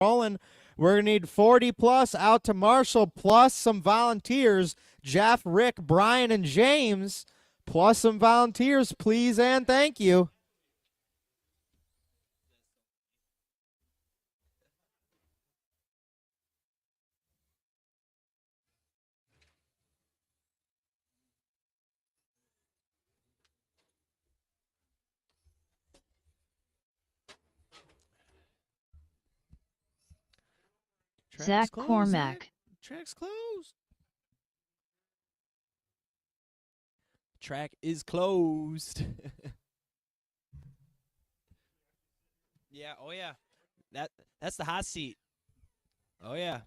rolling. We're going to need 40 plus out to Marshall, plus some volunteers. Jeff, Rick, Brian, and James, plus some volunteers, please and thank you. Zach Cormack. Track's closed. Track is closed. Yeah, oh yeah. That's the hot seat. Oh yeah.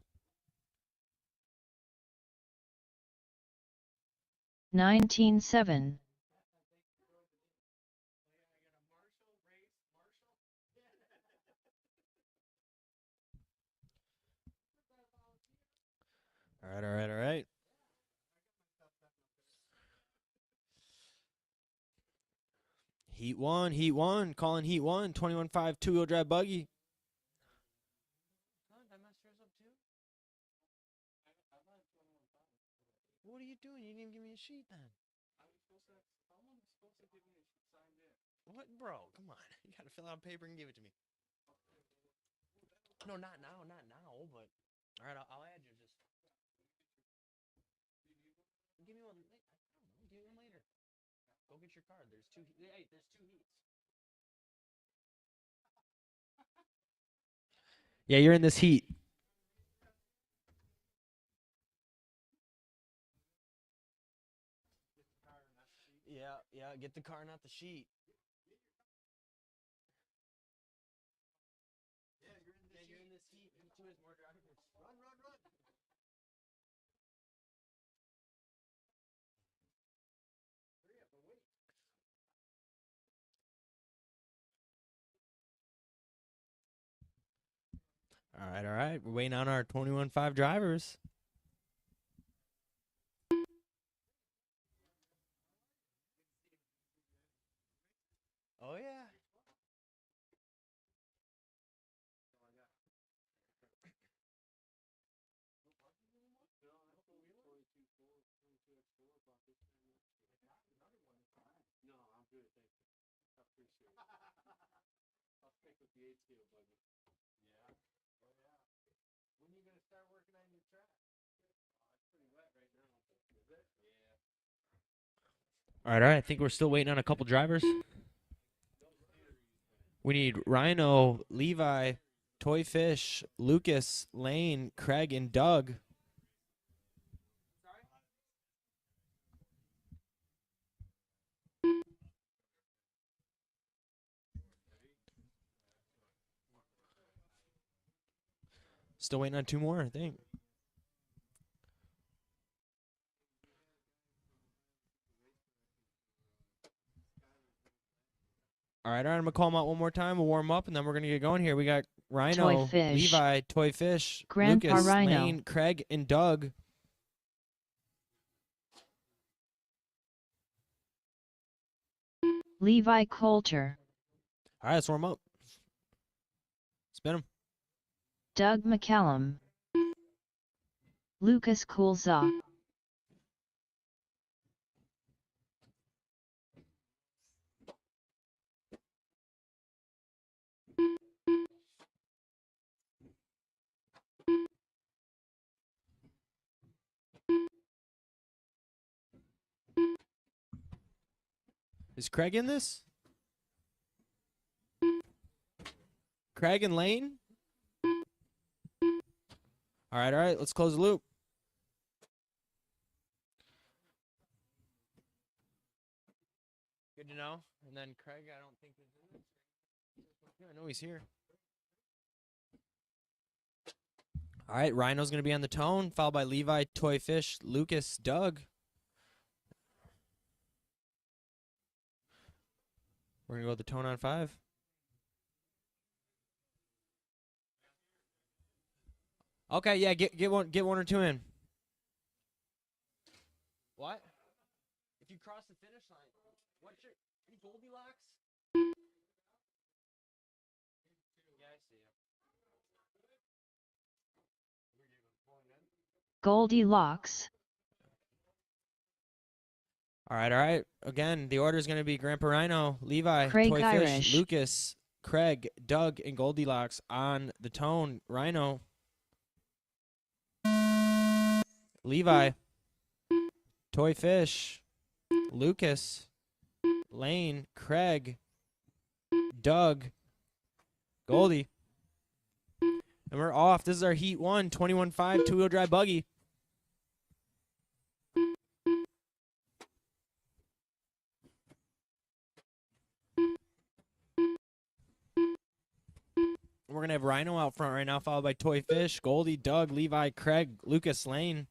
19-7. All right. Heat one, calling heat one, 21.5 two-wheel drive buggy. What are you doing? You didn't even give me a sheet then. What, bro? Come on. You gotta fill out paper and give it to me. No, not now, but all right, I'll add you. Just give me one. I don't know. Give me one later. Go get your card. There's two. Hey, there's two heats. Yeah, you're in this heat. Yeah. Get the car, not the sheet. Yeah, you're in this heat. Heat two has more drivers. Run. Hurry up and wait. All right. We're waiting on our 21.5 drivers. Oh yeah. No, I'm good, thank you. I appreciate it. I'll stick with the 8 scale buggy. Yeah. Oh yeah. When are you gonna start working on your track? It's pretty wet right now. Is it? Yeah. All right. I think we're still waiting on a couple drivers. We need Rhino, Levi, Toy Fish, Lucas, Lane, Craig, and Doug. Still waiting on two more, I think. All right. I'm going to call them out one more time. We'll warm up, and then we're going to get going here. We got Rhino, Levi, Toy Fish, Grandpa Lucas, Rhino, Lane, Craig, and Doug. Levi Coulter. All right, let's warm up. Spin them. Doug McCallum. Lucas Coulza. Is Craig in this? Craig and Lane? All right. Let's close the loop. Good to know. And then Craig, I don't think is in this. Yeah, I know he's here. All right, Rhino's going to be on the tone, followed by Levi, Toy Fish, Lucas, Doug. We're going to go with the tone on 5. Okay, yeah, get one or two in. What? If you cross the finish line, what's your Goldilocks? Yeah, I see you. Goldilocks. All right. Again, the order is going to be Grandpa Rhino, Levi, Craig Toy Irish. Fish, Lucas, Craig, Doug, and Goldilocks on the tone. Rhino, Levi, Toy Fish, Lucas, Lane, Craig, Doug, Goldie. And we're off. This is our Heat 1, 21.5, two-wheel drive buggy. We're going to have Rhino out front right now, followed by Toy Fish, Goldie, Doug, Levi, Craig, Lucas, Lane.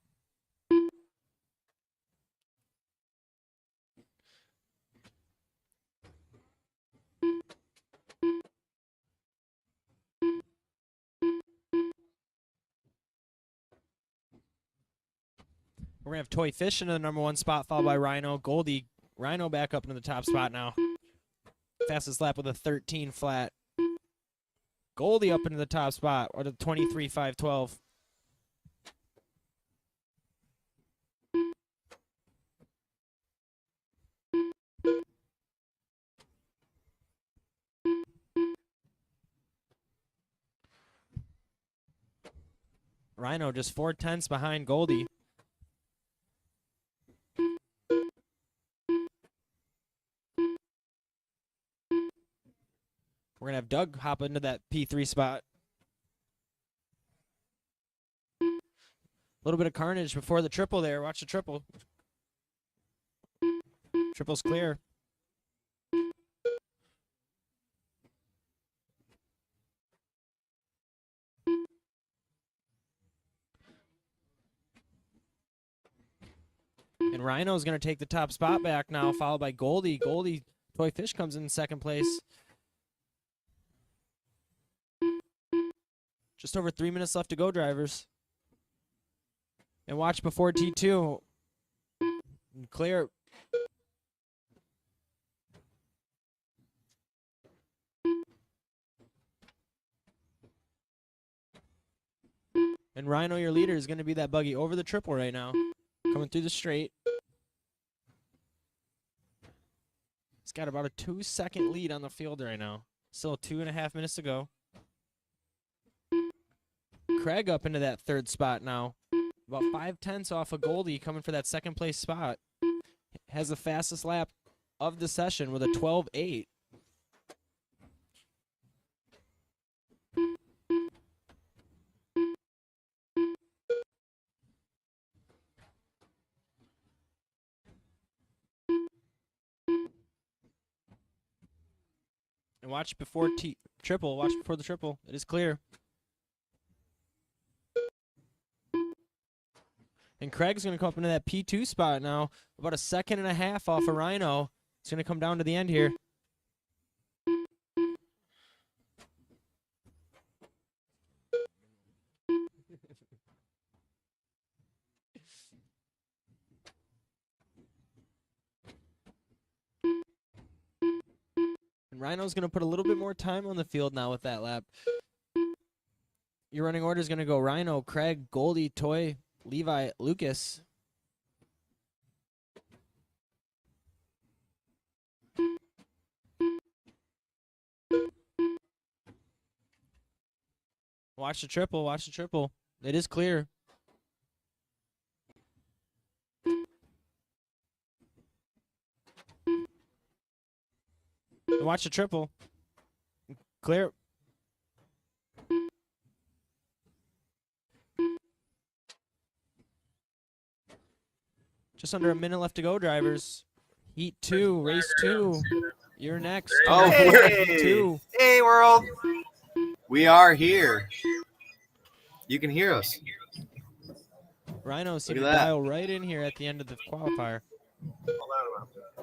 We're going to have Toy Fish into the number 1 spot, followed by Rhino, Goldie, Rhino back up into the top spot now. Fastest lap with a 13 flat. Goldie up into the top spot, or the 23.512. Rhino just 4/10 behind Goldie. We're going to have Doug hop into that P3 spot. A little bit of carnage before the triple there. Watch the triple. Triple's clear. And Rhino's going to take the top spot back now, followed by Goldie. Goldie, Toy Fish comes in second place. Just over 3 minutes left to go, drivers. And watch before T2. Clear. And Rhino, your leader, is going to be that buggy over the triple right now. Coming through the straight. He's got about a 2-second lead on the field right now. Still 2.5 minutes to go. Craig up into that third spot now. About 5/10 off of Goldie coming for that second place spot. Has the fastest lap of the session with a 12.8. And watch before triple. Watch before the triple. It is clear. And Craig's going to come up into that P2 spot now. About 1.5 seconds off of Rhino. It's going to come down to the end here. And Rhino's going to put a little bit more time on the field now with that lap. Your running order is going to go Rhino, Craig, Goldie, Toy, Levi, Lucas. Watch the triple. Watch the triple. It is clear. Watch the triple. Clear. Just under a minute left to go, drivers. Heat 2, race 2. You're next. Oh, Heat hey. 2. Hey, world. We are here. You can hear us. Rhino seemed to Look at that. dial right in here at the end of the qualifier.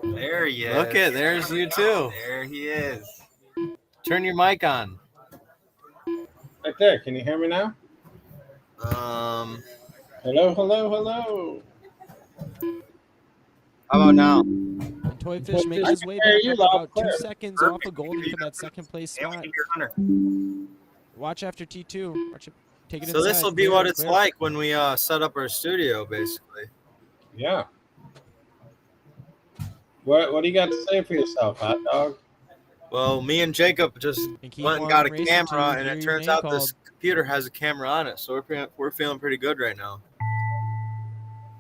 There he is. Look it, there's you too. There he is. Turn your mic on. Right there. Can you hear me now? Um, Hello, hello, hello. how about now? And Toy Fish makes I his can way hear back you up loud about 2 clear. seconds off of Goldie for that second place Yeah, we spot. can hear Hunter. Watch after T2. Watch it. Take it So inside. this will be Clear, what it's clear. like when we set up our studio, basically. Yeah. What do you got to say for yourself, hot dog? Well, me and Jacob just And keep went and got on a racing till camera, you and hear it your turns name out called. this computer has a camera on it, so we're feeling pretty good right now.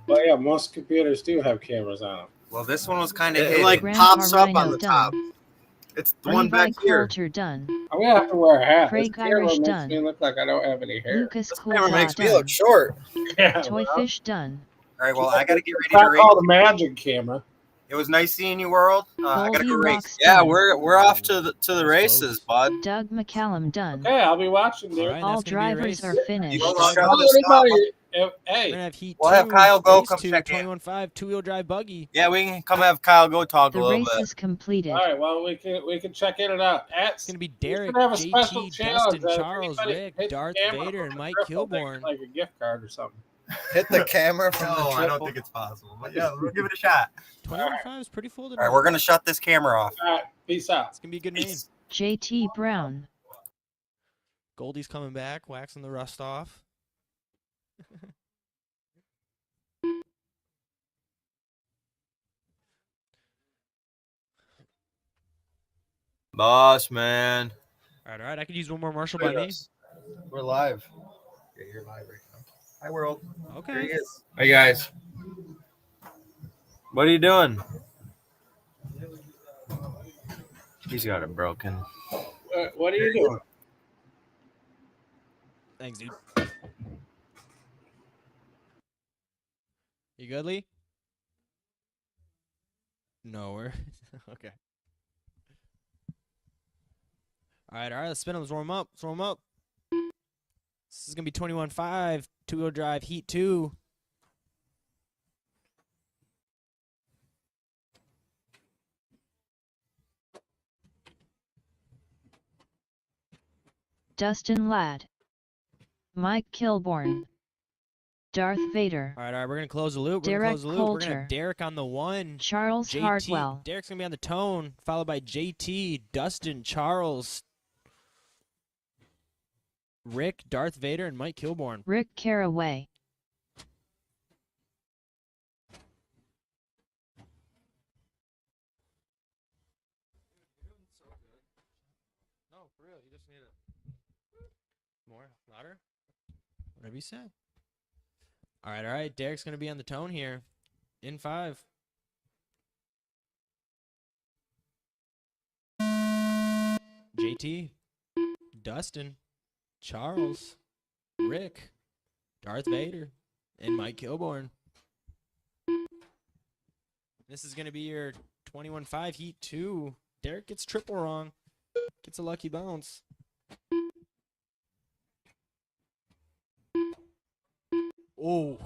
Well, yeah, most computers do have cameras on them. Well, this one was kind of It, hidden. like, Grandpa pops up on Rhino the top. done. It's the one back Levi here. Coulter done. I'm gonna have to wear a hat. This Craig camera Irish makes done. me look like I don't have any hair. Lucas This camera Coulter makes me done. look short. Yeah, Toy well, Fish done. All right, well, I got to get it's ready to not race. called a magic camera. It was nice seeing you, World. I got to Goldie go race. Rocks Yeah, done. we're off to the That's races, close. bud. Doug McCallum done. Okay, I'll be watching, dude. All right, All that's gonna be a drivers race. are You finished. go Driver. shut Tell this stop. anybody, We're hey, gonna have heat We'll 2. have Kyle go race come 2, check in. 21.5 two-wheel drive buggy. Yeah, we can come have Kyle go talk a The little race bit. is completed. all right, well, we can check in and out. It's gonna be Derek, have a special JT, challenge Dustin, that if Charles, anybody Rick, hits the Darth camera Vader, from and a Mike triple, they Kilborn. get, like a gift card or something. Hit the camera from No, I don't think it's possible. But yeah, we'll give it a shot. 21.5 is pretty full All tonight. right, we're gonna shut this camera off. All right, peace out. It's gonna be a good main. Peace. JT Brown. Goldie's coming back, waxing the rust off. Boss man. All right. I could use one more Marshall by me. We're live. Yeah, you're live right now. Hi, world. There Okay. he is. Hey guys. What are you doing? He's got it broken. What are you doing? Thanks, dude. You good, Lee? No, we're okay. All right. Let's spin them. Let's warm 'em up. This is gonna be 21.5 two-wheel drive heat 2. Dustin Ladd. Mike Kilborn. Darth Vader. All right. We're gonna close the loop. We're Derek gonna close the loop. We're gonna Coulter. have Derek on the 1. Charles JT. Hardwell. Derek's gonna be on the tone, followed by JT, Dustin, Charles, Rick, Darth Vader, and Mike Kilborn. Rick Caraway. No, for real. You just need it more louder. Whatever you said. All right. Derek's gonna be on the tone here. In 5. JT, Dustin, Charles, Rick, Darth Vader, and Mike Kilborn. This is going to be your 21.5 heat 2. Derek gets triple wrong. Gets a lucky bounce. Oh,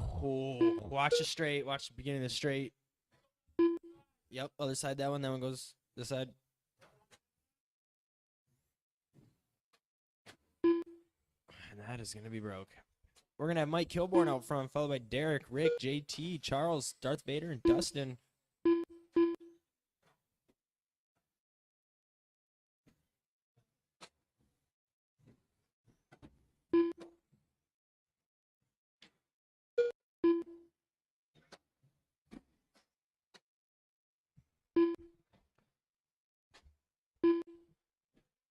watch the straight. Watch the beginning of the straight. Yep, other side that one. That one goes this side. And that is going to be broke. We're going to have Mike Kilborn out front, followed by Derek, Rick, JT, Charles, Darth Vader, and Dustin.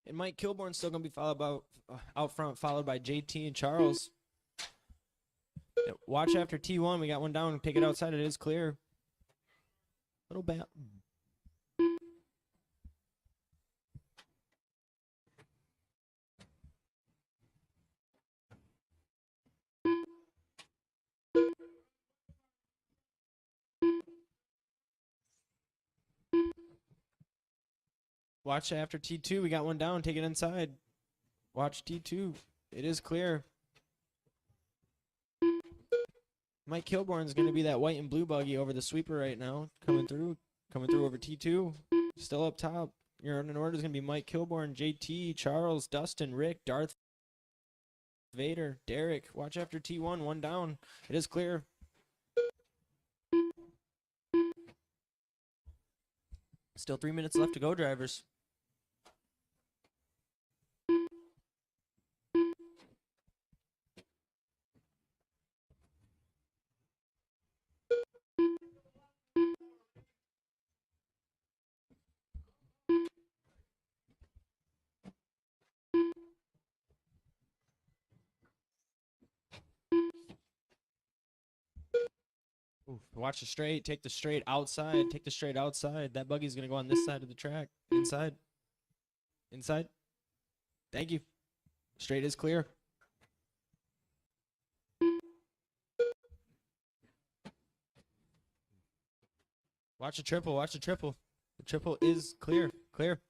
And Mike Kilborn's still going to be followed by out front, followed by JT and Charles. Yeah, watch after T1. We got one down. Pick it outside. It is clear. Little bat. Watch after T2. We got one down. Take it inside. Watch T2. It is clear. Mike Kilborn's going to be that white and blue buggy over the sweeper right now. Coming through over T2. Still up top. Your in order is going to be Mike Kilborn, JT, Charles, Dustin, Rick, Darth Vader, Derek. Watch after T1. One down. It is clear. Still 3 minutes left to go, drivers. Oof. Watch the straight. Take the straight outside. Take the straight outside. That buggy's going to go on this side of the track. Inside. Inside. Thank you. Straight is clear. Watch the triple. Watch the triple. The triple is clear. Clear.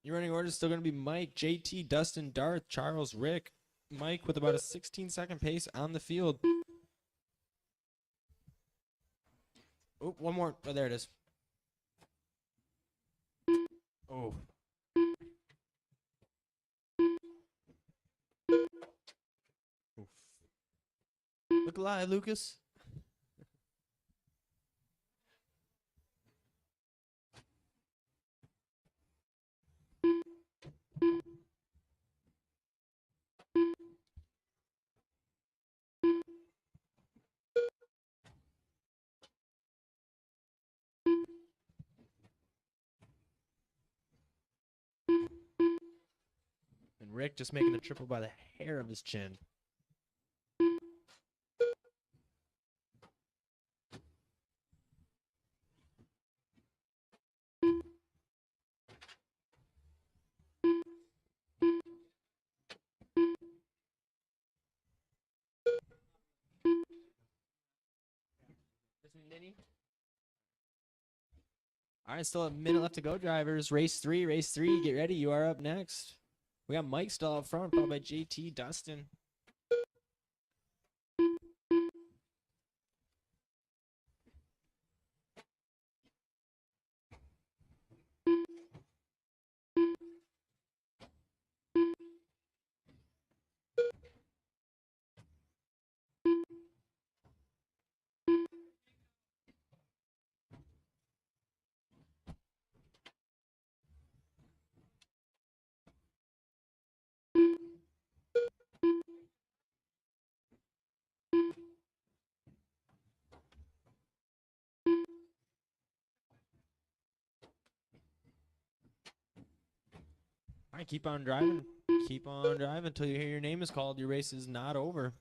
Your running order is still going to be Mike, JT, Dustin, Darth, Charles, Rick. Mike with about a 16-second pace on the field. Oh, one more. Oh, there it is. Oh. Oof. Look alive, Lucas. And Rick just making the triple by the hair of his chin. All right, still a minute left to go, drivers. Race three. Get ready. You are up next. We got Mike still up front, followed by JT, Dustin. All right, keep on driving. Keep on driving until you hear your name is called. Your race is not over.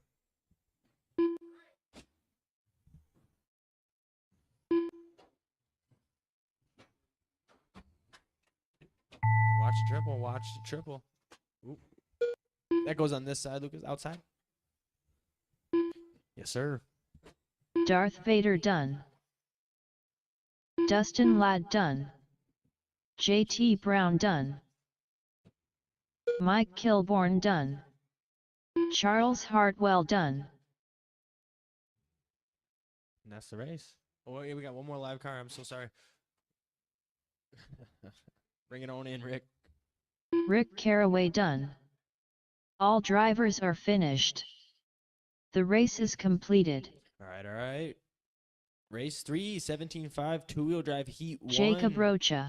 Watch the triple. Watch the triple. Oop. That goes on this side, Lucas. Outside. Yes, sir. Darth Vader done. Dustin Ladd done. JT Brown done. Mike Kilborn done. Charles Hartwell done. And that's the race. Oh, wait, we got one more live car. I'm so sorry. Bring it on in, Rick. Rick Caraway done. All drivers are finished. The race is completed. All right. Race 3, 17.5, two-wheel drive heat 1. Jacob Rocha. I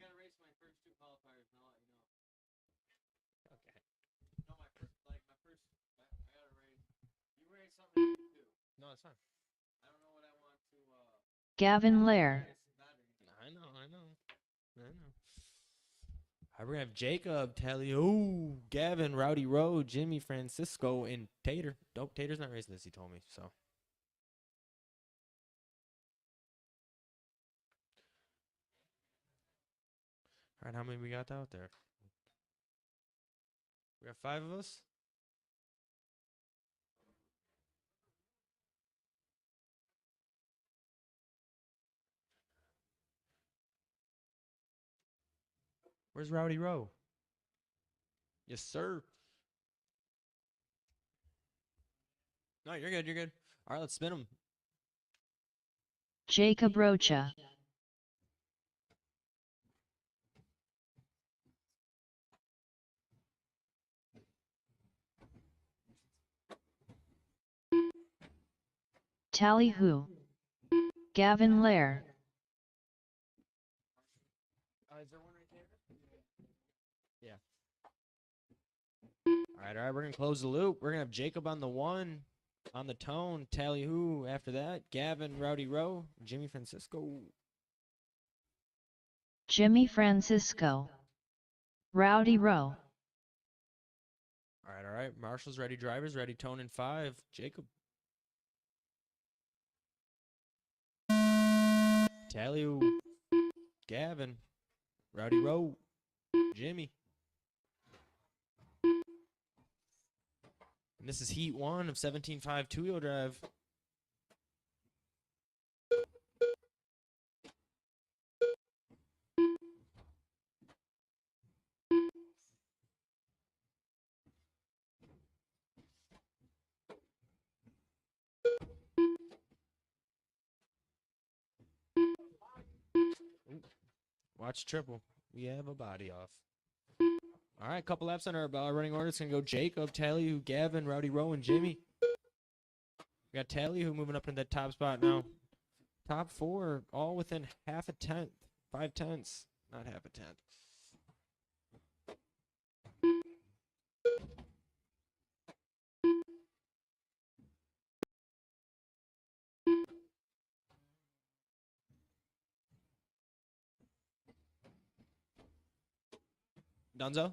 gotta race my first two qualifiers, and I'll let you know. Okay. No, my first, I gotta race. You race something too. No, it's fine. I don't know what I want to, Gavin Lair. I know. All right, we're going to have Jacob, Talio, Gavin, Rowdy Road, Jimmy, Francisco, and Tater. Nope, Tater's not racing this, he told me, so. All right, how many we got out there? We got 5 of us? Where's Rowdy Rowe? Yes, sir. No, you're good. All right, let's spin them. Jacob Rocha. Tally Who. Gavin Lair. Is there one right there? Yeah. All right, we're going to close the loop. We're going to have Jacob on the 1, on the tone, Tally Who after that, Gavin, Rowdy Rowe, Jimmy Francisco. Jimmy Francisco. Rowdy Rowe. All right. Marshall's ready. Drivers ready. Tone in 5. Jacob. Tally, Gavin. Rowdy Rowe. Jimmy. And this is heat 1 of 17.5 two-wheel drive. Watch triple. We have a body off. All right, couple laps on our running order. It's going to go Jacob, Tally, Gavin, Rowdy Rowe, and Jimmy. We got Tally moving up in that top spot now. Top 4, all within half a tenth. 5/10. Not half a tenth. Dunzo?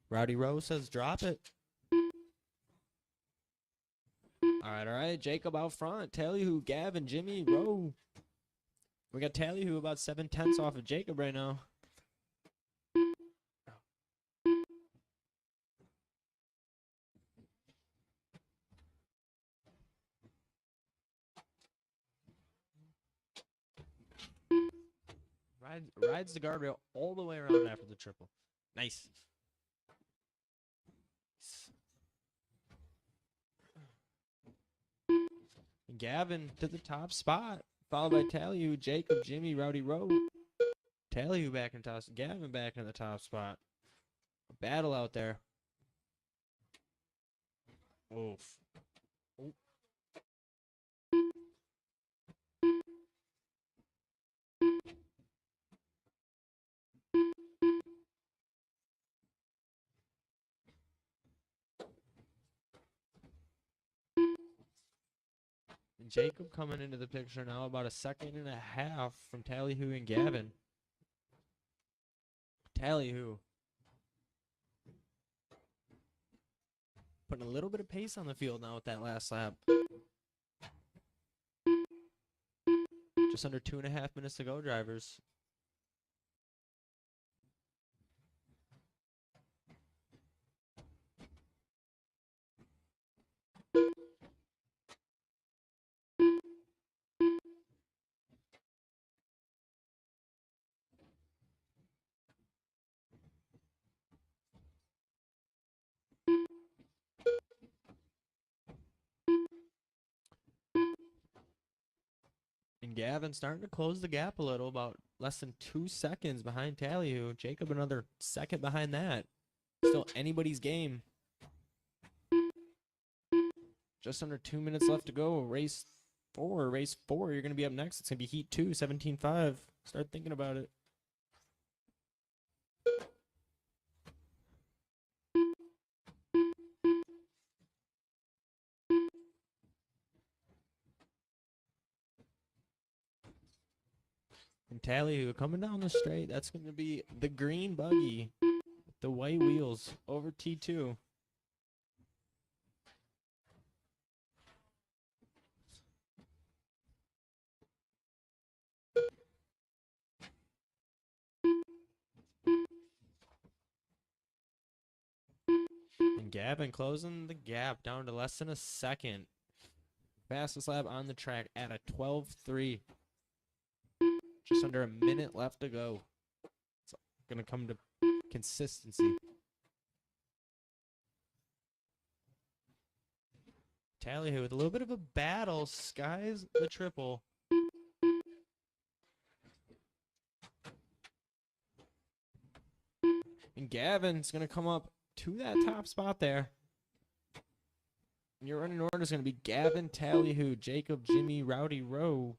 Rowdy Rowe says drop it. All right. Jacob out front. Tally, Gavin, Jimmy, Rowe. We got Tally, about 7/10 off of Jacob right now. Rides the guardrail all the way around after the triple. Nice. Gavin to the top spot, followed by Tally, Jacob, Jimmy, Rowdy Rowe. Tally back in top, Gavin back in the top spot. A battle out there. Oof. Oof. And Jacob coming into the picture now, about 1.5 seconds from Tally and Gavin. Tally putting a little bit of pace on the field now with that last lap. Just under 2.5 minutes to go, drivers. And Gavin starting to close the gap a little, about less than 2 seconds behind Tally. Jacob another second behind that. Still anybody's game. Just under 2 minutes left to go. Race 4. You're going to be up next. It's going to be heat 2, 17.5. Start thinking about it. And Tally, coming down the straight, that's going to be the green buggy, the white wheels over T2. And Gavin closing the gap down to less than 1 second. Fastest lap on the track at a 12.3. Just under 1 minute left to go. It's going to come to consistency. Tally with a little bit of a battle. Skies the triple. And Gavin's going to come up to that top spot there. And your running order is going to be Gavin, Tally, Jacob, Jimmy, Rowdy Rowe.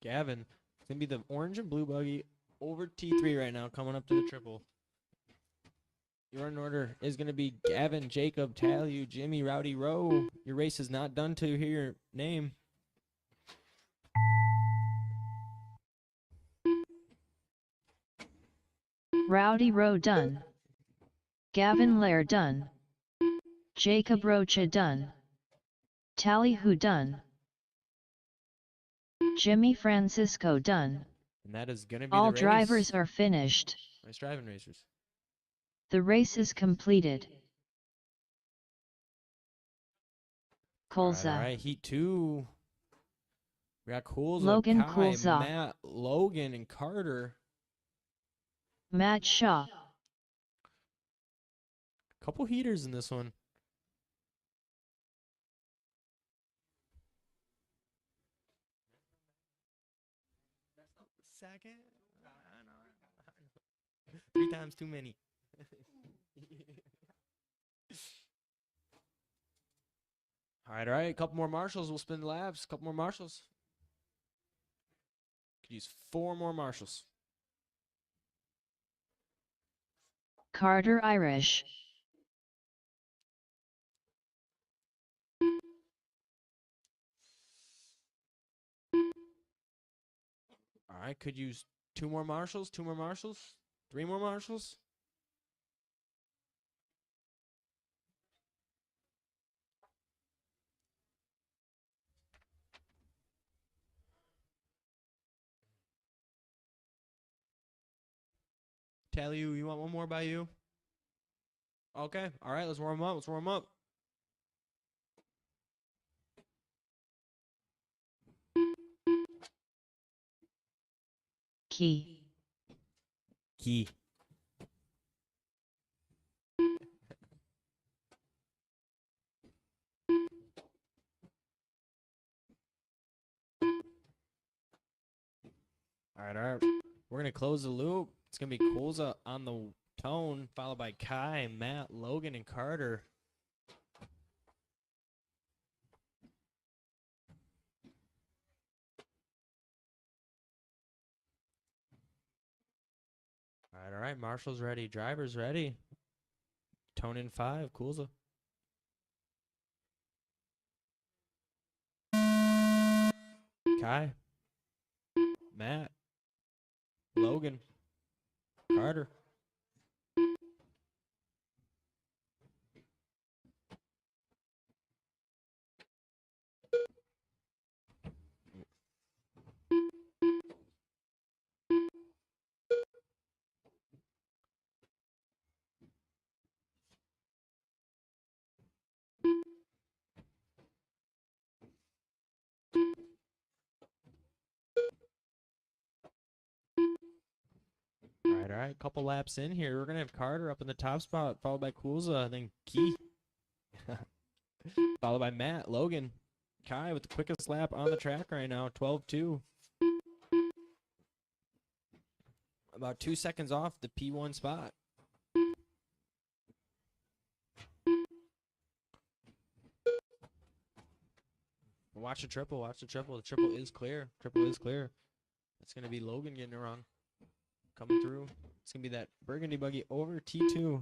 Gavin It's going to be the orange and blue buggy over T3 right now, coming up to the triple. Your in order is going to be Gavin, Jacob, Talu, Jimmy, Rowdy, Rowe. Your race is not done till you hear your name. Rowdy Rowe done. Gavin Lair done. Jacob Rocha done. Tally Who done. Jimmy Francisco done. And that is going to be All the race. drivers are finished. Nice driving, racers. The race is completed. Kolza. All right, Heat 2. We got Koolza, Logan Kai, Koolza. Matt, Logan, and Carter. Matt Shaw. Couple heaters in this one. Second? I know. 3 times too many. All right. A couple more marshals. We'll spin the laps. Couple more marshals. Could use 4 more marshals. Carter Irish. All right, could use 2 more marshals, 2 more marshals, 3 more marshals. Tally, you want one more by you? Okay, all right, let's warm up. Let's warm up. Key. Key. All right. We're going to close the loop. It's going to be Koolza on the tone, followed by Kai, Matt, Logan, and Carter. All right. Marshall's ready. Driver's ready. Tone in 5, Koolza. Kai, Matt, Logan, Carter. All right. Couple laps in here. We're going to have Carter up in the top spot, followed by Koolza, and then Key. Followed by Matt, Logan, Kai with the quickest lap on the track right now, 12-2. About 2 seconds off the P1 spot. Watch the triple. Watch the triple. The triple is clear. Triple is clear. It's going to be Logan getting it wrong. Coming through. It's going to be that burgundy buggy over T2.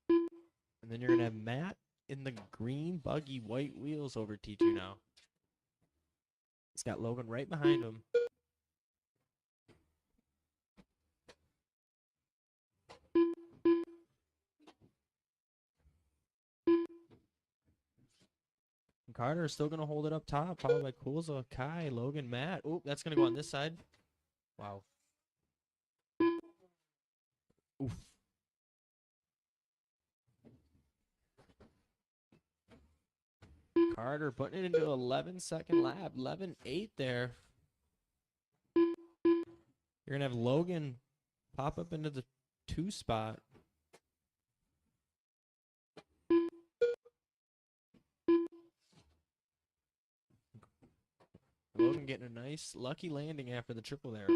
And then you're going to have Matt in the green buggy, white wheels over T2 now. He's got Logan right behind him. Carter is still going to hold it up top, followed by Koolza, Kai, Logan, Matt. Oh, that's going to go on this side. Wow. Oof. Carter putting it into 11-second lap. 11-8 there. You're going to have Logan pop up into the 2 spot. Logan getting a nice lucky landing after the triple there.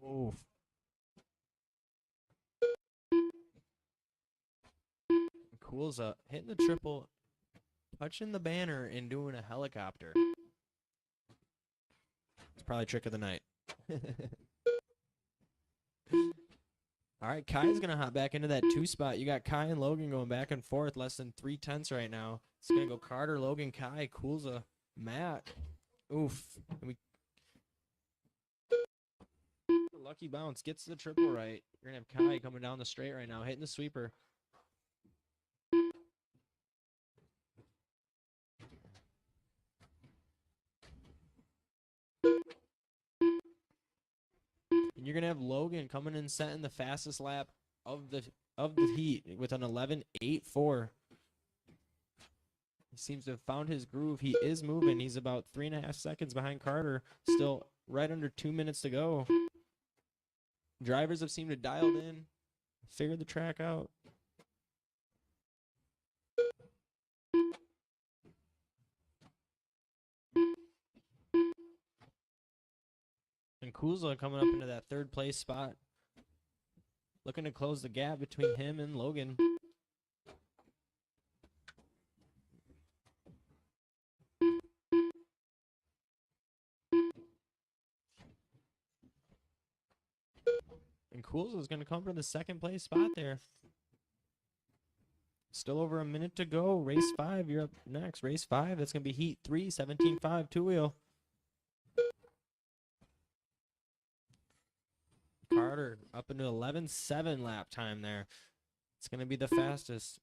Oof. Koolza hitting the triple touching the banner and doing a helicopter. It's probably trick of the night. All right, Kai's going to hop back into that 2 spot. You got Kai and Logan going back and forth, less than 3/10 right now. It's going to go Carter, Logan, Kai, Kulza, Matt. Oof. And lucky bounce gets the triple right. You're going to have Kai coming down the straight right now, hitting the sweeper. And you're going to have Logan coming in setting the fastest lap of the heat with an 11.84. He seems to have found his groove. He is moving. He's about 3.5 seconds behind Carter. Still right under 2 minutes to go. Drivers have seemed to dialed in, figured the track out. And Kuzla coming up into that 3rd place spot. Looking to close the gap between him and Logan. And Kuzla is going to come for the 2nd place spot there. Still over a minute to go. Race 5, you're up next. Race 5, that's going to be Heat 3, 17.5 two-wheel. Carter up into 11.7 lap time there. It's going to be the fastest.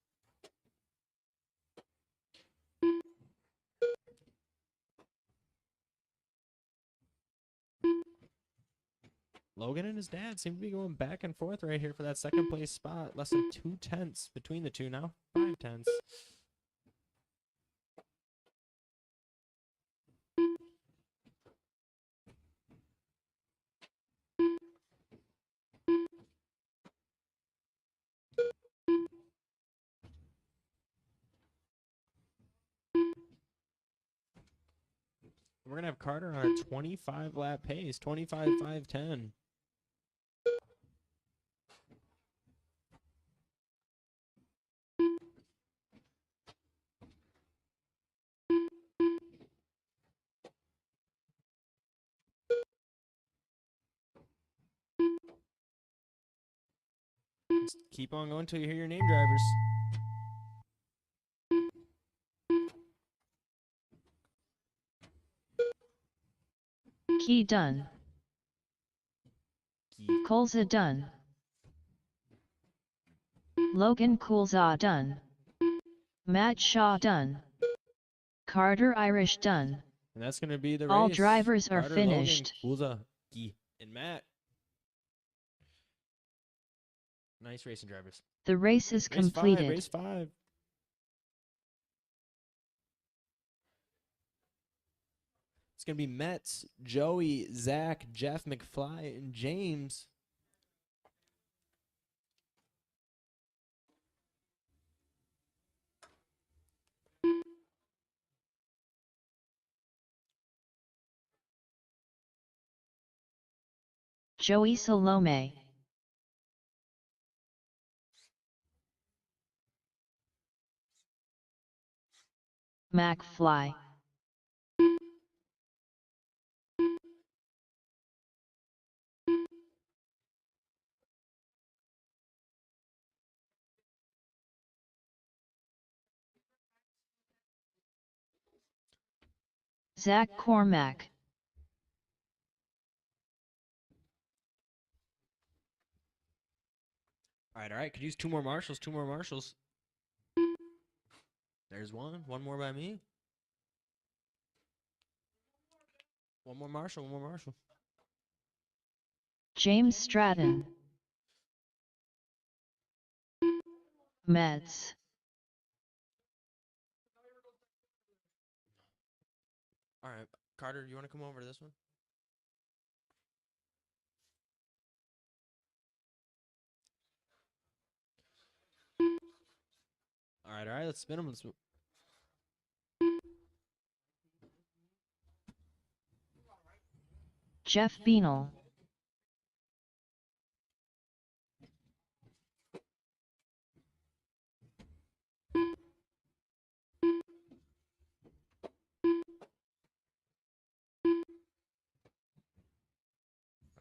Logan and his dad seem to be going back and forth right here for that 2nd place spot. Less than 2/10 between the two now. 5/10. We're going to have Carter on a 25 lap pace. 25.510. Just keep on going until you hear your name, drivers. Key done. Kulza done. Logan Kulza done. Matt Shaw done. Carter Irish done. And that's going to be the race. All drivers are Carter, finished. Logan, Kulza, and Matt. Nice racing drivers. The race is completed. Race 5. It's going to be Metz, Joey, Zach, Jeff, McFly, and James. Joey Salome. McFly. Zach Cormack. All right. Could use 2 more marshals, 2 more marshals. There's one. One more by me. One more marshal, one more marshal. James Stratton. Mets. All right. Carter, you want to come over to this one? All right. Let's spin them. Jeff Beanel.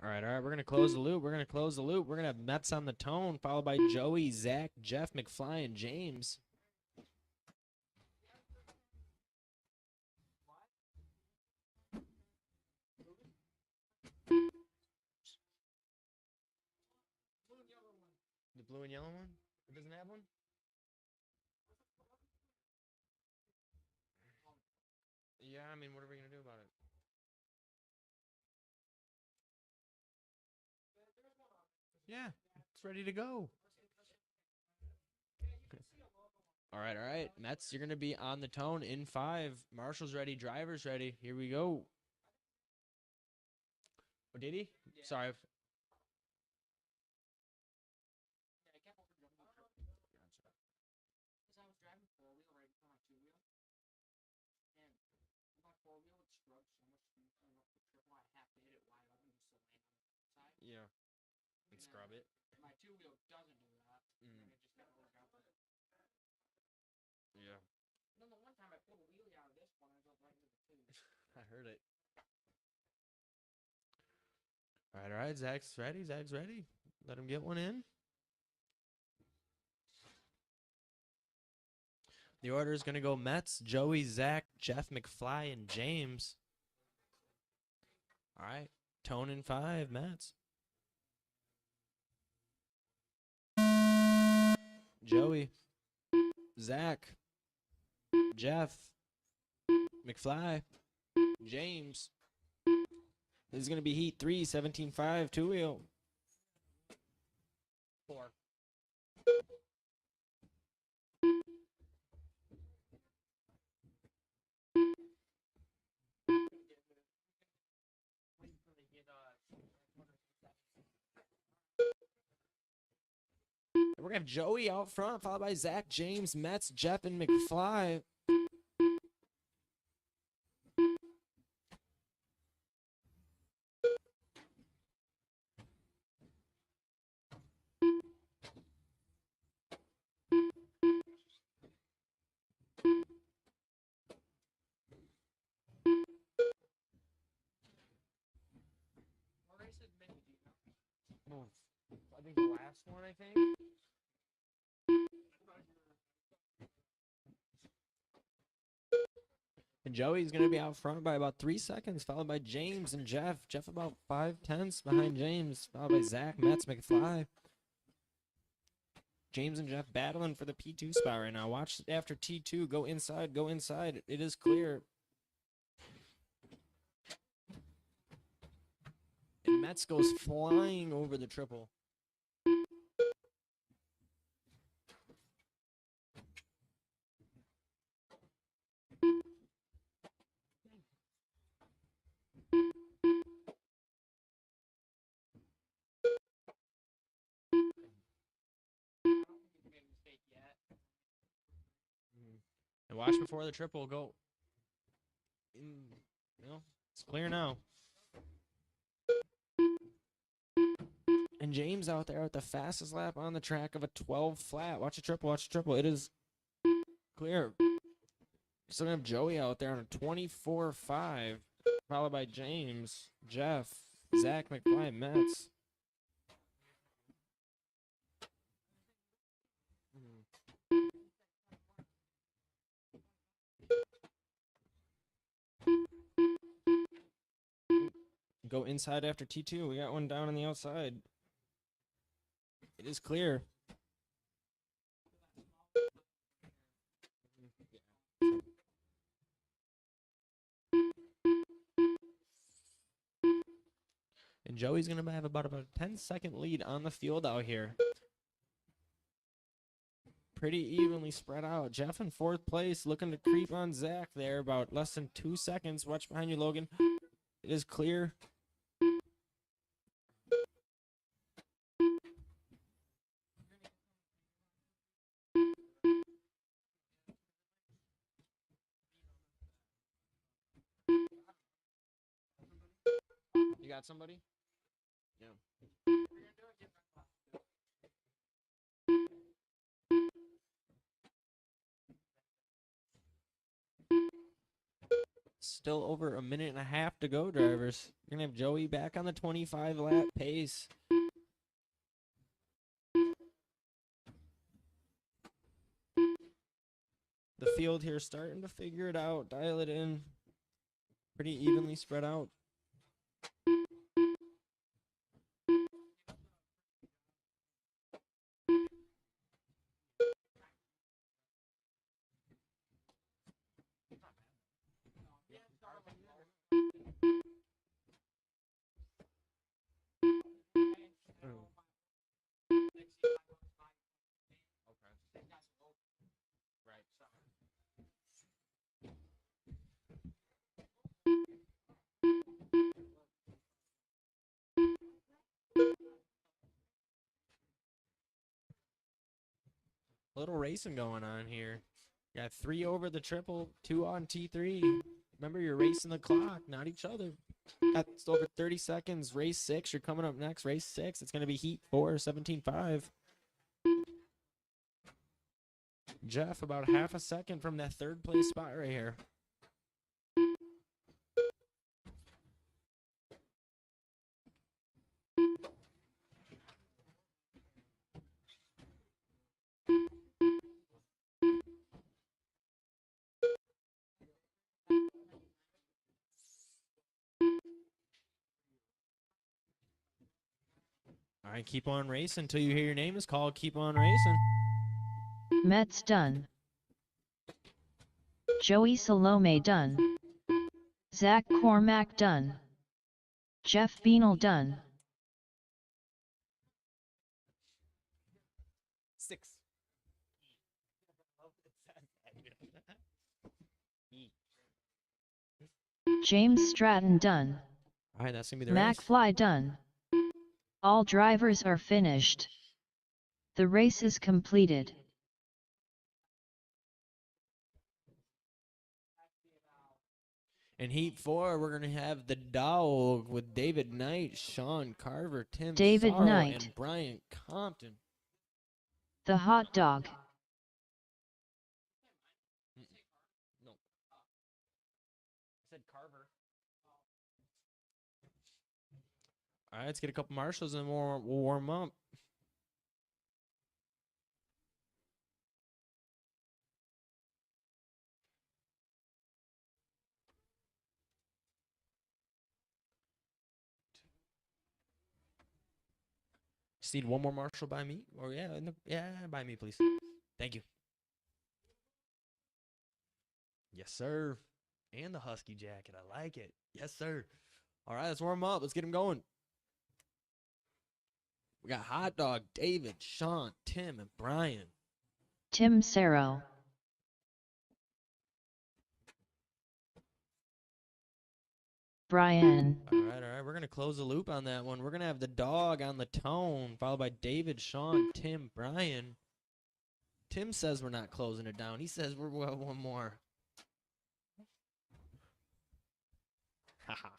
All right. We're gonna close the loop. We're gonna have Mets on the tone, followed by Joey, Zach, Jeff, McFly, and James. The blue and yellow one? It doesn't have one? Yeah, I mean, what are we gonna do about it? Yeah, it's ready to go. All right. Mets, you're going to be on the tone in 5. Marshall's ready. Driver's ready. Here we go. Oh, did he? Sorry. Yeah. And scrub it. My 2-wheel doesn't do that. And it just got to work out with it. Yeah. And then the one time I pulled a wheelie out of this one, I was right into the 2. I heard it. All right. Zach's ready. Let him get one in. The order is going to go Mets, Joey, Zach, Jeff, McFly, and James. All right. Tone in 5, Mets. Joey, Zach, Jeff, McFly, James. This is going to be Heat 3, 17-5, 2-wheel. 4. We're going to have Joey out front, followed by Zach, James, Mets, Jeff, and McFly. I think the last one, I think. And Joey's going to be out front by about 3 seconds, followed by James and Jeff. Jeff about 5/10 behind James, followed by Zach, Mets, McFly. James and Jeff battling for the P2 spot right now. Watch after T2. Go inside. It is clear. And Mets goes flying over the triple. And watch before the triple go. It's clear now. And James out there at the fastest lap on the track of a 12 flat. Watch the triple. It is clear. Still gonna have Joey out there on a 24-5, followed by James, Jeff, Zach, McFly, Mets. Go inside after T2. We got one down on the outside. It is clear. And Joey's going to have about a 10-second lead on the field out here. Pretty evenly spread out. Jeff in 4th place, looking to creep on Zach there, about less than 2 seconds. Watch behind you, Logan. It is clear. You got somebody? Yeah. Still over a minute and a half to go, drivers. We're going to have Joey back on the 25 lap pace. The field here starting to figure it out, dial it in. Pretty evenly spread out. A little racing going on here. Got 3 over the triple, 2 on T3. Remember, you're racing the clock, not each other. Got over 30 seconds. Race 6, you're coming up next. Race 6, it's going to be Heat 4, 17.5. Jeff, about half a second from that third place spot right here. All right, keep on racing until you hear your name is called. Keep on racing. Mets done. Joey Salome done. Zach Cormack done. Jeff Beanel done. 6. James Stratton done. All right, that's going to be the race. McFly done. All drivers are finished. The race is completed. In Heat 4, we're going to have the Dog with David Knight, Sean Carver, Tim David Sorrow, Knight. and Brian Compton. The Hot Dog. No. I said Carver. All right, let's get a couple marshals and we'll warm up. Just need one more marshal by me. Or yeah, by me, please. Thank you. Yes, sir. And the husky jacket. I like it. Yes, sir. All right, let's warm up. Let's get him going. We got Hot Dog, David, Sean, Tim, and Brian. Tim Sarrow. Brian. All right. We're going to close the loop on that one. We're going to have the Dog on the tone, followed by David, Sean, Tim, Brian. Tim says we're not closing it down. He says we'll have one more. Haha.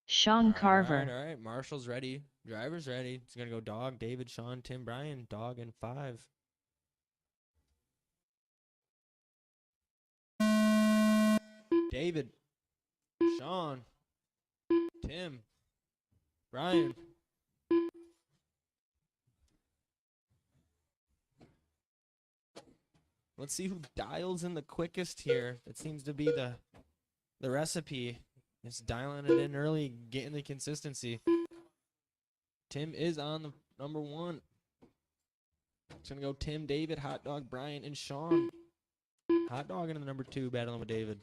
Sean Carver. All right. Marshall's ready. Driver's ready. It's going to go Dog, David, Sean, Tim, Brian. Dog in 5. David, Sean, Tim, Brian. Let's see who dials in the quickest here. That seems to be the recipe. Just dialing it in early, getting the consistency. Tim is on the number 1. It's going to go Tim, David, Hot Dog, Brian, and Sean. Hot Dog into the number 2, battling with David.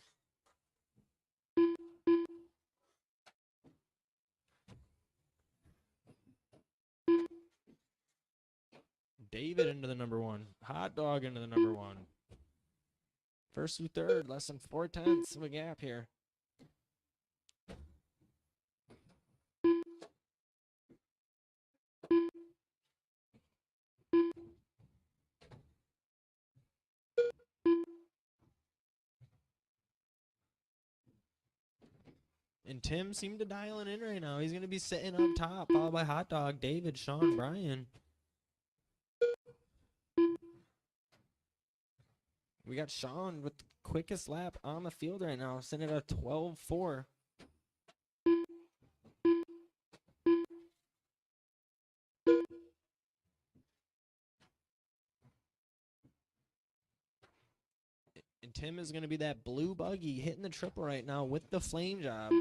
David into the number 1. Hot Dog into the number 1. First through third, less than 4/10 of a gap here. And Tim seemed to dial it in right now. He's going to be sitting up top, followed by Hot Dog, David, Sean, Brian. We got Sean with the quickest lap on the field right now, sitting at a 12:4. And Tim is going to be that blue buggy hitting the triple right now with the flame job.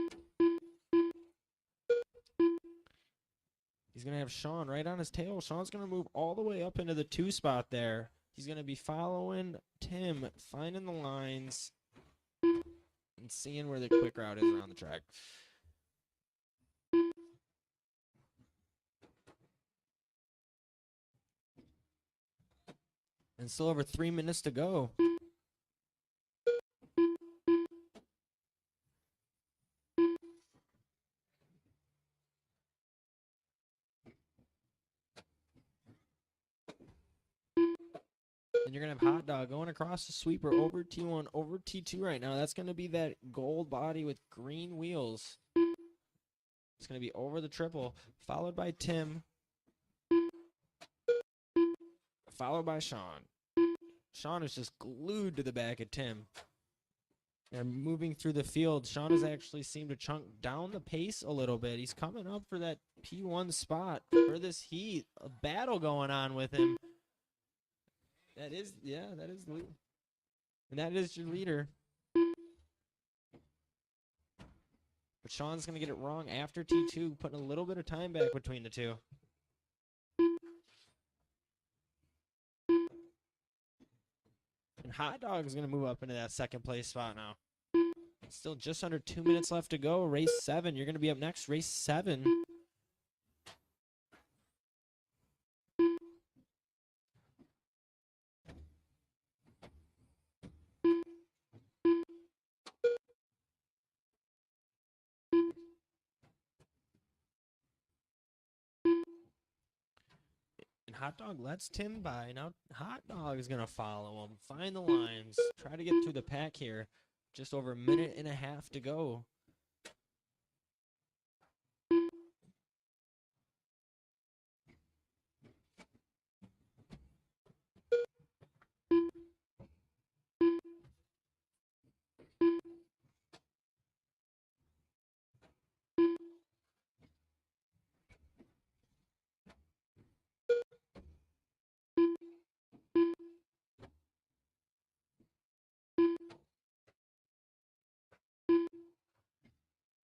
He's going to have Sean right on his tail. Sean's going to move all the way up into the 2 spot there. He's going to be following Tim, finding the lines, and seeing where the quick route is around the track. And still over 3 minutes to go. And you're going to have Hot Dog going across the sweeper over T1, over T2 right now. That's going to be that gold body with green wheels. It's going to be over the triple, followed by Tim, followed by Sean. Sean is just glued to the back of Tim. They're moving through the field. Sean has actually seemed to chunk down the pace a little bit. He's coming up for that P1 spot for this heat. A battle going on with him. That is the lead. And that is your leader. But Sean's going to get it wrong after T2, putting a little bit of time back between the two. And Hot Dog is going to move up into that second place spot now. Still just under 2 minutes left to go. Race 7. You're going to be up next. Race 7. And Hot Dog lets Tim by. Now Hot Dog is going to follow him. Find the lines. Try to get through the pack here. Just over a minute and a half to go.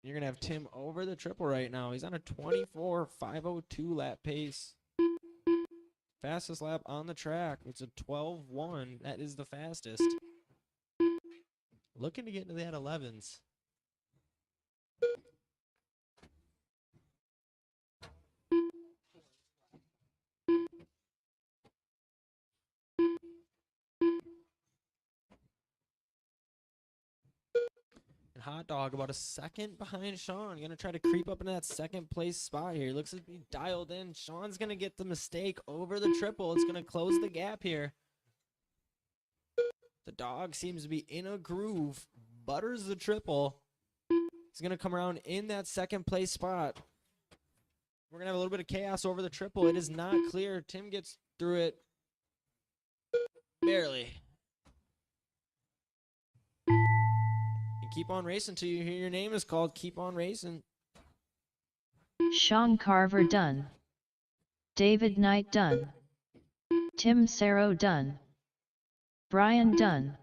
You're going to have Tim over the triple right now. He's on a 24.502 lap pace. Fastest lap on the track. It's a 12.1. That is the fastest. Looking to get into that 11s. Hot Dog about a second behind Sean. Going to try to creep up into that second place spot here. Looks to be dialed in. Sean's going to get the mistake over the triple. It's going to close the gap here. The dog seems to be in a groove. Butters the triple. He's going to come around in that second place spot. We're going to have a little bit of chaos over the triple. It is not clear. Tim gets through it barely. Keep on racing till you hear your name is called. Keep on racing. Sean Carver done. David Knight done. Tim Sarro done. Brian done.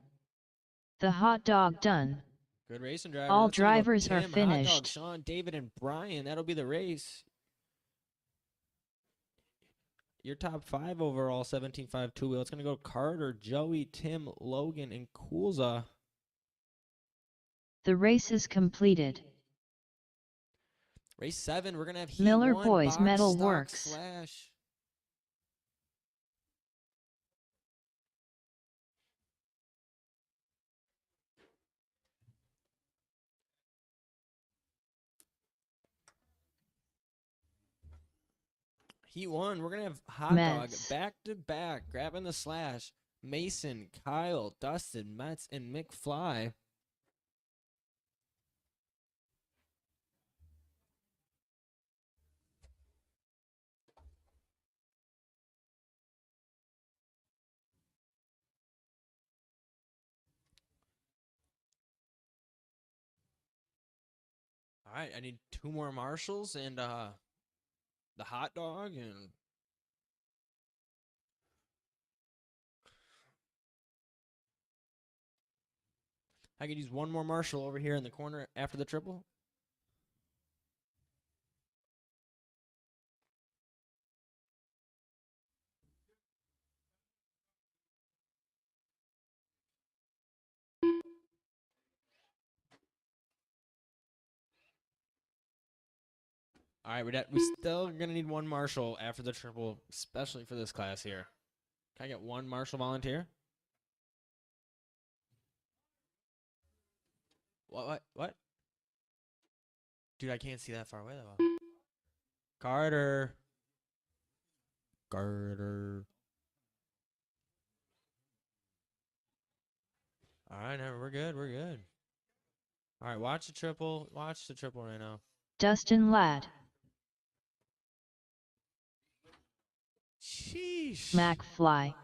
The Hot Dog done. Good racing, driver. All That's gonna go drivers are Tim, Hot Dog, finished. Sean, David, and Brian. That'll be the race. Your top 5 overall, 17.5 two-wheel. It's going to go Carter, Joey, Tim, Logan, and Kulza. The race is completed. Race 7, we're going to have Heat Miller 1, Boys box, Metal stock, Works. slash. Heat 1, we're going to have Hot Dog Mets. back to back, grabbing the slash. Mason, Kyle, Dustin, Metz, and McFly. right, I need 2 more marshals and the hot dog and I could use 1 more marshal over here in the corner after the triple. All right, we still gonna need 1 marshal after the triple, especially for this class here. Can I get 1 marshal volunteer? What? Dude, I can't see that far away though. Carter. All right, now we're good. All right, watch the triple right now. Dustin Ladd, Sheesh. McFly,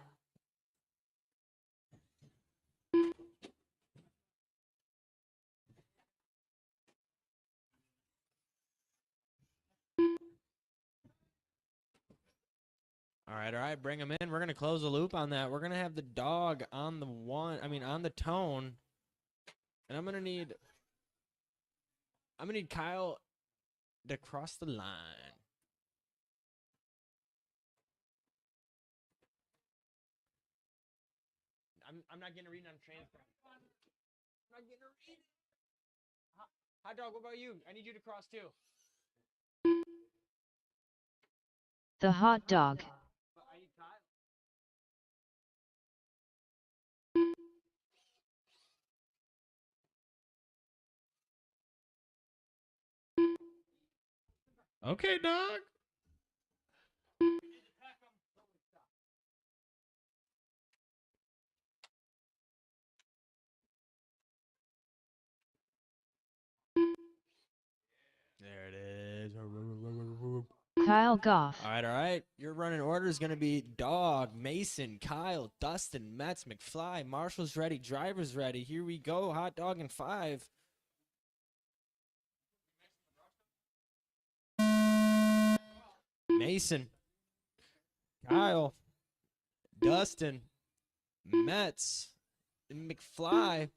All right, bring him in. We're gonna close the loop on that. We're gonna have the dog on on the tone, and I'm gonna need Kyle to cross the line. I'm not getting a read on transfer. I'm not getting a read. Hot dog, what about you? I need you to cross too. the hot dog, I need Kyle. Okay, dog. There it is. Kyle Goff, All right. Your running order is going to be Dog, Mason, Kyle, Dustin, Metz, McFly, Marshall's ready, driver's ready. Here we go. Hot dog in 5. Mason, Kyle, Dustin, Metz, and McFly.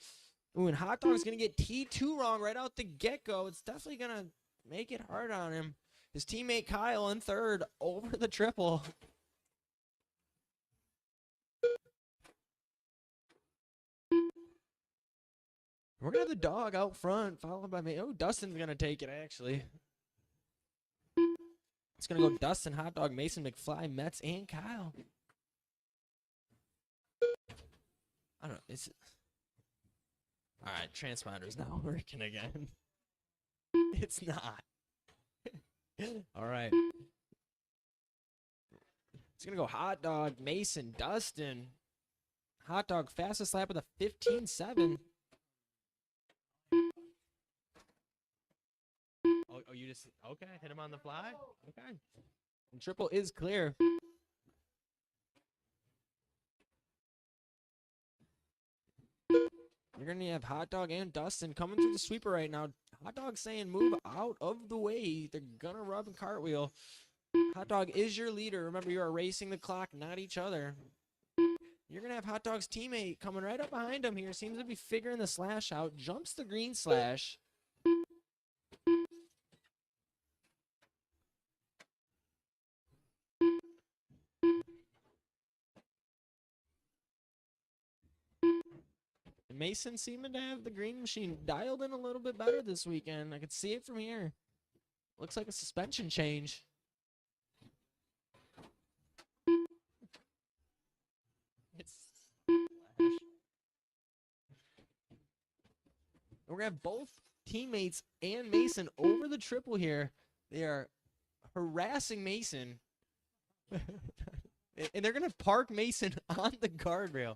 Ooh, and Hot Dog's going to get T2 wrong right out the get-go. It's definitely going to make it hard on him. His teammate Kyle in 3rd over the triple. We're going to have the dog out front, followed by me. Oh, Dustin's going to take it, actually. It's going to go Dustin, Hot Dog, Mason, McFly, Metz, and Kyle. I don't know. It's... All right, transponder's not working again. It's not. All right. It's going to go Hot Dog, Mason, Dustin. Hot Dog, fastest lap with a 15.7. Oh, you just, okay, hit him on the fly? Okay. And triple is clear. You're going to have Hot Dog and Dustin coming through the sweeper right now. Hot Dog saying move out of the way. They're going to rub and cartwheel. Hot Dog is your leader. Remember, you are racing the clock, not each other. You're going to have Hot Dog's teammate coming right up behind him here. Seems to be figuring the slash out. Jumps the green slash. Mason seeming to have the green machine dialed in a little bit better this weekend. I could see it from here. Looks like a suspension change. It's we're gonna have both teammates and Mason over the triple here. They are harassing Mason. And they're gonna park Mason on the guardrail.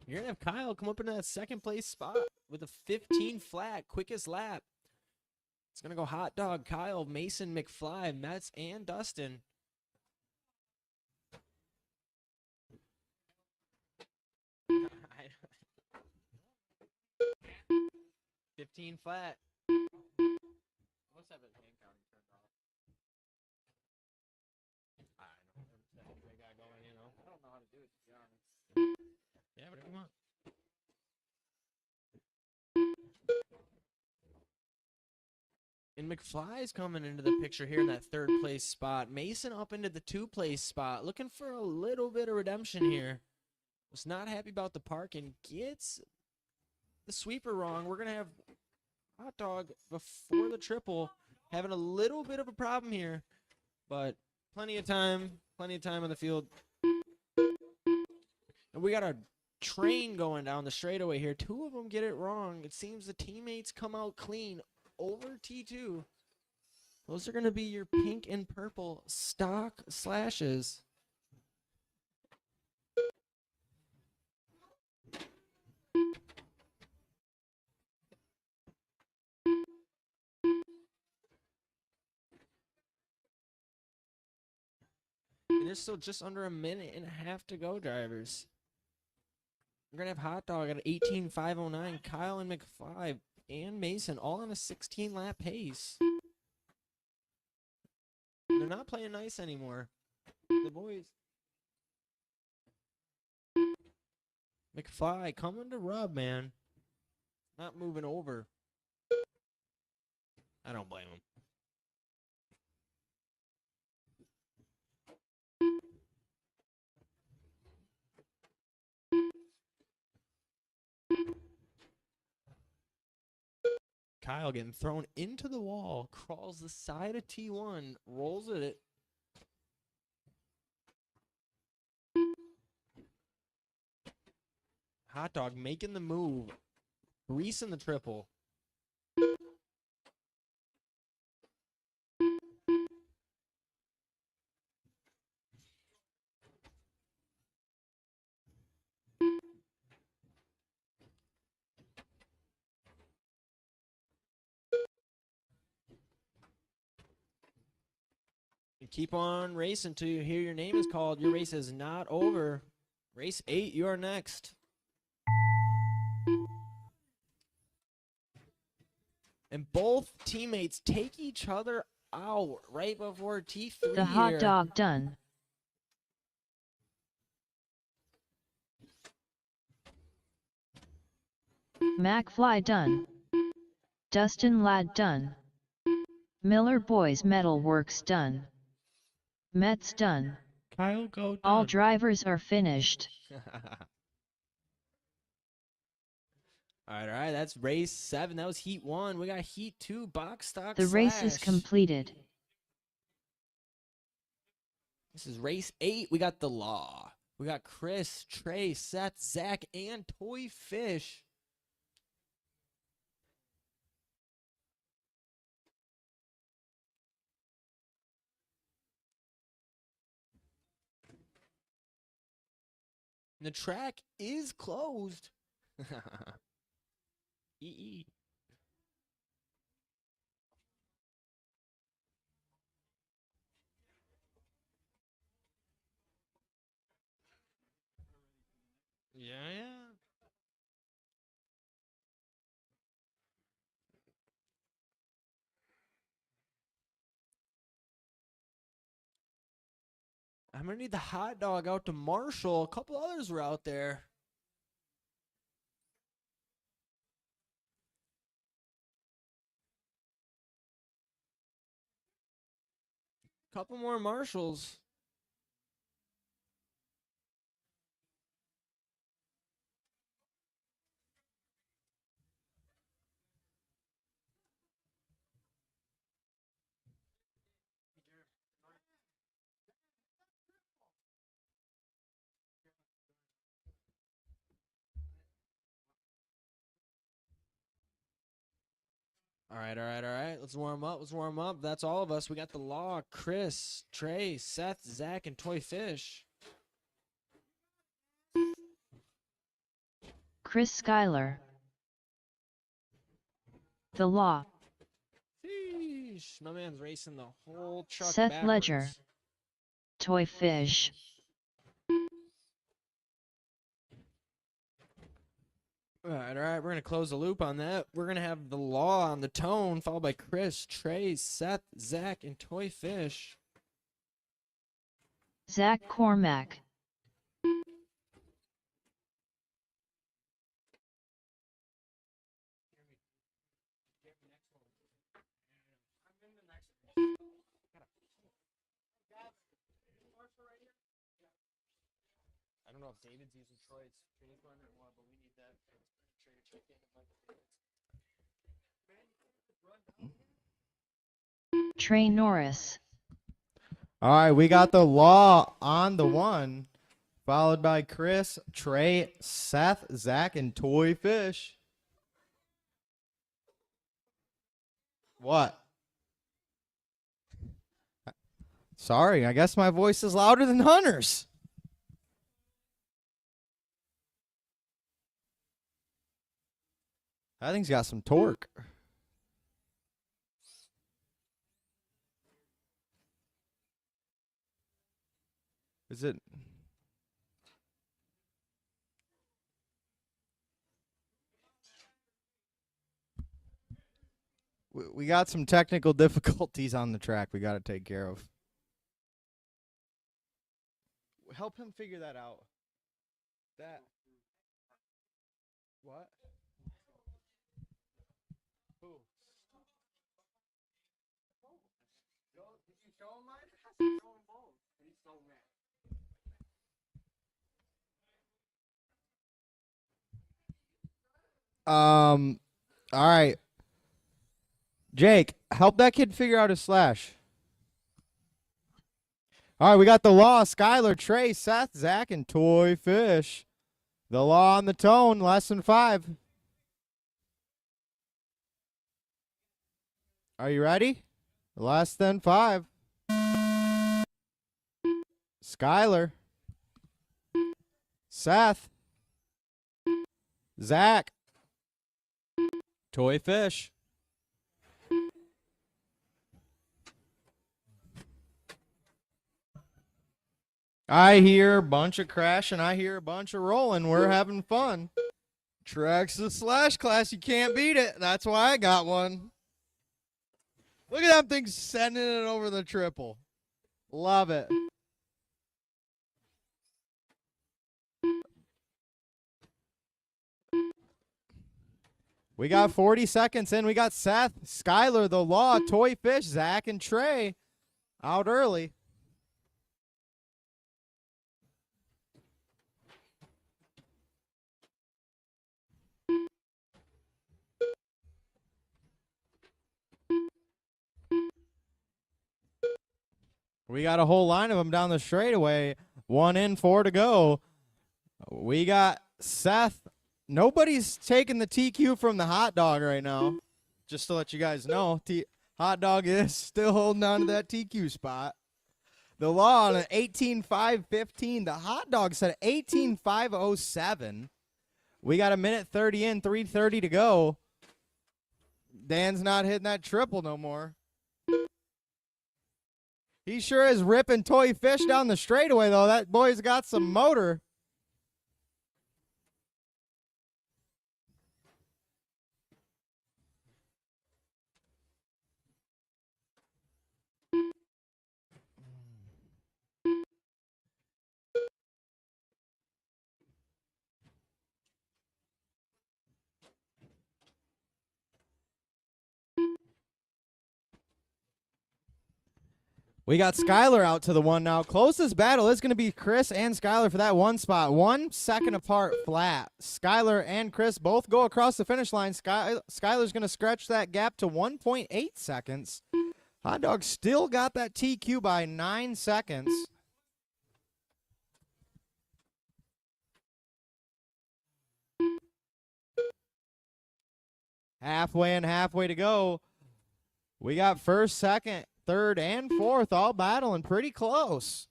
You're going to have Kyle come up into that 2nd place spot with a 15 flat, quickest lap. It's going to go Hot Dog, Kyle, Mason, McFly, Metz, and Dustin. 15 flat. Must have his hand counting turned off. I know. They got going, you know. I don't know how to do it, to be honest. Yeah, whatever you want. And McFly's coming into the picture here in that third place spot. Mason up into the 2-place spot, looking for a little bit of redemption here. Was not happy about the park and gets the sweeper wrong. We're going to have Hot Dog before the triple, having a little bit of a problem here, but plenty of time on the field. And we got a train going down the straightaway here. 2 of them get it wrong. It seems the teammates come out clean over T2. Those are going to be your pink and purple stock slashes. And there's still just under a minute and a half to go, drivers. We're going to have Hot Dog at 18.509. Kyle and McFly and Mason all on a 16-lap pace. They're not playing nice anymore. The boys. McFly coming to rub, man. Not moving over. I don't blame him. Kyle getting thrown into the wall, crawls the side of T1, rolls it. Hot Dog making the move, greasing the triple. And keep on racing till you hear your name is called. Your race is not over. Race 8, you are next. And both teammates take each other out right before T3 The hot dog done. McFly done. Dustin Ladd done. Miller Boys Metal Works done. Mets done. Kyle go done. All drivers are finished. All right, that's race 7. That was heat 1. We got heat 2, box stock The race is slash. completed. This is race 8. We got the Law. We got Chris, Trey, Seth, Zach, and Toy Fish. The track is closed. EE. Yeah. I'm going to need the hot dog out to Marshall. A couple others were out there. Couple more Marshalls. All right. Let's warm up. That's all of us. We got the Law, Chris, Trey, Seth, Zach, and Toy Fish. Chris Schuyler. The Law. Sheesh. My man's racing the whole truck Seth backwards. Ledger. Toy Fish. All right. We're going to close the loop on that. We're going to have the Law on the tone, followed by Chris, Trey, Seth, Zach, and Toy Fish. Zach Cormack. I don't know if David's using Troy's phase one or what, but we need that. Trey to check in. Trey Norris. All right, we got the Law on the one, followed by Chris, Trey, Seth, Zach, and Toy Fish. What? Sorry, I guess my voice is louder than Hunter's. That thing's got some torque. Is it? We got some technical difficulties on the track we got to take care of. Help him figure that out. What? Who? Did you show him mine? I show him both. He's so mad. All right. Jake, help that kid figure out his slash. All right, we got the Law, Skylar, Trey, Seth, Zach, and Toy Fish. The Law on the tone, lesson 5. Are you ready? Less than 5. Skylar, Seth, Zach, Toy Fish. I hear a bunch of crashing. I hear a bunch of rolling. We're having fun. Track's the slash class. You can't beat it. That's why I got one. Look at that thing sending it over the triple. Love it. We got 40 seconds in. We got Seth, Skylar, the Law, Toy Fish, Zach, and Trey out early. We got a whole line of them down the straightaway. 1 in, 4 to go. We got Seth. Nobody's taking the TQ from the hot dog right now. Just to let you guys know, hot dog is still holding on to that TQ spot. The Law on an 18.5.15. The hot dog said 18.5.07. We got a minute 30 in, 3:30 to go. Dan's not hitting that triple no more. He sure is ripping Toy Fish down the straightaway, though. That boy's got some motor. We got Skylar out to the one now. Closest battle is going to be Chris and Skylar for that one spot. 1 second apart flat. Skylar and Chris both go across the finish line. Skylar's going to stretch that gap to 1.8 seconds. Hot Dog still got that TQ by 9 seconds. Halfway and halfway to go. We got first, second, third, and fourth all battling pretty close.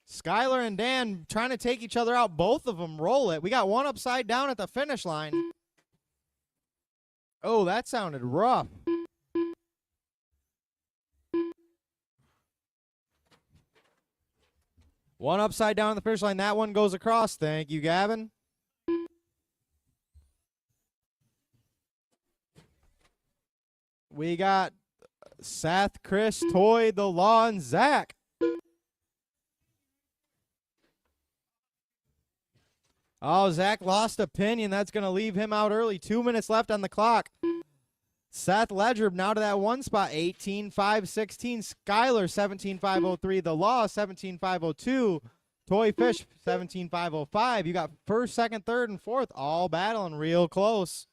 Skylar and Dan trying to take each other out. Both of them roll it. We got one upside down at the finish line. Oh, that sounded rough. One upside down at the finish line. That one goes across. Thank you, Gavin. We got Seth, Chris, Toy, The Law, and Zach. Oh, Zach lost a pinion. That's going to leave him out early. 2 minutes left on the clock. Seth Ledger now to that one spot. 18-5-16. Skyler 17-5-03. The Law 17-5-02. Toy Fish 17-5-05. You got first, second, third, and fourth all battling real close.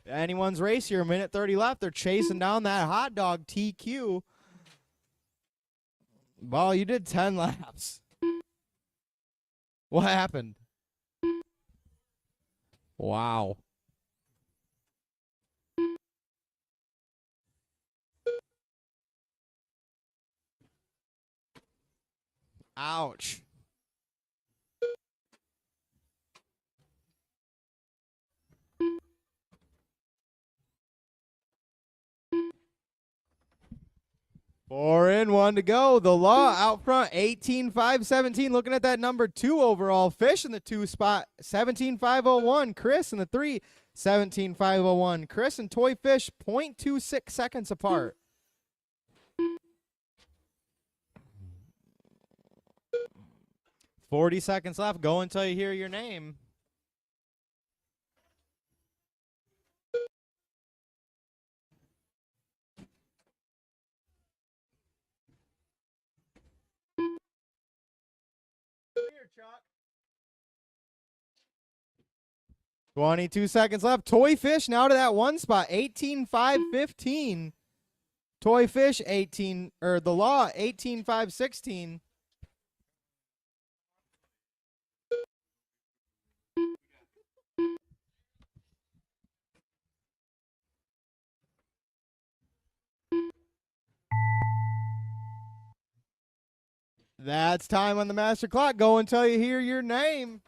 Anyone's race here. 1:30 left. They're chasing down that hot dog TQ. Well, you did 10 laps. What happened? Wow. Ouch. Four in, one to go. The Law out front, 18-5-17. Looking at that number 2 overall. Fish in the 2 spot, 17-5-01. Chris in the 3, 17-5-01. Chris and Toy Fish, 0.26 seconds apart. $40 left. Go until you hear your name. Here, Chuck. 22 seconds left. Toy Fish now to that one spot. 18-5-15. Toy Fish 18, or The Law 18-5-16. That's time on the master clock. Go until you hear your name.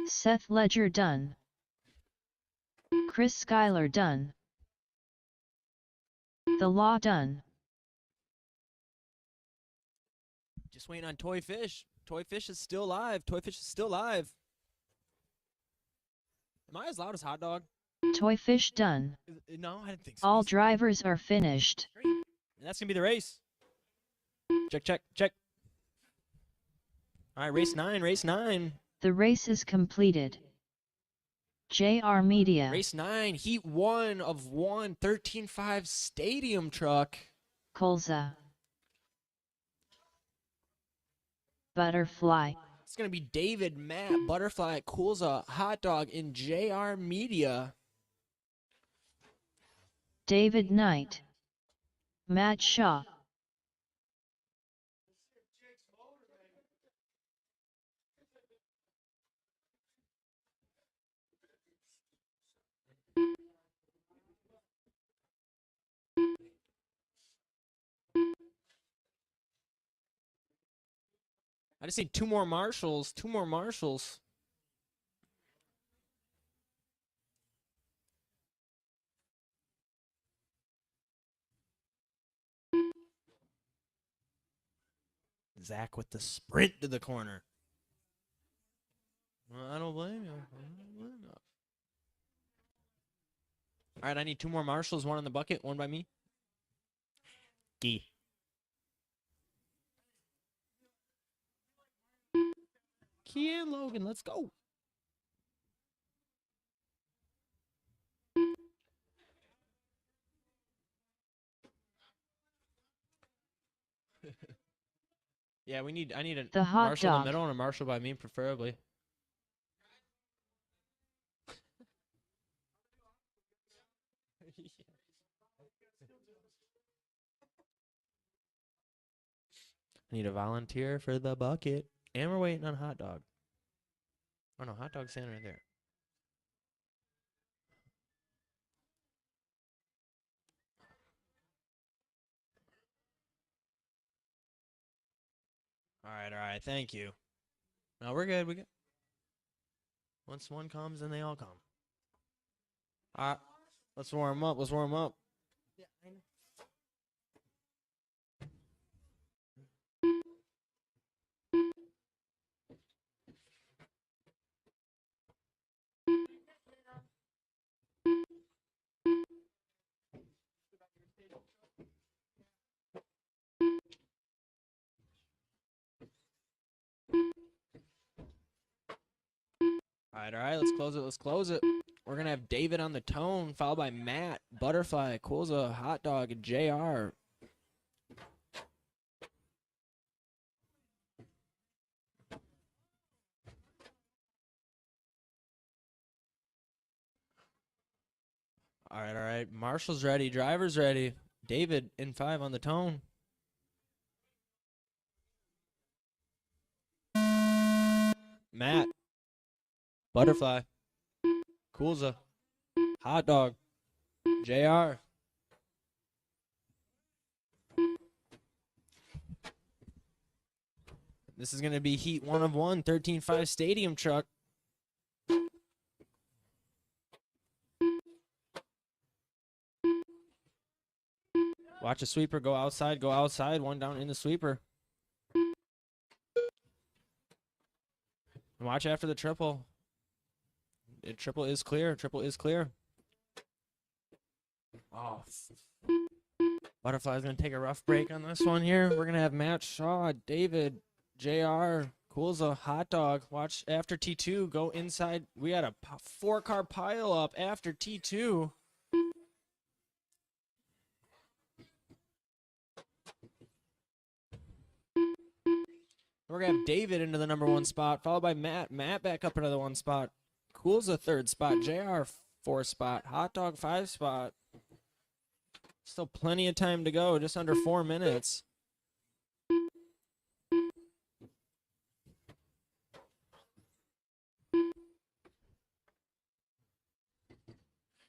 Seth Ledger done. Chris Schuyler done. The Law done. Just waiting on Toy Fish. Toy Fish is still live. Toy Fish is still live. Am I as loud as Hot Dog? Toy Fish done. No, I didn't think so. All drivers are finished. And that's going to be the race. Check, check, check. All right, race 9, race 9. The race is completed. JR Media. Race 9, heat 1 of 1, 13.5 stadium truck. Colza. Butterfly. It's going to be David, Matt, Butterfly, Coolza, Hot Dog, and JR Media. David Knight. Matt Shaw. I just need 2 more marshals. 2 more marshals. Zach with the sprint to the corner. Well, I don't blame you. All right, I need 2 more marshals. 1 in the bucket, 1 by me. Key. Key and Logan, let's go. Yeah, I need a The hot marshal in dog. the middle and a marshal by me, preferably. I need a volunteer for the bucket. And we're waiting on Hot Dog. Oh no, Hot Dog's standing right there. All right, thank you. No, we're good, Once one comes, then they all come. All right, let's warm up, Yeah, I know. right. Let's close it. Let's close it. We're going to have David on the tone, followed by Matt, Butterfly, Coolza, Hot Dog, and JR. All right. Marshall's ready. Driver's ready. David in 5 on the tone. Matt, Butterfly, Coolza, Hot Dog, JR. This is going to be heat 1 of 1, 13.5 stadium truck. Watch a sweeper go outside, one down in the sweeper. And watch after the triple. Triple is clear. Oh. Butterfly's going to take a rough break on this one here. We're going to have Matt Shaw, David, JR, Coolza, Hot Dog. Watch after T2 go inside. We got a 4-car pile up after T2. We're going to have David into the number 1 spot, followed by Matt. Matt back up into the 1 spot. Coolza 3rd spot. JR 4th spot. Hot Dog 5 spot. Still plenty of time to go, just under 4 minutes.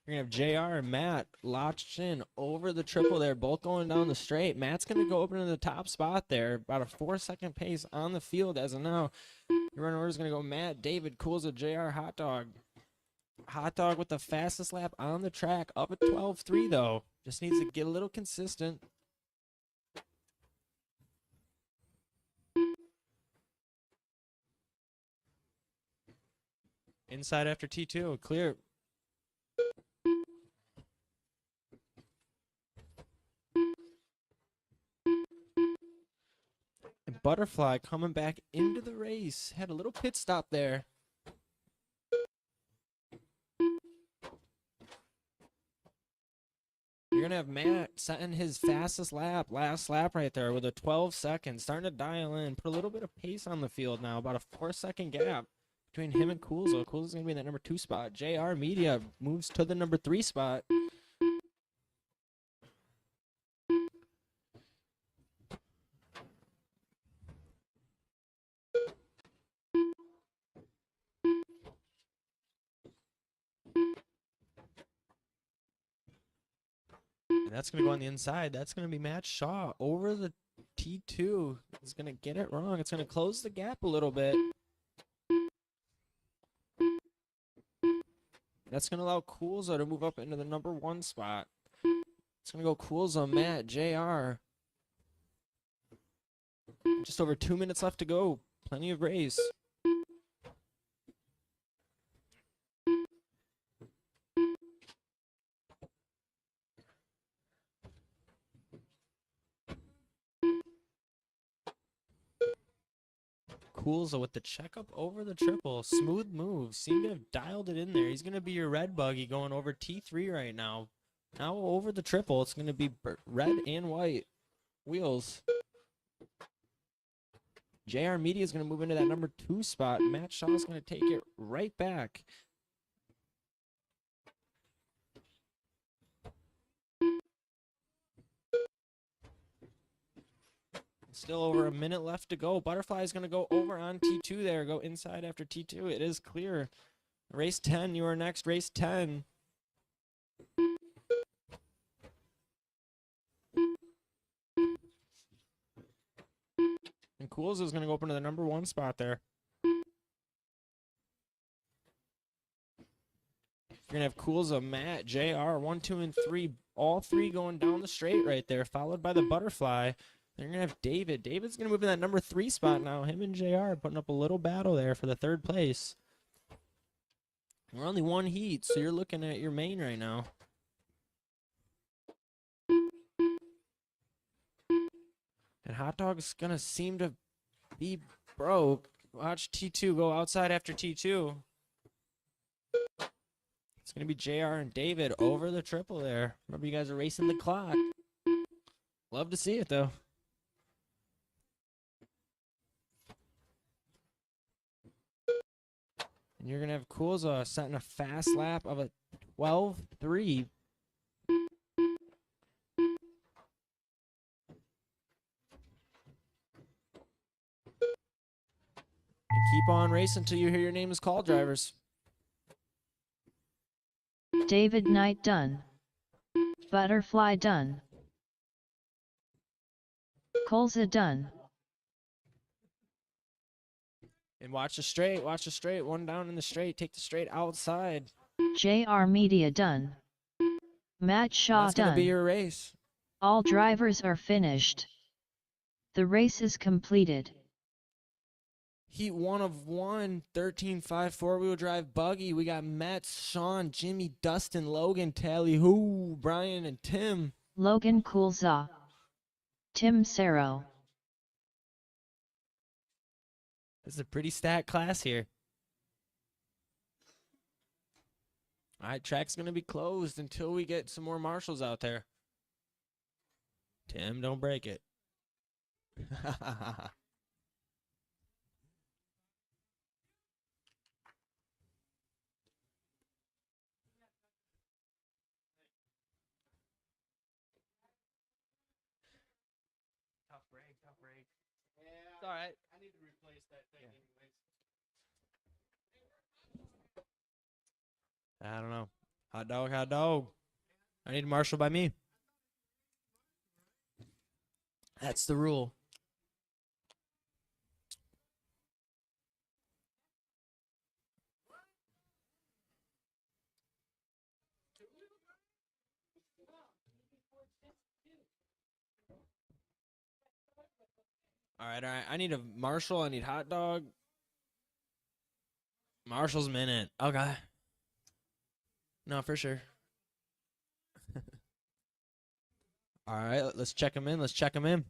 You're going to have JR and Matt latched in over the triple there, both going down the straight. Matt's going to go up into the top spot there, about a 4-second pace on the field as of now. Your running order is going to go Matt, David, Coolza, JR, Hot Dog. Hot Dog with the fastest lap on the track, up at 12.3 though. Just needs to get a little consistent. Inside after T2, clear. And Butterfly coming back into the race. Had a little pit stop there. You're going to have Matt setting his fastest lap, last lap right there with a 12 seconds. Starting to dial in. Put a little bit of pace on the field now. About a 4-second gap between him and Coolza. Coolza's going to be in that number 2 spot. JR Media moves to the number 3 spot. And that's going to go on the inside. That's going to be Matt Shaw over the T2. He's going to get it wrong. It's going to close the gap a little bit. That's going to allow Coolza to move up into the number 1 spot. It's going to go Coolza, Matt, JR. Just over 2 minutes left to go. Plenty of race. Coolza with the checkup over the triple. Smooth move. Seemed to have dialed it in there. He's going to be your red buggy going over T3 right now. Now over the triple. It's going to be red and white wheels. JR Media is going to move into that number 2 spot. Matt Shaw is going to take it right back. Still over a minute left to go. Butterfly is going to go over on T2 there. Go inside after T2. It is clear. Race 10, you are next. Race 10. And Coolza is going to go up into the number 1 spot there. You're going to have Coolza, Matt, JR, 1, 2, and 3. All 3 going down the straight right there, followed by the Butterfly. Then you're going to have David. David's going to move in that number 3 spot now. Him and JR putting up a little battle there for the 3rd place. We're only 1 heat, so you're looking at your main right now. And Hot Dog's going to seem to be broke. Watch T2 go outside after T2. It's going to be JR and David over the triple there. Remember, you guys are racing the clock. Love to see it, though. And you're going to have Kulza setting a fast lap of a 12-3. And keep on racing until you hear your name is called, drivers. David Knight done. Butterfly done. Kulza done. And watch the straight, watch the straight. One down in the straight. Take the straight outside. JR Media done. Matt Shaw That's going to be done. your race. All drivers are finished. The race is completed. Heat 1 of 1, 13.5 4-wheel drive buggy. We got Matt, Sean, Jimmy, Dustin, Logan, Tally, Who, Brian, and Tim. Logan Kulza. Tim Sero. This is a pretty stacked class here. All right, track's going to be closed until we get some more marshals out there. Tim, don't break it. Tough break. Yeah. It's all right. I need to replace that thing anyways. I don't know. Hot dog. I need a marshal by me. That's the rule. All right. I need a marshal. I need hot dog. Marshal's minute. Okay. No, for sure. All right, let's check him in.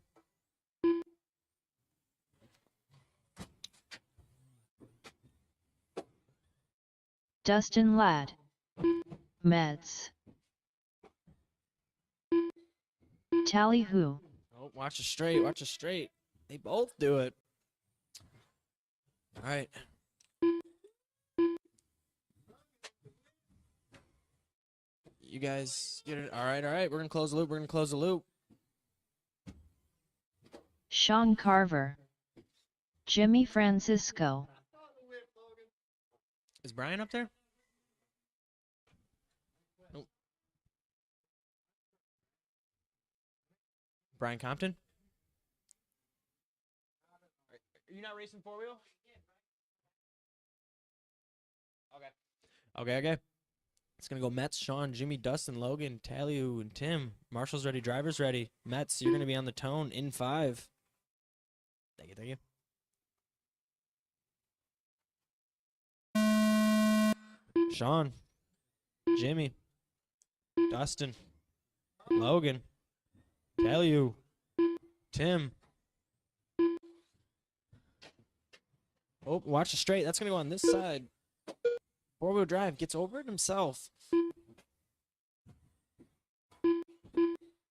Dustin Ladd. Mets. Tally Who. Oh, watch the straight. They both do it. All right. You guys get it. All right. We're going to close the loop. Sean Carver. Jimmy Francisco. Is Brian up there? Nope. Brian Compton? Are you not racing four-wheel? Okay. It's going to go Mets, Sean, Jimmy, Dustin, Logan, Taliu, and Tim. Marshall's ready, drivers ready. Mets, you're going to be on the tone in 5. Thank you. Sean, Jimmy, Dustin, Logan, Taliu, Tim. Oh, watch the straight. That's going to go on this side. Four-wheel drive gets over it himself.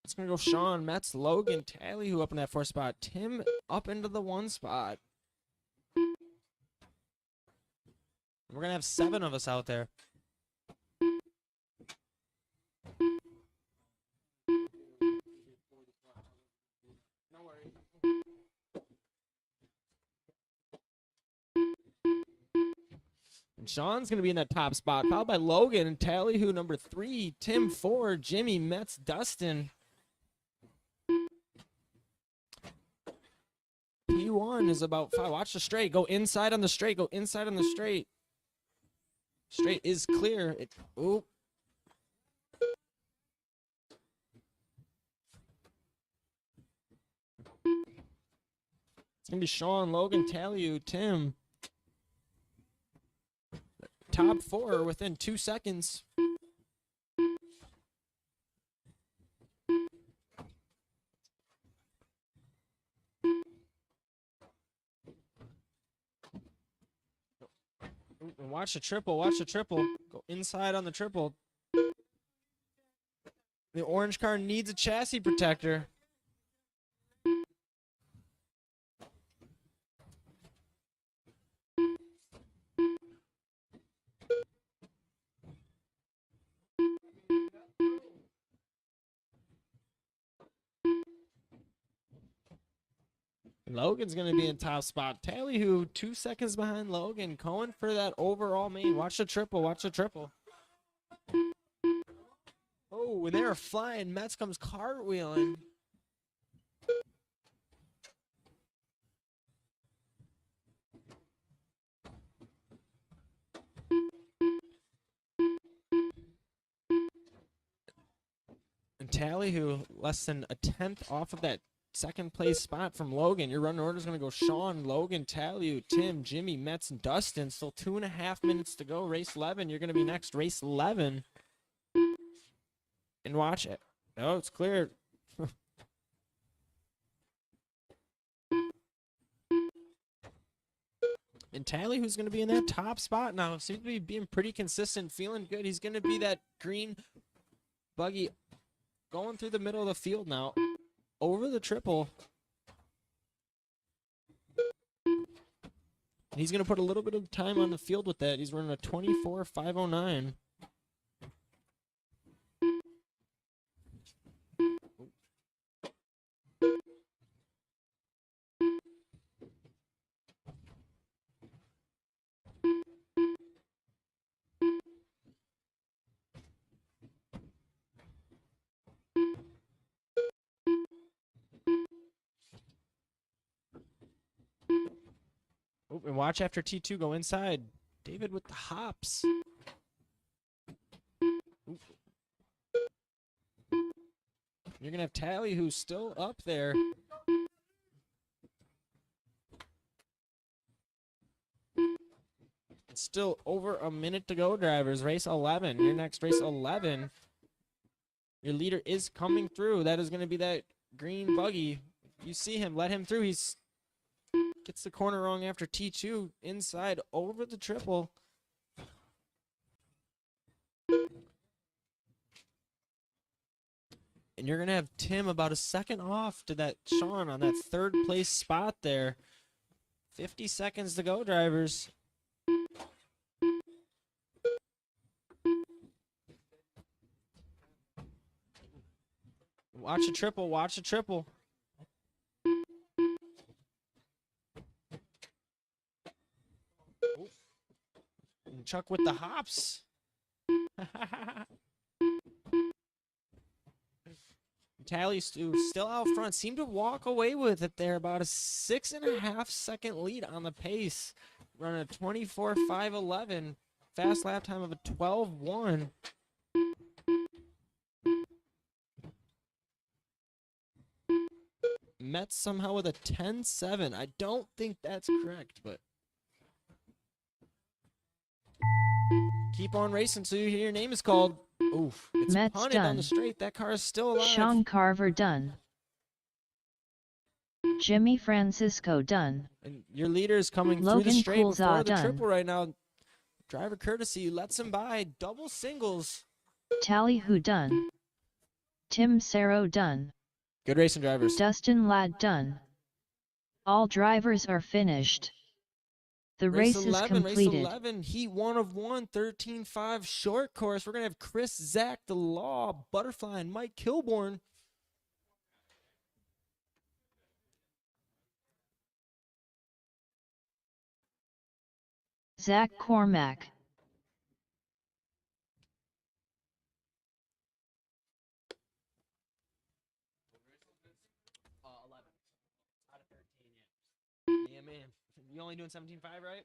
It's going to go Sean, Metz, Logan, Tally, who up in that 4 spot. Tim up into the 1 spot. We're going to have 7 of us out there. No worries. And Sean's going to be in that top spot, followed by Logan and Tally, who number 3, Tim 4, Jimmy, Metz, Dustin. P1 is about 5. Watch the straight. Go inside on the straight. Straight is clear. Oop. It's going to be Sean, Logan, Taliu, Tim. Top 4 within 2 seconds. And watch the triple. Watch the triple. Go inside on the triple. The orange car needs a chassis protector. Logan's going to be in top spot. Tally, who 2 seconds behind Logan, going for that overall main. Watch the triple. Watch the triple. Oh, and they're flying. Metz comes cartwheeling. And Tally, who less than a tenth off of that second place spot from Logan. Your running order is going to go Sean, Logan, Tally, Tim, Jimmy, Metz, and Dustin. Still 2.5 minutes to go. Race 11. You're going to be next. Race 11. And watch it. No, it's clear. And Tally, who's going to be in that top spot now, seems to be being pretty consistent, feeling good. He's going to be that green buggy going through the middle of the field now, over the triple. And he's going to put a little bit of time on the field with that. He's running a 24.509. Oh, and watch after T2 go inside. David with the hops. Ooh. You're going to have Tally, who's still up there. It's still over a minute to go, drivers. Race 11. Your next race 11. Your leader is coming through. That is going to be that green buggy. You see him. Let him through. He's gets the corner wrong after T2. Inside over the triple. And you're going to have Tim about a second off to that Sean on that third place spot there. 50 seconds to go, drivers. Watch a triple. Watch a triple. And Chuck with the hops. Tally still out front. Seemed to walk away with it there. About a 6.5 second lead on the pace. Running a 24.511. Fast lap time of a 12.1. Metz somehow with a 10.7. I don't think that's correct, but keep on racing so you hear your name is called. Oof. It's Metz punted done. on the straight. That car is still alive. Sean Carver done. Jimmy Francisco done. And your leader is coming through Logan the straight before Coulzard the done. triple right now. Driver courtesy lets him by. Double singles. Tally who done. Tim Sero done. Good racing, drivers. Dustin Ladd done. All drivers are finished. The race is 11, completed. Race 11, heat 1 of 1, 13.5 short course. We're going to have Chris, Zach, The Law, Butterfly, and Mike Kilborn. Zach Cormack. Yeah, man. You only doing 17.5, right?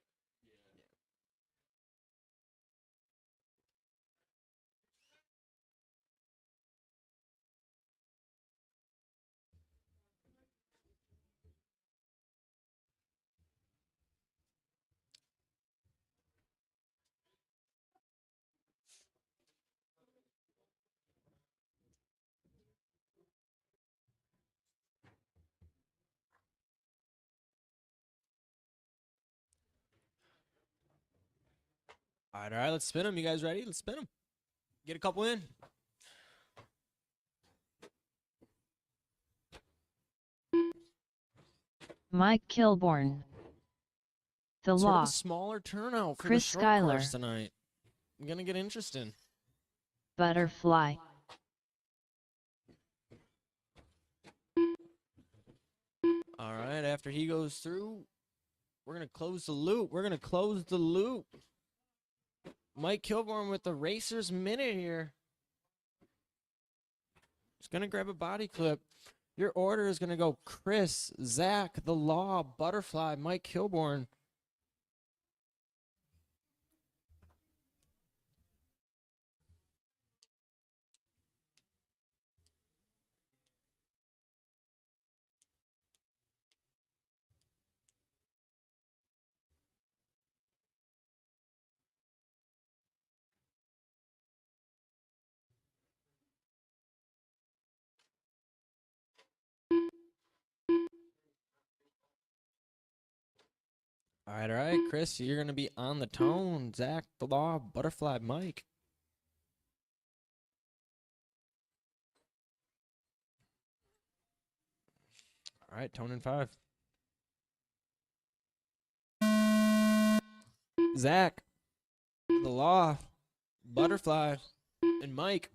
All right, let's spin them. You guys ready? Let's spin them. Get a couple in. Mike Kilborn. The Sort of Law. a smaller turnout for Chris the short Schuyler. course tonight. I'm gonna get interesting. Butterfly. All right, after he goes through, we're gonna close the loop. We're gonna close the loop. Mike Kilborn with the racer's minute here. He's gonna grab a body clip. Your order is gonna go Chris, Zach, The Law, Butterfly, Mike Kilborn. All right, Chris, you're gonna be on the tone. Zach, The Law, Butterfly, Mike. All right, tone in 5. Zach, The Law, Butterfly, and Mike.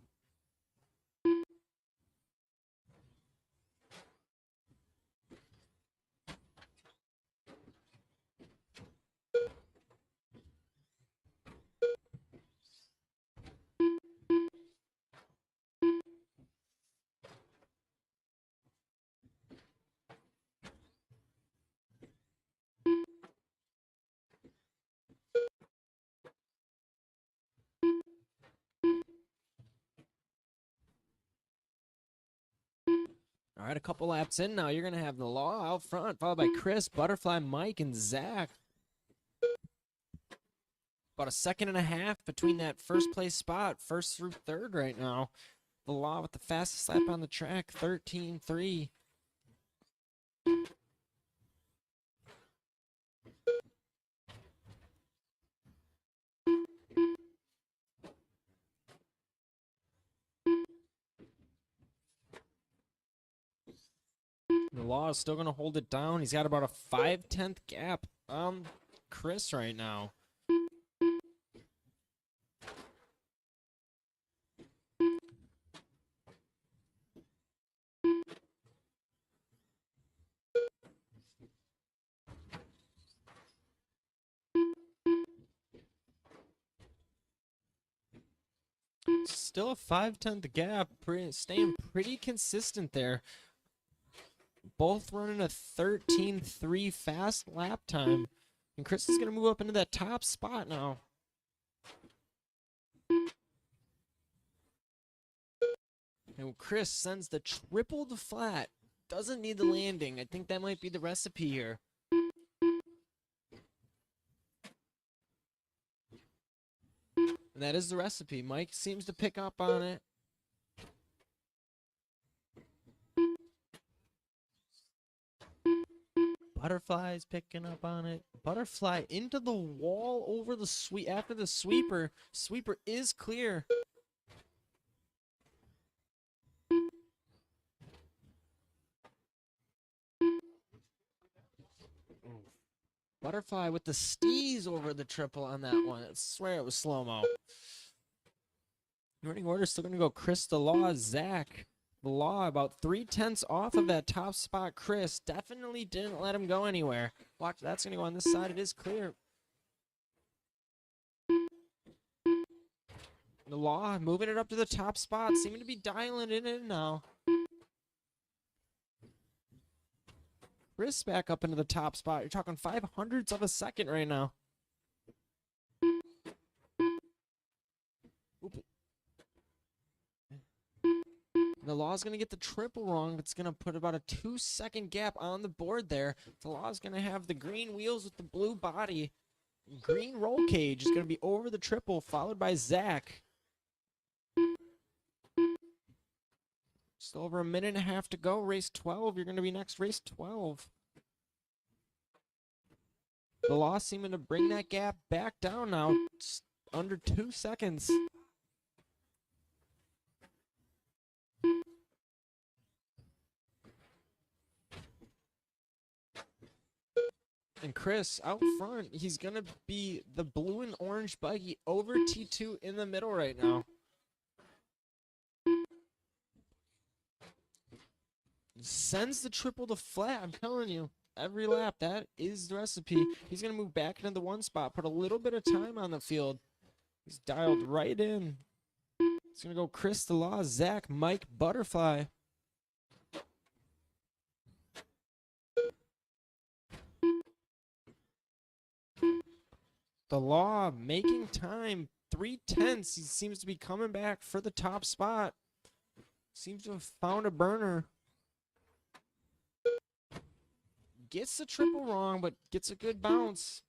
All right, a couple laps in now. You're going to have The Law out front, followed by Chris, Butterfly, Mike, and Zach. About a second and a half between that first place spot, first through third right now. The Law with the fastest lap on the track, 13.3. The Law is still going to hold it down. He's got about a 5/10 gap on Chris right now. Still a 5/10 gap, staying pretty consistent there. Both running a 13.3 fast lap time. And Chris is going to move up into that top spot now. And Chris sends the triple to flat. Doesn't need the landing. I think that might be the recipe here. And that is the recipe. Mike seems to pick up on it. Butterfly's picking up on it. Butterfly into the wall over the sweep after the sweeper. Sweeper is clear. Butterfly with the steez over the triple on that one. I swear it was slow-mo. Running order still going to go Chris, The Law, Zach. The Law about 3/10 off of that top spot. Chris definitely didn't let him go anywhere. Watch, that's going to go on this side. It is clear. The Law moving it up to the top spot. Seeming to be dialing it in now. Chris back up into the top spot. You're talking 500ths of a second right now. Oop. The Law's going to get the triple wrong, but it's going to put about a 2-second gap on the board there. The Law's going to have the green wheels with the blue body. Green roll cage is going to be over the triple, followed by Zach. Still over a minute and a half to go. Race 12. You're going to be next. Race 12. The Law seeming to bring that gap back down now. under 2 seconds. And Chris out front, he's going to be the blue and orange buggy over T2 in the middle right now. Sends the triple to flat, I'm telling you. Every lap, that is the recipe. He's going to move back into the 1 spot, put a little bit of time on the field. He's dialed right in. It's going to go Chris the Law, Zach, Mike, Butterfly. The Law making time, 3/10. He seems to be coming back for the top spot. Seems to have found a burner. Gets the triple wrong, but gets a good bounce.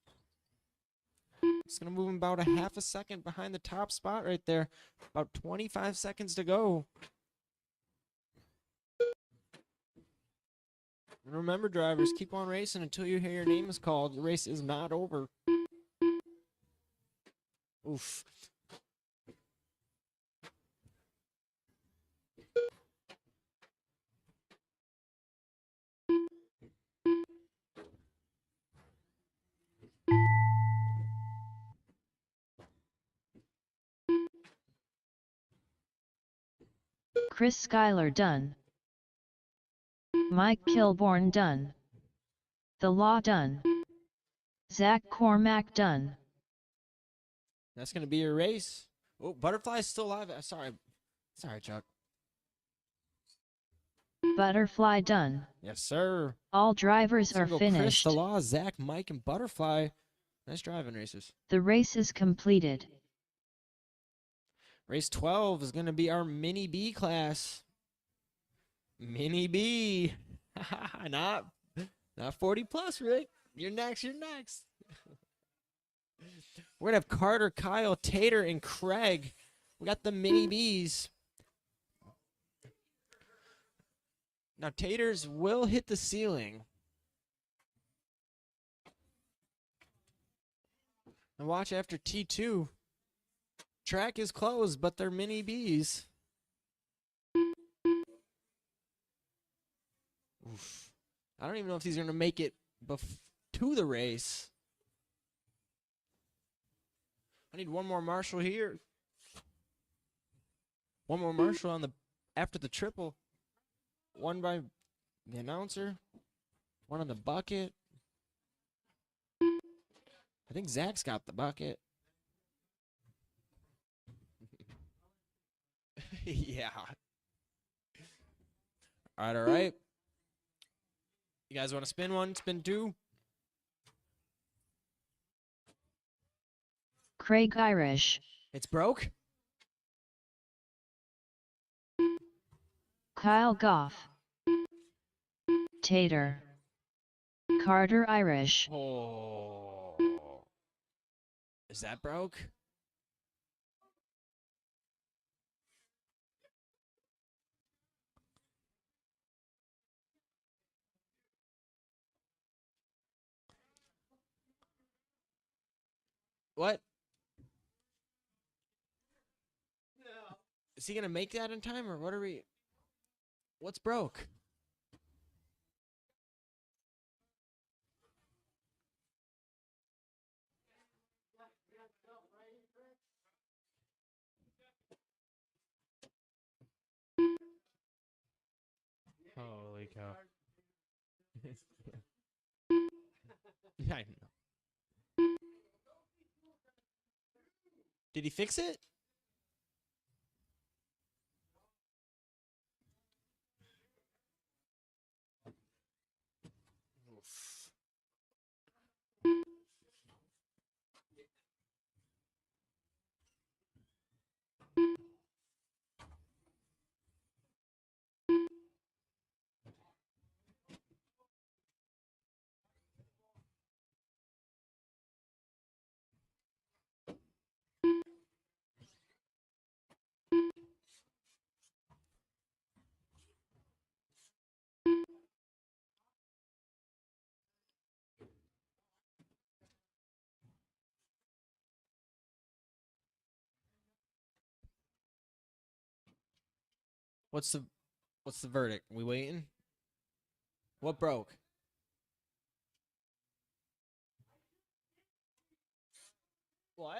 It's going to move him about a half a second behind the top spot right there. About 25 seconds to go. And remember, drivers, keep on racing until you hear your name is called. The race is not over. Oof. Chris Schuyler done. Mike Kilborn done. The Law done. Zach Cormack done. That's going to be your race. Oh, Butterfly's still alive. Sorry, Chuck. Butterfly done. Yes, sir. All drivers are Chris finished. the Law, Zach, Mike, and Butterfly. Nice driving, racers. The race is completed. Race 12 is going to be our Mini B class. Mini B. not 40 plus, Rick. You're next. We're going to have Carter, Kyle, Tater, and Craig. We got the Mini Bs. Now, Taters will hit the ceiling. And watch after T2. Track is closed, but they're Mini Bs. Oof. I don't even know if these are going to make it to the race. I need one more Marshall here. One more Marshall on the after the triple. One by the announcer. One on the bucket. I think Zach's got the bucket. Yeah. All right. You guys want to spin one, spin two? Craig Irish. It's broke? Kyle Goff. Tater. Carter Irish. Oh. Is that broke? What? No. Is he going to make that in time, or what are we... What's broke? Holy cow. Yeah, I know. Did he fix it? Oof. What's the verdict? We waiting? What broke? What?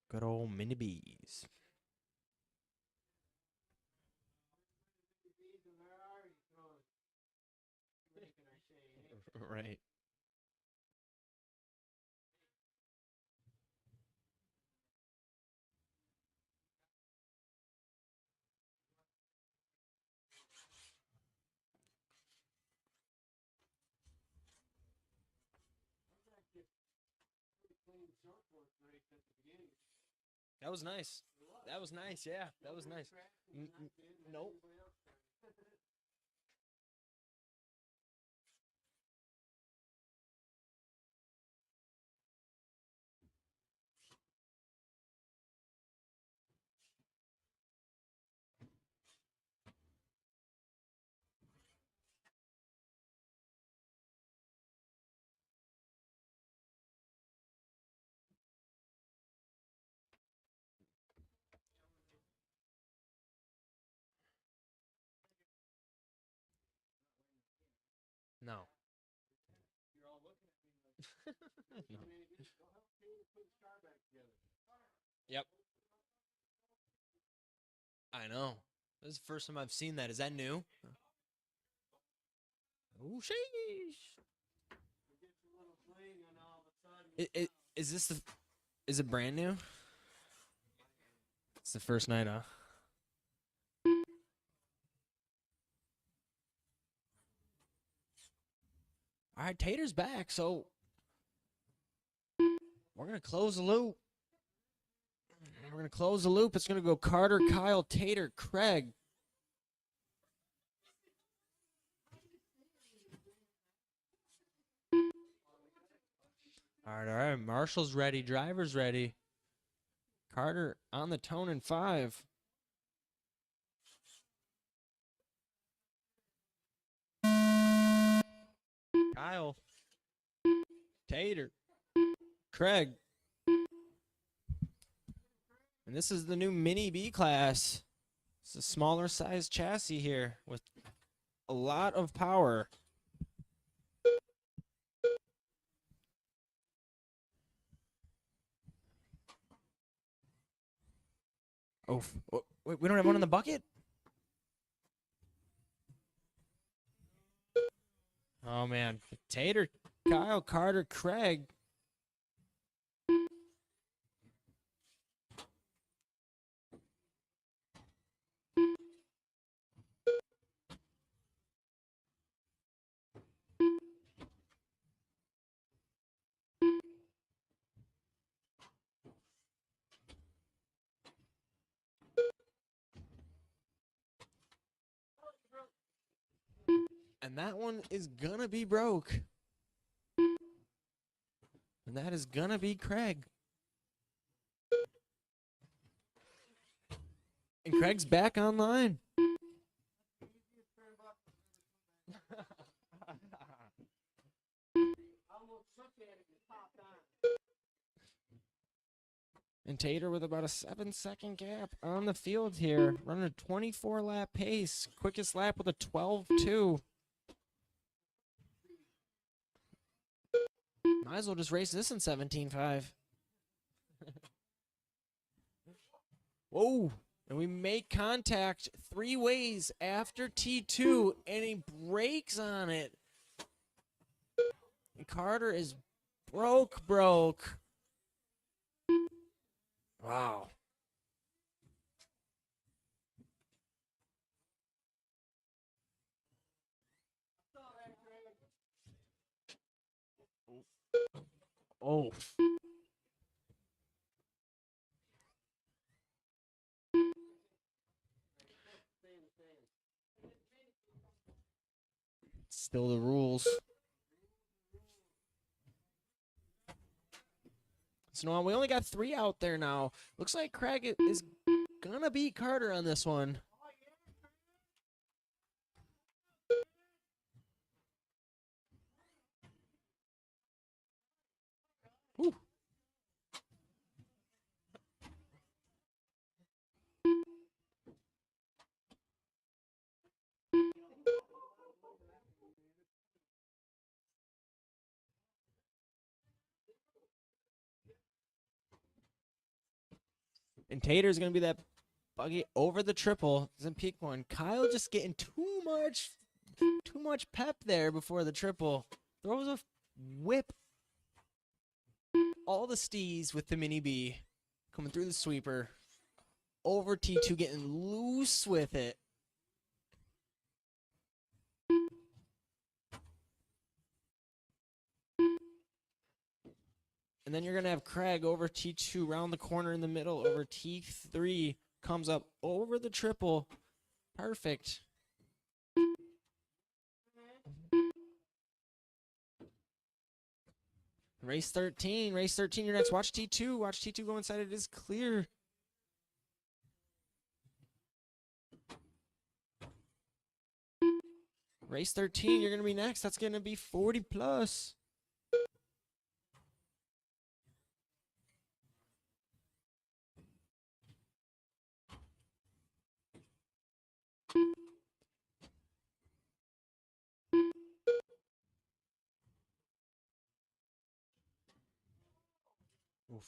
Good old mini bees. Right. That was nice. That was nice. Yeah, that was nice. Nope. No. No. Yep. I know. This is the first time I've seen that. Is that new? Oh, sheesh. Is this the? Is it brand new? It's the first night, huh? All right, Tater's back, so we're gonna close the loop. We're gonna close the loop. It's gonna go Carter, Kyle, Tater, Craig. All right. Marshall's ready. Driver's ready. Carter on the tone in 5. Kyle. Tater. Craig. And this is the new Mini B class. It's a smaller size chassis here with a lot of power. Oh, wait, we don't have one in the bucket? Oh, man. Tater, Kyle, Carter, Craig. And that one is going to be broke. And that is going to be Craig. And Craig's back online. And Tater with about a 7-second gap on the field here. Running a 24-lap pace. Quickest lap with a 12.2. Might as well just race this in 17.5. Whoa. And we make contact 3 ways after T2. And he brakes on it. And Carter is broke. Wow. Oh. Still the rules. So no, we only got 3 out there now. Looks like Craig is gonna beat Carter on this one. Whew. And Tater's gonna be that buggy over the triple. Doesn't peak one. Kyle just getting too much pep there before the triple. Throws a whip. All the stees with the mini B coming through the sweeper. Over T2 getting loose with it. And then you're going to have Craig over T2, round the corner in the middle, over T3, comes up over the triple. Perfect. Race 13, you're next. Watch T2 go inside. It is clear. Race 13, you're going to be next. That's going to be 40 plus. Oof.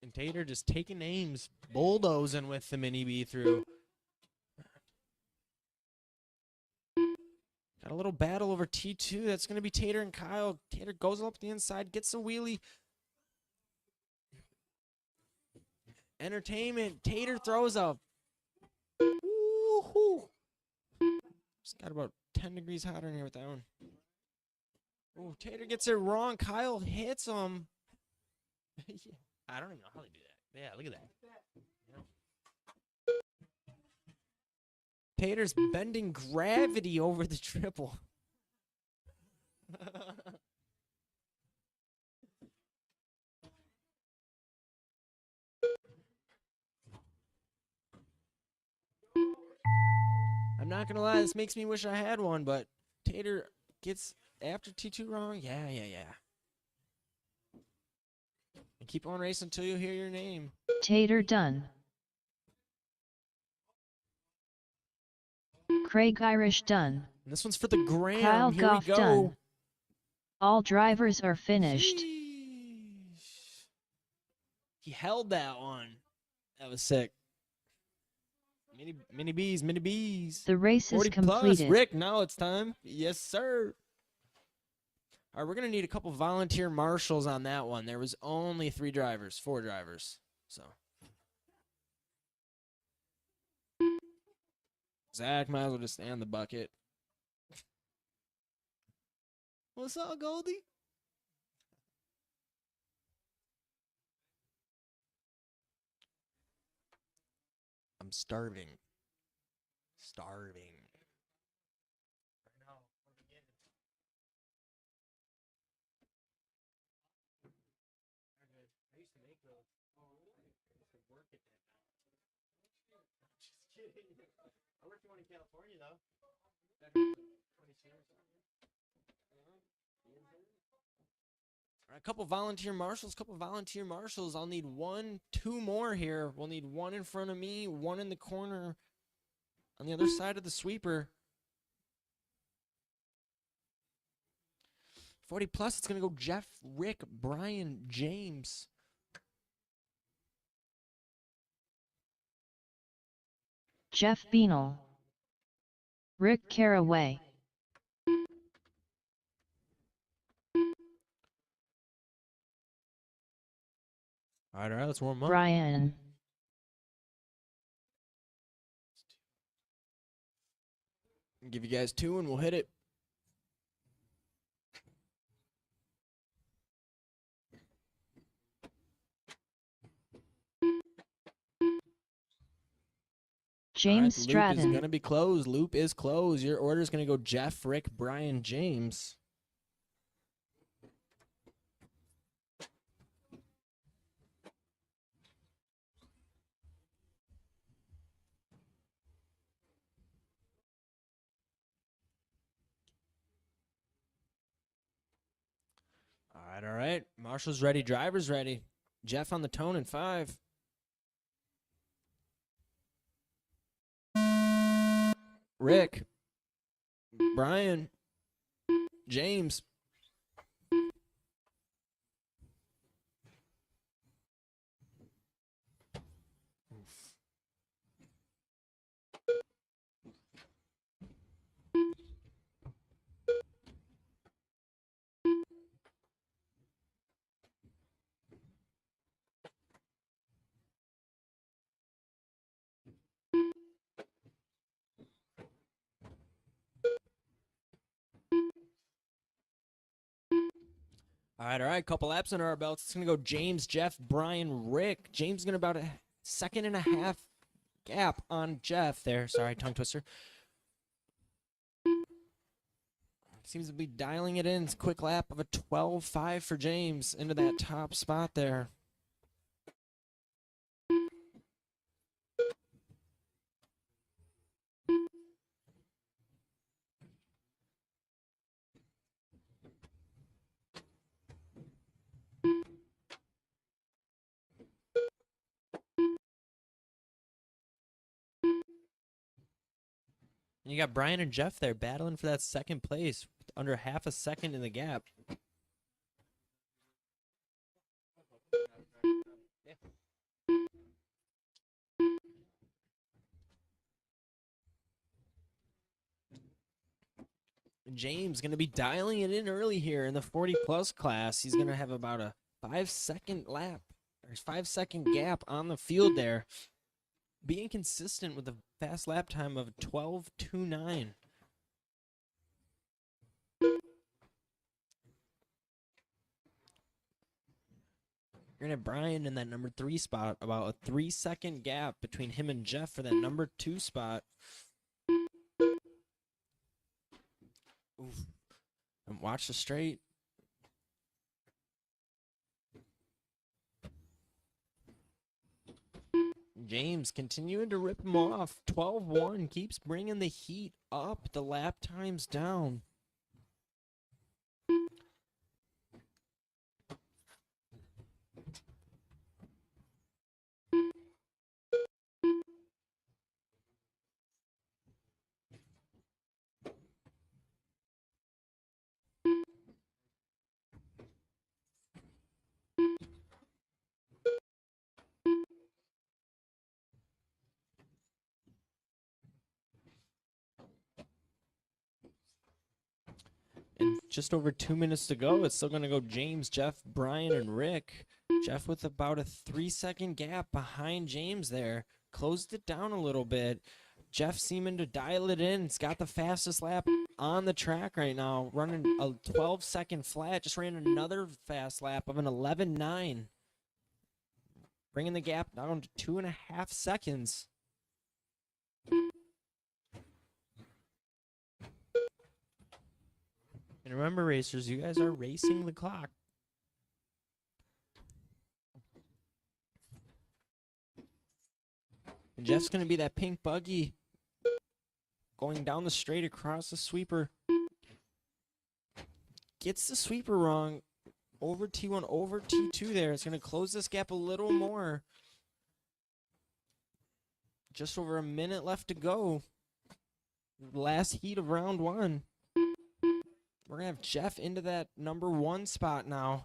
And Tater just taking names, bulldozing with the mini B through. Got a little battle over T2. That's going to be Tater and Kyle. Tater goes up the inside, gets a wheelie. Entertainment. Tater throws a. Woo-hoo. Just got about 10 degrees hotter in here with that one. Oh, Tater gets it wrong. Kyle hits him. Yeah. I don't even know how they do that. Yeah, look at that. Yeah. Tater's bending gravity over the triple. I'm not going to lie, this makes me wish I had one, but Tater gets after T2 wrong. Yeah. And keep on racing until you hear your name. Tater done. Craig Irish done. And this one's for the gram. Kyle Here Goff we go. done. All drivers are finished. Sheesh. He held that one. That was sick. Mini bees. The race is 40 plus. completed. Rick, now it's time. Yes, sir. All right, we're going to need a couple volunteer marshals on that one. There was only 4 drivers. So Zach might as well just stand the bucket. What's up, Goldie? I'm starving. I used to make those. Oh, really? I used to work at that now. Just kidding. I worked one in California, though. Back in 22 or something. All right, a couple volunteer marshals. I'll need 2 more here. We'll need 1 in front of me, 1 in the corner on the other side of the sweeper. 40 plus, it's going to go Jeff, Rick, Brian, James. Jeff Beanel. Rick Caraway. All right, let's warm up. Brian. Give you guys 2 and we'll hit it. James Loop is Stratton. going to be closed. Loop is closed. Your order is going to go Jeff, Rick, Brian, James. All right. Marshall's ready. Driver's ready. Jeff on the tone in 5. Rick. Brian. James. All right. Couple laps under our belts. It's going to go James, Jeff, Brian, Rick. James going to about a 1.5 seconds gap on Jeff there. Sorry, tongue twister. Seems to be dialing it in. It's a quick lap of a 12.5 for James into that top spot there. You got Brian and Jeff there battling for that second place with under 0.5 seconds in the gap. James going to be dialing it in early here in the 40-plus class. He's going to have about a 5-second lap, or 5-second gap on the field there. Being consistent with a fast lap time of 12.29. You're going to have Brian in that number 3 spot, about a 3-second gap between him and Jeff for that number 2 spot. Oof. And watch the straight. James continuing to rip him off. 12-1 keeps bringing the heat up, the lap times down. And just over 2 minutes to go. It's still going to go James, Jeff, Brian, and Rick. Jeff with about a 3-second gap behind James there. Closed it down a little bit. Jeff seeming to dial it in. It's got the fastest lap on the track right now. Running a 12-second flat. Just ran another fast lap of an 11.9. Bringing the gap down to 2.5 seconds. And remember, racers, you guys are racing the clock. And Jeff's going to be that pink buggy going down the straight across the sweeper. Gets the sweeper wrong. Over T1, over T2 there. It's going to close this gap a little more. Just over a minute left to go. Last heat of round 1. We're going to have Jeff into that number 1 spot now.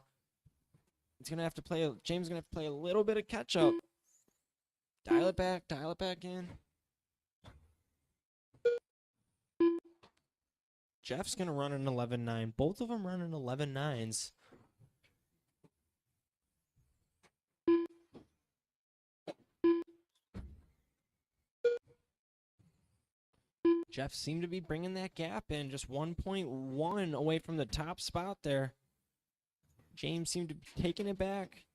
It's going to have to play, James is going to have to play a little bit of catch up. Dial it back in. Jeff's going to run an 11.9. Both of them running 11.9s. Jeff seemed to be bringing that gap in, just 1.1 away from the top spot there. James seemed to be taking it back.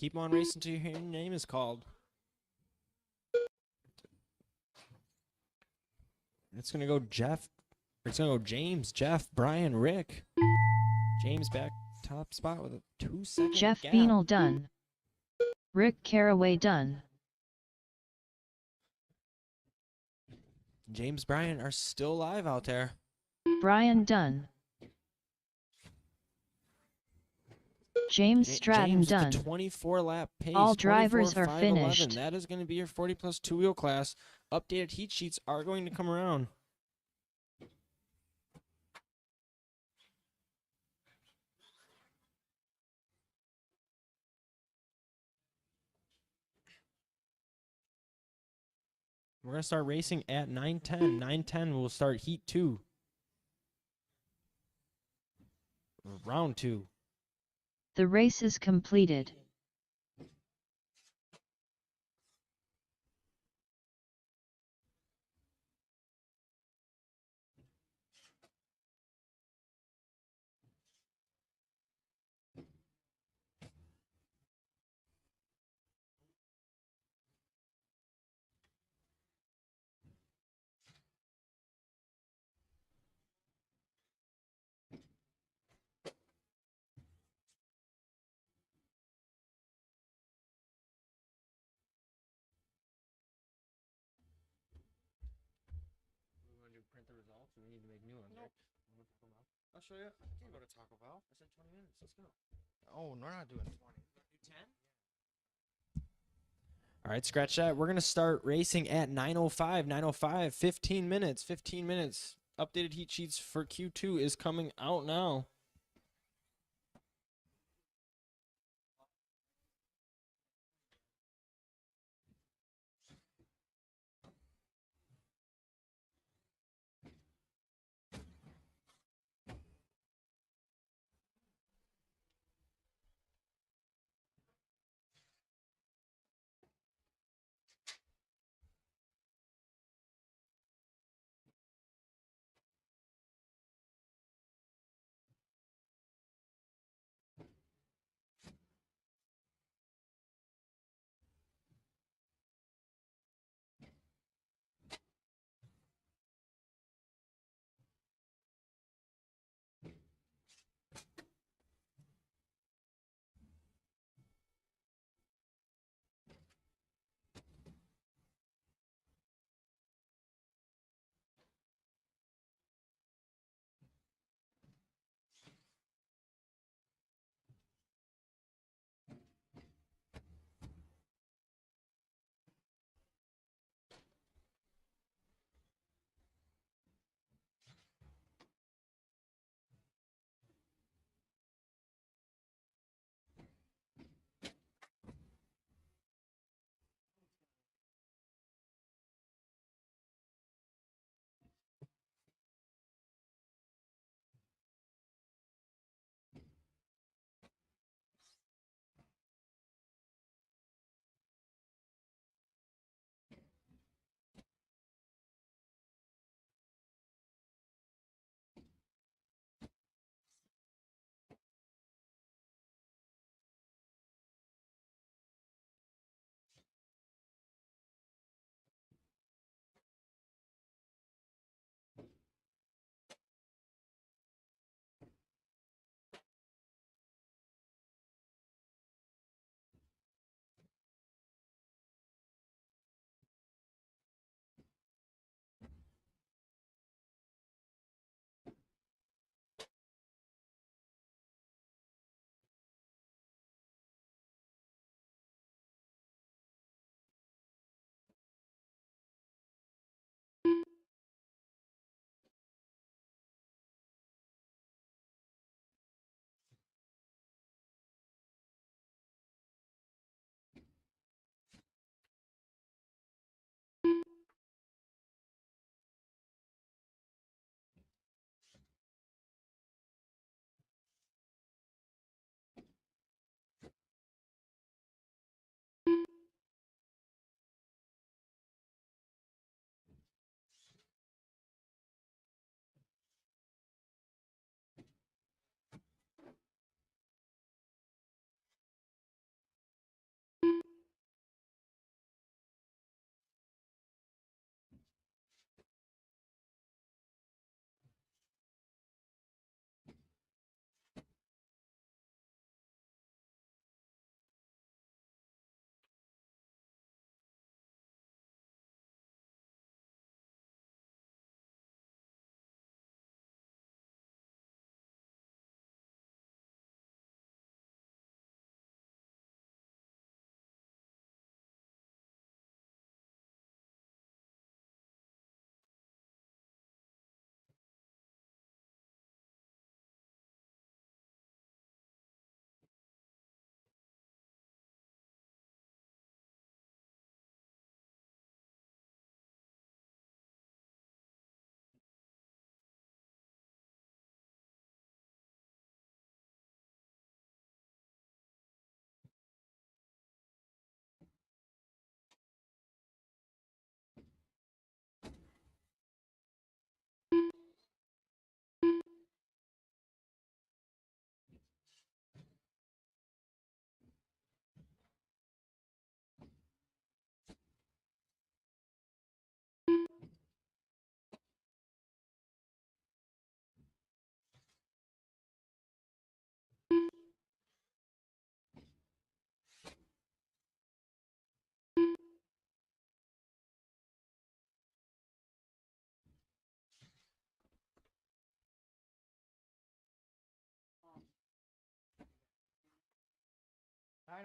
Keep on racing until your name is called. It's gonna go Jeff. It's gonna go James, Jeff, Brian, Rick. James back top spot with a 2-second Jeff gap. Beanel done. Rick Caraway done. James, Brian are still alive out there. Brian done. James Stratton James done. with the 24-lap pace. All drivers 24, are 5:11. finished. That is going to be your 40 plus two-wheel class. Updated heat sheets are going to come around. We're going to start racing at 9:10. 9:10 we'll start heat 2. Round 2. The race is completed. We want to print the results, or we need to make new ones, right? I'll show you. I can't go to Taco Bell. I said 20 minutes. Let's go. Oh, we're not doing 20. Do 10? All right, scratch that. We're going to start racing at 9:05. 9:05, 15 minutes. 15 minutes. Updated heat sheets for Q2 is coming out now.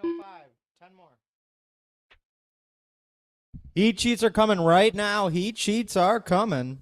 9:05. 10 more. Heat sheets are coming right now. Heat sheets are coming.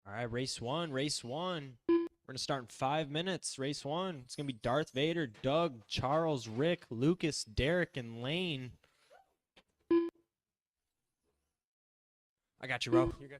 All right, race one, race one. We're going to start in 5 minutes. Race one. It's going to be Darth Vader, Doug, Charles, Rick, Lucas, Derek, and Lane. I got you, bro. You're good.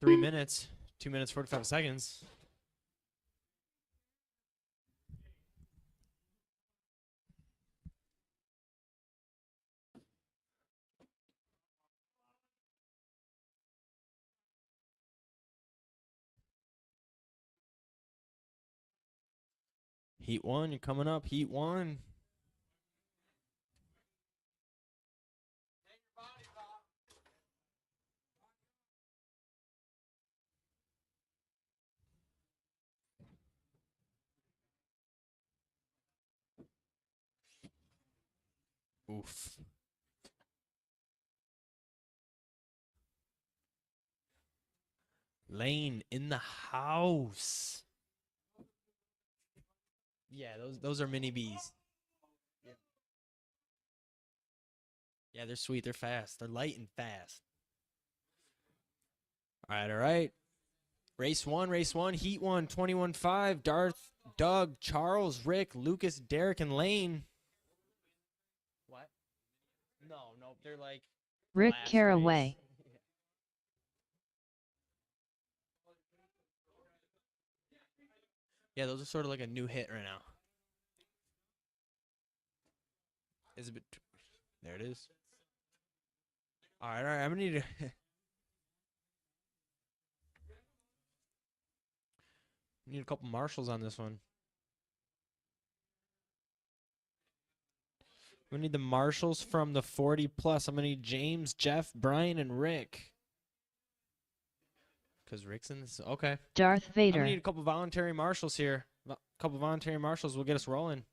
Three minutes, 2 minutes, 45 seconds. Heat one, you're coming up. Heat one. Oof. Lane in the house. Yeah, those are mini bees. Yeah, they're sweet. They're fast. They're light and fast. All right, all right. Race one, heat one, 21-5. Darth, Doug, Charles, Rick, Lucas, Derek, and Lane. What? No, they're like Rick last Caraway. race. Yeah, those are sort of like a new hit right now. Is a bit. There it is. All right. I'm gonna need to. Need a couple marshals on this one. We need the marshals from the 40 plus. I'm gonna need James, Jeff, Brian, and Rick. Because Rick's in this. Okay. Darth I'm Vader. gonna need a couple voluntary marshals here. A couple voluntary marshals will get us rolling.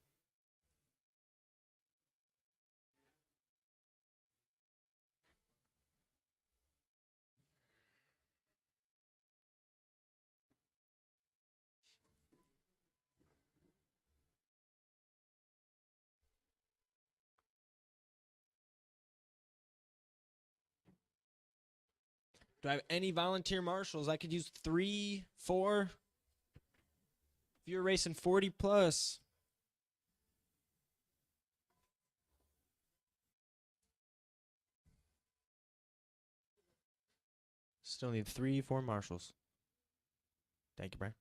Do I have any volunteer marshals? I could use 3, 4. If you're racing 40 plus. Still need 3, 4 marshals. Thank you, Brian.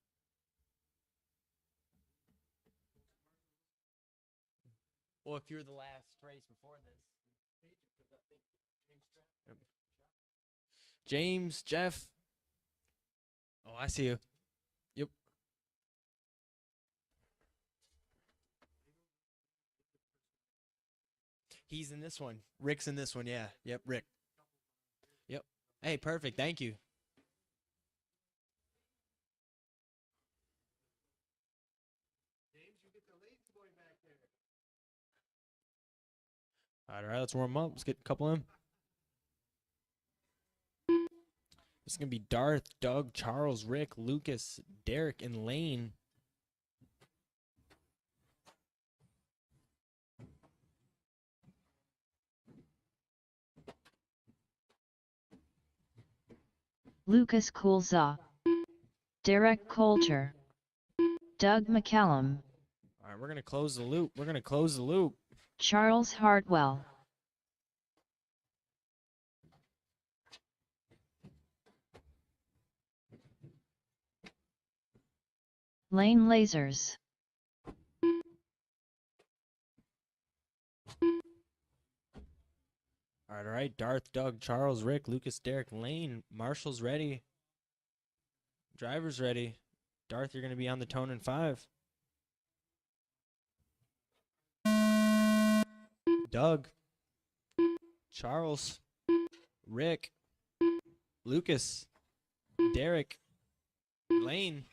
Well, if you're the last race before this. James, Jeff. Oh, I see you. Yep. He's in this one. Rick's in this one, yeah. Yep, Rick. Yep. Hey, perfect. Thank you. James, you get the lazy boy back there. All right, let's warm up. Let's get a couple in. This is going to be Darth, Doug, Charles, Rick, Lucas, Derek, and Lane. Lucas Coolza. Derek Coulter. Doug McCallum. All right, we're going to close the loop. We're going to close the loop. Charles Hartwell. Lane lasers. All right. Darth, Doug, Charles, Rick, Lucas, Derek, Lane. Marshall's ready. Driver's ready. Darth, you're going to be on the tone in 5. Doug, Charles, Rick, Lucas, Derek, Lane.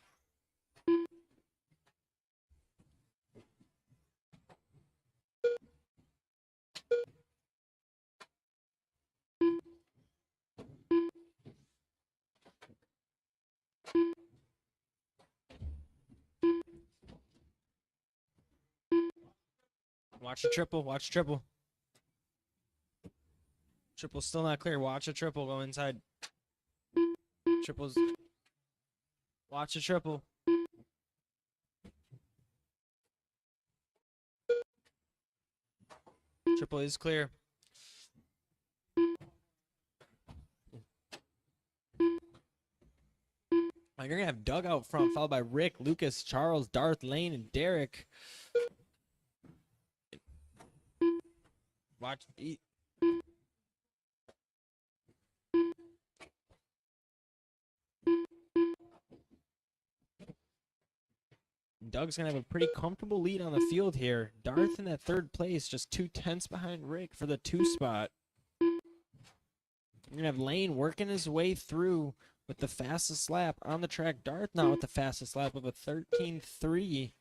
Watch the triple. Watch the triple. Triple's still not clear. Watch a triple go inside. Triple's. Watch a triple. Triple is clear. You're going to have Doug out front, followed by Rick, Lucas, Charles, Darth, Lane, and Derek. Watch. Doug's going to have a pretty comfortable lead on the field here. Darth in that 3rd place, just 2/10 behind Rick for the 2 spot. You're going to have Lane working his way through with the fastest lap on the track. Darth now with the fastest lap of a 13.3.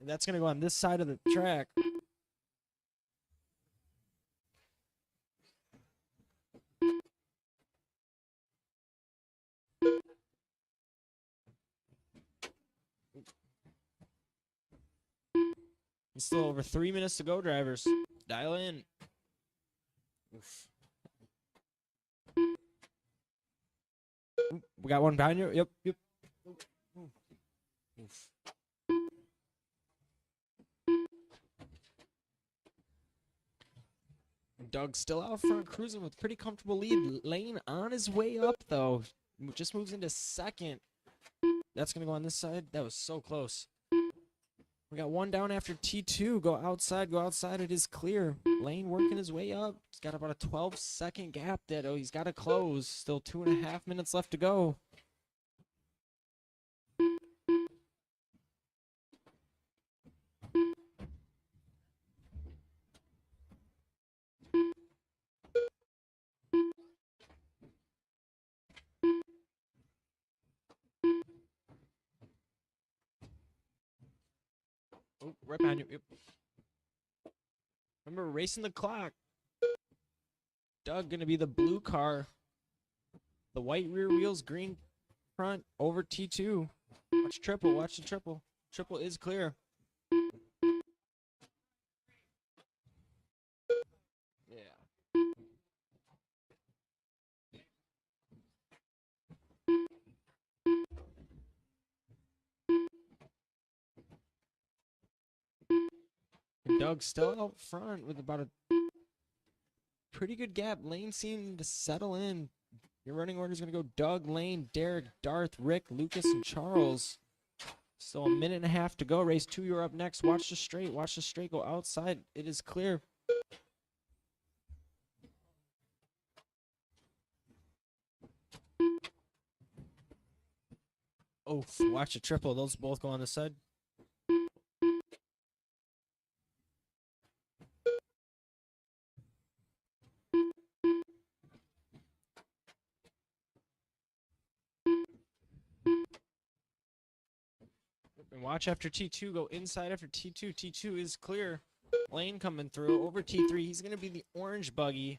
That's going to go on this side of the track. It's still over 3 minutes to go, drivers. Dial in. Oof. Oop, we got one behind you. Yep, yep. Oof. Doug's still out front, cruising with pretty comfortable lead. Lane on his way up, though. Just moves into 2nd. That's going to go on this side. That was so close. We got one down after T2. Go outside, go outside. It is clear. Lane working his way up. He's got about a 12-second gap that he's got to close. Still 2.5 minutes left to go. Oh, right behind you. Yep. Remember, racing the clock. Doug going to be the blue car. The white rear wheels, green front, over T2. Watch triple. Watch the triple. Triple is clear. Yeah. Doug's still out front with about a pretty good gap. Lane seemed to settle in. Your running order is going to go Doug, Lane, Derek, Darth, Rick, Lucas, and Charles. Still a minute and a half to go. Race 2, you're up next. Watch the straight. Watch the straight go outside. It is clear. Oh, watch the triple. Those both go on the side. And watch after T2 go inside after T2. T2 is clear. Lane coming through over T3. He's going to be the orange buggy.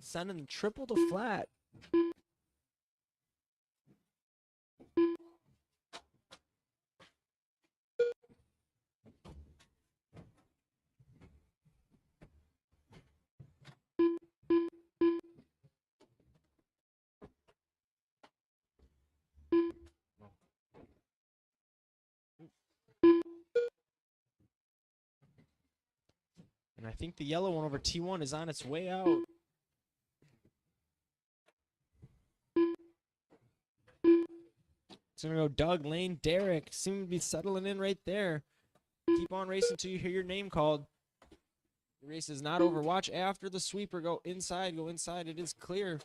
Sending the triple to flat. And I think the yellow one over T1 is on its way out. It's going to go Doug, Lane, Derek. Seem to be settling in right there. Keep on racing until you hear your name called. The race is not over. Watch after the sweeper. Go inside. Go inside. It is clear.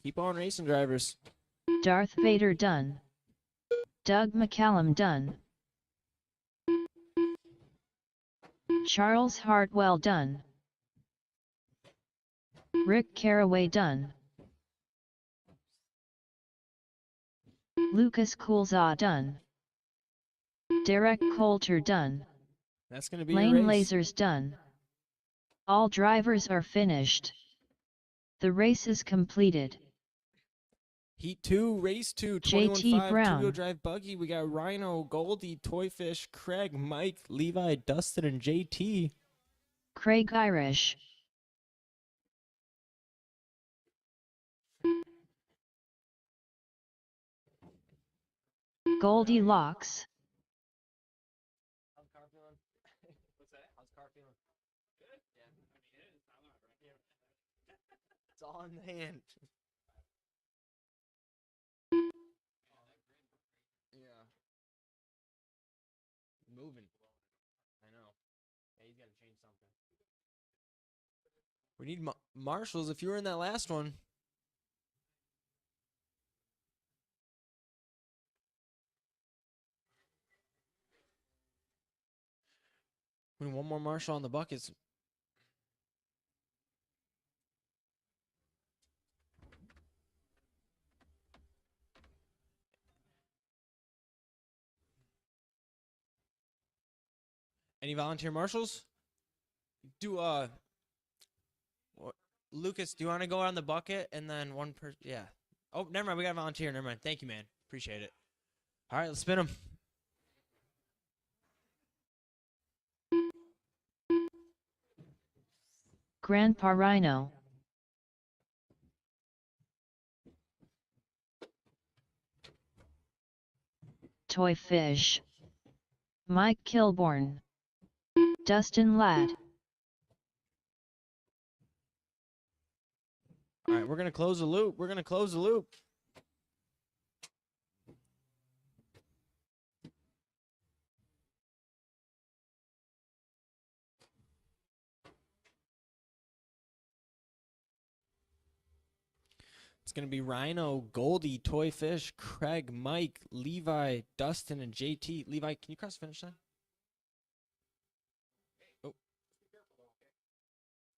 Keep on racing, drivers. Darth Vader done. Doug McCallum done. Charles Hartwell done. Rick Caraway done. Lucas Coulzaw done. Derek Coulter done. That's going to be Lane your race. Lasers done. All drivers are finished. The race is completed. Heat 2, race 2, JT 21.5, Brown. two-wheel drive buggy. We got Rhino, Goldie, Toyfish, Craig, Mike, Levi, Dustin, and JT. Craig Irish. Goldilocks. How's car feeling? What's that? How's car feeling? Good? Yeah. I mean, it is. I'm not right. It's all in the hand. Yeah. Moving. I know. Yeah, he's got to change something. We need marshals if you were in that last one. We need one more marshal on the buckets. Any volunteer marshals? Do what, Lucas, do you want to go on the bucket and then one person? Yeah. Oh, never mind. We got a volunteer. Never mind. Thank you, man. Appreciate it. All right, let's spin them. Grandpa Rhino. Toy Fish. Mike Kilborn. Dustin Ladd. All right, we're going to close the loop. We're going to close the loop. It's going to be Rhino, Goldie, Toy Fish, Craig, Mike, Levi, Dustin, and JT. Levi, can you cross the finish line? Oh.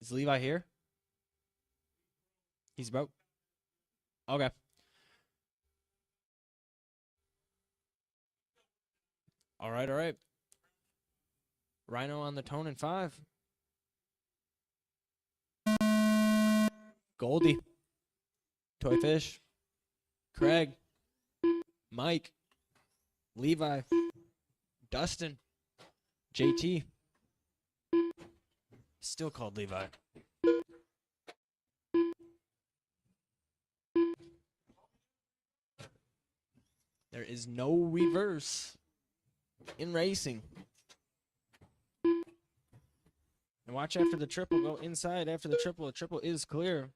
Is Levi here? He's about. Okay. All right, all right. Rhino on the tone in 5. Goldie. Toy Fish. Craig. Mike. Levi. Dustin. JT. Still called Levi. There is no reverse in racing. And watch after the triple. Go inside after the triple. The triple is clear.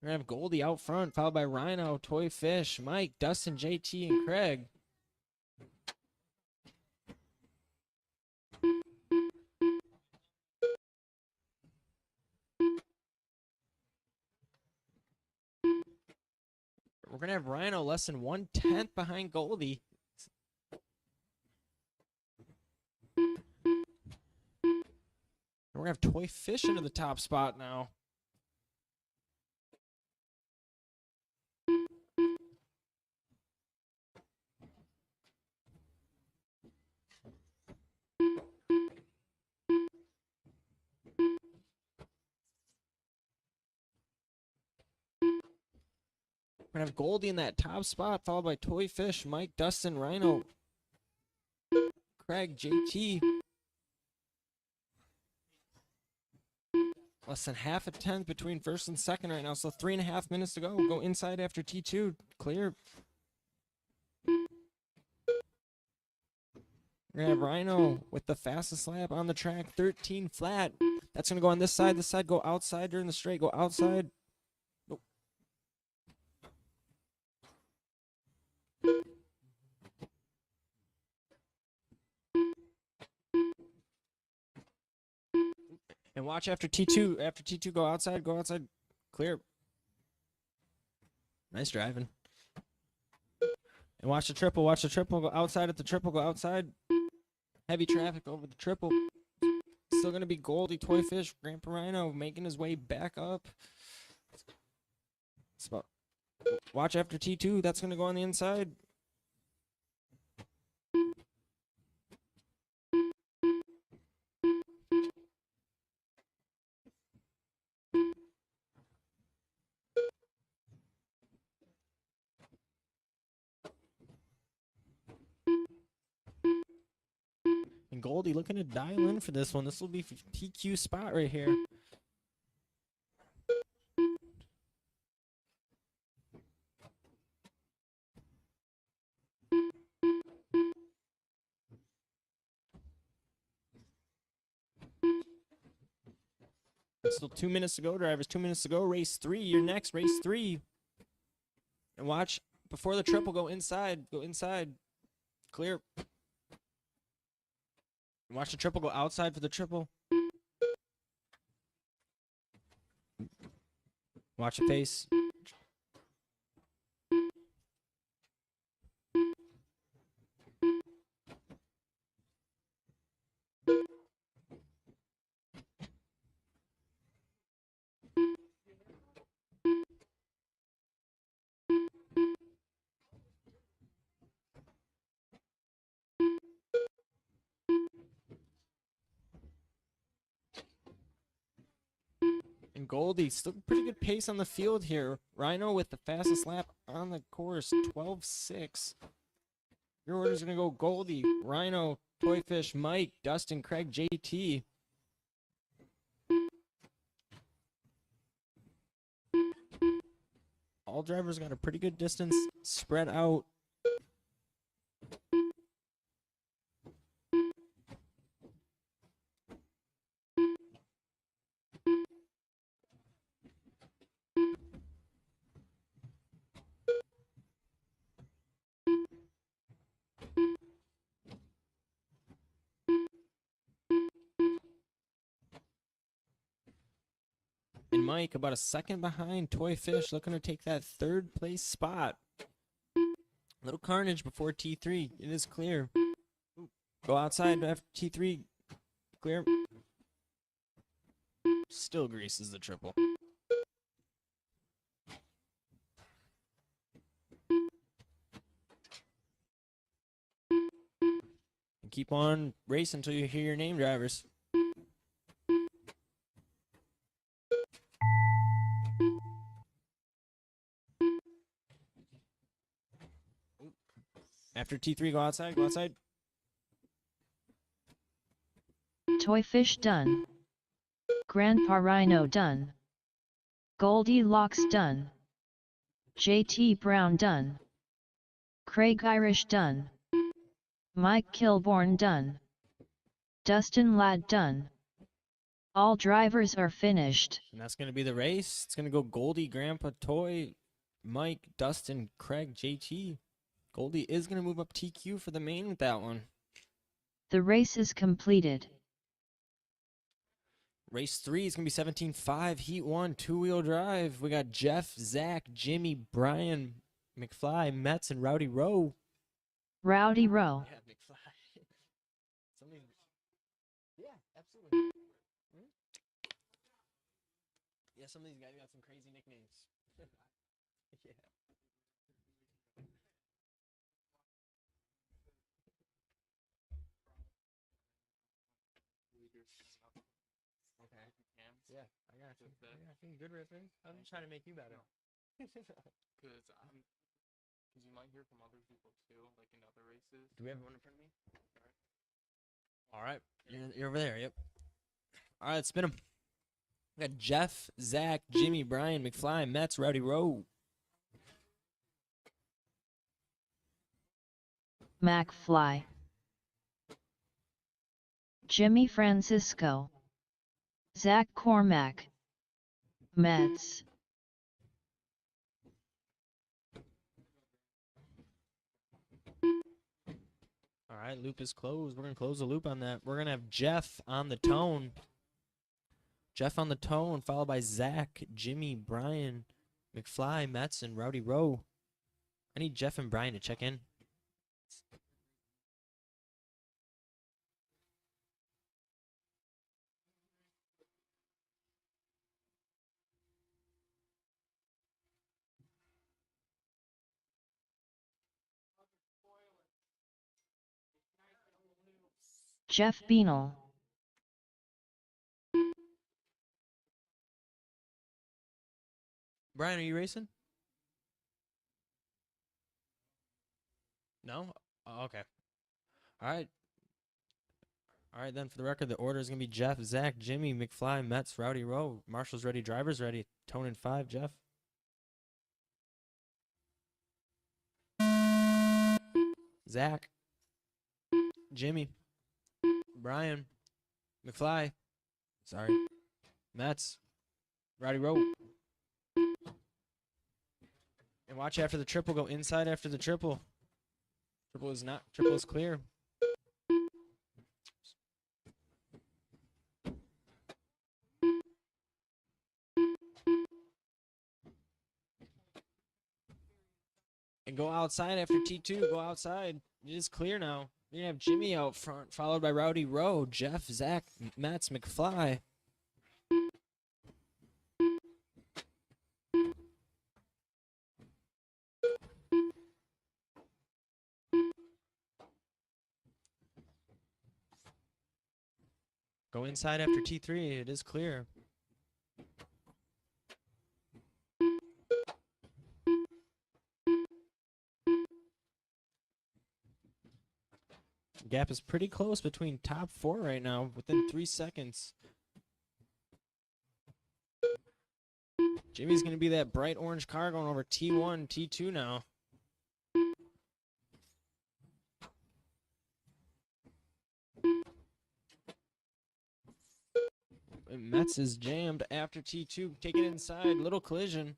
We're going to have Goldie out front, followed by Rhino, Toy Fish, Mike, Dustin, JT, and Craig. We're going to have Rhino less than 1/10 behind Goldie. We're going to have Toy Fish into the top spot now. We're going to have Goldie in that top spot, followed by Toy Fish, Mike, Dustin, Rhino, Craig, JT. Less than half a tenth between first and second right now, so 3.5 minutes to go. We'll go inside after T2. Clear. We're gonna have Rhino with the fastest lap on the track, 13 flat. That's gonna go on this side. This side go outside during the straight. Go outside. Nope. And watch after T2. After T2, go outside. Go outside. Clear. Nice driving. And watch the triple. Watch the triple. Go outside at the triple. Go outside. Heavy traffic over the triple. Still going to be Goldie, Toy Fish, Grandpa Rhino making his way back up. Watch after T2. That's going to go on the inside. And Goldie looking to dial in for this one. This will be TQ spot right here. Still 2 minutes to go, drivers. 2 minutes to go. Race 3. You're next. Race 3. And watch before the triple. Go inside. Go inside. Clear. And watch the triple go outside for the triple. Watch the pace. And Goldie, still pretty good pace on the field here. Rhino with the fastest lap on the course, 12.6. Your order's going to go Goldie, Rhino, Toy Fish, Mike, Dustin, Craig, JT. All drivers got a pretty good distance spread out. And Mike about a second behind Toy Fish, looking to take that third place spot. Little carnage before T3. It is clear. Go outside after T3. Clear. Still greases the triple. And keep on racing until you hear your name, drivers. After T3, go outside, go outside. Toy Fish done. Grandpa Rhino done. Goldie Locks done. JT Brown done. Craig Irish done. Mike Kilborn done. Dustin Ladd done. All drivers are finished. And that's going to be the race. It's going to go Goldie, Grandpa, Toy, Mike, Dustin, Craig, JT. Goldie is going to move up TQ for the main with that one. The race is completed. Race 3 is going to be 17.5. Heat 1, two-wheel drive. We got Jeff, Zach, Jimmy, Brian, McFly, Metz, and Rowdy Rowe. Rowdy Rowe. Yeah, McFly. Yeah, absolutely. Yeah, some of these guys got some crazy nicknames. Yeah. Okay. Yeah, I got you. Good riffing. I'm just trying to make you better. Because you might hear from other people too, like in other races. Do we have one in front of me? All right. You're over there. Yep. All right, spin them. We got Jeff, Zach, Jimmy, Brian, McFly, Metz, Rowdy Rowe. McFly. Jimmy Francisco, Zach Cormack, Mets. All right, loop is closed. We're going to close the loop on that. We're going to have Jeff on the tone. Jeff on the tone, followed by Zach, Jimmy, Brian, McFly, Metz, and Rowdy Rowe. I need Jeff and Brian to check in. Jeff Beanel, Brian, are you racing? No? Oh, okay. All right. All right, then for the record, the order is going to be Jeff, Zach, Jimmy, McFly, Metz, Rowdy Rowe. Marshall's ready, driver's ready. Tone in 5, Jeff. Zach, Jimmy, Brian, McFly, sorry, Metz, Rowdy Rowe. And watch after the triple, go inside after the triple. Triple is clear. And go outside after T2. Go outside. It is clear now. You're going to have Jimmy out front, followed by Rowdy Rowe, Jeff, Zach, Metz, McFly. Go inside after T3. It is clear. Gap is pretty close between top 4 right now, within 3 seconds. Jimmy's going to be that bright orange car going over T1, T2 now. And Metz is jammed after T2. Take it inside. Little collision.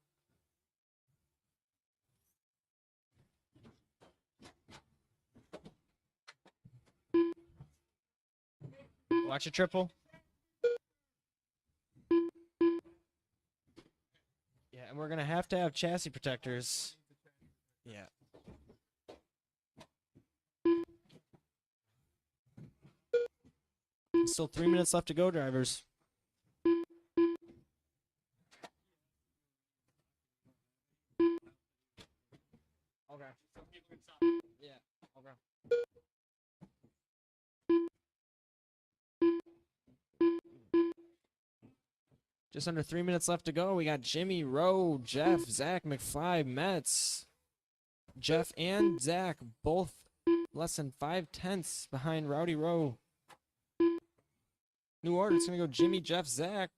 Watch a triple. Yeah, and we're going to have chassis protectors. Yeah. Still 3 minutes left to go, drivers. Okay. Yeah. Okay. Just under 3 minutes left to go. We got Jimmy, Rowe, Jeff, Zach, McFly, Metz. Jeff and Zach both less than 5/10 behind Rowdy Rowe. New order. It's going to go Jimmy, Jeff, Zach.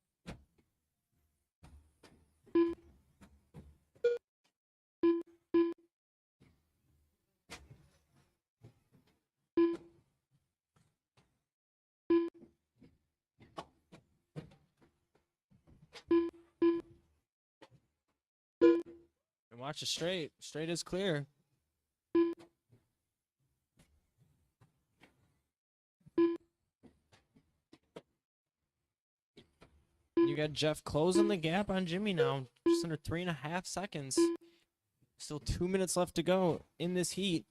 And watch the straight. Straight is clear. You got Jeff closing the gap on Jimmy now. Just under 3.5 seconds. Still 2 minutes left to go in this heat.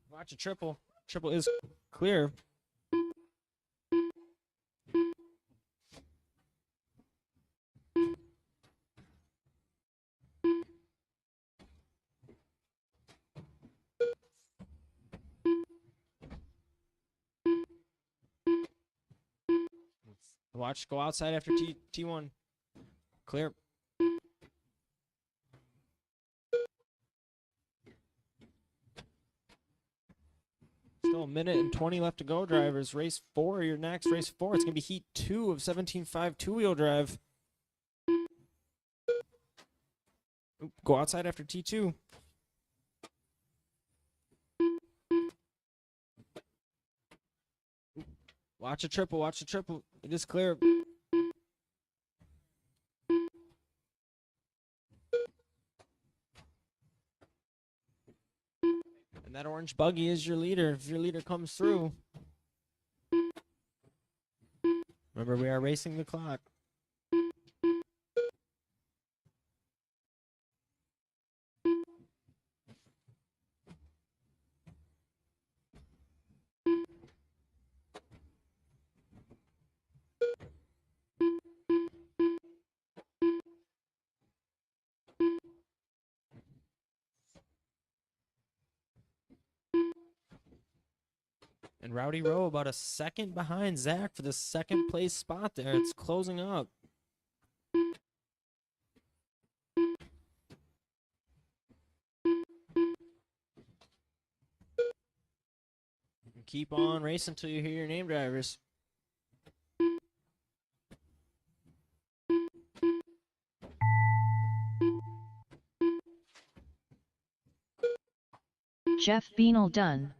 Watch a triple. Triple is clear. Watch, go outside after T1. Clear. Still a minute and 20 left to go, drivers. Race 4, your next. Race 4, it's going to be heat 2 of 17.5 two-wheel drive. Oop, go outside after T2. Watch a triple. Watch a triple. It is clear. And that orange buggy is your leader. If your leader comes through. Remember, we are racing the clock. And Rowdy Rowe about a second behind Zach for the second place spot there. It's closing up. Keep on racing until you hear your name, drivers. Jeff Beanel done.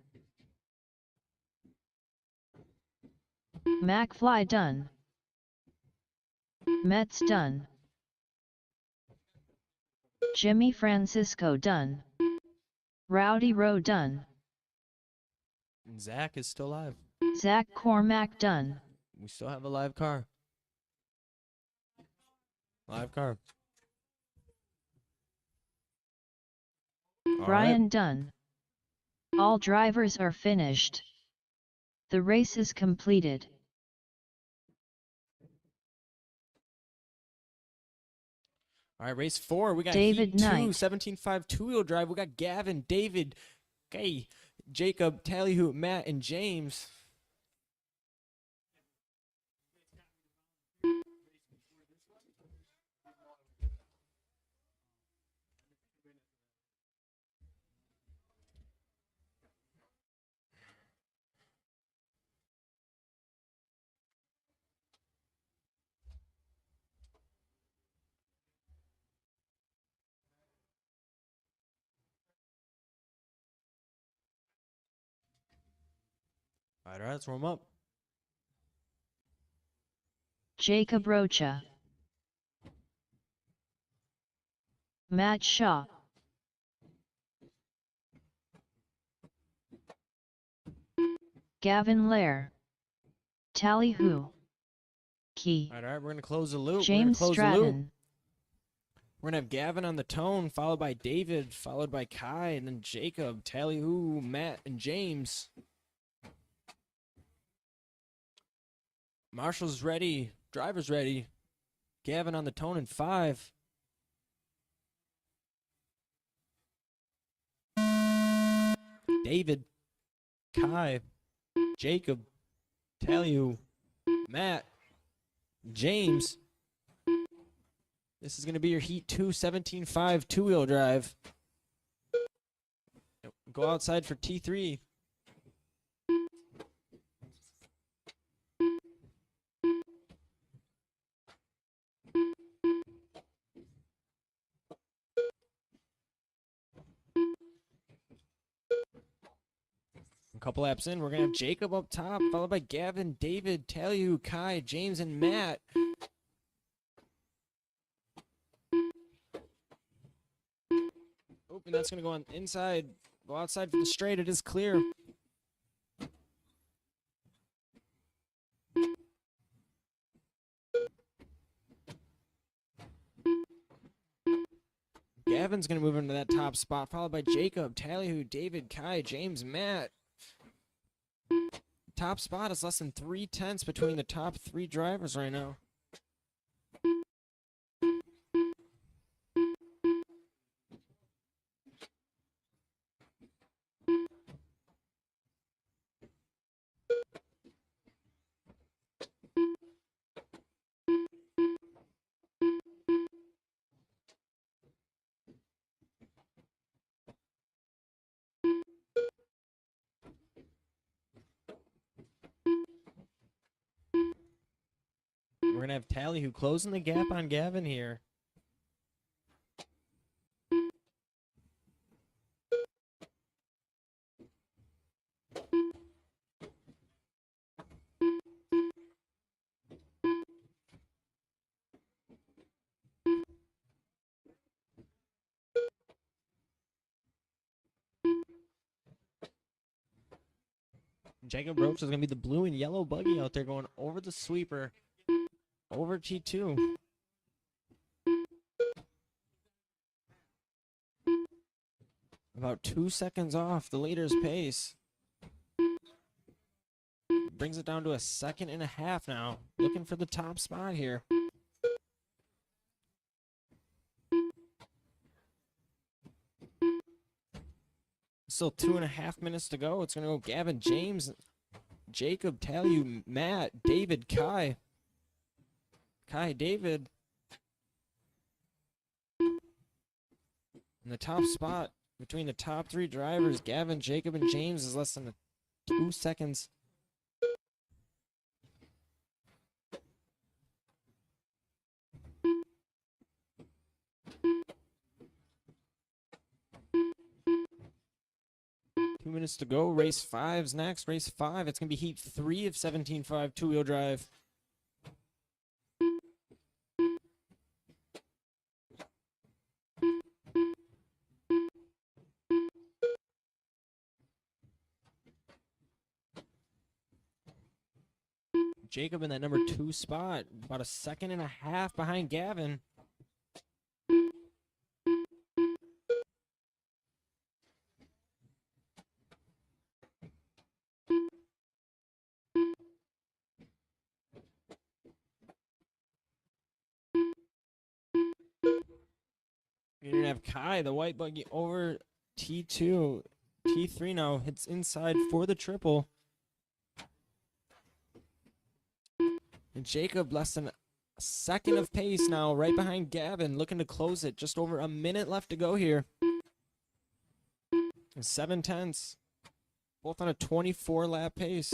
McFly done. Metz done. Jimmy Francisco done. Rowdy Rowe done. And Zach is still live. Zach Cormack done. We still have a live car. Live car. All Brian right. done. All drivers are finished. The race is completed. All right, race 4. We got David Heat 2, Knight. 17.5 two-wheel drive. We got Gavin, David, Gay, Jacob, Tallyhoot, Matt, and James. All right, let's warm up. Jacob Rocha. Matt Shaw. Gavin Lair. Tallyhoo. Key. All right, we're going to close the loop. James We're going to close the loop. Stratton. We're going to have Gavin on the tone, followed by David, followed by Kai, and then Jacob, Tallyhoo, Matt, and James. Marshall's ready. Driver's ready. Gavin on the tone in 5. David, Kai, Jacob, Tallyhoo, Matt, James. This is going to be your Heat 2 17.5 two-wheel drive. Go outside for T3. A couple laps in, we're going to have Jacob up top, followed by Gavin, David, Tallyhoo, Kai, James, and Matt. Oh, and that's going to go on inside. Go outside for the straight. It is clear. Gavin's going to move into that top spot, followed by Jacob, Tallyhoo, David, Kai, James, Matt. Top spot is less than 3/10 between the top 3 drivers right now. We're going to have Tallyhoo closing the gap on Gavin here. Jacob Roach is going to be the blue and yellow buggy out there going over the sweeper, over T2. About 2 seconds off the leader's pace. Brings it down to a 1.5 seconds now. Looking for the top spot here. Still 2.5 minutes to go. It's going to go Gavin, James, Jacob, Talley, Matt, David, Kai. Kai, David. In the top spot between the top 3 drivers, Gavin, Jacob, and James is less than 2 seconds. Two minutes to go. Race 5's next. Race 5. It's going to be heat 3 of 17.5 two-wheel drive. Jacob in that number 2 spot. About 1.5 seconds behind Gavin. You're going to have Kai, the white buggy, over T2. T3 now hits inside for the triple. And Jacob less than 1 second of pace now, right behind Gavin, looking to close it. Just over a minute left to go here. And 7/10. Both on a 24-lap pace.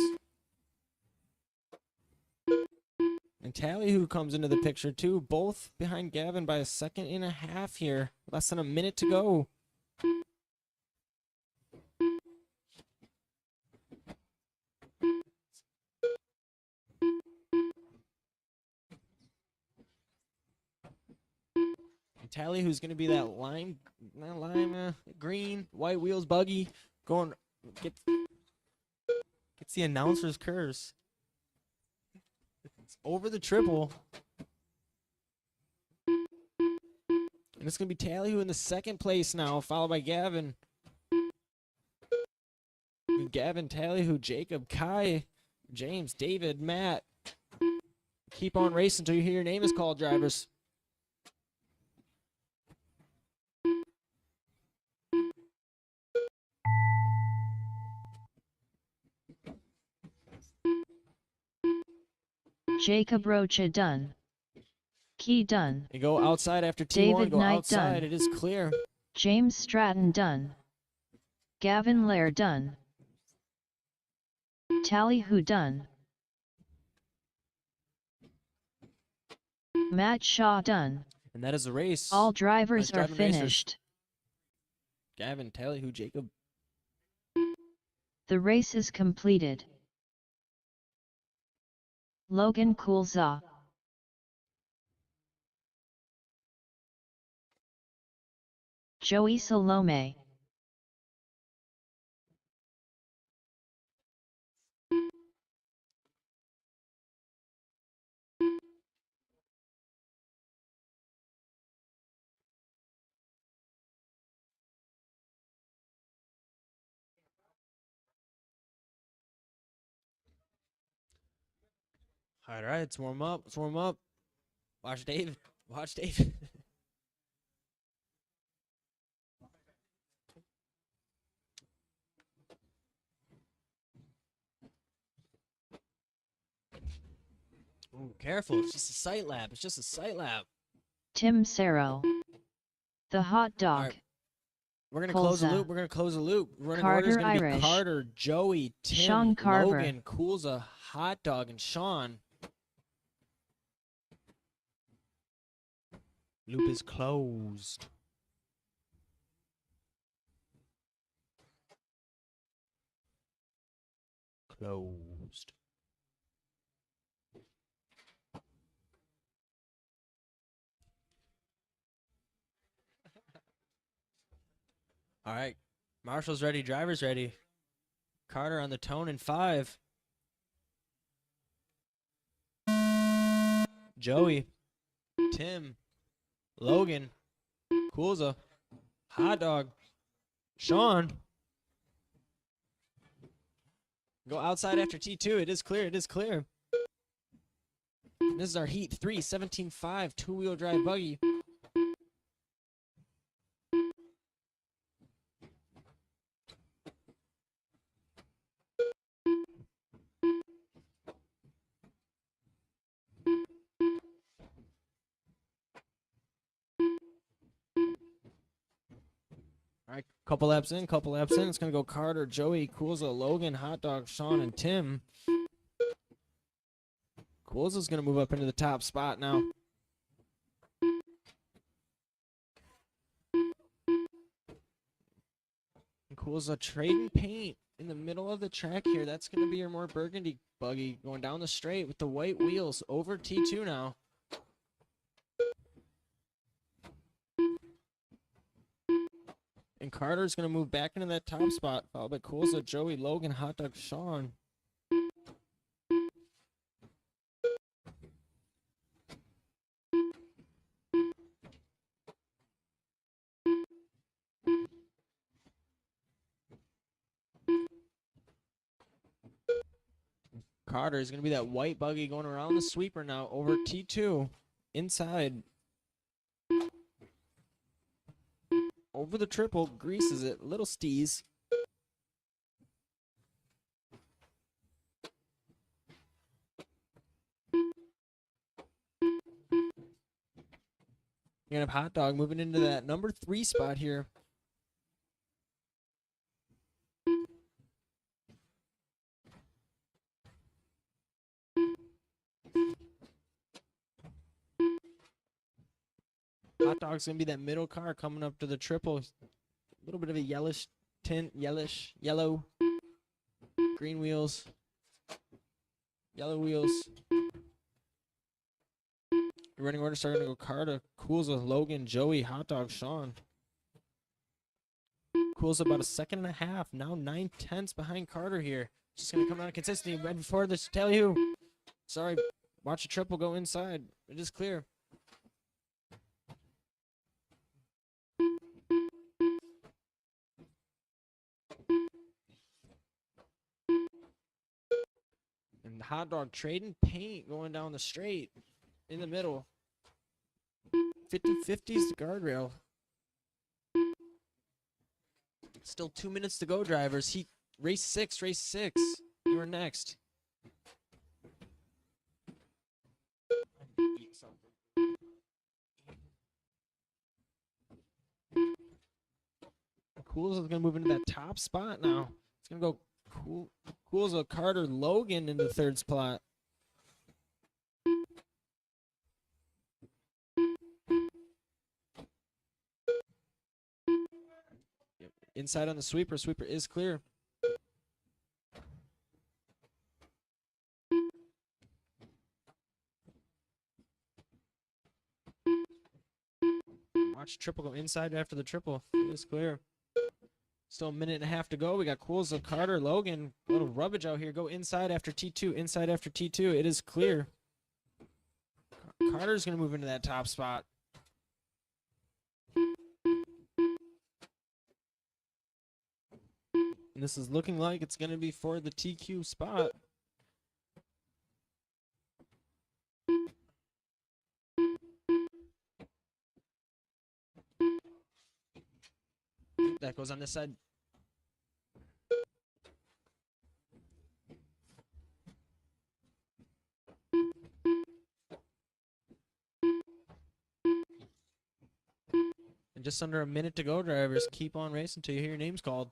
And Talley, who comes into the picture too, both behind Gavin by 1.5 seconds here. Less than a minute to go. And Talley, who's going to be that green, white wheels buggy, going, gets the announcer's curse. It's over the triple. And it's going to be Talley who in the 2nd place now, followed by Gavin. And Gavin, Talley who, Jacob, Kai, James, David, Matt. Keep on racing until you hear your name is called, drivers. Jacob Rocha done. Key done. You go outside after T1, David go Knight outside, done. it is clear. James Stratton done. Gavin Lair done. Tally Who done. Matt Shaw done. And that is the race. All drivers are driving racers. finished. Gavin, Talley who, Jacob. The race is completed. Logan Coulza. Joey Salome. All right, let's warm up. Let's warm up. Watch David. Watch David. Ooh, careful. It's just a sight lap. It's just a sight lap. Tim Cerro. The hot dog. All right. We're going to close the Coulza. loop. We're going to close the loop. Running Carter order is going to be Irish. Carter, Joey, Tim, Sean Carver. Logan, Coulza, Hot Dog, and Sean. Loop is closed. Closed. All right. Marshall's ready. Driver's ready. Carter on the tone in 5. Joey, Tim, Logan, Coolza, Hot Dog, Sean. Go outside after T2. It is clear. It is clear. This is our Heat 3, 17.5, two-wheel drive buggy. All right, couple laps in, couple laps in. It's going to go Carter, Joey, Coolza, Logan, Hot Dog, Sean, and Tim. Coolza's going to move up into the top spot now. And Coolza trading paint in the middle of the track here. That's going to be your more burgundy buggy going down the straight with the white wheels over T2 now. And Carter's going to move back into that top spot, followed by Coolza, Joey, Logan, Hot Dog, Sean. Carter is going to be that white buggy going around the sweeper now over T2 inside. Over the triple, greases it, little steez. You're going to have Hot Dog moving into that number 3 spot here. Hot Dog's going to be that middle car coming up to the triple. A little bit of a yellowish tint, yellow. Green wheels. Yellow wheels. Your running order starting to go Carter, Coolza, Logan, Joey, Hot Dog, Sean. Coolza about a second and a half. Now 9/10 behind Carter here. Just going to come out of consistency right before this tally who. Sorry, watch the triple go inside. It is clear. And the Hot Dog trading paint going down the straight in the middle. 50-50's the guardrail. Still 2 minutes to go, drivers. Heat race 6. You are next. Eat something. Cool's is gonna move into that top spot now. It's gonna go Cool's Carter, Logan in the 3rd spot. Yep. Inside on the sweeper. Sweeper is clear. Watch triple go inside after the triple. It is clear. Still a minute and a half to go. We got Coolza, Carter, Logan. A little rubbage out here. Go inside after T2. Inside after T2. It is clear. Carter's going to move into that top spot. And this is looking like it's going to be for the TQ spot. That goes on this side. And just under a minute to go, drivers. Keep on racing until you hear your names called.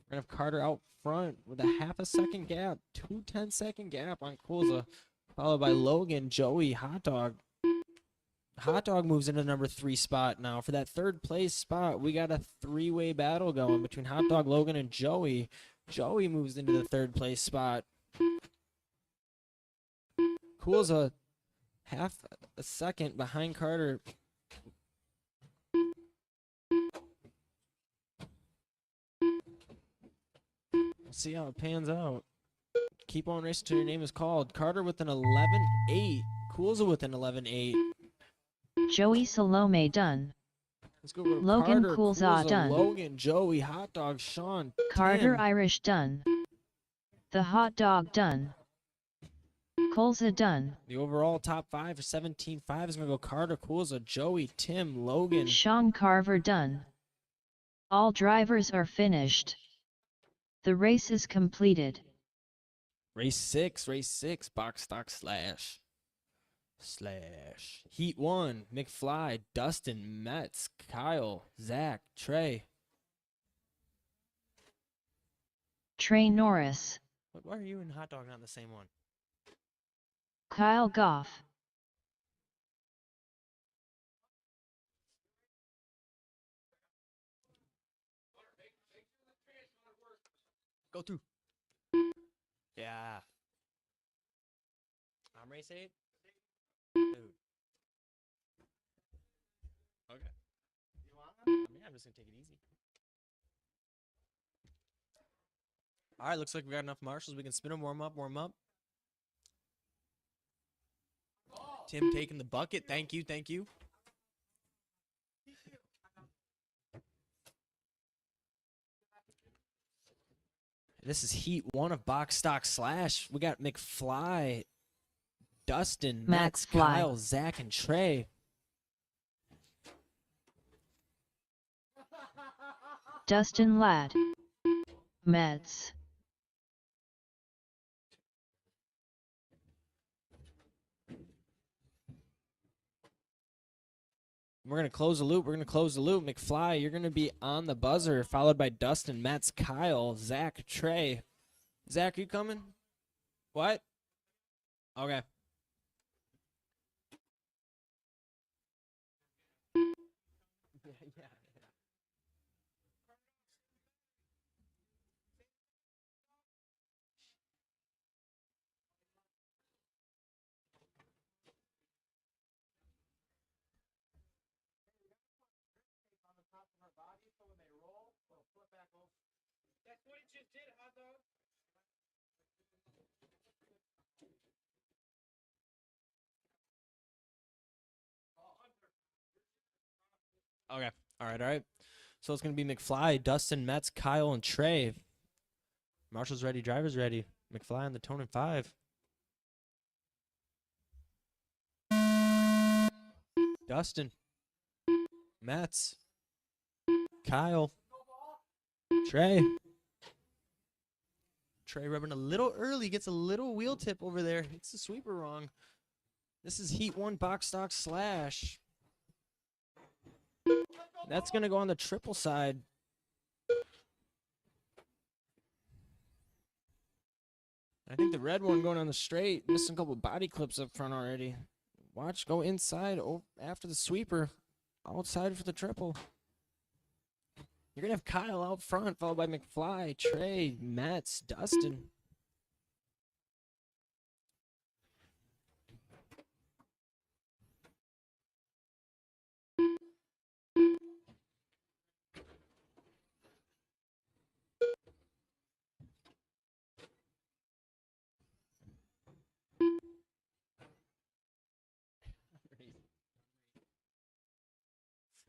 We're going to have Carter out front with a half a second gap. 2 10-second gap on Coolza. Followed by Logan, Joey, Hot Dog. Hot Dog moves into number 3 spot now. For that 3rd place spot, we got a 3-way battle going between Hot Dog, Logan, and Joey. Joey moves into the 3rd place spot. Coolza half a second behind Carter. Let's see how it pans out. Keep on racing till your name is called. Carter with an 11-8. Coolza with an 11-8. Joey Salome done. Let's go to Logan Carter, Coolza done. Logan, Joey, Hot Dog, Sean, Carter Tim. Irish done. The hot dog done. Coolza done. The overall top 5 for 17.5 is going to go Carter, Coolza, Joey, Tim, Logan. Sean Carver done. All drivers are finished. The race is completed. Race 6, box stock slash. Heat 1, McFly, Dustin, Metz, Kyle, Zach, Trey. Trey Norris. Why are you and Hot Dog not in the same one? Kyle Goff. Go through. Yeah. I'm race 8? Dude. Okay. I mean, I'm just going to take it easy. All right, looks like we got enough marshals. We can spin them, warm up. Tim taking the bucket. Thank you. This is Heat 1 of Box Stock Slash. We got McFly, Dustin, Max, Kyle, Zach, and Trey. Dustin Ladd. Mets. We're going to close the loop. McFly, you're going to be on the buzzer, followed by Dustin, Mets, Kyle, Zach, Trey. Zach, are you coming? What? Okay. That's what it just did, hot dog. Okay. All right. So it's going to be McFly, Dustin, Metz, Kyle, and Trey. Marshall's ready, driver's ready. McFly on the tone in 5. Dustin, Metz, Kyle, Trey. Trey rubbing a little early, gets a little wheel tip over there. Hits the sweeper wrong. This is Heat 1 Box Stock Slash. That's going to go on the triple side. I think the red one going on the straight. Missing a couple body clips up front already. Watch, go inside after the sweeper. Outside for the triple. You're going to have Kyle out front, followed by McFly, Trey, Metz, Dustin.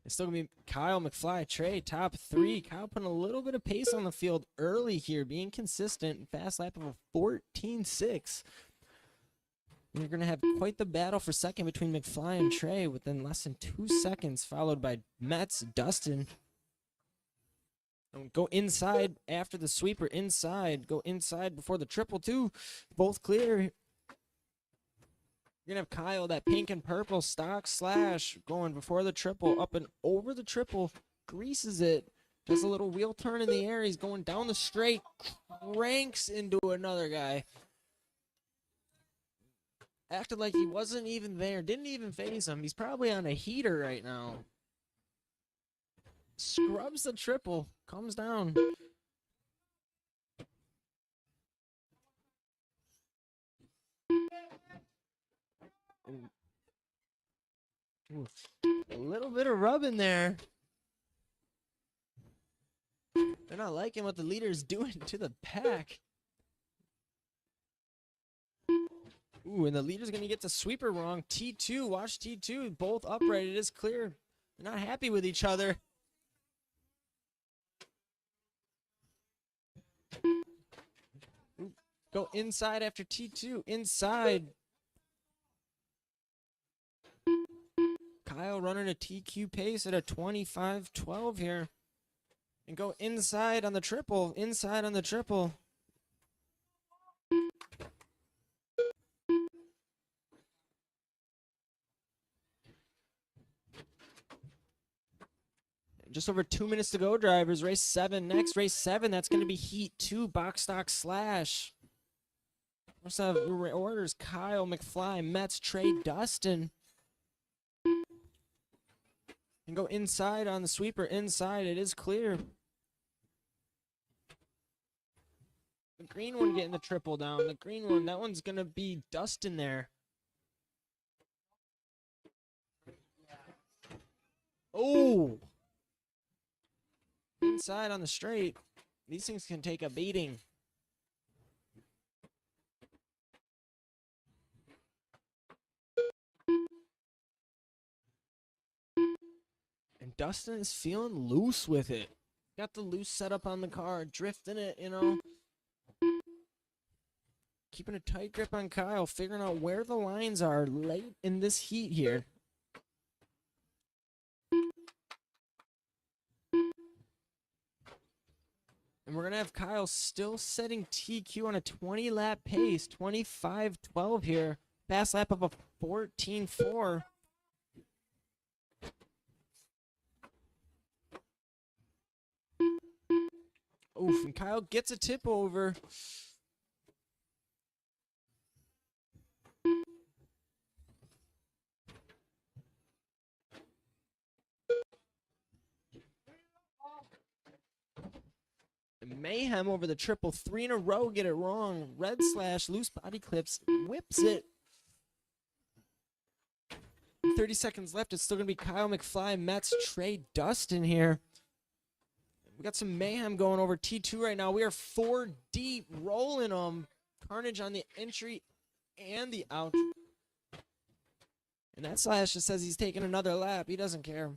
It's still going to be Kyle, McFly, Trey, top 3. Kyle putting a little bit of pace on the field early here, being consistent. Fast lap of a 14.6. You're going to have quite the battle for second between McFly and Trey within less than 2 seconds, followed by Metz, Dustin. Go inside after the sweeper, inside. Go inside before the triple, too. Both clear. You're going to have Kyle, that pink and purple stock slash, going before the triple, up and over the triple, greases it, does a little wheel turn in the air. He's going down the straight, cranks into another guy. Acted like he wasn't even there, didn't even phase him. He's probably on a heater right now. Scrubs the triple, comes down. A little bit of rub in there. Then They're not liking what the leader's doing to the pack. Ooh, and the leader's going to get the sweeper wrong. T2, watch T2, both upright. It is clear. They're not happy with each other. Ooh, go inside after T2, inside. Kyle running a TQ pace at a 25-12 here. And go inside on the triple, inside on the triple. Just over 2 minutes to go, drivers. Race 7 next. Race 7, that's going to be Heat 2, Box Stock Slash. Let's have orders. Kyle, McFly, Metz, Trey, Dustin. And go inside on the sweeper. Inside, it is clear. The green one getting the triple down. The green one, that one's going to be Dustin there. Oh! Inside on the straight. These things can take a beating. And Dustin is feeling loose with it. Got the loose setup on the car, drifting it, you know. Keeping a tight grip on Kyle, figuring out where the lines are late in this heat here. And we're going to have Kyle still setting TQ on a 20-lap pace, 25-12 here. Fast lap of a 14-4. Oof, and Kyle gets a tip over. Mayhem over the triple, 3 in a row, get it wrong. Red slash, loose body clips, whips it. 30 seconds left. It's still going to be Kyle McFly, Metz, Trey, Dustin here. We got some mayhem going over T2 right now. We are 4 deep, rolling them. Carnage on the entry and the out. And that slash just says he's taking another lap. He doesn't care.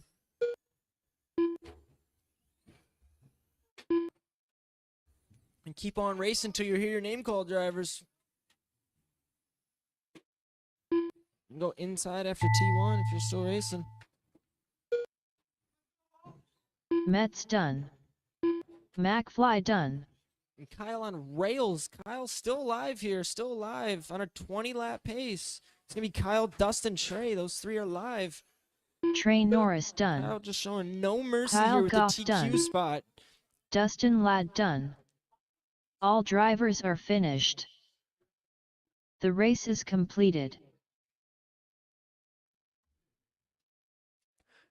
And keep on racing until you hear your name called, drivers. You can go inside after T1 if you're still racing. Metz done. McFly done. And Kyle on rails. Kyle's still alive here, still alive on a 20-lap pace. It's going to be Kyle, Dustin, Trey. Those 3 are live. Trey Norris done. Kyle just showing no mercy Kyle here with Goff the TQ done. spot. Dustin Ladd done. All drivers are finished. The race is completed.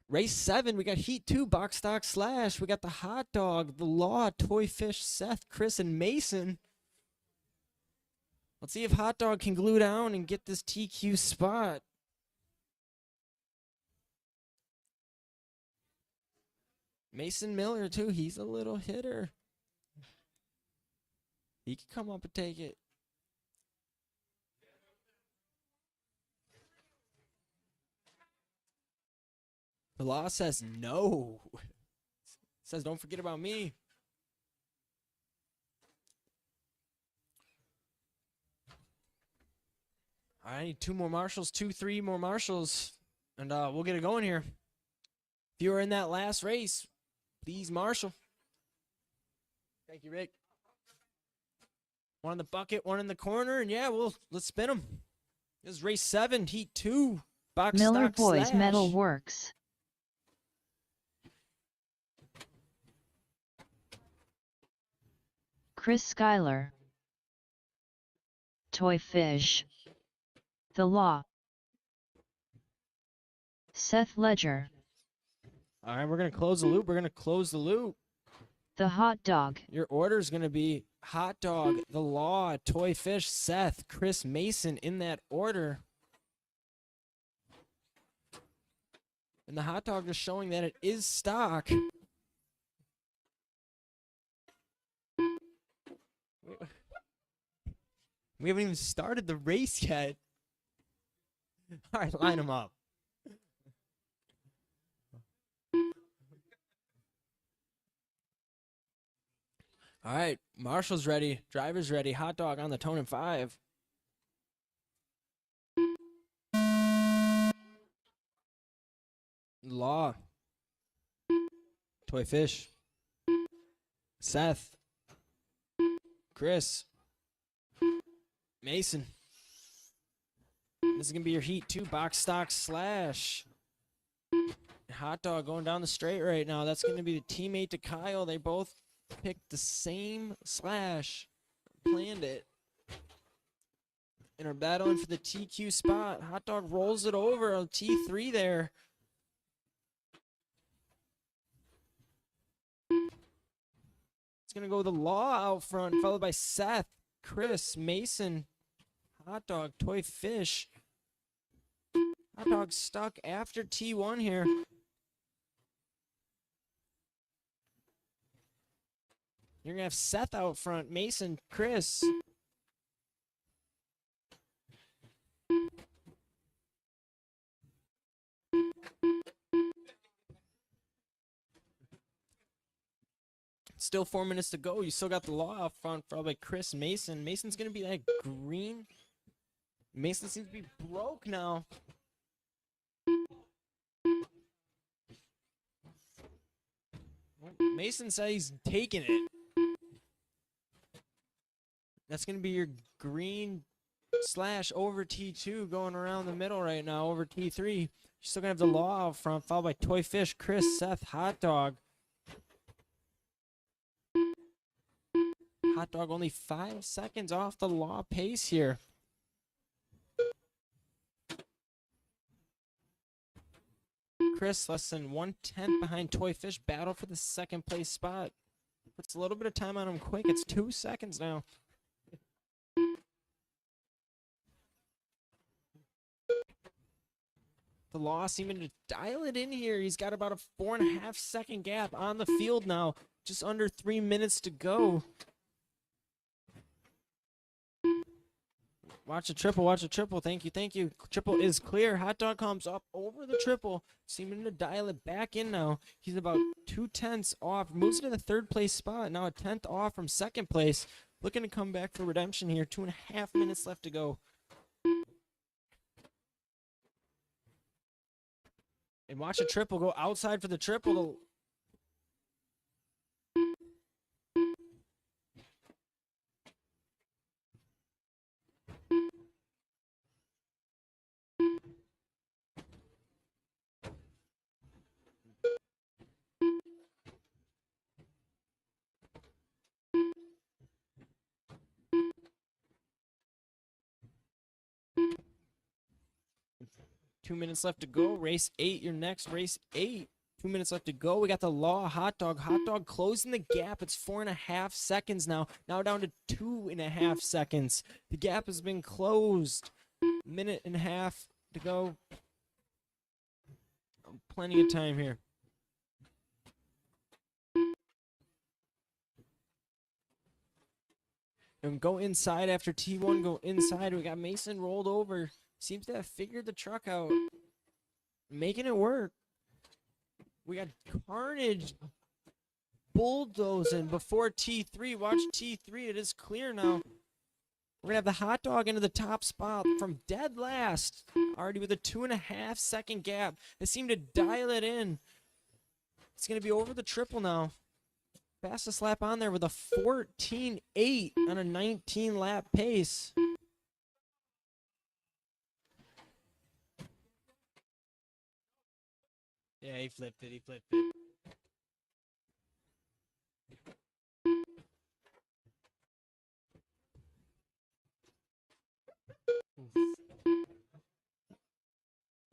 Race 7, we got Heat 2, Box Stock Slash. We got the Hot Dog, the Law, Toy Fish, Seth, Chris, and Mason. Let's see if Hot Dog can glue down and get this TQ spot. Mason Miller, too. He's a little hitter. He can come up and take it. The law says no. Says don't forget about me. I need 2 more marshals, 3 more marshals, and we'll get it going here. If you were in that last race, please marshal. Thank you, Rick. 1 in the bucket, 1 in the corner, and yeah, let's spin them. This is race 7, Heat 2, Box Miller Stock Boys Slash. Metal Works. Chris Schuyler. Toy Fish. The Law. Seth Ledger. All right, we're going to close the loop. We're going to close the loop. The Hot Dog. Your order is going to be Hot Dog, The Law, Toy Fish, Seth, Chris, Mason in that order. And the Hot Dog is showing that it is stock. We haven't even started the race yet. All right, line them up. All right, Marshall's ready. Driver's ready. Hot dog on the tone in 5. Law. Toy Fish. Seth. Chris. Mason. This is going to be your heat 2. Box stock slash. Hot dog going down the straight right now. That's going to be the teammate to Kyle. They both picked the same slash. Planned it. And are battling for the TQ spot. Hot dog rolls it over on T3 there. It's going to go with the Law out front, followed by Seth, Chris, Mason, Hot dog, Toy Fish. Hot dog stuck after T1 here. You're going to have Seth out front, Mason, Chris. Still 4 minutes to go. You still got the Law out front, followed by Chris, Mason. Mason's going to be that green. Mason seems to be broke now. Well, Mason said he's taking it. That's going to be your green slash over T2 going around the middle right now over T3. You're still going to have the Law out front, followed by Toy Fish, Chris, Seth, Hot Dog. Hot dog only 5 seconds off the Law pace here. Chris less than 1/10 behind Toy Fish. Battle for the second place spot. Puts a little bit of time on him quick. It's 2 seconds now. The Law seeming to dial it in here. He's got about a 4.5 second gap on the field now. Just under 3 minutes to go. Watch the triple, watch the triple. Thank you, thank you. Triple is clear. Hot dog comes up over the triple, seeming to dial it back in now. He's about 2/10 off, moves into the third place spot. Now a 10th off from second place. Looking to come back for redemption here. 2.5 minutes left to go. And watch the triple go outside for the triple. 2 minutes left to go. Race 8, your next race 8. 2 minutes left to go. We got the Law, Hot Dog. Hot Dog closing the gap. It's 4.5 seconds now. Now down to 2.5 seconds. The gap has been closed. 1.5 minutes to go. Plenty of time here. And go inside after T1. Go inside. We got Mason rolled over. Seems to have figured the truck out. Making it work. We got Carnage bulldozing before T3. Watch T3. It is clear now. We're going to have the Hot Dog into the top spot from dead last. Already with a 2.5 second gap. They seem to dial it in. It's going to be over the triple now. Fastest lap on there with a 14.8 on a 19 lap pace. Yeah, he flipped it. He flipped it.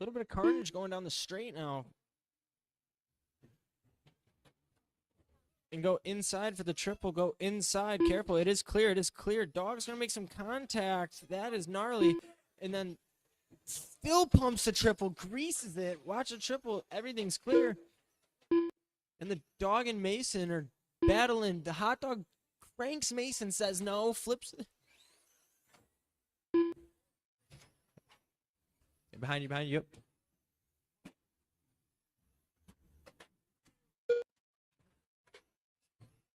A little bit of carnage going down the straight now. And go inside for the triple. Go inside. Careful. It is clear. It is clear. Dog's going to make some contact. That is gnarly. And then Phil pumps the triple. Greases it. Watch the triple. Everything's clear. And the Dog and Mason are battling. The Hot Dog cranks Mason. Says no. Flips. Behind you, behind you. Yep.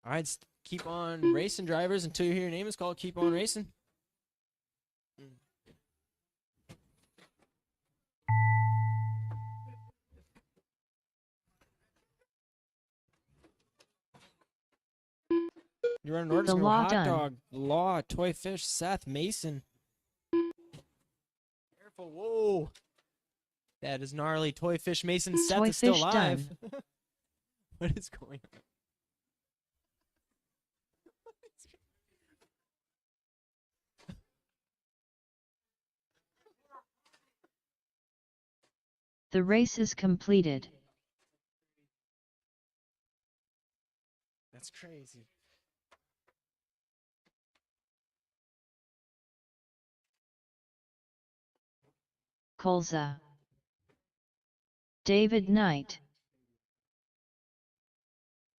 All right, keep on racing, drivers, until you hear your name is called. Keep on racing. You're running orders. The Go Law Hot done. Dog, Law, Toy Fish, Seth, Mason. Careful, whoa. That is gnarly. Toy Fish, Mason, Seth Toy is still Fish alive. done. What is going on? The race is completed. That's crazy. Colza. David Knight.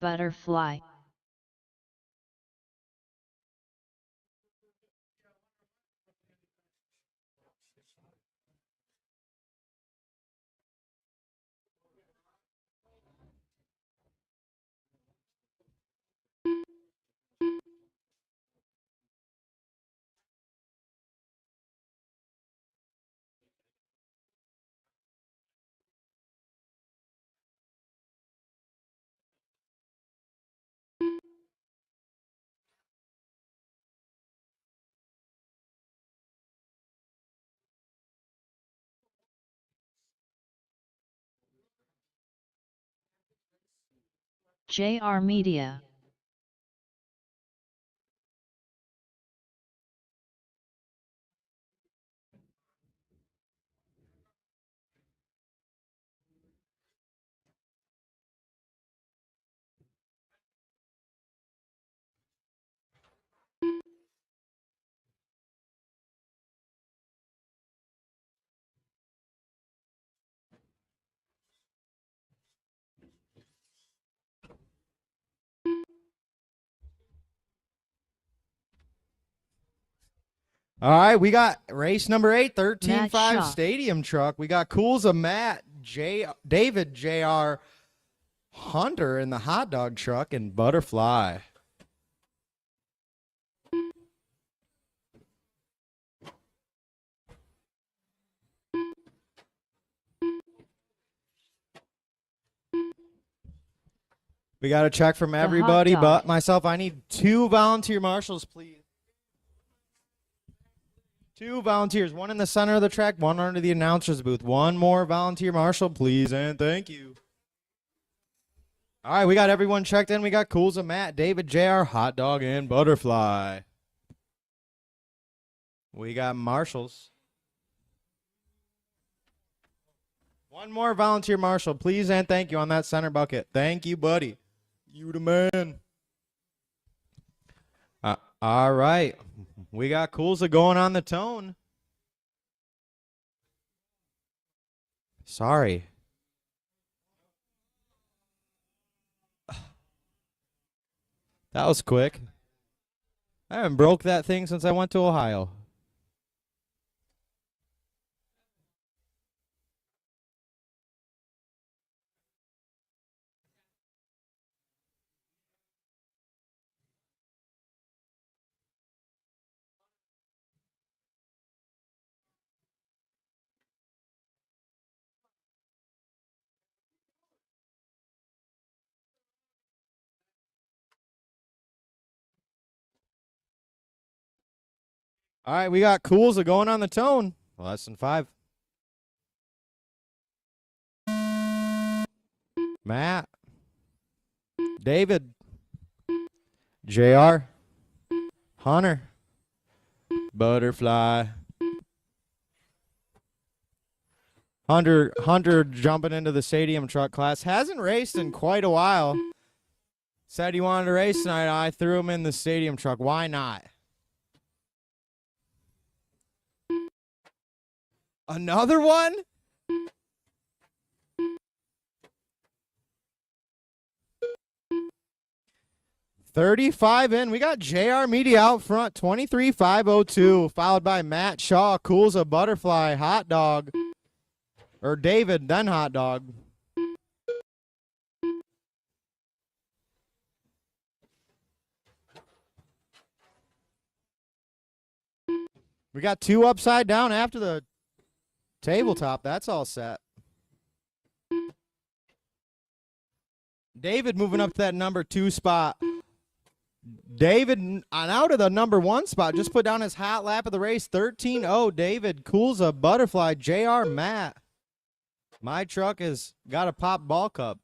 Butterfly. JR Media. All right, we got race number 8, 13-5 Matt Shaw. stadium truck. We got Coolza, Matt, David, JR, Hunter in the hot dog truck, and Butterfly. We got a check from everybody hot but dog. myself. I need 2 volunteer marshals, please. 2 volunteers, one in the center of the track, one under the announcer's booth. One more volunteer marshal, please, and thank you. All right, we got everyone checked in. We got Coolza, Matt, David, JR, Hot Dog, and Butterfly. We got marshals. One more volunteer marshal, please, and thank you on that center bucket. Thank you, buddy. You the man. All right. We got Coolza going on the tone. Sorry. That was quick. I haven't broke that thing since I went to Ohio. All right, we got Coolza going on the tone. Less than 5. Matt. David. JR. Hunter. Butterfly. Hunter jumping into the stadium truck class. Hasn't raced in quite a while. Said he wanted to race tonight. I threw him in the stadium truck. Why not? Another one? $35 in. We got JR Media out front, 23,502, followed by Matt Shaw, Coolza, Butterfly, Hot Dog, Or David, then hot dog. We got 2 upside down after the tabletop. That's all set. David moving up to that number 2 spot. David on out of the number 1 spot. Just put down his hot lap of the race. 13-0. David, Coolza, Butterfly, JR, Matt. My truck has got a pop ball cup.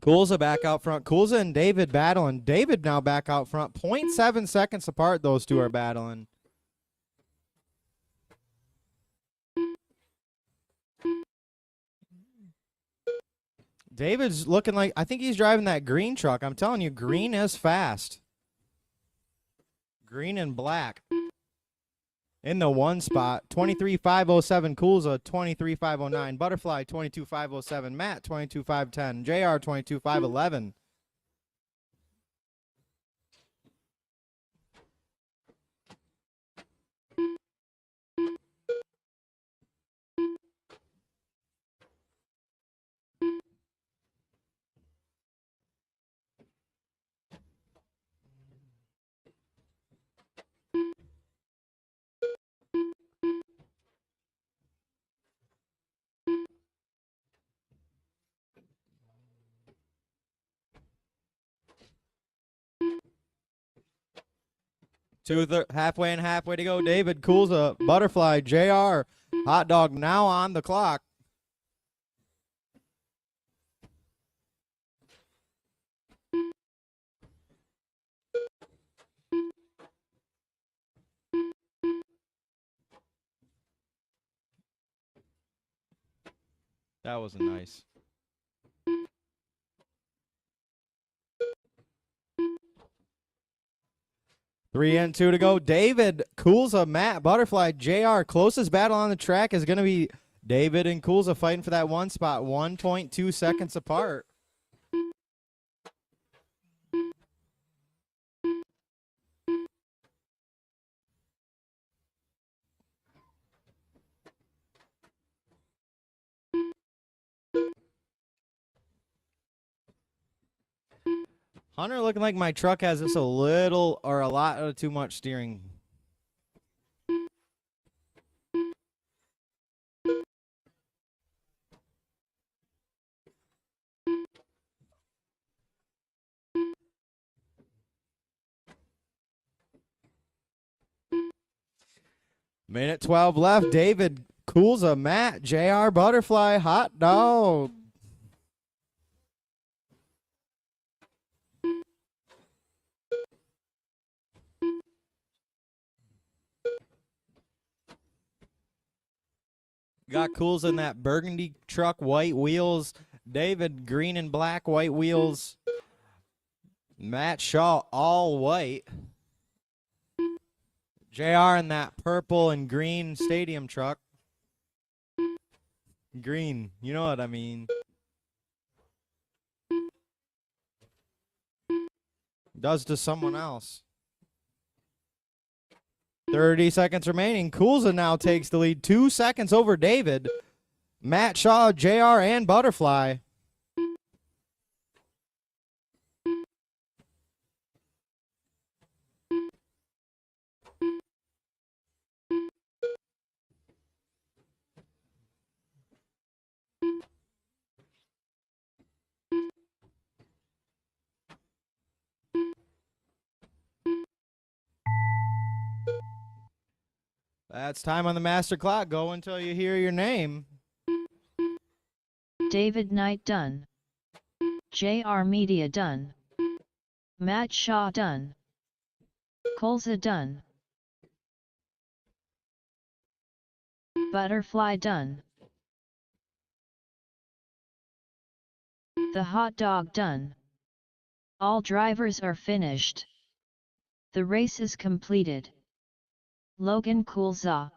Coolza back out front. Coolza and David battling. David now back out front. 0.7 seconds apart, those two are battling. David's looking like, I think he's driving that green truck. I'm telling you, green is fast. Green and black. In the 1 spot, 23.507 Coolza, 23.509 Butterfly, 22.507 Matt, 22.510 JR, 22.511. Halfway and halfway to go. David, Coolza, Butterfly, JR, Hot Dog now on the clock. That wasn't nice. Three and 2 to go. David, Coolza, Matt, Butterfly, JR. Closest battle on the track is going to be David and Coolza fighting for that 1 spot. 1.2 seconds apart. Hunter looking like my truck has just a little or a lot of too much steering. Minute 12 left. David, Coolza, Matt, JR, Butterfly, Hot Dog. Got Coolza in that burgundy truck, white wheels. David, green and black, white wheels. Matt Shaw, all white. JR in that purple and green stadium truck. Green, you know what I mean. Does to someone else. 30 seconds remaining. Coolza now takes the lead. 2 seconds over David. Matt Shaw, JR, and Butterfly. That's time on the master clock. Go until you hear your name. David Knight done. JR Media done. Matt Shaw done. Coolza done. Butterfly done. The hot dog done. All drivers are finished. The race is completed. Logan Coolza.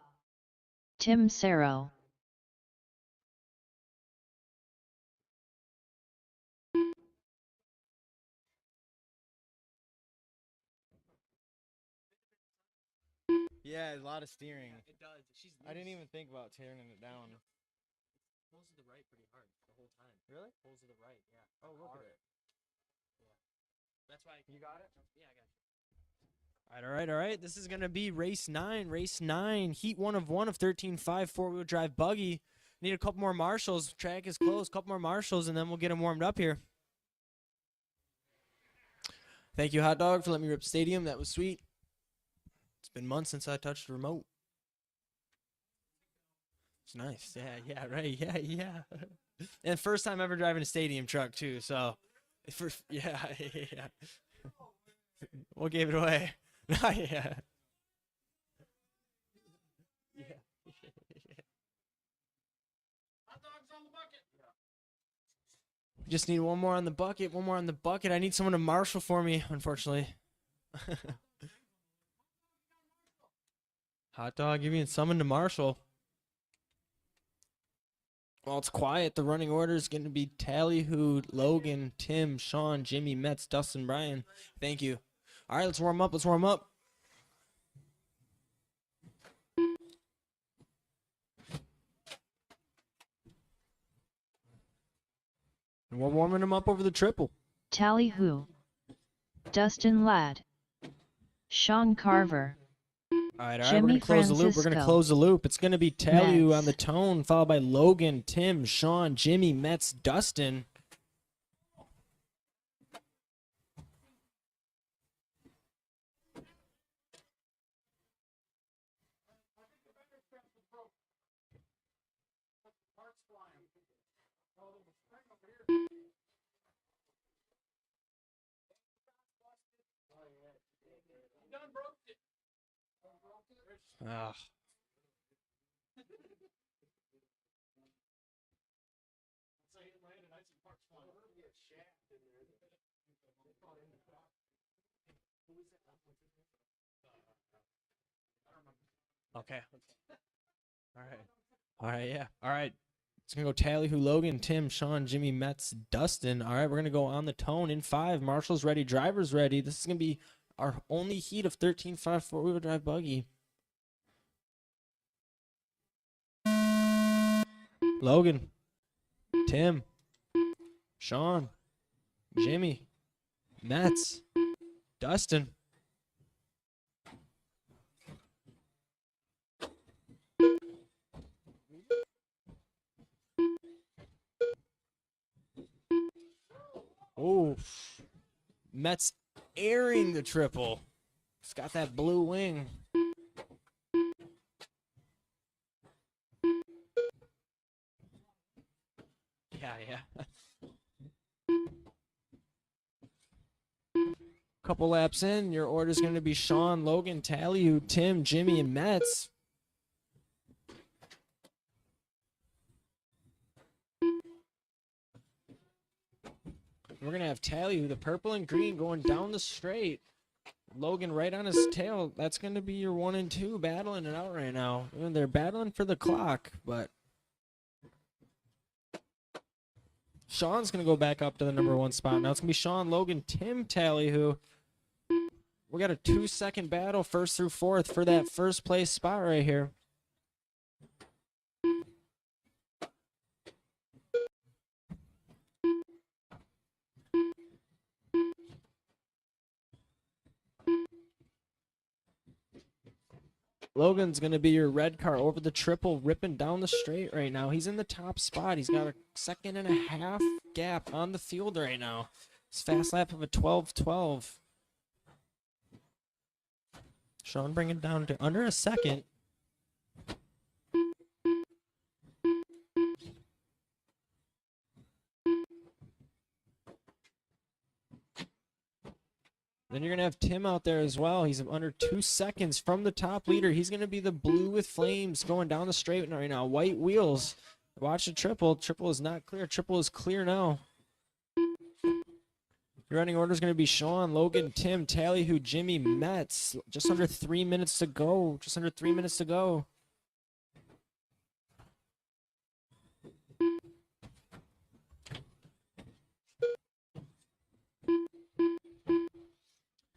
Tim Serro. Yeah, a lot of steering. It does. She's I didn't even think about tearing it down. pulls to the right pretty hard the whole time. Really? Pulls to the right, yeah. Oh, look at it. That's why You got it? Yeah, I got you. All right. This is going to be race 9. Heat 1 of 1 of 13.5 four-wheel drive buggy. Need a couple more marshals. Track is closed. Couple more marshals, and then we'll get them warmed up here. Thank you, Hot Dog, for letting me rip stadium. That was sweet. It's been months since I touched the remote. It's nice. Yeah, right. Yeah. And first time ever driving a stadium truck, too. So, yeah. What gave it away? Yeah. Just need one more on the bucket. I need someone to marshal for me, unfortunately. Hot Dog, give me someone to marshal. Well, it's quiet. The running order is going to be Tallyhoo, Logan, Tim, Sean, Jimmy, Metz, Dustin, Brian. Thank you. All right, let's warm up. And we're warming them up over the triple. Tallyhoo, Dustin Ladd, Sean Carver, All right. We're Jimmy going to close the loop. Francisco, It's going to be Tallyhoo Metz. on the tone, followed by Logan, Tim, Sean, Jimmy, Metz, Dustin. Ah. Okay. All right, yeah. All right. It's going to go Tallyhoo, Logan, Tim, Sean, Jimmy, Metz, Dustin. All right, we're going to go on the tone in 5. Marshall's ready, driver's ready. This is going to be our only heat of 13.5 four-wheel drive buggy. Logan, Tim, Sean, Jimmy, Metz, Dustin. Oh, Metz airing the triple. It's got that blue wing. Yeah. Couple laps in, your order's going to be Sean, Logan, Tallyhoo, Tim, Jimmy, and Metz. We're going to have Tallyhoo, the purple and green, going down the straight. Logan right on his tail. That's going to be your 1 and 2 battling it out right now. And they're battling for the clock, but Sean's going to go back up to the number 1 spot. Now it's going to be Sean, Logan, Tim, Tallyhoo. We got a 2-second battle, 1st through 4th, for that first place spot right here. Logan's going to be your red car over the triple, ripping down the straight right now. He's in the top spot. He's got a 1.5 gap on the field right now. His fast lap of a 12:12. Sean bringing it down to under a second. Then you're going to have Tim out there as well. He's under 2 seconds from the top leader. He's going to be the blue with flames going down the straight right now. White wheels. Watch the triple. Triple is not clear. Triple is clear now. Your running order is going to be Sean, Logan, Tim, Tallyhoo, Jimmy, Metz. Just under 3 minutes to go.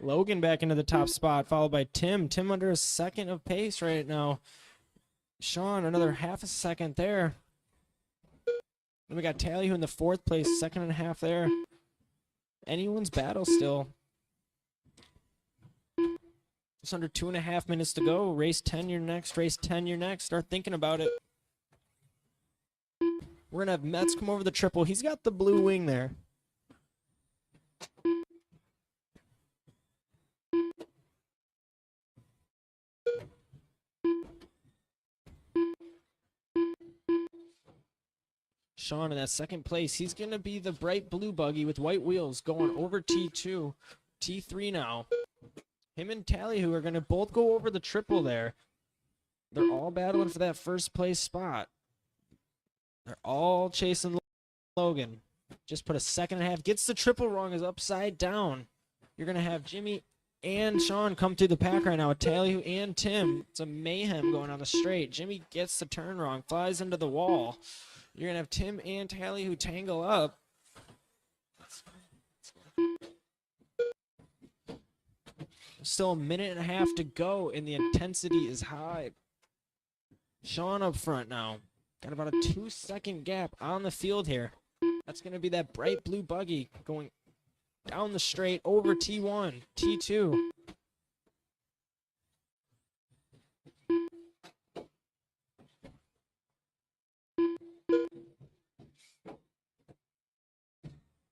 Logan back into the top spot, followed by Tim. Tim under a second of pace right now. Sean, another half a second there. Then we got Tally in the 4th place, second and a half there. Anyone's battle still. Just under 2.5 minutes to go. Race 10, you're next. Race 10, you're next. Start thinking about it. We're going to have Metz come over the triple. He's got the blue wing there. Sean in that 2nd place. He's going to be the bright blue buggy with white wheels going over T2. T3 now. Him and Tally are going to both go over the triple there. They're all battling for that 1st place spot. They're all chasing Logan. Just put a second and a half. Gets the triple wrong, is upside down. You're going to have Jimmy and Sean come through the pack right now with Tally and Tim. It's a mayhem going on the straight. Jimmy gets the turn wrong, flies into the wall. You're going to have Tim and Tally who tangle up. Still a minute and a half to go, and the intensity is high. Sean up front now. Got about a 2-second gap on the field here. That's going to be that bright blue buggy going down the straight over T1, T2.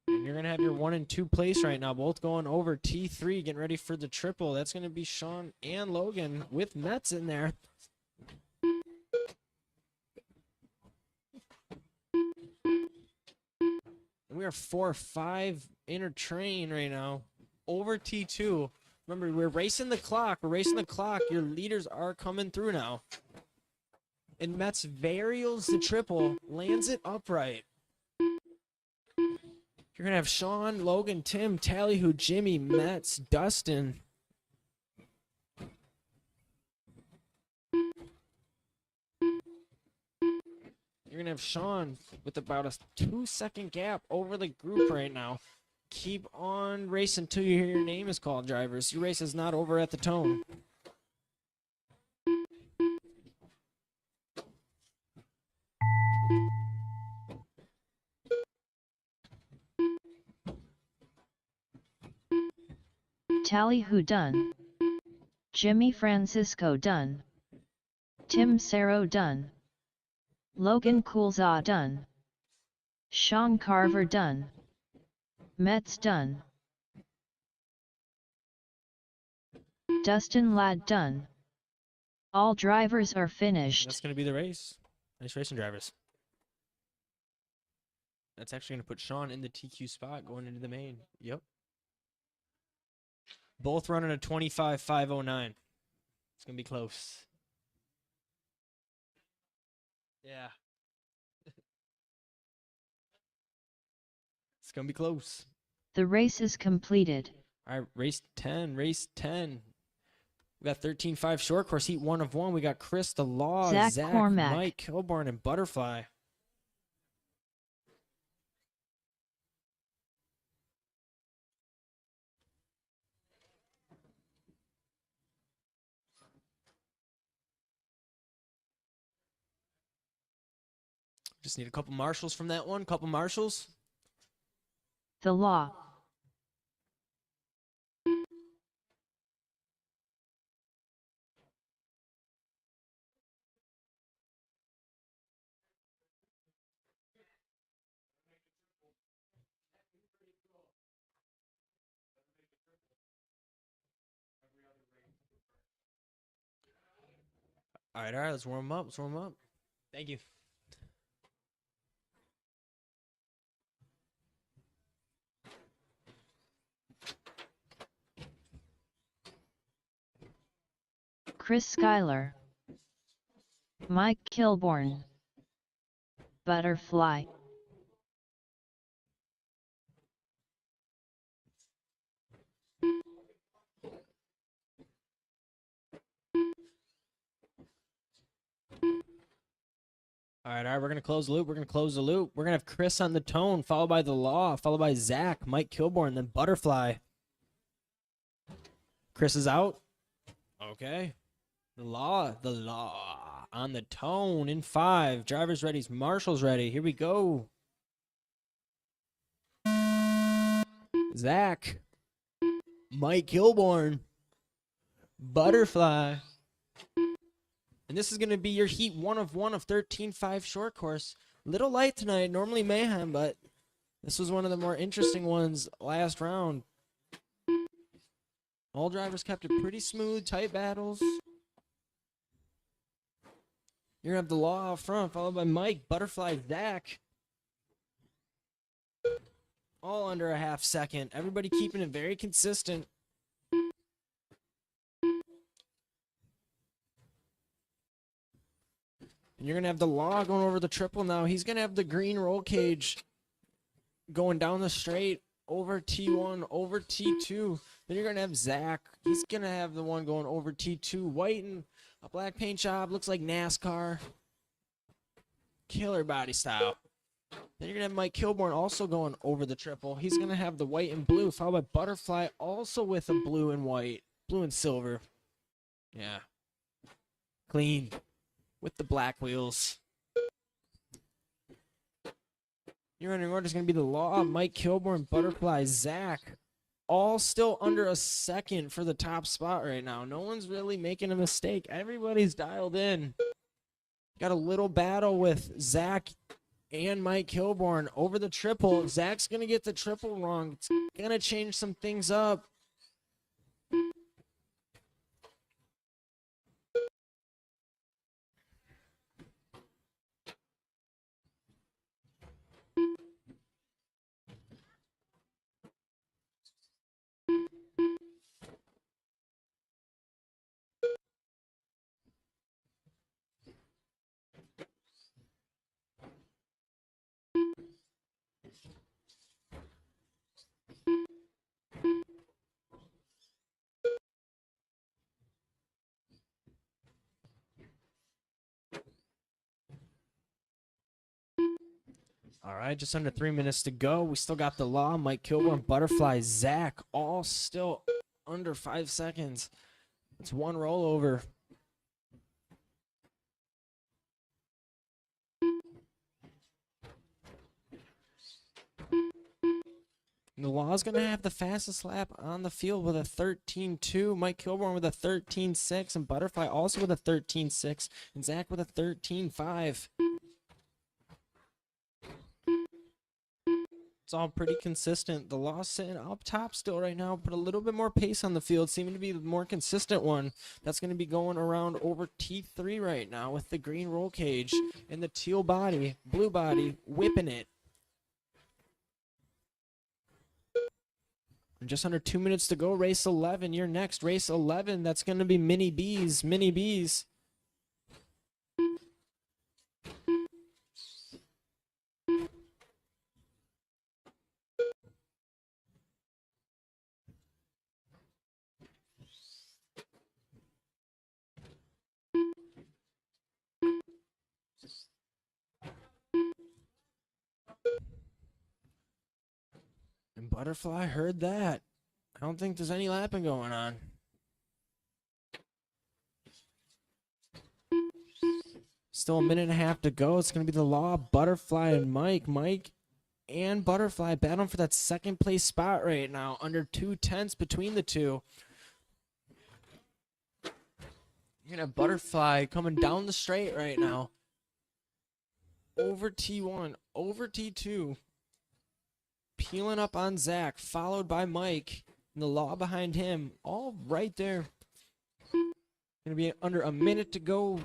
And you're going to have your 1 and 2 place right now, both going over T3, getting ready for the triple. That's going to be Sean and Logan with Metz in there. We are 4 or 5 inner train right now over T2. Remember, we're racing the clock. We're racing the clock. Your leaders are coming through now. And Metz varials the triple, lands it upright. You're going to have Sean, Logan, Tim, Tally, Jimmy, Metz, Dustin. You're going to have Sean with about a 2-second gap over the group right now. Keep on racing until you hear your name is called, drivers. Your race is not over at the tone. Tally done. Jimmy Francisco done. Tim Saro done. Logan Coolza done. Sean Carver done. Metz done. Dustin Ladd done. All drivers are finished. That's going to be the race. Nice racing, drivers. That's actually going to put Sean in the TQ spot going into the main. Yep. Both running a 25.509. It's going to be close. Yeah. It's going to be close. The race is completed. All right, race 10, race 10. We got 13.5 short course, heat 1 of 1. We got Chris, the Law, Zach Cormack, Mike Kilborn, and Butterfly. Just need a couple marshals from that one. Couple marshals. The Law. All right, let's warm up. Let's warm up. Thank you. Chris Schuyler. Mike Kilborn. Butterfly. All right, we're going to close the loop. We're going to close the loop. We're going to have Chris on the tone, followed by the Law, followed by Zach, Mike Kilborn, then Butterfly. Chris is out. Okay. The law on the tone in 5. Driver's ready. Marshall's ready. Here we go. Zach. Mike Kilborn. Butterfly. And this is going to be your heat 1 of 13.5 short course. Little light tonight. Normally mayhem, but this was one of the more interesting ones last round. All drivers kept it pretty smooth, tight battles. You're going to have the law out front, followed by Mike, Butterfly, Zach. All under a half second. Everybody keeping it very consistent. And you're going to have the law going over the triple now. He's going to have the green roll cage going down the straight over T1, over T2. Then you're going to have Zach. He's going to have the one going over T2. White and a black paint job. Looks like NASCAR. Killer body style. Then you're going to have Mike Kilborn also going over the triple. He's going to have the white and blue, followed by Butterfly also with a blue and white. Blue and silver. Yeah. Clean. With the black wheels. Your running order is going to be the law, Mike Kilborn, Butterfly, Zach. All still under a second for the top spot right now. No one's really making a mistake. Everybody's dialed in. Got a little battle with Zach and Mike Kilborn over the triple. Zach's going to get the triple wrong. It's going to change some things up. All right, just under 3 minutes to go. We still got the law, Mike Kilborn, Butterfly, Zach, all still under 5 seconds. It's one rollover. And the law's going to have the fastest lap on the field with a 13.2. Mike Kilborn with a 13.6. And Butterfly also with a 13.6. And Zach with a 13.5. It's all pretty consistent. The law's sitting up top still right now. Put a little bit more pace on the field. Seeming to be the more consistent one. That's going to be going around over T3 right now with the green roll cage and the teal body, blue body, whipping it. Just under 2 minutes to go. Race 11. You're next. Race 11. That's going to be Mini Bees. Mini Bees. And Butterfly heard that. I don't think there's any lapping going on. Still a minute and a half to go. It's going to be the law, Butterfly and Mike. Mike and Butterfly battling for that second place spot right now. Under 2/10 between the two. You're going to have Butterfly coming down the straight right now. Over T1, over T2. Peeling up on Zach, followed by Mike. And the law behind him, all right there. Gonna be under a minute to go.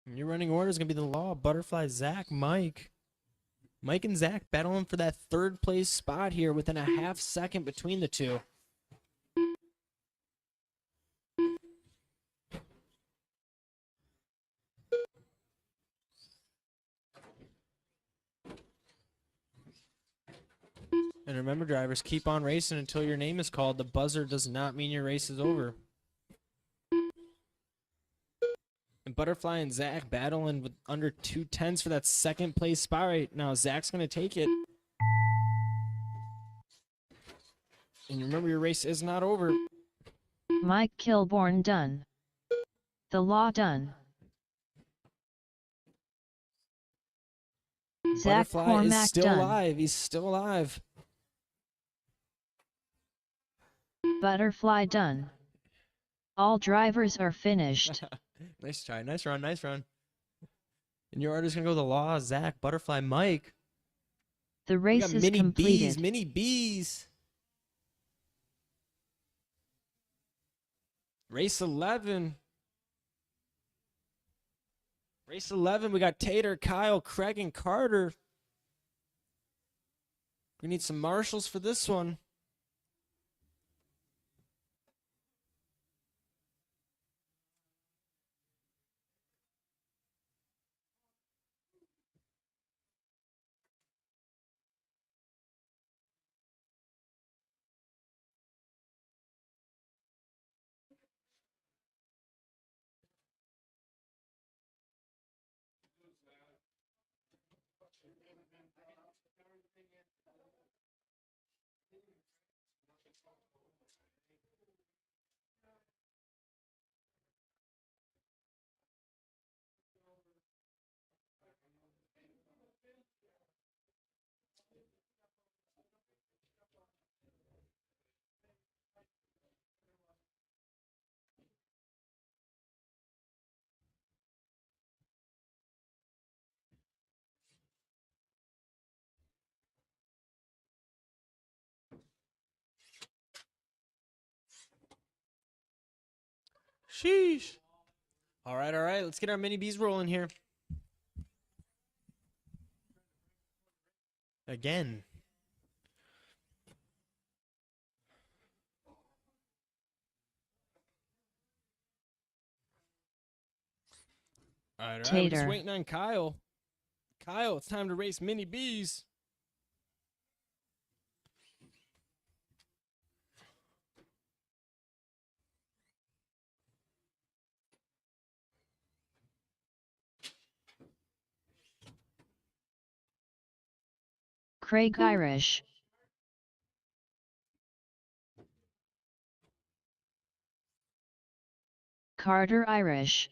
And your running order is gonna be the law, Butterfly, Zach, Mike. Mike and Zach battling for that third place spot here within a half second between the two. And And remember, drivers, keep on racing until your name is called. The buzzer does not mean your race is over. And Butterfly and Zach battling with under 2/10 for that second place spot right now. Zach's going to take it. And remember, your race is not over. Mike Kilborn done. The Law done. Zach Butterfly is Cormack still done. alive. He's still alive. Butterfly done. All drivers are finished. Nice try. Nice run. Nice run. And your order's going to go The Law, Zach, Butterfly, Mike. The We got race is mini completed. bees. Mini bees. Race 11. Race 11, we got Tater, Kyle, Craig, and Carter. We need some marshals for this one. Sheesh. All right, all right. Let's get our mini bees rolling here. Again. All right, all right. We're just Tater. waiting on Kyle. Kyle, it's time to race mini bees. Craig Irish. Carter Irish.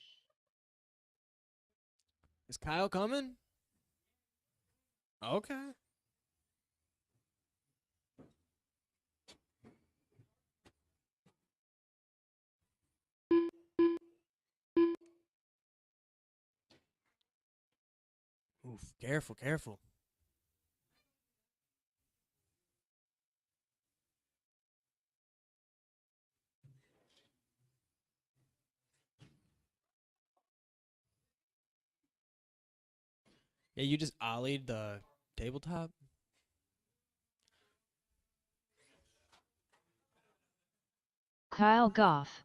Is Kyle coming? Okay. Oof, careful, careful. Yeah, you just ollied the tabletop. Kyle Goff.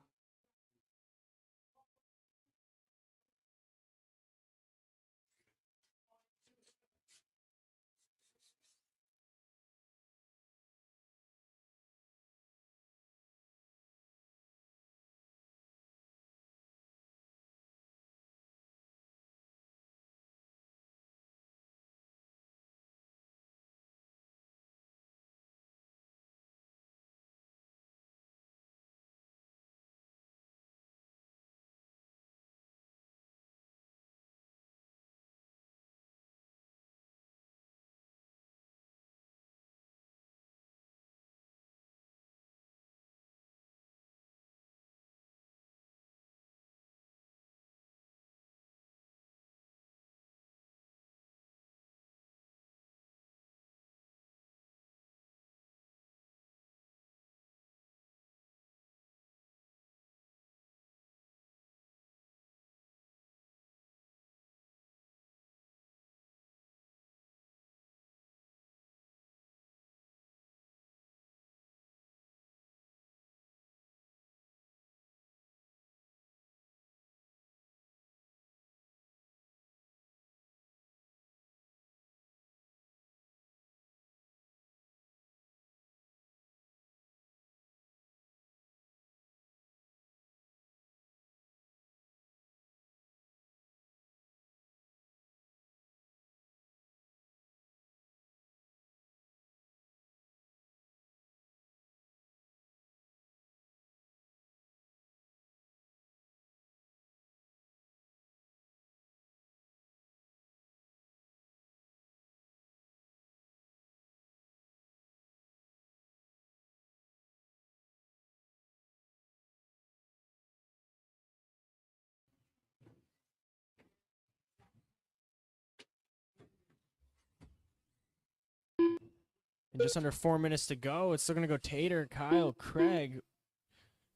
And just under 4 minutes to go. It's still going to go Tater, Kyle, Craig.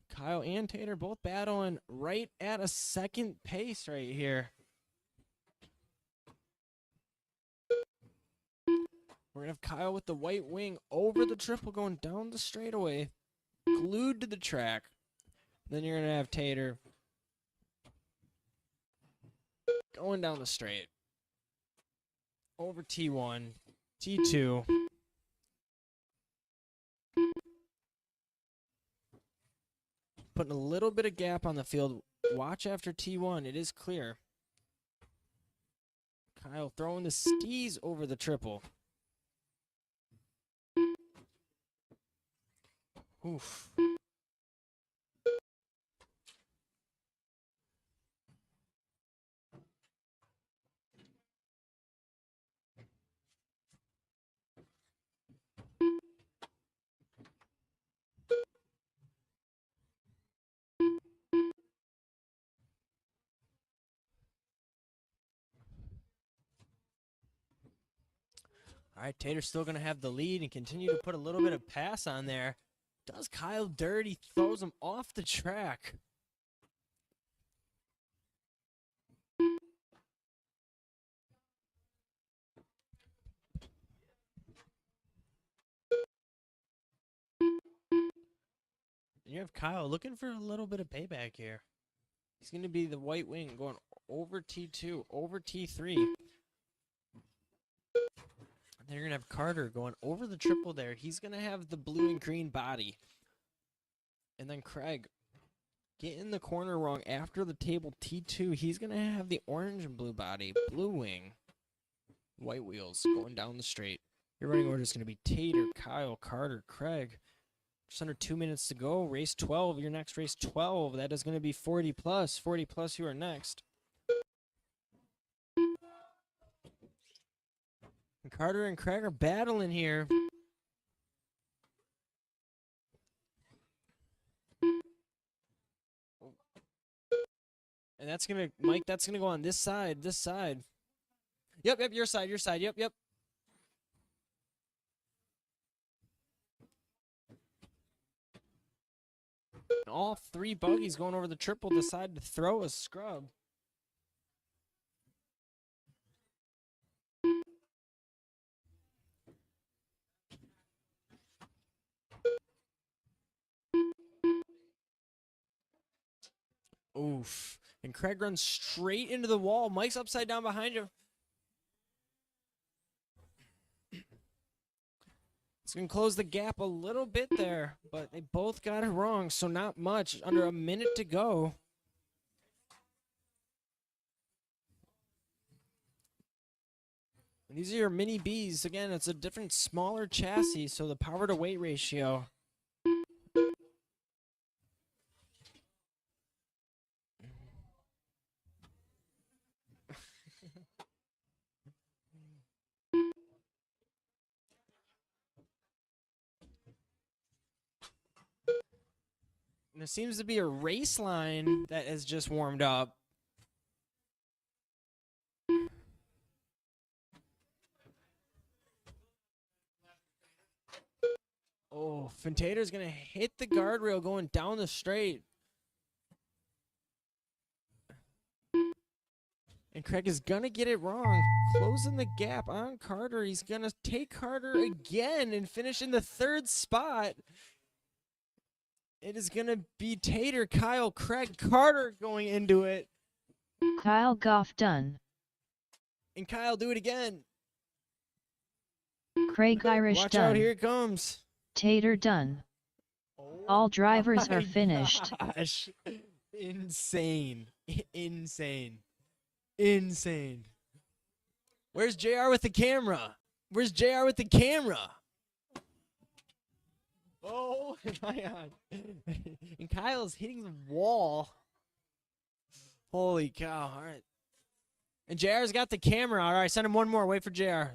Kyle and Tater both battling right at a second pace right here. We're going to have Kyle with the white wing over the triple going down the straightaway, glued to the track. Then you're going to have Tater going down the straight. Over T1, T2. Putting a little bit of gap on the field. Watch after T1. It is clear. Kyle throwing the stees over the triple. Oof. All right, Tater's still going to have the lead and continue to put a little bit of pass on there. Does Kyle dirty, throws him off the track. You have Kyle looking for a little bit of payback here. He's going to be the white wing going over T2, over T3. Then you're going to have Carter going over the triple there. He's going to have the blue and green body. And then Craig getting the corner wrong after the table T2. He's going to have the orange and blue body, blue wing, white wheels going down the straight. Your running order is going to be Tater, Kyle, Carter, Craig. Just under 2 minutes to go. Race 12. Your next race 12. That is going to be 40 plus. 40 plus, you are next. And Carter and Craig are battling here. And that's going to, Mike, that's going to go on this side, this side. Yep, your side, yep. All three buggies going over the triple decide to throw a scrub. Oof. And Craig runs straight into the wall. Mike's upside down behind you. It's going to close the gap a little bit there, but they both got it wrong, so not much. Under a minute to go. And these are your mini Bs. Again, it's a different, smaller chassis, so the power to weight ratio. There seems to be a race line that has just warmed up. Oh, Fintater's going to hit the guardrail going down the straight. And Craig is going to get it wrong. Closing the gap on Carter. He's going to take Carter again and finish in the third spot. It is going to be Tater, Kyle, Craig, Carter going into it. Kyle Goff done. And Kyle do it again. Craig Irish Watch done. out, here it comes. Tater done. All drivers My are finished. Gosh. Insane. Insane. Where's JR with the camera? Oh my God. And Kyle's hitting the wall. Holy cow. All right. And JR's got the camera. All right, send him one more. Wait for JR.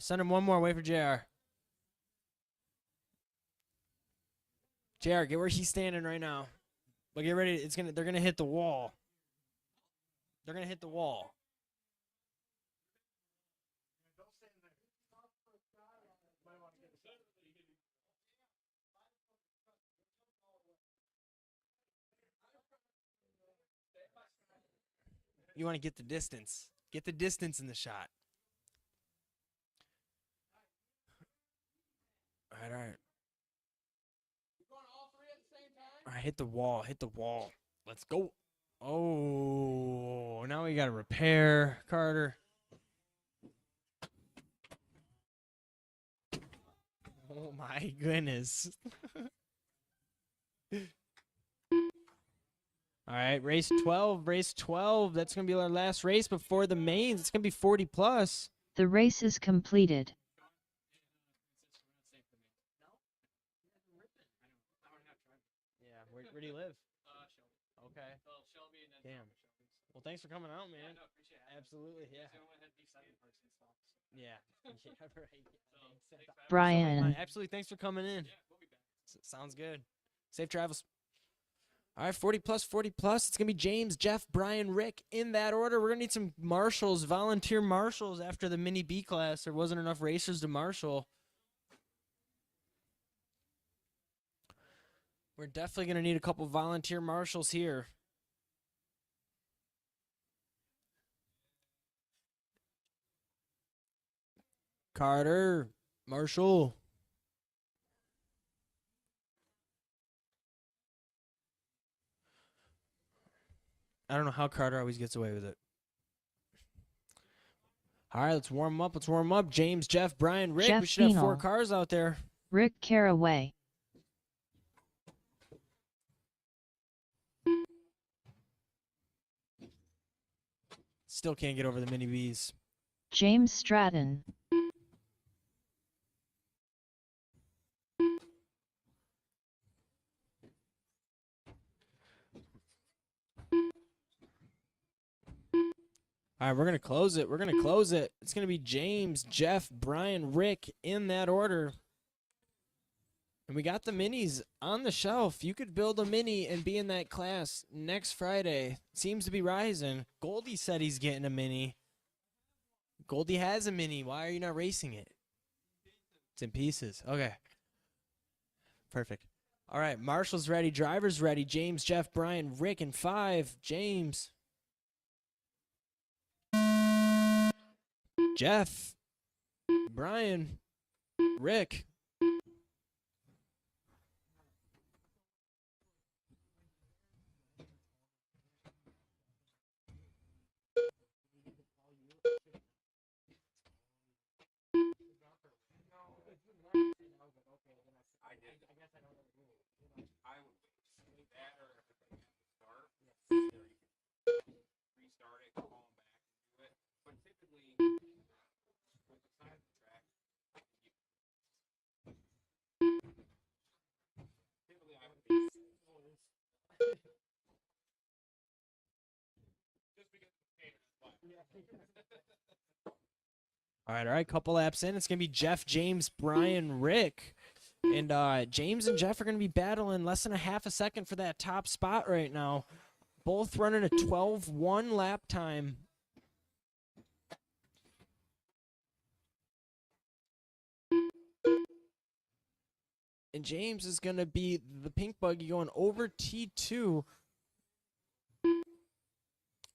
JR, get where he's standing right now. But get ready. They're gonna hit the wall. You want to get the distance. Get the distance in the shot. All right, all right. All right, hit the wall. Hit the wall. Let's go. Oh, now we got to repair, Carter. Oh, my goodness. All right, race 12. Race 12. That's going to be our last race before the mains. It's going to be 40 plus. The race is completed. Yeah, where do you live? Okay. Damn. Well, thanks for coming out, man. Absolutely, yeah. Yeah. Yeah, right. Brian. Absolutely, thanks for coming in. Sounds good. Safe travels. All right, 40 plus, 40 plus. It's going to be James, Jeff, Brian, Rick in that order. We're going to need some marshals, volunteer marshals after the mini B class. There wasn't enough racers to marshal. We're definitely going to need a couple volunteer marshals here. Carter, Marshall. I don't know how Carter always gets away with it. All right, let's warm up. Let's warm up. James, Jeff, Brian, Rick. Jeff We should have 4 Beanle. cars out there. Rick Caraway. Still can't get over the mini Bs. James Stratton. All right, we're going to close it. We're going to close it. It's going to be James, Jeff, Brian, Rick in that order. And we got the minis on the shelf. You could build a mini and be in that class next Friday. Seems to be rising. Goldie said he's getting a mini. Goldie has a mini. Why are you not racing it? It's in pieces. Okay. Perfect. All right, Marshall's ready. Driver's ready. James, Jeff, Brian, Rick in 5. James. Jeff. Brian. Rick. All right, couple laps in. It's going to be Jeff, James, Brian, Rick. And James and Jeff are going to be battling less than a half a second for that top spot right now. Both running a 12-1 lap time. And James is going to be the pink buggy going over T2.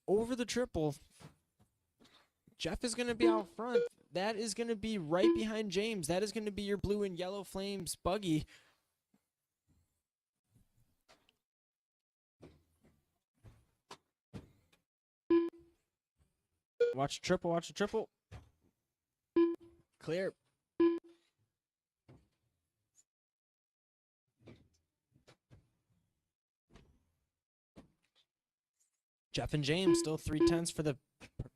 Over the triple. Jeff is going to be out front. That is going to be right behind James. That is going to be your blue and yellow flames buggy. Watch the triple, watch the triple. Clear. Jeff and James still 3/10 for the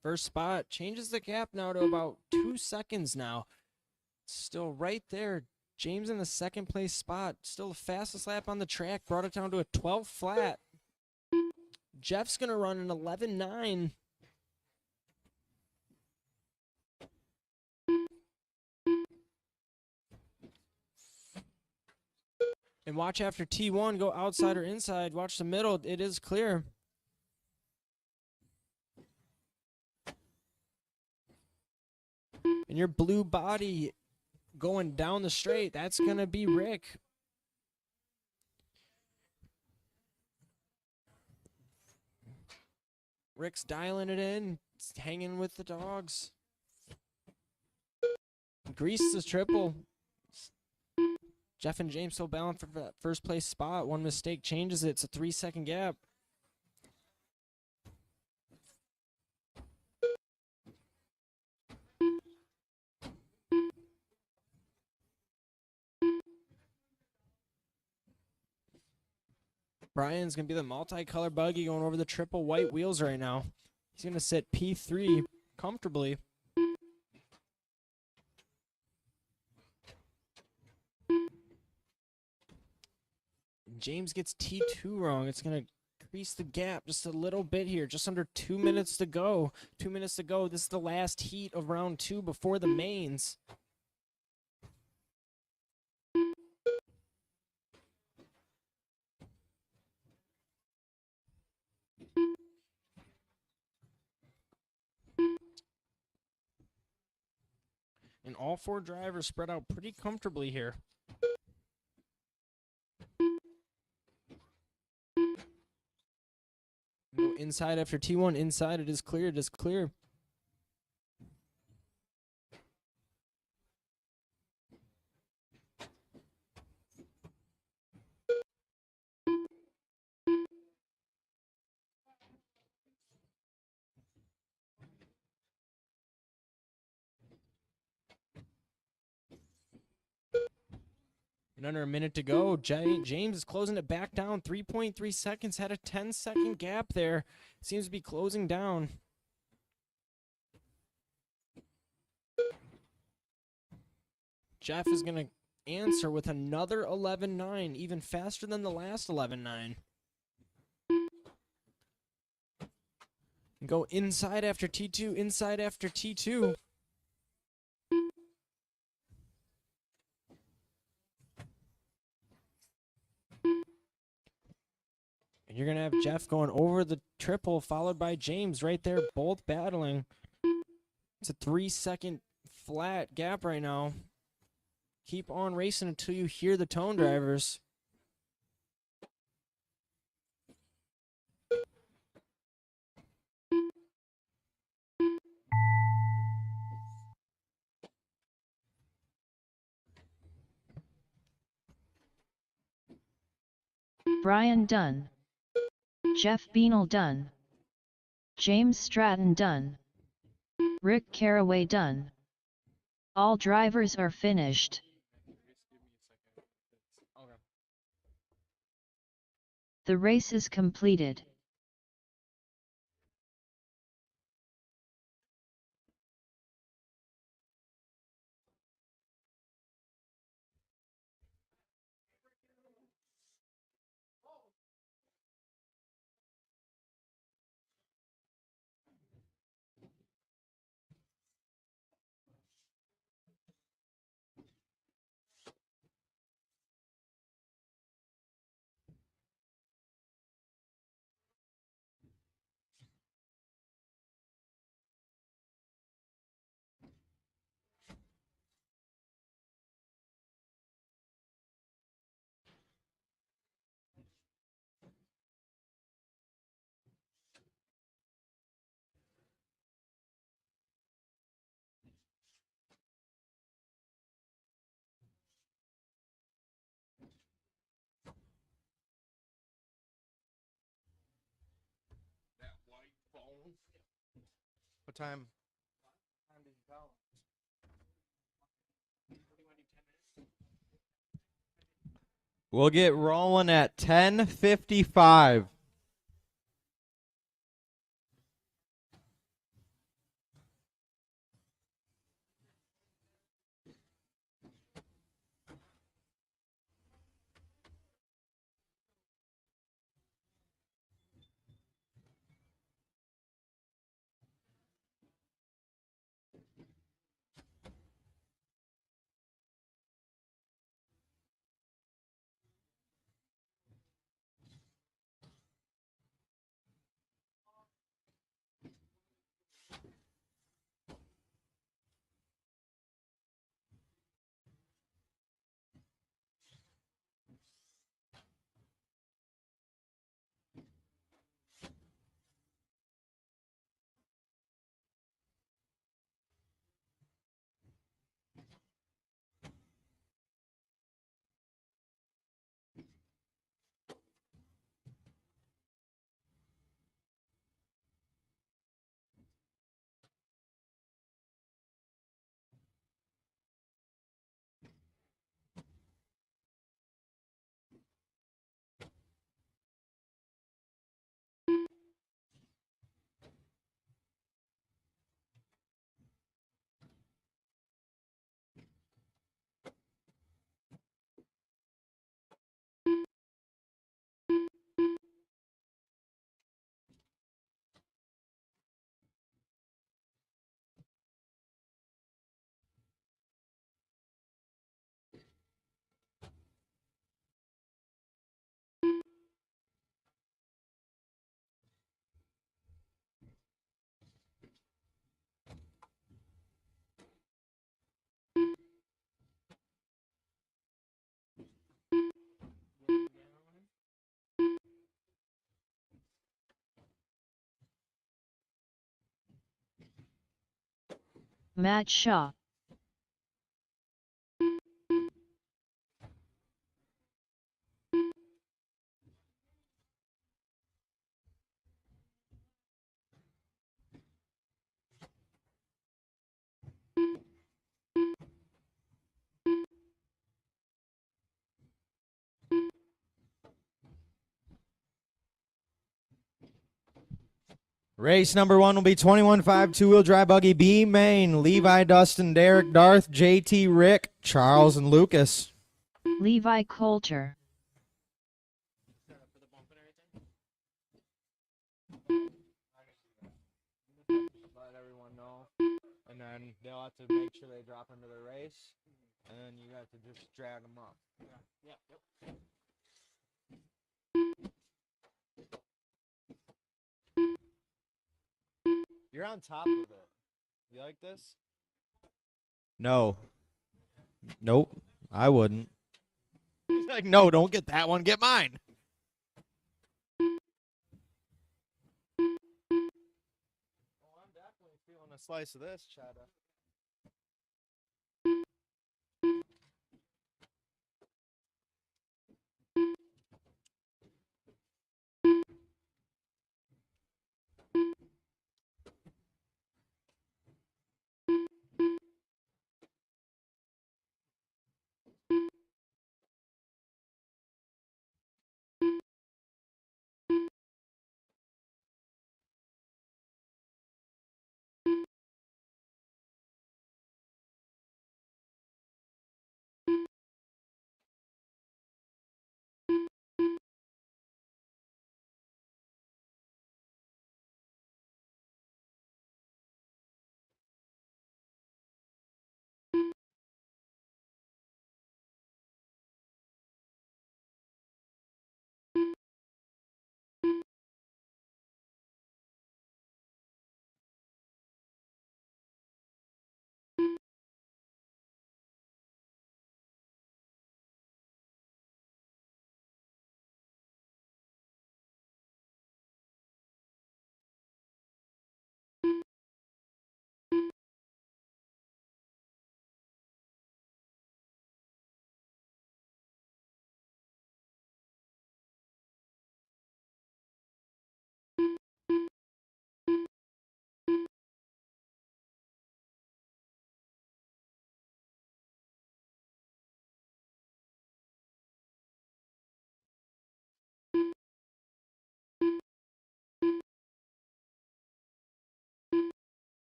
first spot. Changes the gap now to about 2 seconds now. Still right there. James in the second place spot. Still the fastest lap on the track. Brought it down to a 12 flat. Jeff's going to run an 11.9. And watch after T1 go outside or inside. Watch the middle. It is clear. And your blue body going down the straight, that's going to be Rick. Rick's dialing it in, hanging with the dogs. Grease is triple. Jeff and James still battling for that first place spot. One mistake changes it. It's a 3-second gap. Brian's going to be the multicolor buggy going over the triple white wheels right now. He's going to sit P3 comfortably. James gets T2 wrong. It's going to increase the gap just a little bit here. Just under 2 minutes to go. 2 minutes to go. This is the last heat of round 2 before the mains. And all 4 drivers spread out pretty comfortably here. Go inside after T1. Inside, it is clear. It is clear. And under a minute to go, James is closing it back down. 3.3 seconds. Had a 10-second gap there. Seems to be closing down. Jeff is going to answer with another 11.9, even faster than the last 11.9. Go inside after T2, inside after T2. And you're going to have Jeff going over the triple, followed by James right there, both battling. It's a 3-second flat gap right now. Keep on racing until you hear the tone drivers. Brian done. Jeff Beanel done. James Stratton done. Rick Caraway done. All drivers are finished. The race is completed. What time? We'll get rolling at 10:55. Matt Shaw. Race number 1 will be 21.5 two-wheel drive buggy B main. Levi, Dustin, Derek, Darth, JT, Rick, Charles, and Lucas. Levi Coulter. Let everyone know, and then they'll have to make sure they drop into the race, and then you have to just drag them up. You're on top of it. You like this? No. Nope. I wouldn't. He's like, no, don't get that one. Get mine. Oh, I'm definitely feeling a slice of this, cheddar.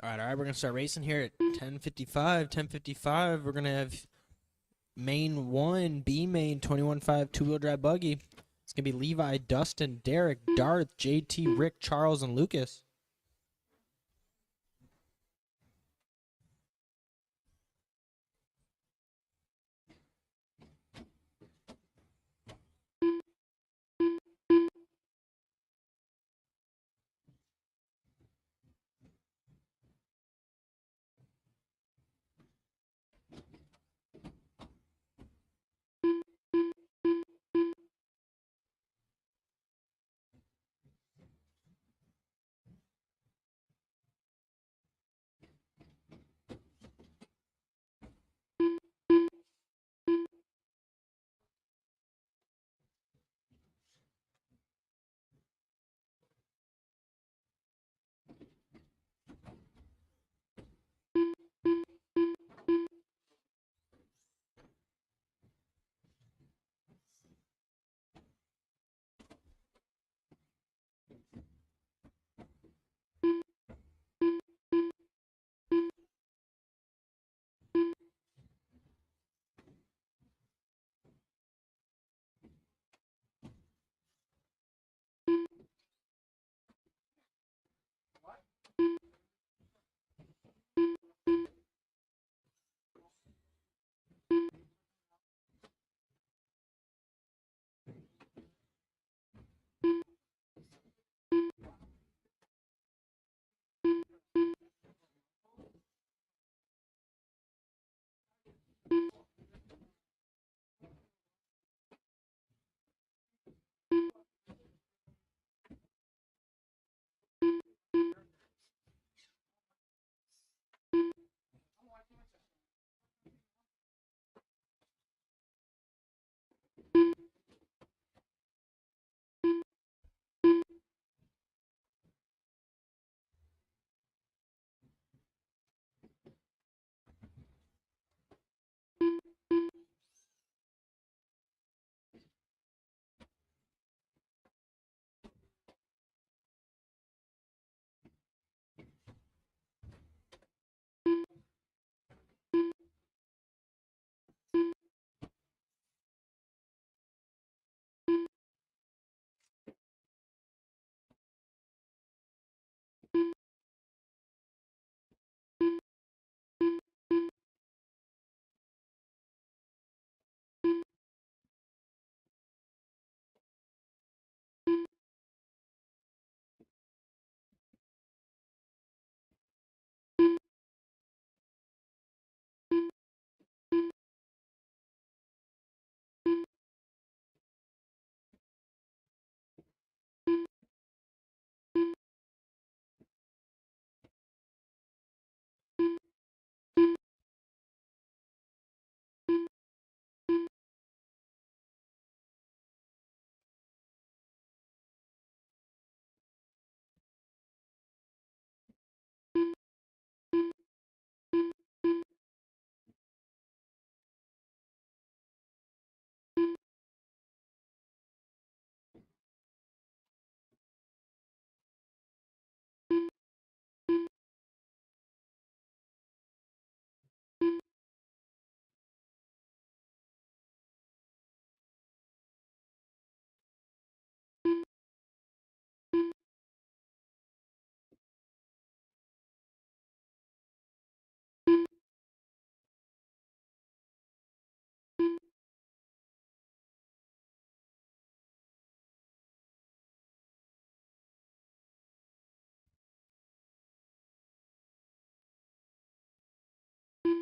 All right, we're going to start racing here at 10:55. 10:55, we're going to have main 1, B main 21.5 two-wheel drive buggy. It's going to be Levi, Dustin, Derek, Darth, JT, Rick, Charles, and Lucas.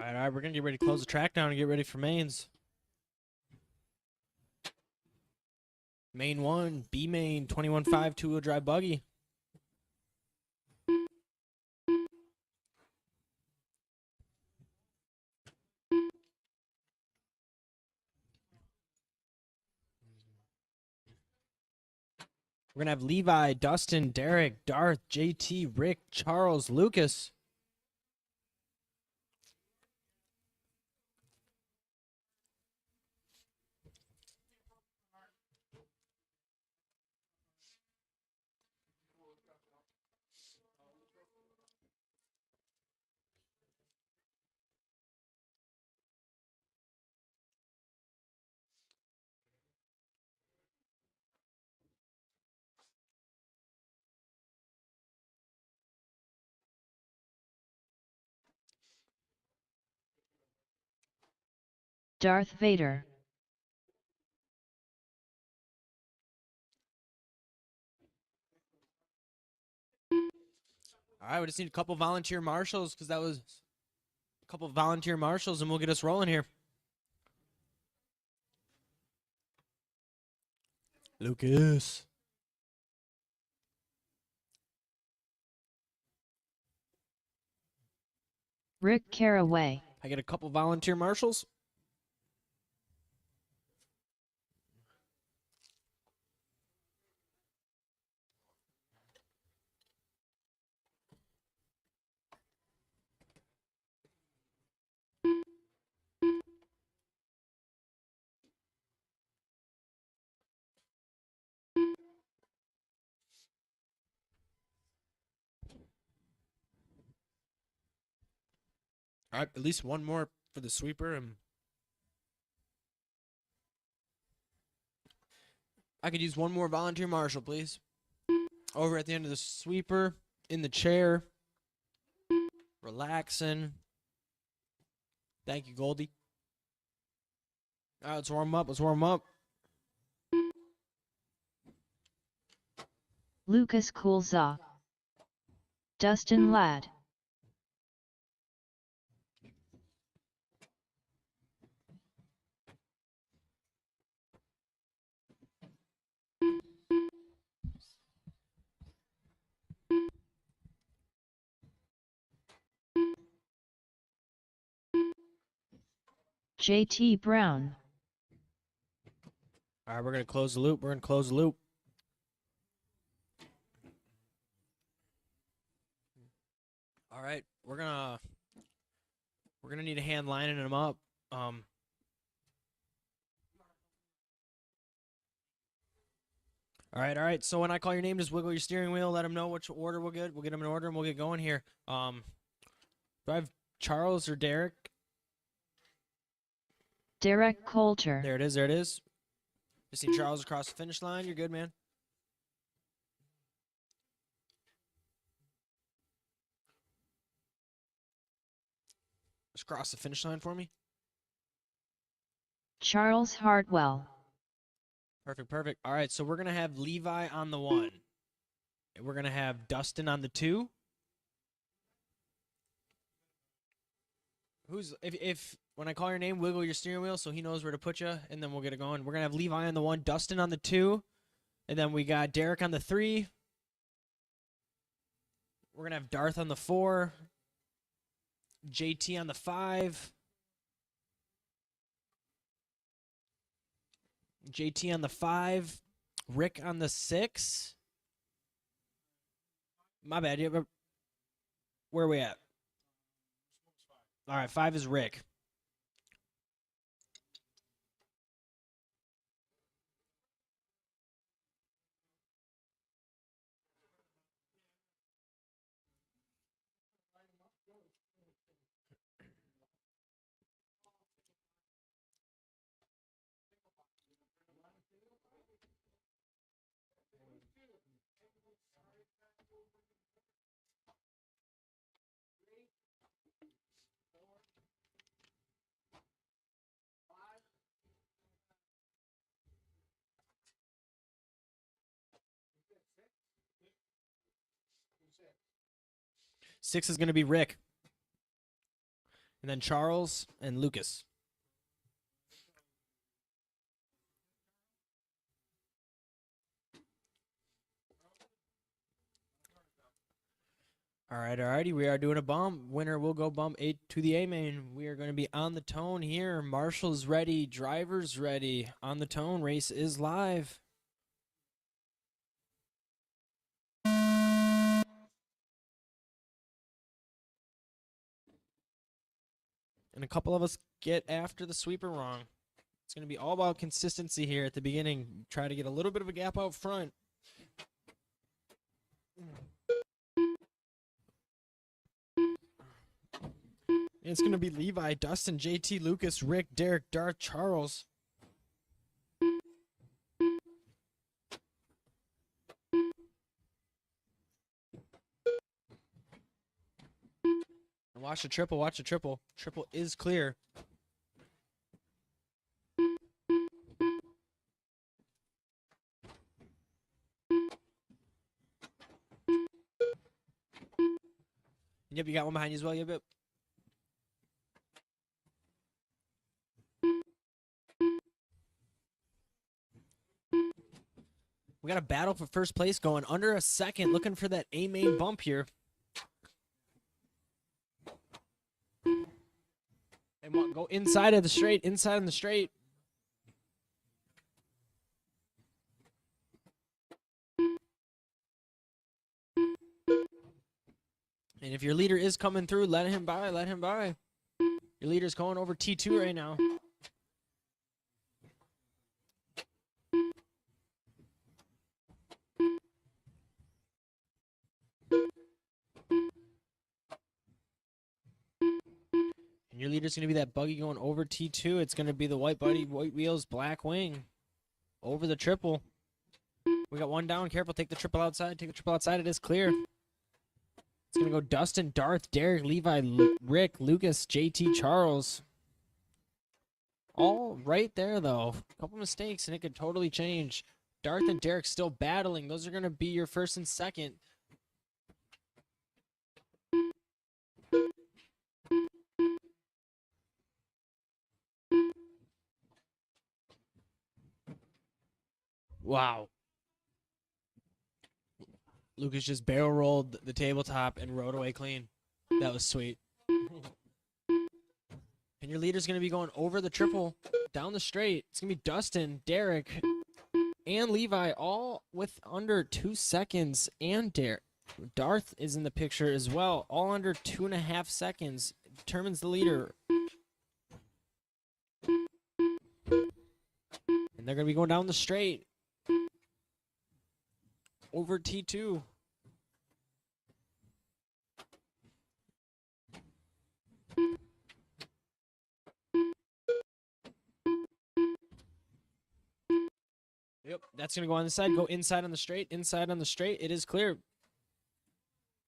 All right, we're going to get ready to close the track down and get ready for mains. Main 1, B main, 21.5, two-wheel drive buggy. We're going to have Levi, Dustin, Derek, Darth, JT, Rick, Charles, Lucas. Darth Vader. All right, we just need a couple volunteer marshals because that was a couple volunteer marshals, and we'll get us rolling here. Lucas. Rick Caraway. I get a couple volunteer marshals. All right, at least one more for the sweeper, and I could use one more volunteer marshal, please. Over at the end of the sweeper, in the chair, relaxing. Thank you, Goldie. All right, let's warm up. Let's warm up. Lucas Coolza. Dustin Ladd. JT Brown. All right, we're going to close the loop. We're going to close the loop. All right, we're gonna need a hand lining them up. All right. So when I call your name, just wiggle your steering wheel. Let them know which order we'll get. We'll get them in order, and we'll get going here. Do I have Charles or Derek? Derek Coulter. There it is. There it is. Just see Charles across the finish line. You're good, man. Just cross the finish line for me. Charles Hartwell. Perfect, perfect. All right, so we're going to have Levi on the 1. And we're going to have Dustin on the 2. If when I call your name, wiggle your steering wheel so he knows where to put you, and then we'll get it going. We're going to have Levi on the 1, Dustin on the 2, and then we got Derek on the 3. We're going to have Darth on the 4, JT on the 5, JT on the 5, Rick on the 6. My bad. Where are we at? All right, 5 is Rick. Six is going to be Rick. And then Charles and Lucas. Alrighty. We are doing a bump. Winner will go bump 8 to the A main. We are going to be on the tone here. Marshall's ready. Driver's ready. On the tone. Race is live. And a couple of us get after the sweeper wrong. It's going to be all about consistency here at the beginning. Try to get a little bit of a gap out front. It's going to be Levi, Dustin, JT, Lucas, Rick, Derek, Darth, Charles. And watch the triple, watch the triple. Triple is clear. Yep, you got one behind you as well. Yep, yep. We got a battle for first place going under a second, looking for that A main bump here. And go inside of the straight, inside of the straight. And if your leader is coming through, let him by, let him by. Your leader's going over T2 right now. And your leader's going to be that buggy going over T2. It's going to be the white wheels, black wing over the triple. We got one down. Careful. Take the triple outside. Take the triple outside. It is clear. It's going to go Dustin, Darth, Derek, Levi, Rick, Lucas, JT, Charles. All right there, though. A couple mistakes, and it could totally change. Darth and Derek still battling. Those are going to be your first and second. Wow. Lucas just barrel rolled the tabletop and rode away clean. That was sweet. And your leader's going to be going over the triple down the straight. It's going to be Dustin, Derek, and Levi all with under 2 seconds. And Darth is in the picture as well. All under 2.5 seconds. Determines the leader. And they're going to be going down the straight. Over T2. Yep, that's going to go on the side. Go inside on the straight. Inside on the straight. It is clear.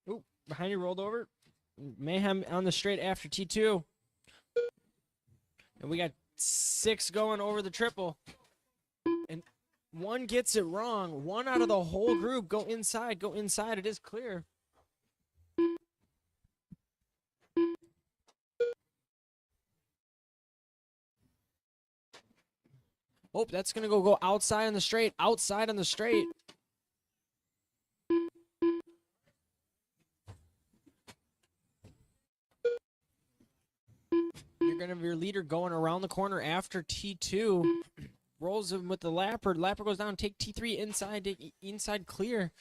Ooh, behind you, rolled over. Mayhem on the straight after T2. And we got 6 going over the triple. And one gets it wrong. One out of the whole group. Go inside. Go inside. It is clear. Oh, that's going to go outside on the straight. Outside on the straight. You're going to have your leader going around the corner after T2. Rolls him with the lapper. Lapper goes down. Take T3 inside. Take inside clear.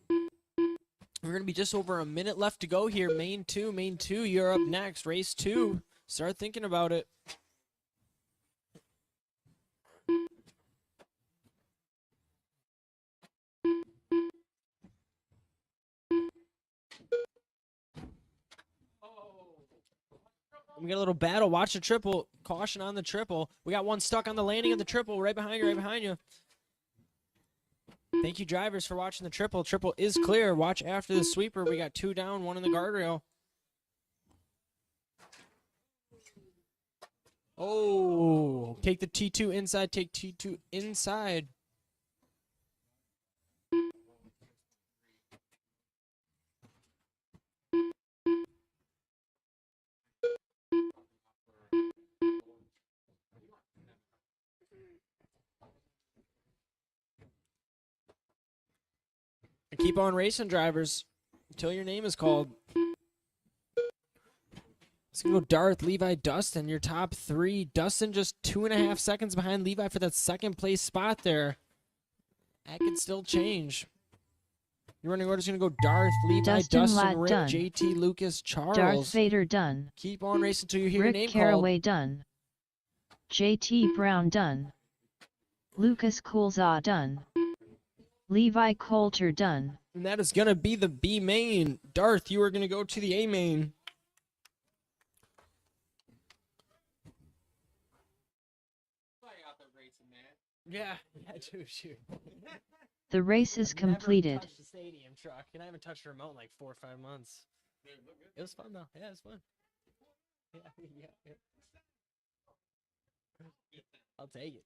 We're going to be just over a minute left to go here. Main 2. Main 2. You're up next. Race 2. Start thinking about it. We got a little battle. Watch the triple. Caution on the triple. We got one stuck on the landing of the triple. Right behind you. Right behind you. Thank you, drivers, for watching the triple. Triple is clear. Watch after the sweeper. We got 2 down, 1 in the guardrail. Oh, take the T2 inside. Take T2 inside. Keep on racing, drivers, until your name is called. It's going to go Darth, Levi, Dustin, your top 3. Dustin just 2.5 seconds behind Levi for that second place spot there. That could still change. Your running order is going to go Darth, Levi, Dustin, Rick, done. JT, Lucas, Charles. Darth Vader done. Keep on racing until you hear Rick your name Caraway called. done. JT Brown done. Lucas Coolsaw done. Levi Coulter done. And that is going to be the B main. Darth, you are going to go to the A main. Yeah, shoot. The race is completed. Never touched the stadium truck, and I haven't touched a remote in like 4 or 5 months. It was fun though. Yeah, it was fun. Yeah. I'll take it.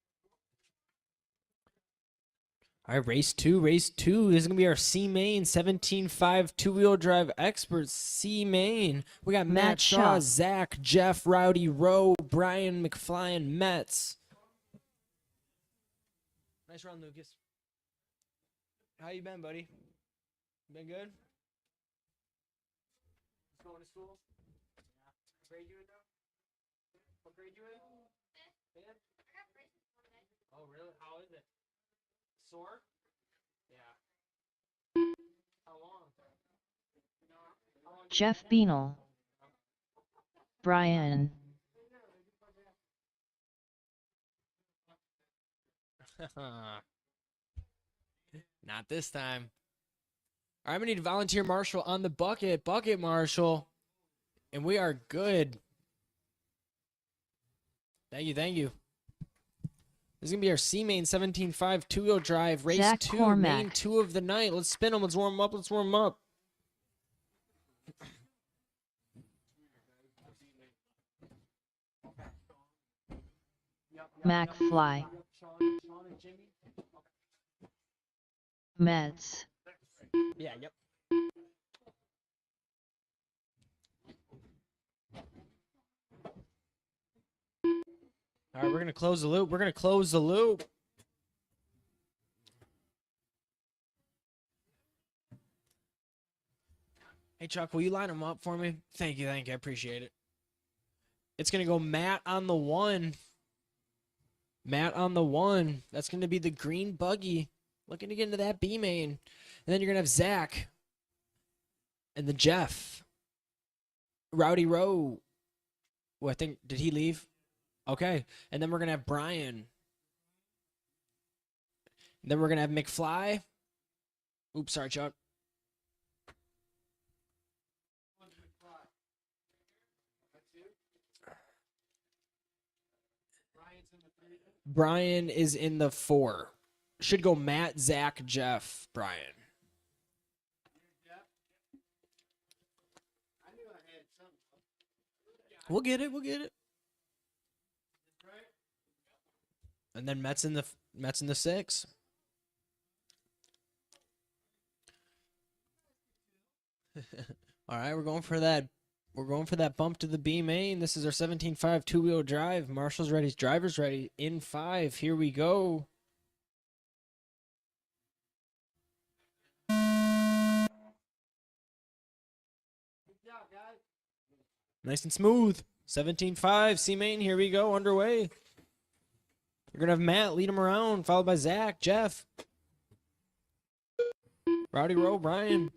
All right, race two. Race two is going to be our C-Main 17.5 two-wheel drive experts. C-Main. We got Matt Shaw, Zach, Jeff, Rowdy, Rowe, Brian, McFly, and Metz. Nice run, Lucas. How you been, buddy? Been good? Going to school? Yeah. Grade you in now? What grade you in? Fifth? Oh, really? How is it? Sore? Yeah. How long? Jeff Beanel. Brian. Not this time. All right, I'm going to need volunteer marshal on the bucket. Bucket marshal. And we are good. Thank you, thank you. This is going to be our C-Main 17.5 two-wheel drive. Race Zach 2, Cormack. main 2 of the night. Let's spin them. Let's warm them up. Let's warm them up. McFly. Metz. Yeah, yep. All right, we're going to close the loop. We're going to close the loop. Hey, Chuck, will you line them up for me? Thank you, thank you. I appreciate it. It's going to go Matt on the 1. Matt on the 1. That's going to be the green buggy. Looking to get into that B-Main. And then you're going to have Zach. And the Jeff. Rowdy Rowe. Oh, I think, did he leave? Okay. And then we're going to have Brian. And then we're going to have McFly. Oops, sorry, Chuck. Brian is in the 4. Should go Matt, Zach, Jeff, Brian. We'll get it. We'll get it. And then Mets in the 6. All right, we're going for that. We're going for that bump to the B main. This is our 17.5 two-wheel drive. Marshall's ready. Driver's ready. In 5. Here we go. Nice and smooth. 17.5 C main. Here we go. Underway. You're going to have Matt lead him around, followed by Zach, Jeff, Rowdy Rowe, Brian.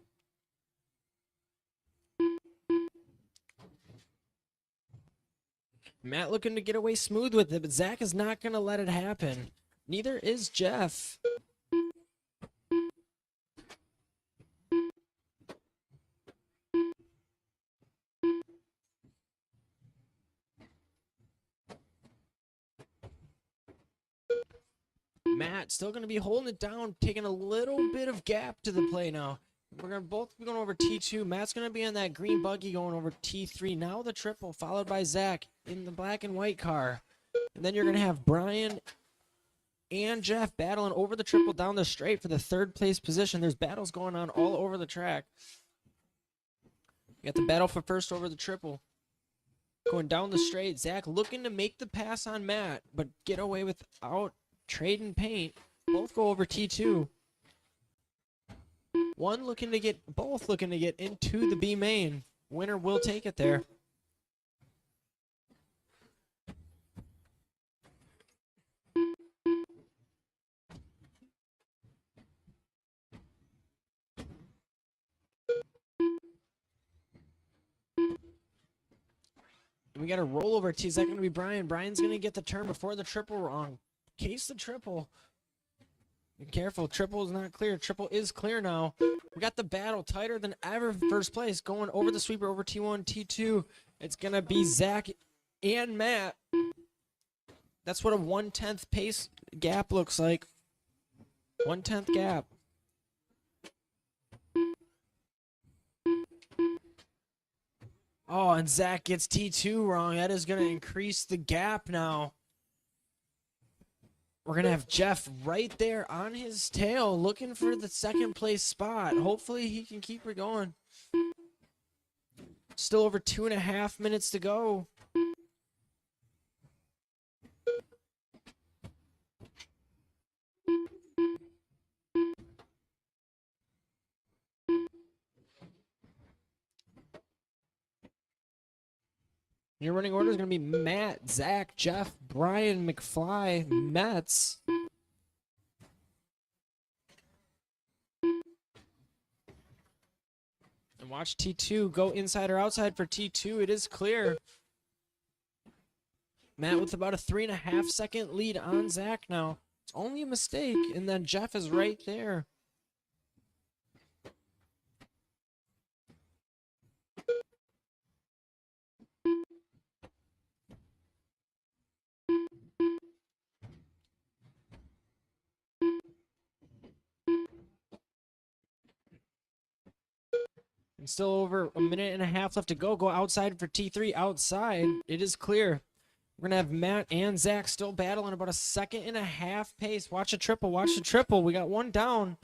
Matt looking to get away smooth with it, but Zach is not going to let it happen. Neither is Jeff. Matt still going to be holding it down, taking a little bit of gap to the play now. We're going to both be going over T2. Matt's going to be in that green buggy going over T3. Now the triple, followed by Zach in the black and white car. And then you're going to have Brian and Jeff battling over the triple down the straight for the 3rd place position. There's battles going on all over the track. You got the battle for first over the triple. Going down the straight. Zach looking to make the pass on Matt, but get away without trading paint. Both go over T2. Both looking to get into the B main. Winner will take it there. We got a rollover T. Is that going to be Brian? Brian's going to get the turn before the triple wrong. Case the triple. Be careful. Triple is not clear. Triple is clear now. We got the battle tighter than ever. First place going over the sweeper over T1, T2. It's going to be Zach and Matt. That's what a 1/10 pace gap looks like. 1/10 gap. Oh, and Zach gets T2 wrong. That is going to increase the gap now. We're going to have Jeff right there on his tail looking for the second place spot. Hopefully he can keep it going. Still over 2.5 minutes to go. Your running order is going to be Matt, Zach, Jeff, Brian, McFly, Metz. And watch T2 go inside or outside for T2. It is clear. Matt with about a 3.5 second lead on Zach now. It's only a mistake, and then Jeff is right there. And still over a minute and a half left to go. Go outside for T3. Outside, it is clear. We're going to have Matt and Zach still battling about a 1.5 pace. Watch the triple. Watch the triple. We got one down.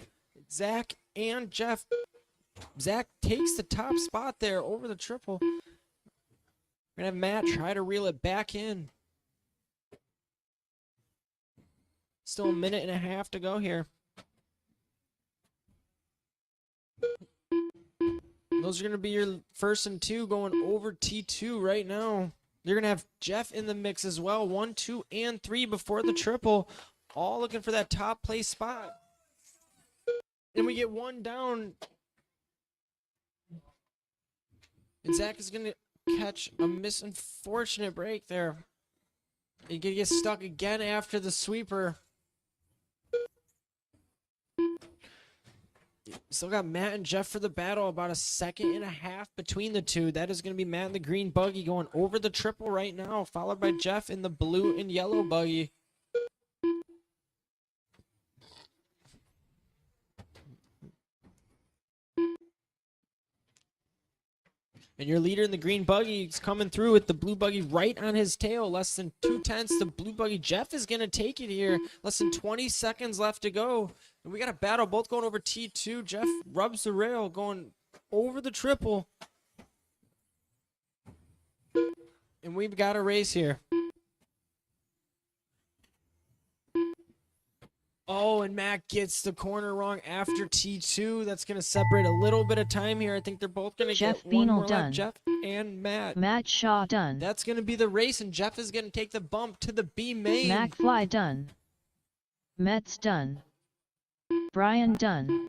Zach and Jeff. Zach takes the top spot there over the triple. We're going to have Matt try to reel it back in. Still a minute and a half to go here. Those are going to be your first and two going over T2 right now. You're going to have Jeff in the mix as well. 1, 2, and 3 before the triple. All looking for that top place spot. And we get one down. And Zach is going to catch a unfortunate break there. He's going to get stuck again after the sweeper. Still got Matt and Jeff for the battle. About a 1.5 between the two. That is going to be Matt in the green buggy going over the triple right now, followed by Jeff in the blue and yellow buggy. And your leader in the green buggy is coming through with the blue buggy right on his tail. Less than 2/10. The blue buggy. Jeff is going to take it here. Less than 20 seconds left to go. And we got a battle, both going over T2. Jeff rubs the rail, going over the triple. And we've got a race here. Oh, and Matt gets the corner wrong after T2. That's going to separate a little bit of time here. I think they're both going to get one more lap. Jeff and Matt. Matt Shaw done. That's going to be the race, and Jeff is going to take the bump to the B main. McFly done. Metz done. Brian done.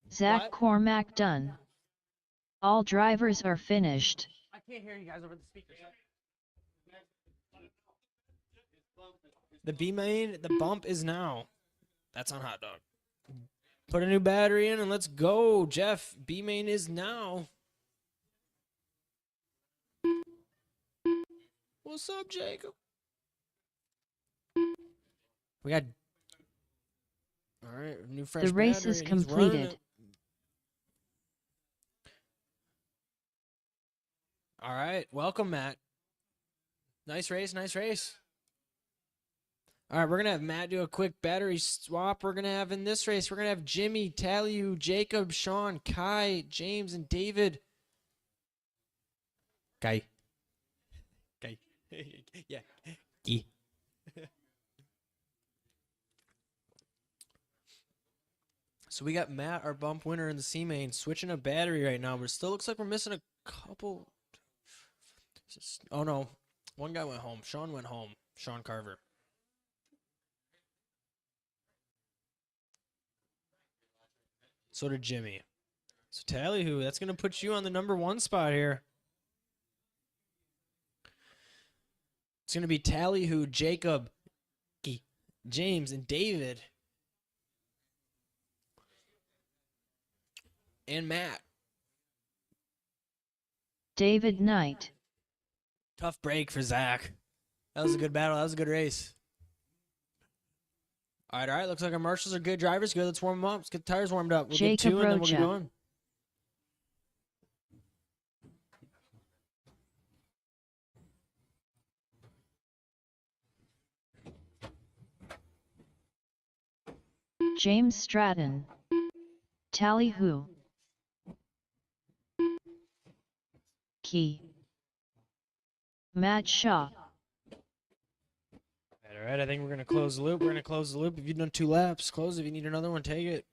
Zach Cormack done. All drivers are finished. I can't hear you guys over the speakers. The B main, the bump is now. That's on Hot Dog. Put a new battery in and let's go. Jeff, B main is now. What's up, Jacob? We got... All right, new fresh The race battery, is and he's running completed. it. All right, welcome, Matt. Nice race, nice race. All right, we're going to have Matt do a quick battery swap. We're going to have in this race, we're going to have Jimmy, Taliu, Jacob, Sean, Kai, James, and David. Kai. Yeah. Kai. So we got Matt, our bump winner in the C main, switching a battery right now. But it still looks like we're missing a couple. Oh, no. One guy went home. Sean went home. Sean Carver. So did Jimmy. So Tallyhoo, that's going to put you on the #1 spot here. It's going to be Tallyhoo, Jacob, James, and David. And Matt. David Knight. Tough break for Zach. That was a good battle. That was a good race. All right. Looks like our marshals are good drivers. Good. Let's warm them up. Let's get the tires warmed up. We'll get Jacob 2 and then we'll get Rocha. going. James Stratton. Tally Ho. Key. Matt Shaw. All right, I think we're going to close the loop. We're going to close the loop. If you've done 2 laps, close. If you need another one, take it.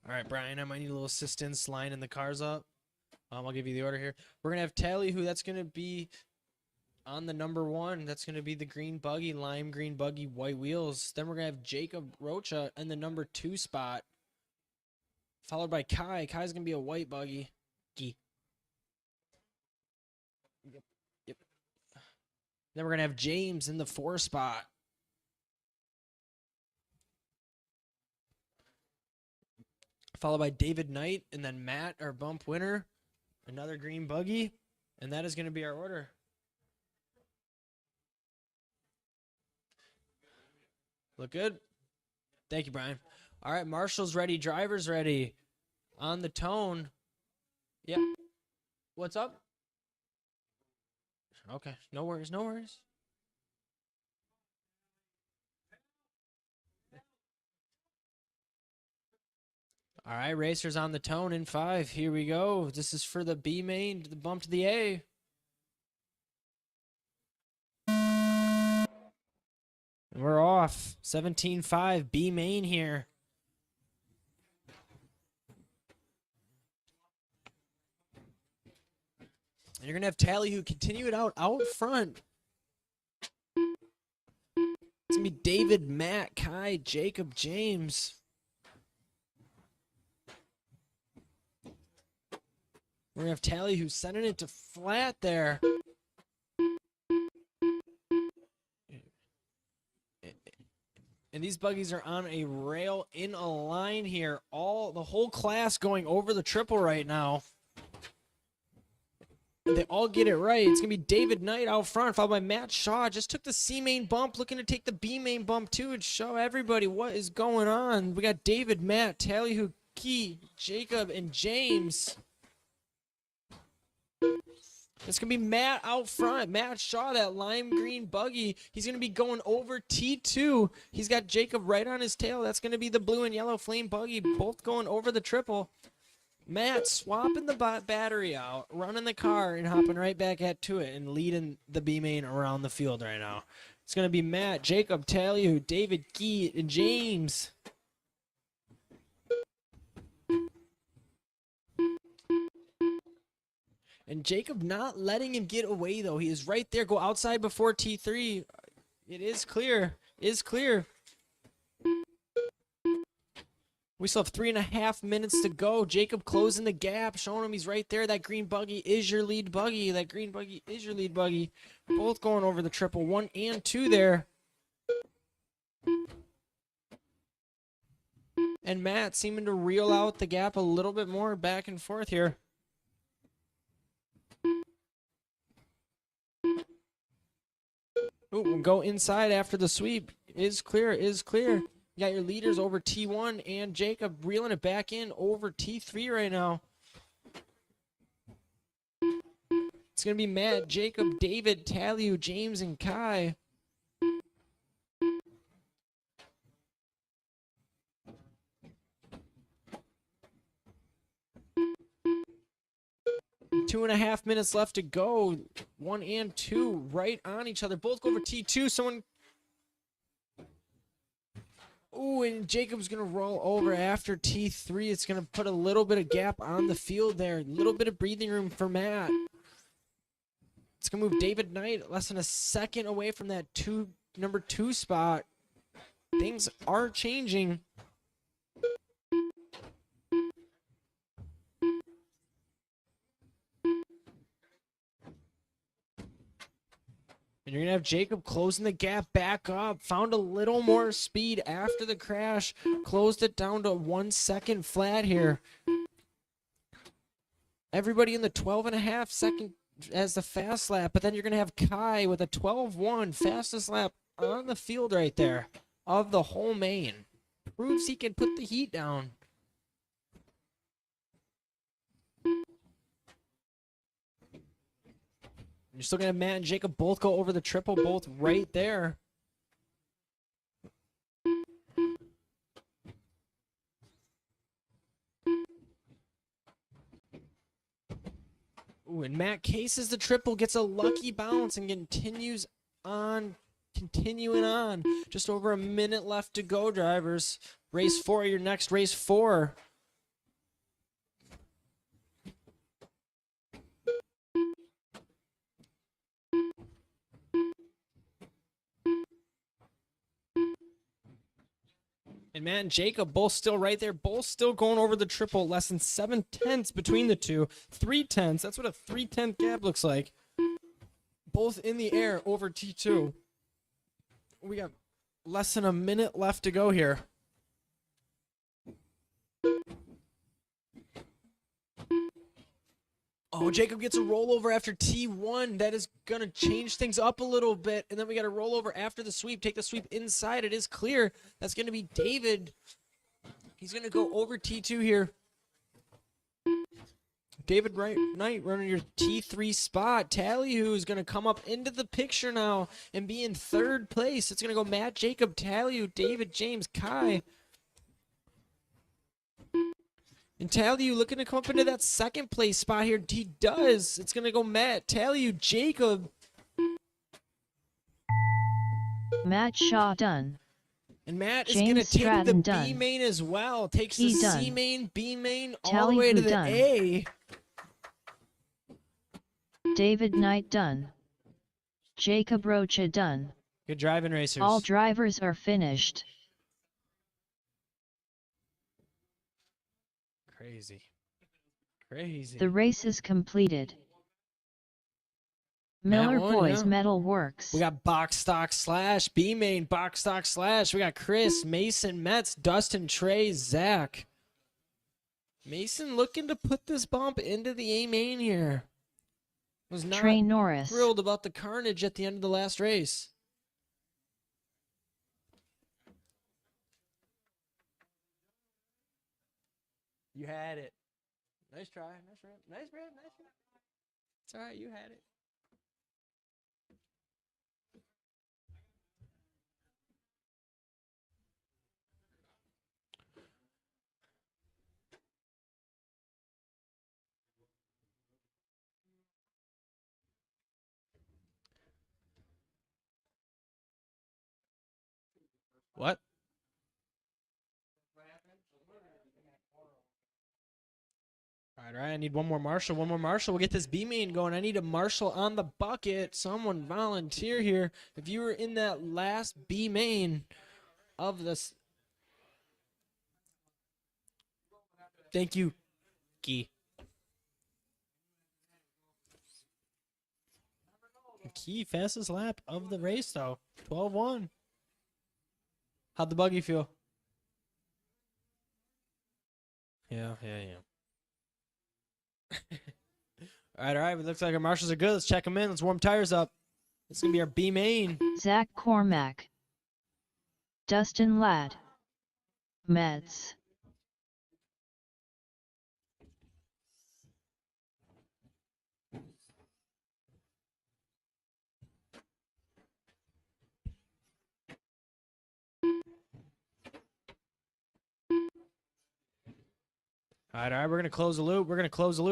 All right, Brian, I might need a little assistance lining the cars up. I'll give you the order here. We're going to have Tally, who that's going to be on the number 1. That's going to be the green buggy, lime green buggy, white wheels. Then we're going to have Jacob Rocha in the number 2 spot, followed by Kai. Kai's going to be a white buggy. Yep. Then we're going to have James in the 4 spot. Followed by David Knight, and then Matt, our bump winner, another green buggy, and that is going to be our order. Look good? Thank you, Brian. All right, Marshall's ready, driver's ready. On the tone. Yep. What's up? Okay, no worries, no worries. All right, racers on the tone in 5. Here we go. This is for the B main, the bump to the A. And we're off. 17.5, B main here. And you're going to have Tally, who continue it out front. It's going to be David, Matt, Kai, Jacob, James. We're going to have Tally, who's sending it to flat there. And these buggies are on a rail in a line here. The whole class going over the triple right now. They all get it right. It's going to be David Knight out front, followed by Matt Shaw. Just took the C main bump, looking to take the B main bump too and show everybody what is going on. We got David, Matt, Tally, Key, Jacob, and James. It's going to be Matt out front. Matt Shaw, that lime green buggy. He's going to be going over T2. He's got Jacob right on his tail. That's going to be the blue and yellow flame buggy, both going over the triple. Matt swapping the battery out, running the car, and hopping right back to it and leading the B main around the field right now. It's going to be Matt, Jacob, Taliu, David, Key, and James. And Jacob not letting him get away, though. He is right there. Go outside before T3. It is clear. Is clear. We still have 3.5 minutes to go. Jacob closing the gap, showing him he's right there. That green buggy is your lead buggy. That green buggy is your lead buggy. Both going over the triple, 1 and 2 there. And Matt seeming to reel out the gap a little bit more back and forth here. Ooh, we'll go inside after the sweep. Is clear, is clear. You got your leaders over T1 and Jacob reeling it back in over T3 right now. It's going to be Matt, Jacob, David, Taliu, James, and Kai. Two and a half minutes left to go. 1 and 2 right on each other. Both go over T2. Someone... Ooh, and Jacob's going to roll over after T3. It's going to put a little bit of gap on the field there. A little bit of breathing room for Matt. It's going to move David Knight less than a second away from that number 2 spot. Things are changing. And you're going to have Jacob closing the gap back up. Found a little more speed after the crash. Closed it down to 1 second flat here. Everybody in the 12.5 second as the fast lap. But then you're going to have Kai with a 12.1 fastest lap on the field right there of the whole main. Proves he can put the heat down. You're still going to have Matt and Jacob both go over the triple, both right there. Ooh, and Matt cases the triple, gets a lucky bounce, and continues on, continuing on. Just over a minute left to go, drivers. Race 4, your next race 4. And Matt and Jacob both still right there, both still going over the triple, less than 7/10 between the two. 3/10, that's what a 3/10 gap looks like. Both in the air over T2. We got less than a minute left to go here. Oh, Jacob gets a rollover after T1. That is going to change things up a little bit. And then we got a rollover after the sweep. Take the sweep inside. It is clear. That's going to be David. He's going to go over T2 here. David Knight running your T3 spot. Tally, who is going to come up into the picture now and be in 3rd place. It's going to go Matt, Jacob, Tally, David, James, Kai. And Tally, looking to come up into that 2nd place spot here. He does. It's going to go Matt, Tally, Jacob. Matt Shaw done. And Matt is James going to take Stratton the done. B main as well. Takes He the done. C main, B main, all Tally the way to who the done. A. David Knight done. Jacob Rocha done. Good driving, racers. All drivers are finished. Crazy. Crazy. The race is completed. Miller won, Boys yeah. Metal Works. We got Box Stock Slash, B main, Box Stock Slash. We got Chris, Mason, Metz, Dustin, Trey, Zach. Mason looking to put this bump into the A main here. Was not Trey Norris. thrilled about the carnage at the end of the last race. You had it. Nice try. Nice rip. Nice rip. Nice rip. It's all right. You had it. What? All right, I need one more Marshall. One more Marshall. We'll get this B main going. I need a Marshall on the bucket. Someone volunteer here. If you were in that last B main of this. Thank you, Key. Key, fastest lap of the race, though. 12-1. How'd the buggy feel? Yeah. all right. It looks like our marshals are good. Let's check them in. Let's warm tires up. This is going to be our B main. Zach Cormack. Dustin Ladd. Metz. All right, we're going to close the loop.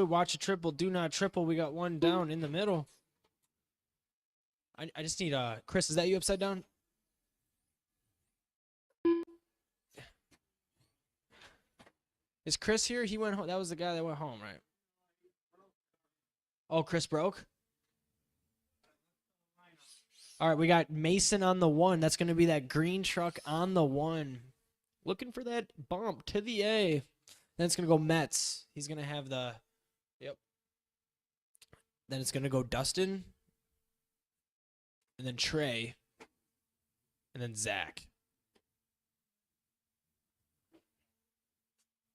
Watch a triple. Do not triple. We got one down in the middle. I just need, Chris, is that you upside down? Is Chris here? He went home. That was the guy that went home, right? Oh, Chris broke? All right, we got Mason on the 1. That's going to be that green truck on the 1. Looking for that bump to the A. Then it's going to go Metz. He's going to have the, yep. Then it's going to go Dustin. And then Trey. And then Zach.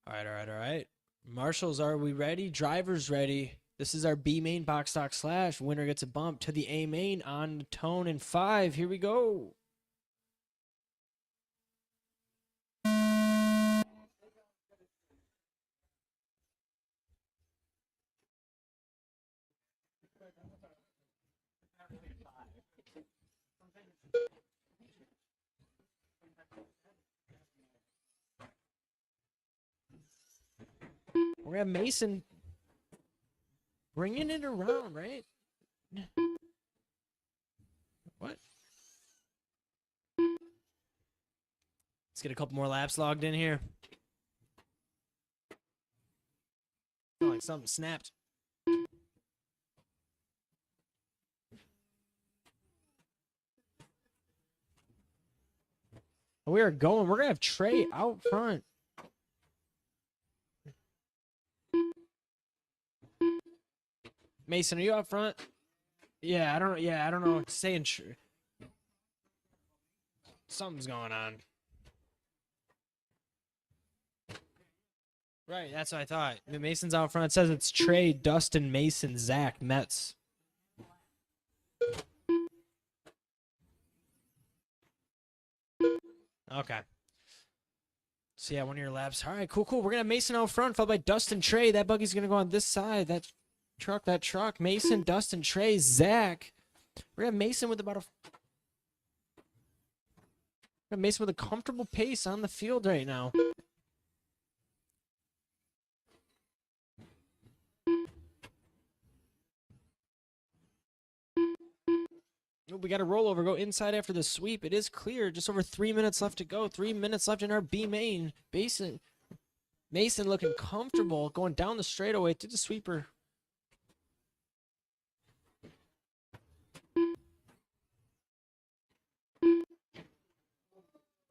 All right. Marshals, are we ready? Drivers ready. This is our B main box stock slash. Winner gets a bump to the A main on tone in 5. Here we go. We're gonna have Mason bringing it around, right? What? Let's get a couple more laps logged in here. Felt like something snapped. We are going. We're gonna have Trey out front. Mason, are you out front? Yeah, I don't. Yeah, I don't know. Saying something's going on. Right, that's what I thought. Mason's out front. It says it's Trey, Dustin, Mason, Zach, Metz. Okay. So yeah, one of your laps. All right, cool. We're gonna have Mason out front, followed by Dustin, Trey. That buggy's gonna go on this side. That truck. Mason, Dustin, Trey, Zach. We're gonna have Mason with a comfortable pace on the field right now. Oh, we got a rollover. Go inside after the sweep. It is clear. Just over 3 minutes left to go. 3 minutes left in our B main. Mason looking comfortable going down the straightaway to the sweeper.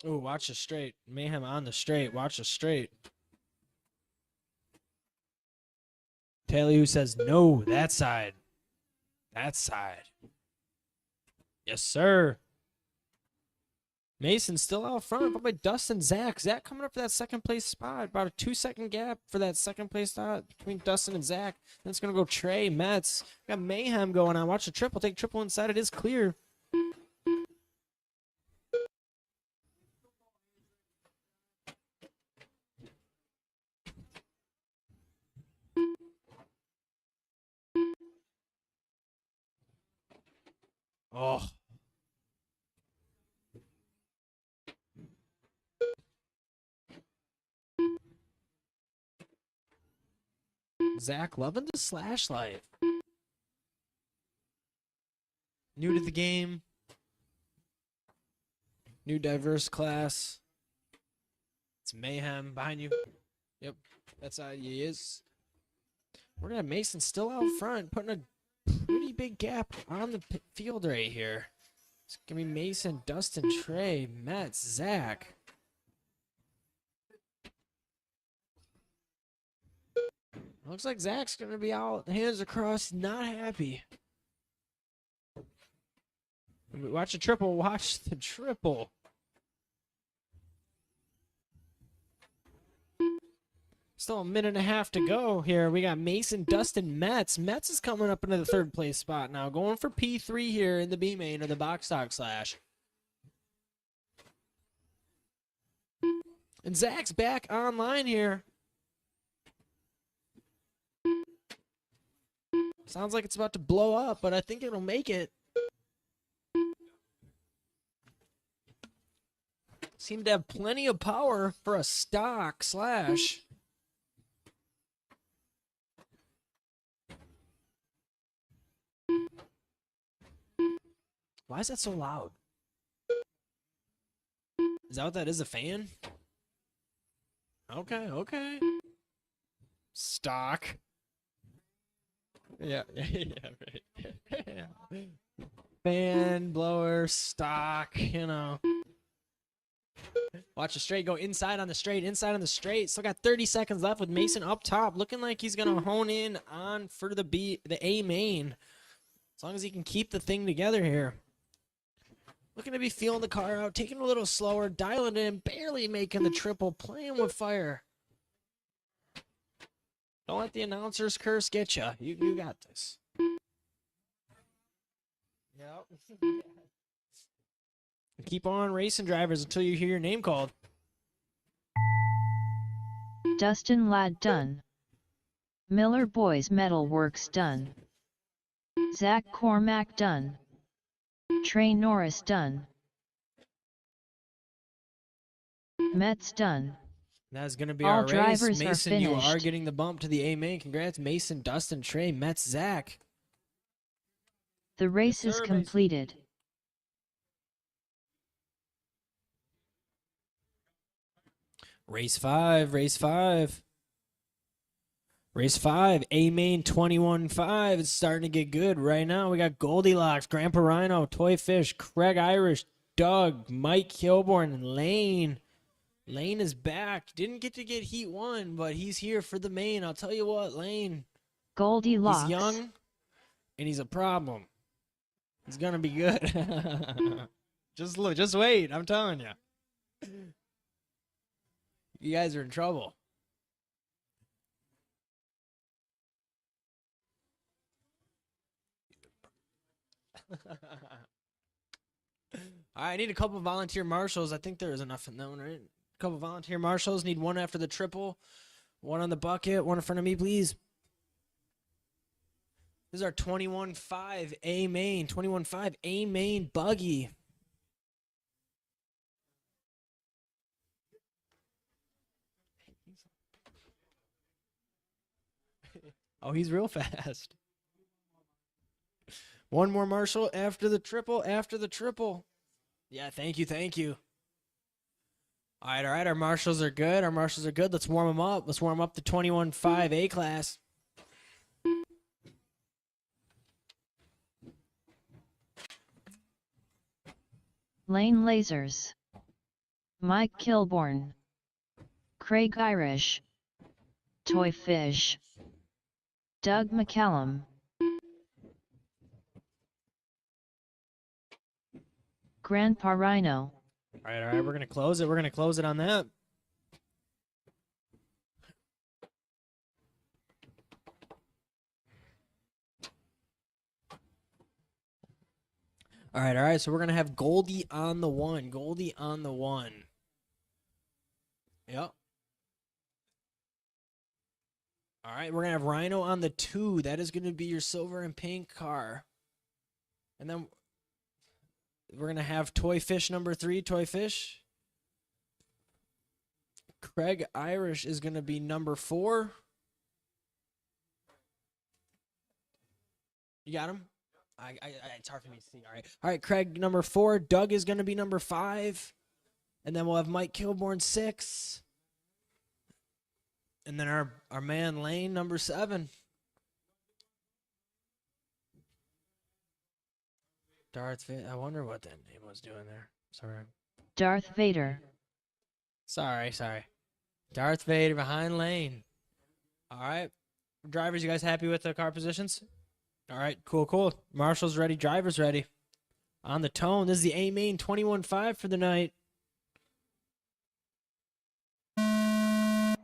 Oh, watch the straight. Mayhem on the straight. Watch the straight. Taylor who says no, that side. That side. Yes, sir. Mason still out front, but by Dustin, Zach. Zach coming up for that second place spot. About a 2-second gap for that second place spot between Dustin and Zach. Then it's going to go Trey, Metz. We got Mayhem going on. Watch the triple. Take triple inside. It is clear. Oh. Zach loving the slash life. New to the game. New diverse class. It's Mayhem behind you. Yep, that's how he is. We're gonna have Mason still out front, putting a pretty big gap on the field right here. It's gonna be Mason, Dustin, Trey, Metz, Zach. Looks like Zach's gonna be out, hands across, not happy. Watch the triple. Watch the triple. Still a minute and a half to go here. We got Mason, Dustin, Metz. Metz is coming up into the third place spot now. Going for P3 here in the B main or the box stock slash. And Zach's back online here. Sounds like it's about to blow up, but I think it'll make it. Seem to have plenty of power for a stock slash. Why is that so loud? Is that what that is, a fan? Okay. Stock. Yeah, right. Fan, blower, stock, you know. Watch the straight go inside on the straight, Still got 30 seconds left with Mason up top. Looking like he's going to hone in on for the A main. As long as he can keep the thing together here. Looking to be feeling the car out, taking a little slower, dialing it in, barely making the triple, playing with fire. Don't let the announcer's curse get you. You got this. Yep. Keep on racing, drivers, until you hear your name called. Dustin Ladd done. Miller Boys Metal Works done. Zach Cormack done. Trey Norris done. Metz done. That's going to be All our race. drivers are Mason, you are finished. getting the bump to the A main. Congrats, Mason, Dustin, Trey, Metz, Zach. The race Yes, is sir, Mason. completed. Race 5, race 5. Race 5, A main 21-5. It's starting to get good right now. We got Goldilocks, Grandpa Rhino, Toy Fish, Craig Irish, Doug, Mike Kilborn, and Lane. Lane is back. Didn't get to get Heat 1, but he's here for the main. I'll tell you what, Lane, Goldilocks. he's young, and he's a problem. He's going to be good. Just look, just wait. I'm telling you. You guys are in trouble. All right, I need a couple volunteer marshals. I think there is enough in that one, right? A couple volunteer marshals. Need one after the triple, one on the bucket, one in front of me, please. This is our 21-5 A main, 21-5 A main buggy. Oh, he's real fast. One more marshal after the triple, after the triple. Yeah, thank you, thank you. All right, our marshals are good. Our marshals are good. Let's warm them up. Let's warm up the 21-5 A class. Lane Lasers. Mike Kilborn. Craig Irish. Toy Fish. Doug McCallum. Grandpa Rhino. All right, we're going to close it. We're going to close it on that. All right, so we're going to have Goldie on the 1. Goldie on the 1. Yep. All right, we're going to have Rhino on the 2. That is going to be your silver and pink car. And then we're going to have Toy Fish number 3, Toy Fish. Craig Irish is going to be number 4. You got him? It's hard for me to see. All right, Craig number 4. Doug is going to be number 5. And then we'll have Mike Kilborn 6. And then our man Lane number 7. Darth Vader. I wonder what that name was doing there. Sorry. Darth Vader. Sorry. Darth Vader behind Lane. All right. Drivers, you guys happy with the car positions? All right, cool. Marshall's ready. Driver's ready. On the tone. This is the A main 21-5 for the night. And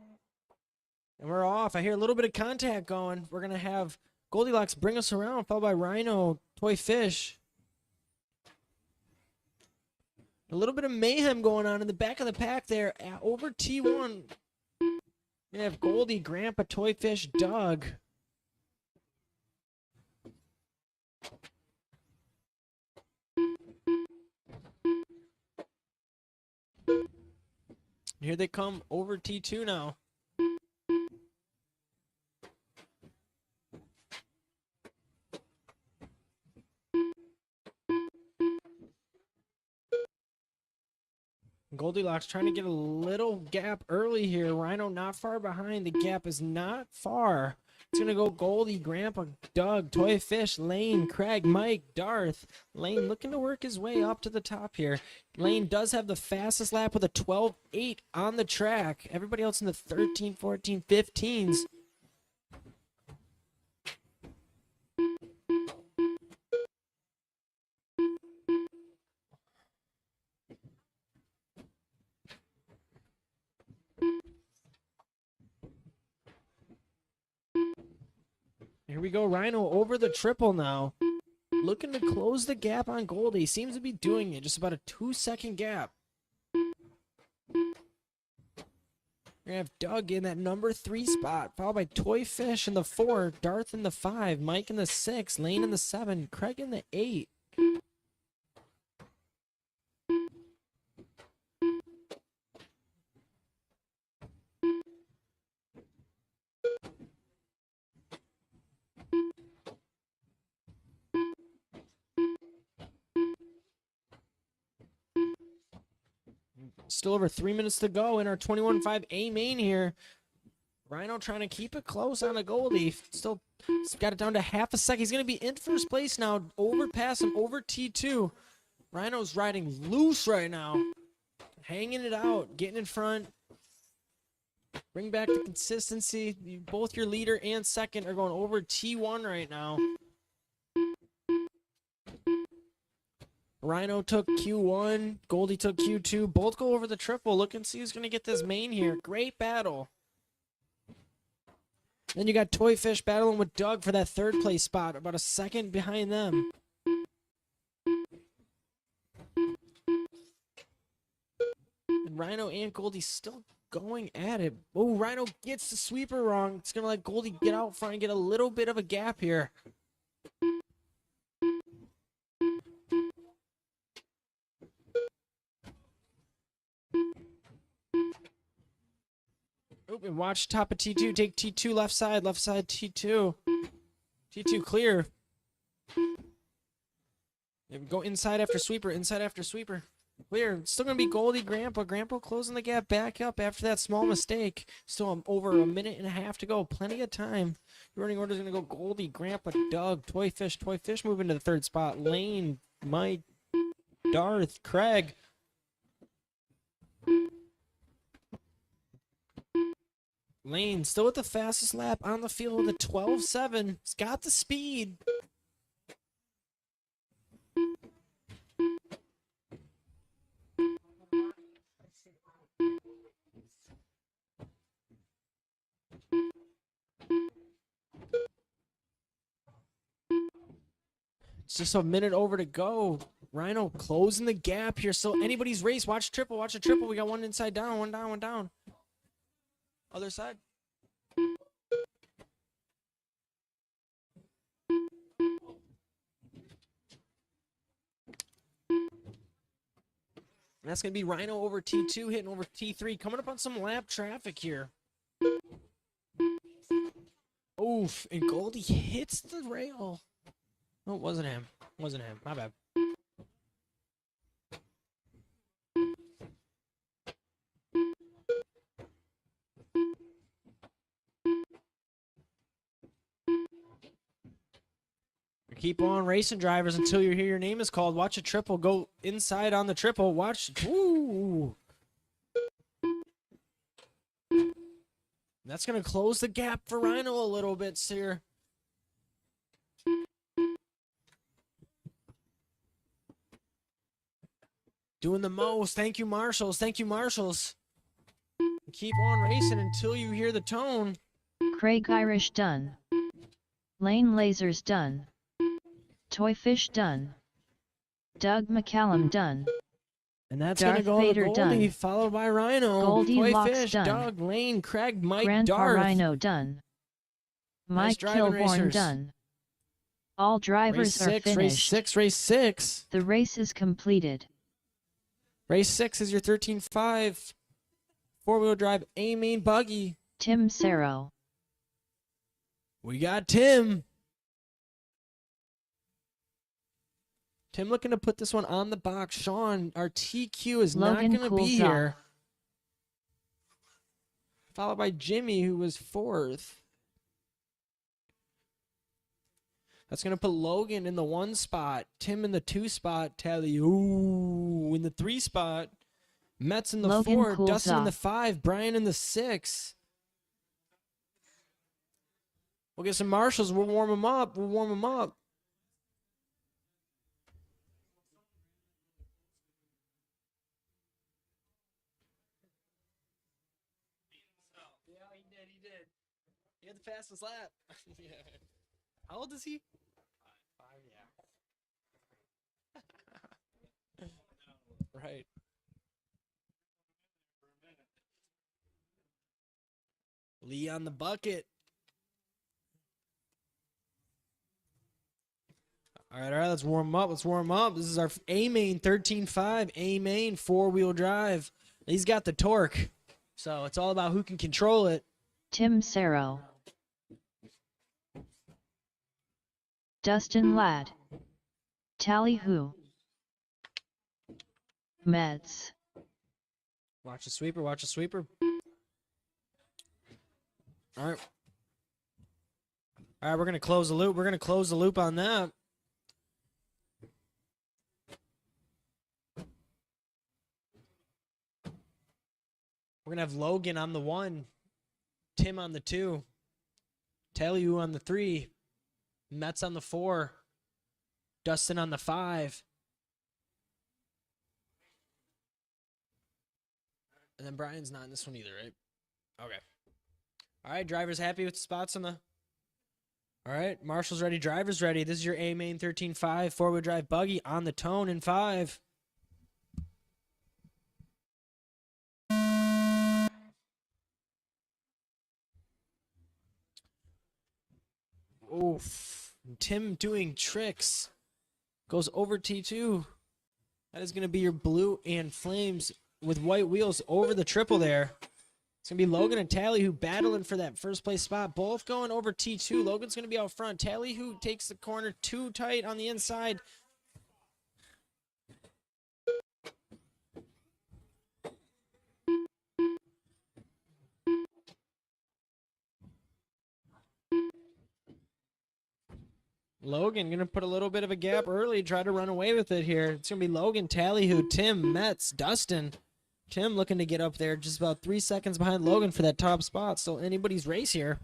we're off. I hear a little bit of contact going. We're going to have Goldilocks bring us around, followed by Rhino, Toy Fish. A little bit of mayhem going on in the back of the pack there. Over T1. We have Goldie, Grandpa, Toy Fish, Doug. Here they come over T2 now. Goldilocks trying to get a little gap early here. Rhino not far behind. The gap is not far. It's going to go Goldie, Grandpa, Doug, Toy Fish, Lane, Craig, Mike, Darth. Lane looking to work his way up to the top here. Lane does have the fastest lap with a 12.8 on the track. Everybody else in the 13, 14, 15s. Here we go, Rhino over the triple now. Looking to close the gap on Goldie. Seems to be doing it. Just about a 2-second gap. We're going to have Doug in that number 3 spot, followed by Toy Fish in the 4, Darth in the 5, Mike in the 6, Lane in the 7, Craig in the 8. Still over 3 minutes to go in our 21-5 A main here. Rhino trying to keep it close on a Goldie. Still got it down to half a second. He's going to be in first place now. Overpass him over T2. Rhino's riding loose right now. Hanging it out. Getting in front. Bring back the consistency. Both your leader and second are going over T1 right now. Rhino took Q1. Goldie took Q2. Both go over the triple. Look and see who's going to get this main here. Great battle. Then you got Toy Fish battling with Doug for that third place spot. About a second behind them. And Rhino and Goldie still going at it. Oh, Rhino gets the sweeper wrong. It's going to let Goldie get out front and get a little bit of a gap here. Oh, and watch top of T2. Take T2 left side T2. T2 clear. And go inside after sweeper. Clear. Still going to be Goldie, Grandpa. Grandpa closing the gap back up after that small mistake. Still over a minute and a half to go. Plenty of time. Your running order is going to go Goldie, Grandpa, Doug, Toy Fish moving to the third spot. Lane, Mike, Darth, Craig. Lane still with the fastest lap on the field with a 12.7. He's got the speed. It's just a minute over to go. Rhino closing the gap here. So anybody's race. Watch triple. Watch a triple. We got one inside down. One down. One down. Other side. And that's going to be Rhino over T2, hitting over T3. Coming up on some lap traffic here. Oof. And Goldie hits the rail. Oh, it wasn't him. My bad. Keep on racing, drivers, until you hear your name is called. Watch a triple. Go inside on the triple. Watch. Ooh. That's going to close the gap for Rhino a little bit here. Doing the most. Thank you, Marshals. Keep on racing until you hear the tone. Craig Irish done. Lane Lasers done. Toy Fish done. Doug McCallum done. And that's going to Darth go Vader to Goldie, done. followed by Rhino. Goldie Toy Locks Fish, done. Doug, Lane, Craig, Mike, Grandpa Darth. Rhino done. Nice Mike driving, Kilborn racers. done. All drivers are finished. Race six. The race is completed. Race 6 is your 13.5 four-wheel drive A-main buggy. Tim Cerro. We got Tim. Tim looking to put this one on the box. Sean, our TQ is Logan not going to be cools off. here. Followed by Jimmy, who was 4th. That's going to put Logan in the 1 spot. Tim in the 2 spot. Tally, ooh, in the 3 spot. Metz in the Logan 4. cools Dustin in the off. 5. Brian in the 6. We'll get some marshals. We'll warm them up. Yeah, he did. He had the fastest lap. Yeah. How old is he? 5, yeah. Right. Lee on the bucket. All right, let's warm up. This is our A-main 13.5, A-main 4-wheel drive. He's got the torque, so it's all about who can control it. Tim Cerro. Dustin Ladd. Tally Who. Metz. Watch the sweeper. Watch the sweeper. All right. All right, we're going to close the loop. We're going to close the loop on that. We're going to have Logan on the 1, Tim on the 2, Taliu on the 3, Mets on the 4, Dustin on the 5. And then Brian's not in this one either, right? Okay. All right, drivers happy with the spots on the... All right, Marshall's ready, driver's ready. This is your A-Main 13.5 four-wheel drive buggy on the tone in 5. Oof. Tim doing tricks. Goes over T2. That is going to be your blue and flames with white wheels over the triple there. It's going to be Logan and Tally who battling for that first place spot. Both going over T2. Logan's going to be out front. Tally who takes the corner too tight on the inside. Logan going to put a little bit of a gap early, try to run away with it here. It's going to be Logan, Tallyhoo, Tim, Metz, Dustin. Tim looking to get up there, just about 3 seconds behind Logan for that top spot. Still anybody's race here.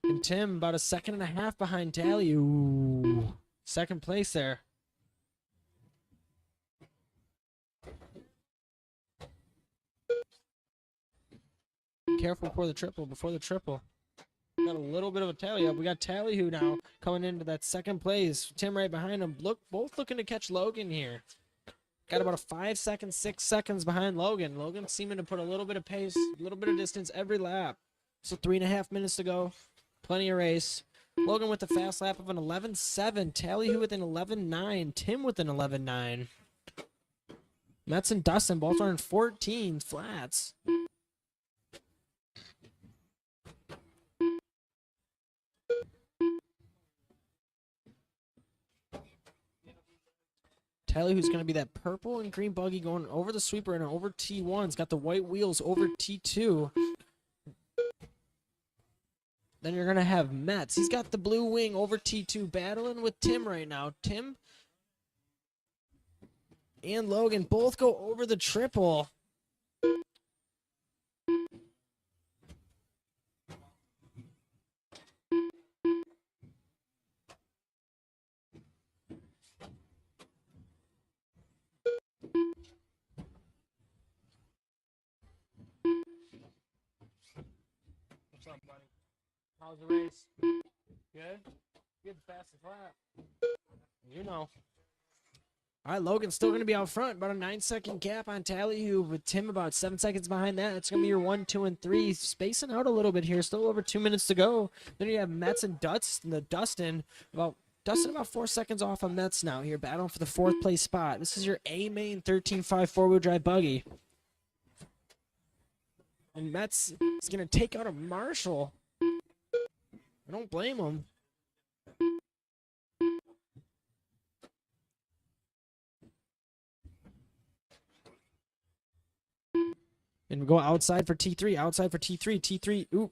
And Tim about 1.5 seconds behind Tally. Ooh, second place there. Careful before the triple. Got a little bit of a tally up. We got Tallyhoo now coming into that second place. Tim right behind him. Both looking to catch Logan here. Got about a 5 seconds, 6 seconds behind Logan. Logan seeming to put a little bit of pace, a little bit of distance every lap. So 3.5 minutes to go. Plenty of race. Logan with the fast lap of an 11.7. Tallyhoo with an 11.9. Tim with an 11.9. Metz and Dustin both are in 14 flats. Tallyhoo's going to be that purple and green buggy going over the sweeper and over T1. It's got the white wheels over T2. Then you're going to have Metz. He's got the blue wing over T2 battling with Tim right now. Tim and Logan both go over the triple. What's up, buddy? How's the race? Good? Good, fastest lap. You know. All right, Logan's still going to be out front. About a 9-second gap on Tallyhoo with Tim about 7 seconds behind that. It's going to be your 1, 2, and 3. Spacing out a little bit here. Still over 2 minutes to go. Then you have Metz and Dustin. About 4 seconds off on Metz now here. Battling for the 4th place spot. This is your A-Main 13.5 four-wheel drive buggy. And Metz is going to take out a Marshall. I don't blame him. And we go outside for T3. Outside for T3. T3. Ooh.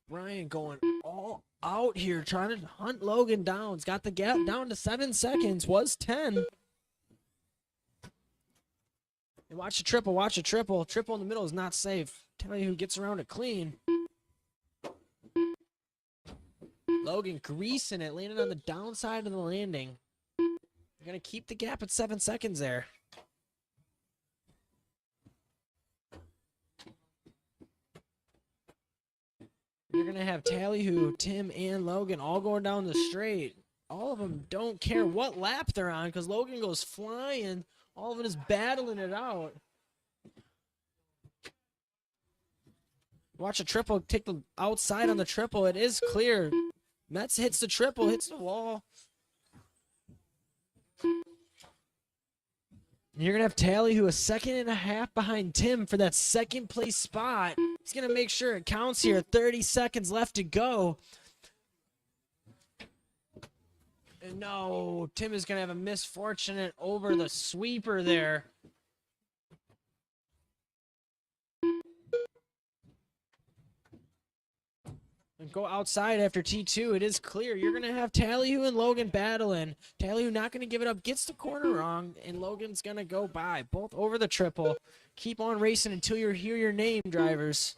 Brian going all out here, trying to hunt Logan down. He's got the gap down to 7 seconds. Was 10. And watch the triple. Watch the triple. Triple in the middle is not safe. Tell you who gets around it clean. Logan greasing it, landing on the downside of the landing. You're going to keep the gap at 7 seconds there. You're going to have Tallyhoo, Tim, and Logan all going down the straight. All of them don't care what lap they're on because Logan goes flying. All of it is battling it out. Watch a triple. Take the outside on the triple. It is clear. Metz hits the triple, hits the wall. You're going to have Tally, who is 2.5 behind Tim for that second place spot. He's going to make sure it counts here. 30 seconds left to go. And no, Tim is going to have a misfortunate over the sweeper there. And go outside after T2. It is clear. You're going to have Tallyu and Logan battling. Tallyu not going to give it up. Gets the corner wrong. And Logan's going to go by. Both over the triple. Keep on racing until you hear your name, drivers.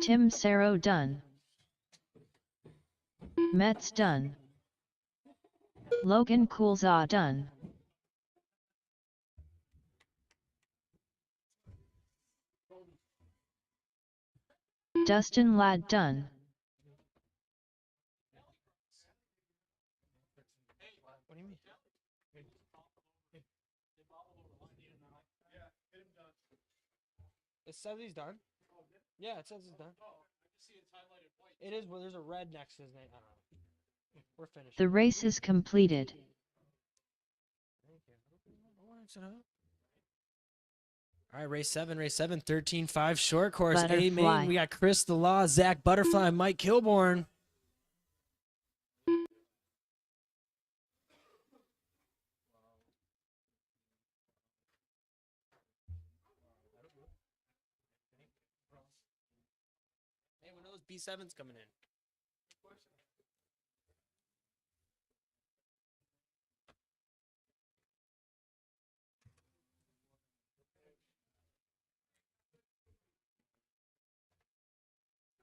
Tim Sero done. Metz done. Logan Coolza done. Dustin Ladd done. What do you mean? It says he's done. Yeah, it says he's done. It is, well, there's a red next to his name. I don't know. We're finished. The race is completed. All right, race 7, 13-5 short course. A Butterfly. main, we got Chris the Law, Zach Butterfly, Mike Kilborn. Hey, when are those B7s coming in?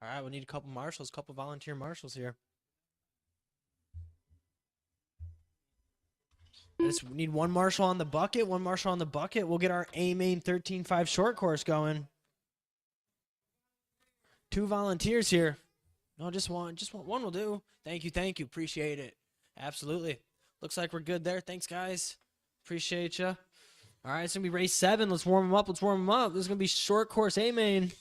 All right, we need a couple marshals, couple volunteer marshals here. We need one marshal on the bucket, one marshal on the bucket. We'll get our A main 13-5 short course going. 2 volunteers here. No, just one will do. Thank you. Appreciate it. Absolutely. Looks like we're good there. Thanks, guys. Appreciate you. All right, it's going to be race 7. Let's warm them up. This is going to be short course A main.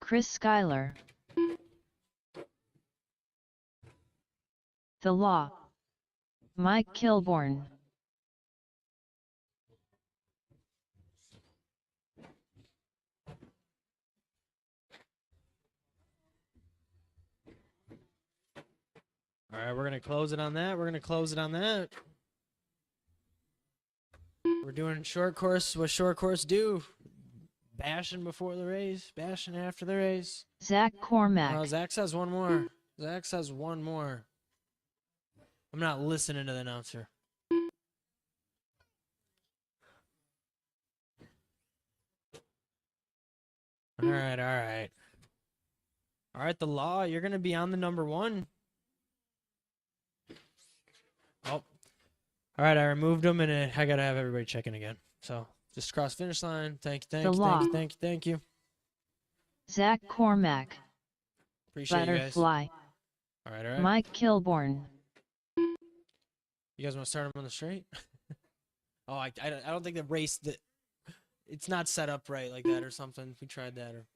Chris Schuyler. The Law. Mike Kilborn. All right, we're going to close it on that. We're doing short course. What short course do? Bashing before the race, bashing after the race. Zach Cormack. Oh, Zach says one more. I'm not listening to the announcer. All right. All right, the Law, you're going to be on the number 1. Oh. All right, I removed him, and I got to have everybody check in again. So, just cross finish line. Thank you. Zach Cormack. Appreciate Butterfly. you guys. All right. Mike Kilborn. You guys want to start him on the straight? Oh, I don't think the race it's not set up right like that or something. We tried that or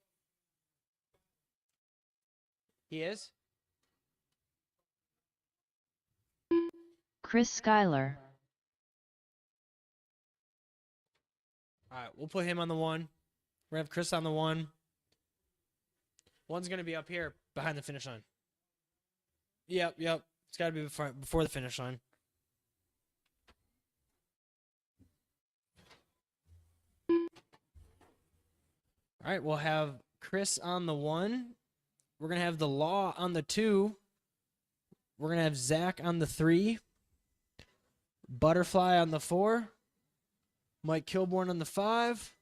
he is? Chris Schuyler. All right, we'll put him on the 1. We're going to have Chris on the 1. One's going to be up here behind the finish line. Yep. It's got to be before the finish line. All right, we'll have Chris on the 1. We're going to have the Law on the 2. We're going to have Zach on the 3. Butterfly on the 4. Mike Kilborn on the 5.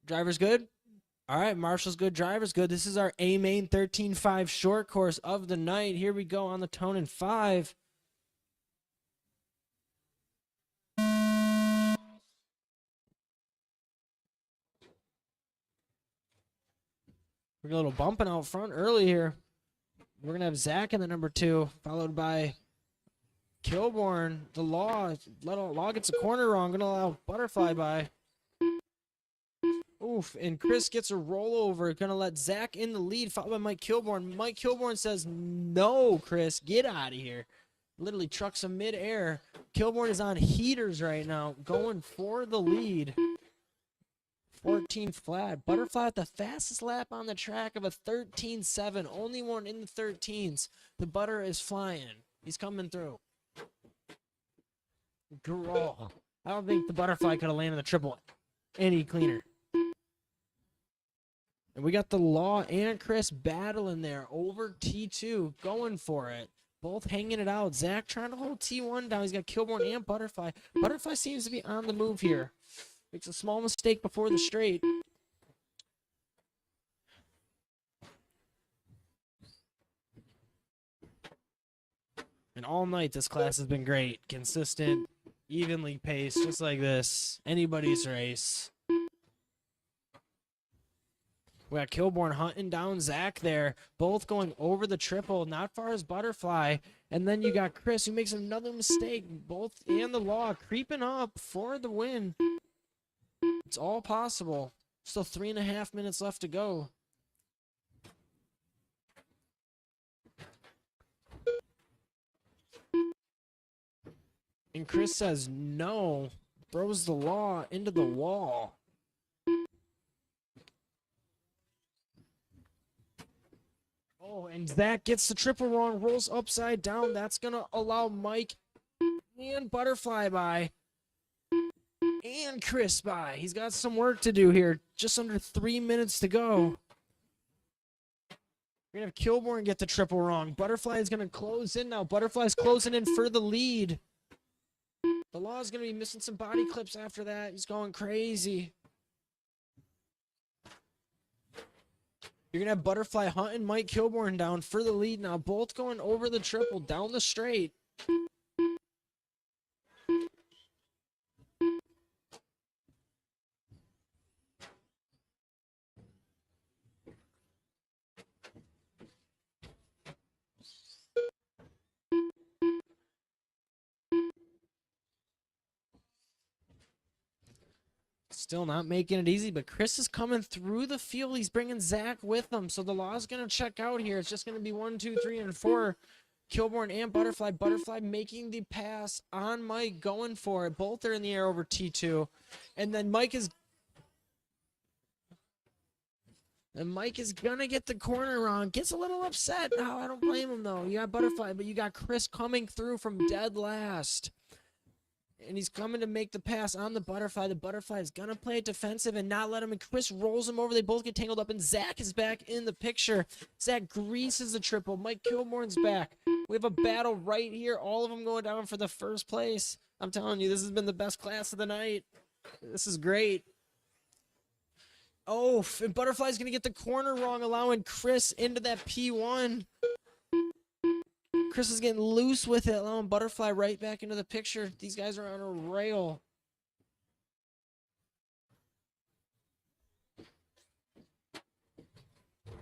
Driver's good? All right, Marshall's good, driver's good. This is our A main 13-5 short course of the night. Here we go on the tone in 5. We got a little bumping out front early here. We're going to have Zach in the number 2, followed by Kilborn. The Law gets a corner wrong. Going to allow Butterfly by. Oof, and Chris gets a rollover. Going to let Zach in the lead, followed by Mike Kilborn. Mike Kilborn says, no, Chris, get out of here. Literally trucks him mid-air. Kilborn is on heaters right now, going for the lead. 14 flat. Butterfly with the fastest lap on the track of a 13.7. Only one in the 13s. The butter is flying. He's coming through. Girl. I don't think the Butterfly could have landed the triple any cleaner. And we got the Law and Chris battling there over T2, going for it. Both hanging it out. Zach trying to hold T1 down. He's got Kilborn and Butterfly. Butterfly seems to be on the move here. Makes a small mistake before the straight. And all night this class has been great. Consistent, evenly paced, just like this. Anybody's race. We got Kilborn hunting down Zach there. Both going over the triple, not far as Butterfly. And then you got Chris, who makes another mistake. Both and the Law creeping up for the win. It's all possible. Still 3.5 minutes left to go. And Chris says no. Throws the Law into the wall. Oh, and Zach gets the triple wrong, rolls upside down. That's going to allow Mike and Butterfly by. And Chris by. He's got some work to do here. Just under 3 minutes to go. We're going to have Kilborn get the triple wrong. Butterfly is going to close in now. Butterfly's closing in for the lead. The Law is going to be missing some body clips after that. He's going crazy. You're going to have Butterfly hunting Mike Kilborn down for the lead now. Both going over the triple down the straight. Still not making it easy, but Chris is coming through the field. He's bringing Zach with him, so the Law's going to check out here. It's just going to be 1, 2, 3, and 4. Kilborn and Butterfly. Butterfly making the pass on Mike, going for it. Both are in the air over T2. And then Mike is going to get the corner wrong. Gets a little upset. No, I don't blame him, though. You got Butterfly, but you got Chris coming through from dead last. And he's coming to make the pass on the Butterfly. The Butterfly is going to play it defensive and not let him. And Chris rolls him over. They both get tangled up. And Zach is back in the picture. Zach greases the triple. Mike Kilborn's back. We have a battle right here. All of them going down for the first place. I'm telling you, this has been the best class of the night. This is great. Oh, and Butterfly's going to get the corner wrong, allowing Chris into that P1. Chris is getting loose with it, allowing Butterfly right back into the picture. These guys are on a rail.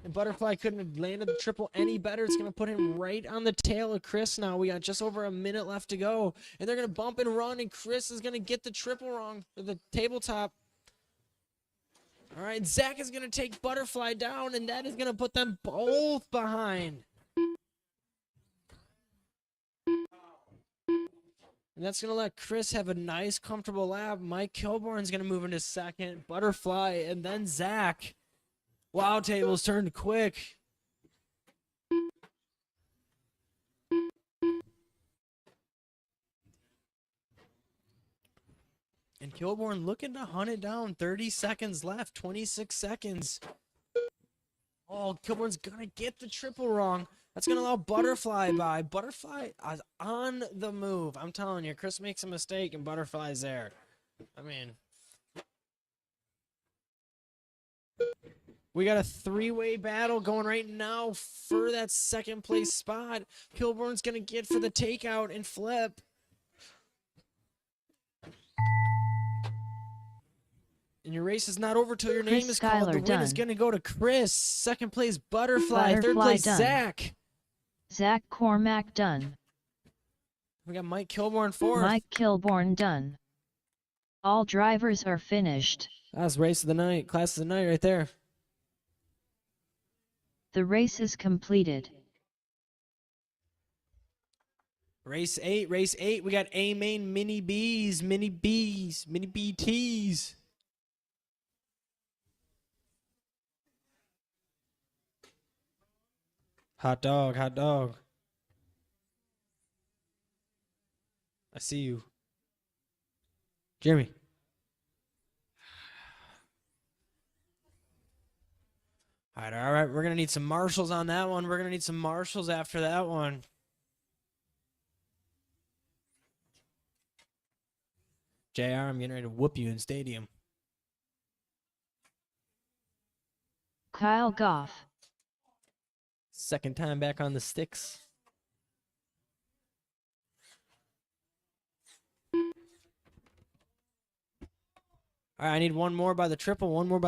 And Butterfly couldn't have landed the triple any better. It's going to put him right on the tail of Chris now. We got just over a minute left to go. And they're going to bump and run, and Chris is going to get the triple wrong for the tabletop. All right, Zach is going to take Butterfly down, and that is going to put them both behind. And that's going to let Chris have a nice, comfortable lap. Mike Kilborn's going to move into second. Butterfly, and then Zach. Wow, tables turned quick. And Kilborn looking to hunt it down. 30 seconds left. 26 seconds. Oh, Kilborn's going to get the triple wrong. That's going to allow Butterfly by. Butterfly is on the move. I'm telling you, Chris makes a mistake and Butterfly's there. I mean, we got a three-way battle going right now for that second place spot. Kilborn's going to get for the takeout and flip. And your race is not over till your name is called. The win is going to go to Chris. Second place, Butterfly. Third place, done. Zach. Zach Cormack done. We got Mike Kilborn fourth. Mike Kilborn done. All drivers are finished. That's race of the night, class of the night right there. The race is completed. Race 8, we got A main mini Bs, mini BTs. Hot dog. I see you. Jeremy. All right. We're going to need some marshals on that one. We're going to need some marshals after that one. JR, I'm getting ready to whoop you in stadium. Kyle Goff. Second time back on the sticks. All right, I need one more by the triple. Way over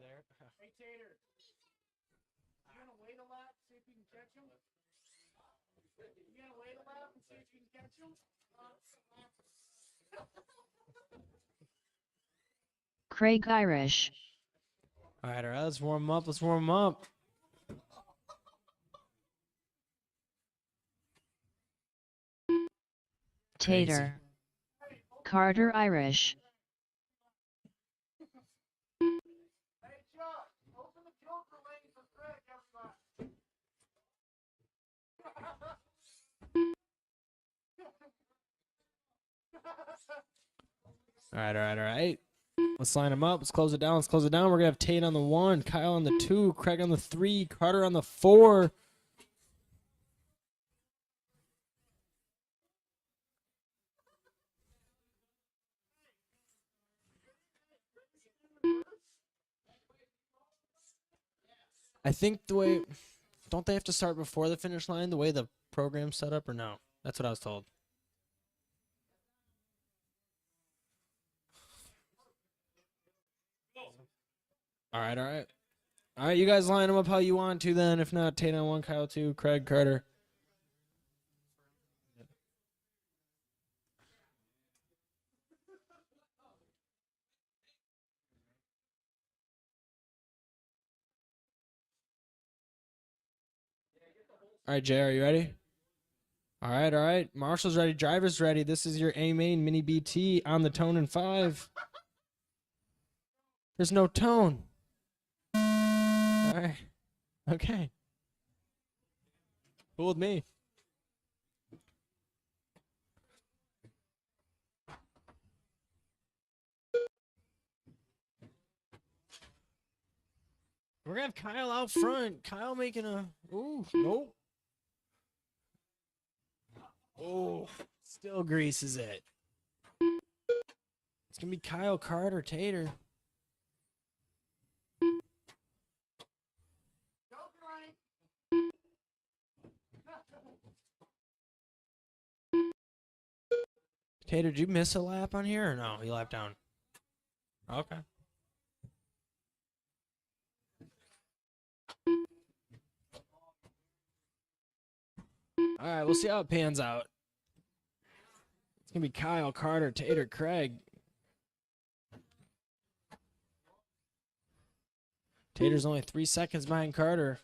there. Hey, Tater. You gonna wait a lap, see if you can catch him? You gonna wait a lap and see if you can catch him? Craig Irish. All right, let's warm up. Tater. Carter Irish. Hey, Chuck, open the Joker lane for Craig, everybody. All right. Let's line them up. Let's close it down. We're going to have Tate on the 1, Kyle on the 2, Craig on the 3, Carter on the 4. I think the way, don't they have to start before the finish line, the way the program's set up, or no? That's what I was told. All right. All right, you guys line them up how you want to then. If not, Tate on 1, Kyle 2, Craig, Carter. All right, Jay, are you ready? All right. Marshall's ready. Driver's ready. This is your A main mini BT on the tone in 5. There's no tone. All right. Okay. Cool with me. We're going to have Kyle out front. Kyle making a... Ooh, nope. Oh, still greases it. It's going to be Kyle, Carter, Tater. Tater, did you miss a lap on here or no? You lapped down. Okay. All right, we'll see how it pans out. It's going to be Kyle, Carter, Tater, Craig. Tater's only 3 seconds behind Carter.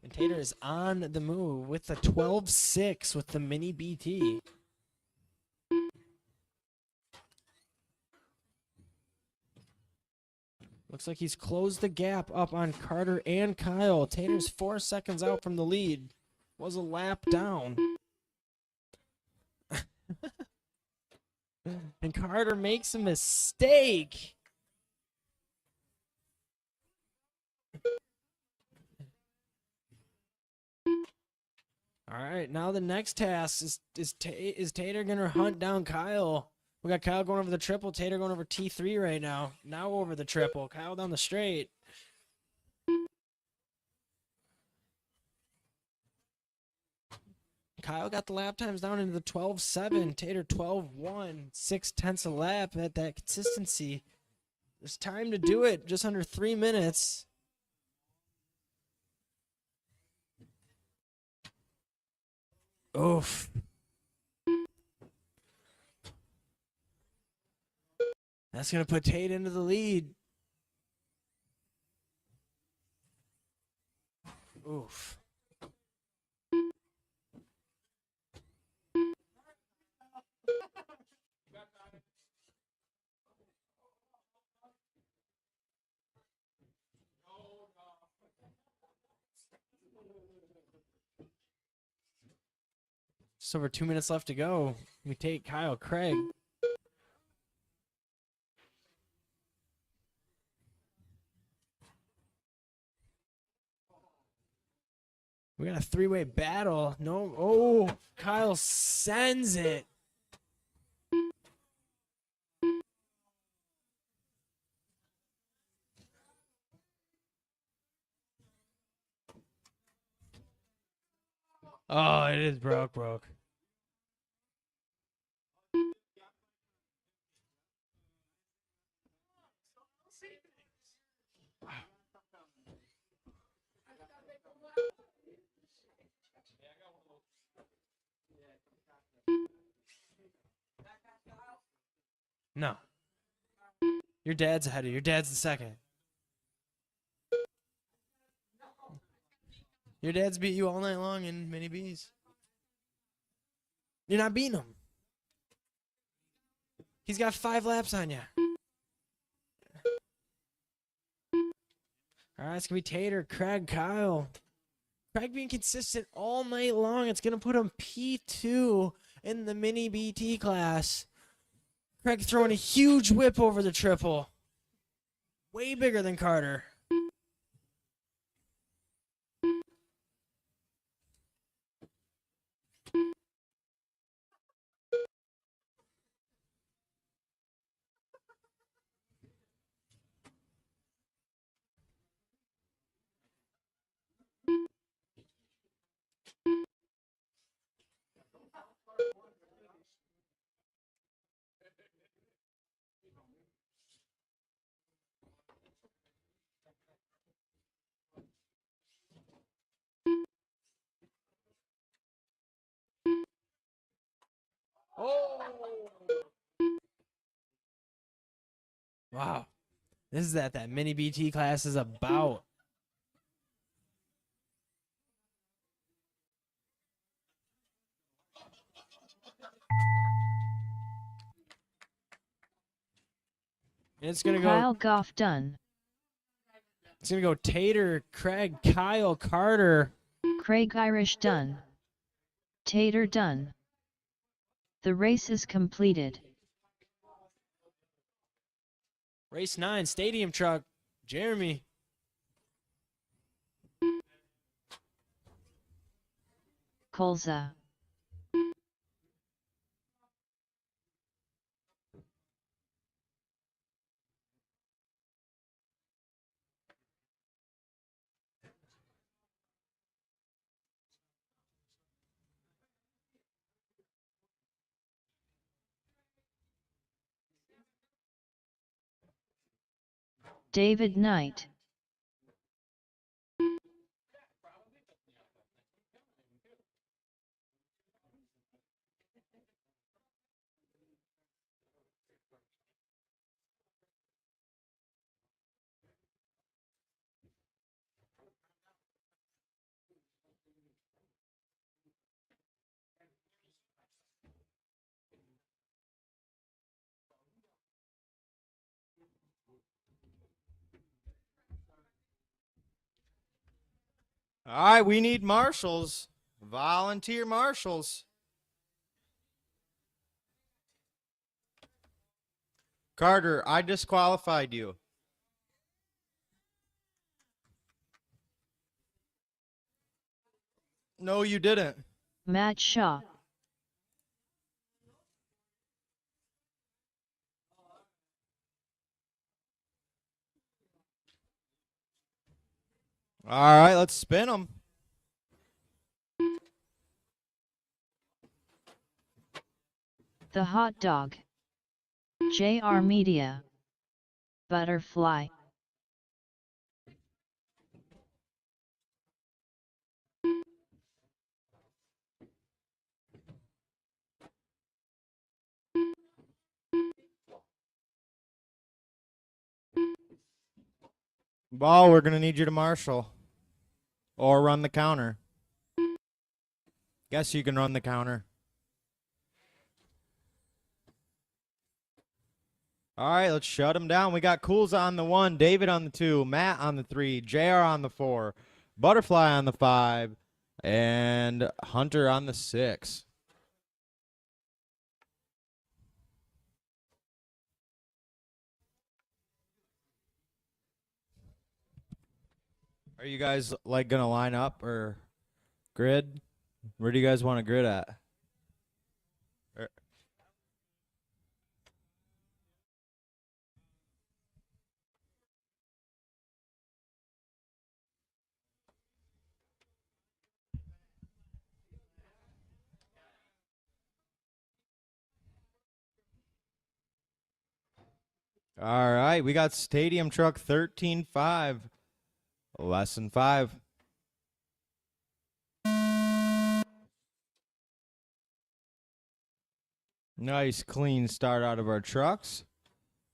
And Tater is on the move with the 12.6 with the mini BT. Looks like he's closed the gap up on Carter and Kyle. Tater's 4 seconds out from the lead. Was a lap down. And Carter makes a mistake. All right, now the next task is Tater gonna hunt down Kyle? We got Kyle going over the triple, Tater going over T3 right now. Now over the triple, Kyle down the straight. Kyle got the lap times down into the 12.7. Tater 12.1. 0.6 a lap at that consistency. There's time to do it. Just under 3 minutes. Oof. That's going to put Tate into the lead. Oof. Just over 2 minutes left to go. We take Kyle Craig. We got a three-way battle. No. Oh, Kyle sends it. Oh, it is broke. No. Your dad's ahead of you. Your dad's the second. Your dad's beat you all night long in mini Bs. You're not beating him. He's got 5 laps on you. All right, it's going to be Tater, Craig, Kyle. Craig being consistent all night long. It's going to put him P2 in the mini BT class. Craig throwing a huge whip over the triple. Way bigger than Carter. Oh! Wow. This is that mini BT class is about. And it's going to go. Kyle Goff done. It's going to go Tater, Craig, Kyle, Carter. Craig Irish done. Tater done. The race is completed. Race 9, Stadium Truck, Jeremy. Colza. David Knight. All right, we need marshals. Volunteer marshals. Carter, I disqualified you. No, you didn't. Matt Shaw. All right, let's spin them. The Hot Dog. JR Media. Butterfly. Ball, we're going to need you to marshal. Or run the counter. Guess you can run the counter. All right, let's shut him down. We got Coolza on the 1, David on the 2, Matt on the 3, JR on the 4, Butterfly on the 5, and Hunter on the 6. Are you guys like gonna line up or grid? Where do you guys want to grid at? All right, we got Stadium Truck 13-5, lesson 5. Nice clean start out of our trucks.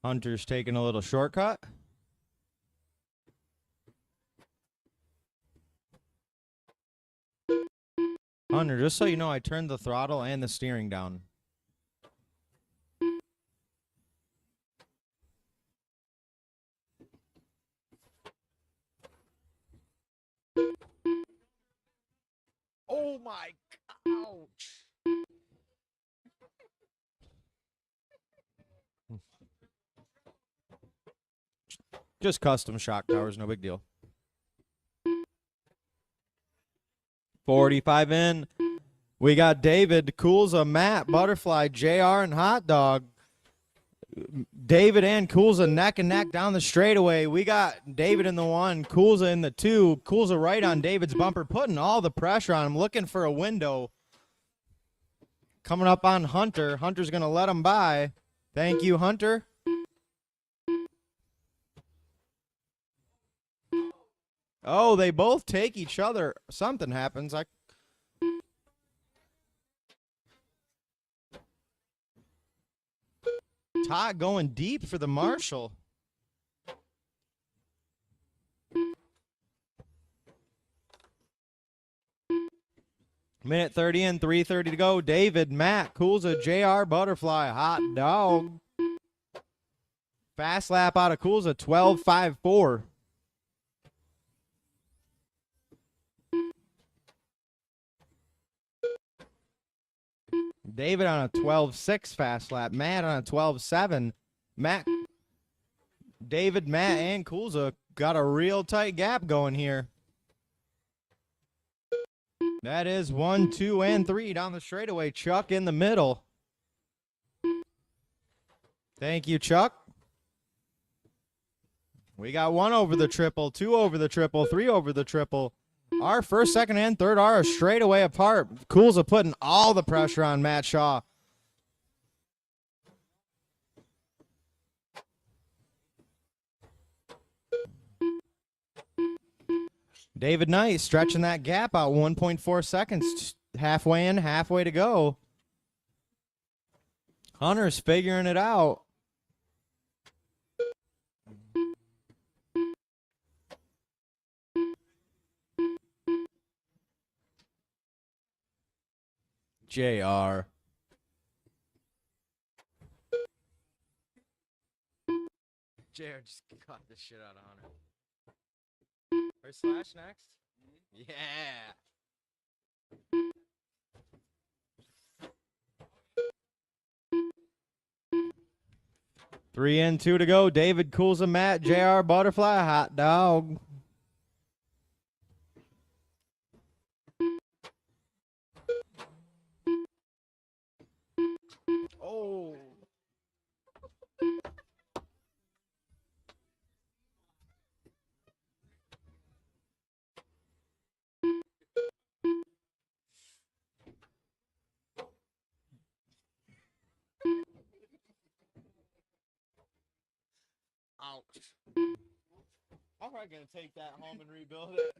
Hunter's taking a little shortcut. Hunter, just so you know, I turned the throttle and the steering down. Oh my, ouch. Just custom shock towers, no big deal. 45 in. We got David, Coolza, Matt, Butterfly, JR, and Hot Dog. David and Coolza neck and neck down the straightaway. We got David in the 1, Coolza in the 2. Coolza right on David's bumper, putting all the pressure on him, looking for a window. Coming up on Hunter. Hunter's going to let him by. Thank you, Hunter. Oh, they both take each other. Something happens. Todd going deep for the marshal. Minute 30 in, 3:30 to go. David, Matt, Coolza, JR, Butterfly, Hot Dog. Fast lap out of Coolza, 12.54. David on a 12.6 fast lap. Matt on a 12.7. David, Matt, and Coolza got a real tight gap going here. That is 1, 2, and 3 down the straightaway. Chuck in the middle. Thank you, Chuck. We got 1 over the triple, 2 over the triple, 3 over the triple. Our first, second, and third are straight away apart. Coolza putting all the pressure on Matt Shaw. David Knight stretching that gap out 1.4 seconds. Halfway in, halfway to go. Hunter's figuring it out. JR. JR just caught the shit out of Hunter. Or Slash next? Yeah. Three in, 2 to go. David, Coolza, Matt, JR, Butterfly, Hot Dog. Oh. I'm probably gonna take that home and rebuild it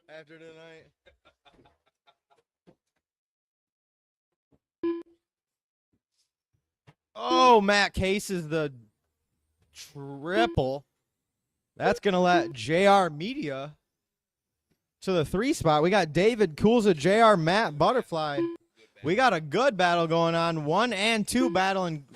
after tonight. Oh, Matt cases the triple. That's gonna let JR Media to the 3 spot. We got David Coolza, JR, Matt Butterfly. We got a good battle going on. 1 and 2 battling.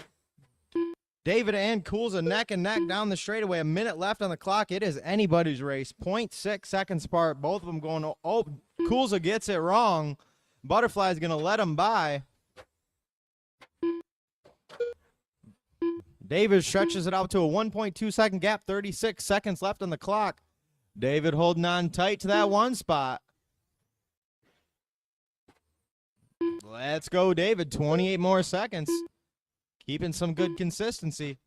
David and Coolza neck and neck down the straightaway. A minute left on the clock. It is anybody's race. 0.6 seconds apart. Both of them going. Oh, Coolza gets it wrong. Butterfly's going to let him by. David stretches it out to a 1.2 second gap. 36 seconds left on the clock. David holding on tight to that 1 spot. Let's go, David. 28 more seconds. Keeping some good consistency.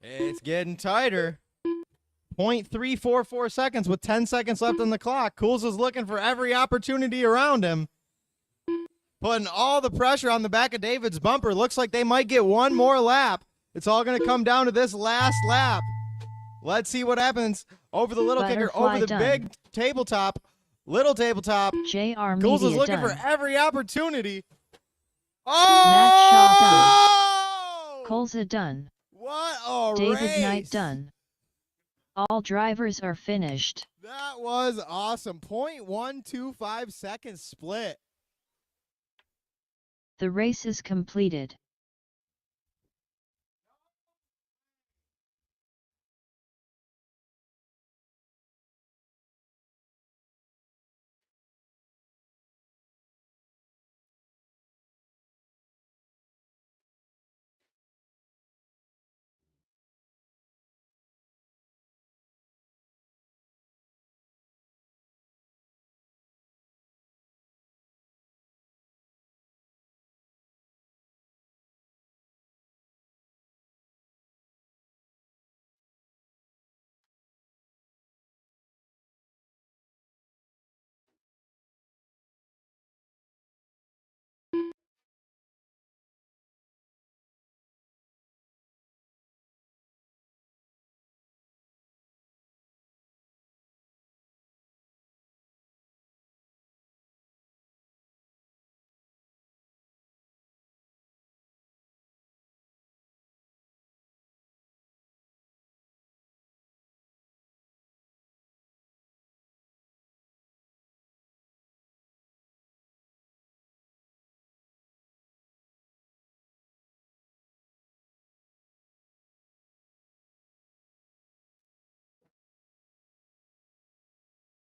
It's getting tighter. 0.344 seconds with 10 seconds left on the clock. Cools is looking for every opportunity around him. Putting all the pressure on the back of David's bumper. Looks like they might get one more lap. It's all going to come down to this last lap. Let's see what happens. Over the little kicker, over the big tabletop, little tabletop. JR Cools is Media looking done. for every opportunity. Matt Shaw Oh! Coolza done. What a David race. Knight done. All drivers are finished. That was awesome. 0.125 seconds split. The race is completed.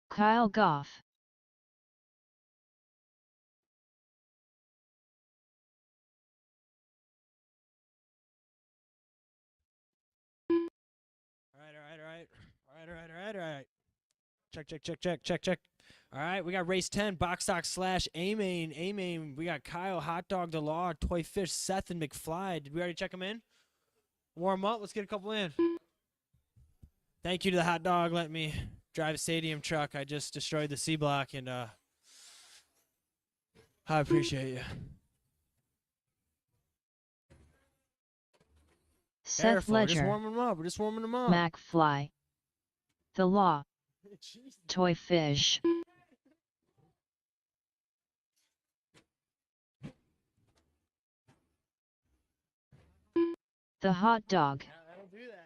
Kyle Goff. All right. Check. All right, we got race 10, box stock / A-Main. We got Kyle, Hot Dog, DeLaw, Toy Fish, Seth, and McFly. Did we already check them in? Warm up. Let's get a couple in. Thank you to the Hot Dog. Let me drive a stadium truck. I just destroyed the C block, and I appreciate you. Seth Careful, we're just Ledger. warming them up. McFly. The Law. Toy Fish. The Hot Dog. I don't do that.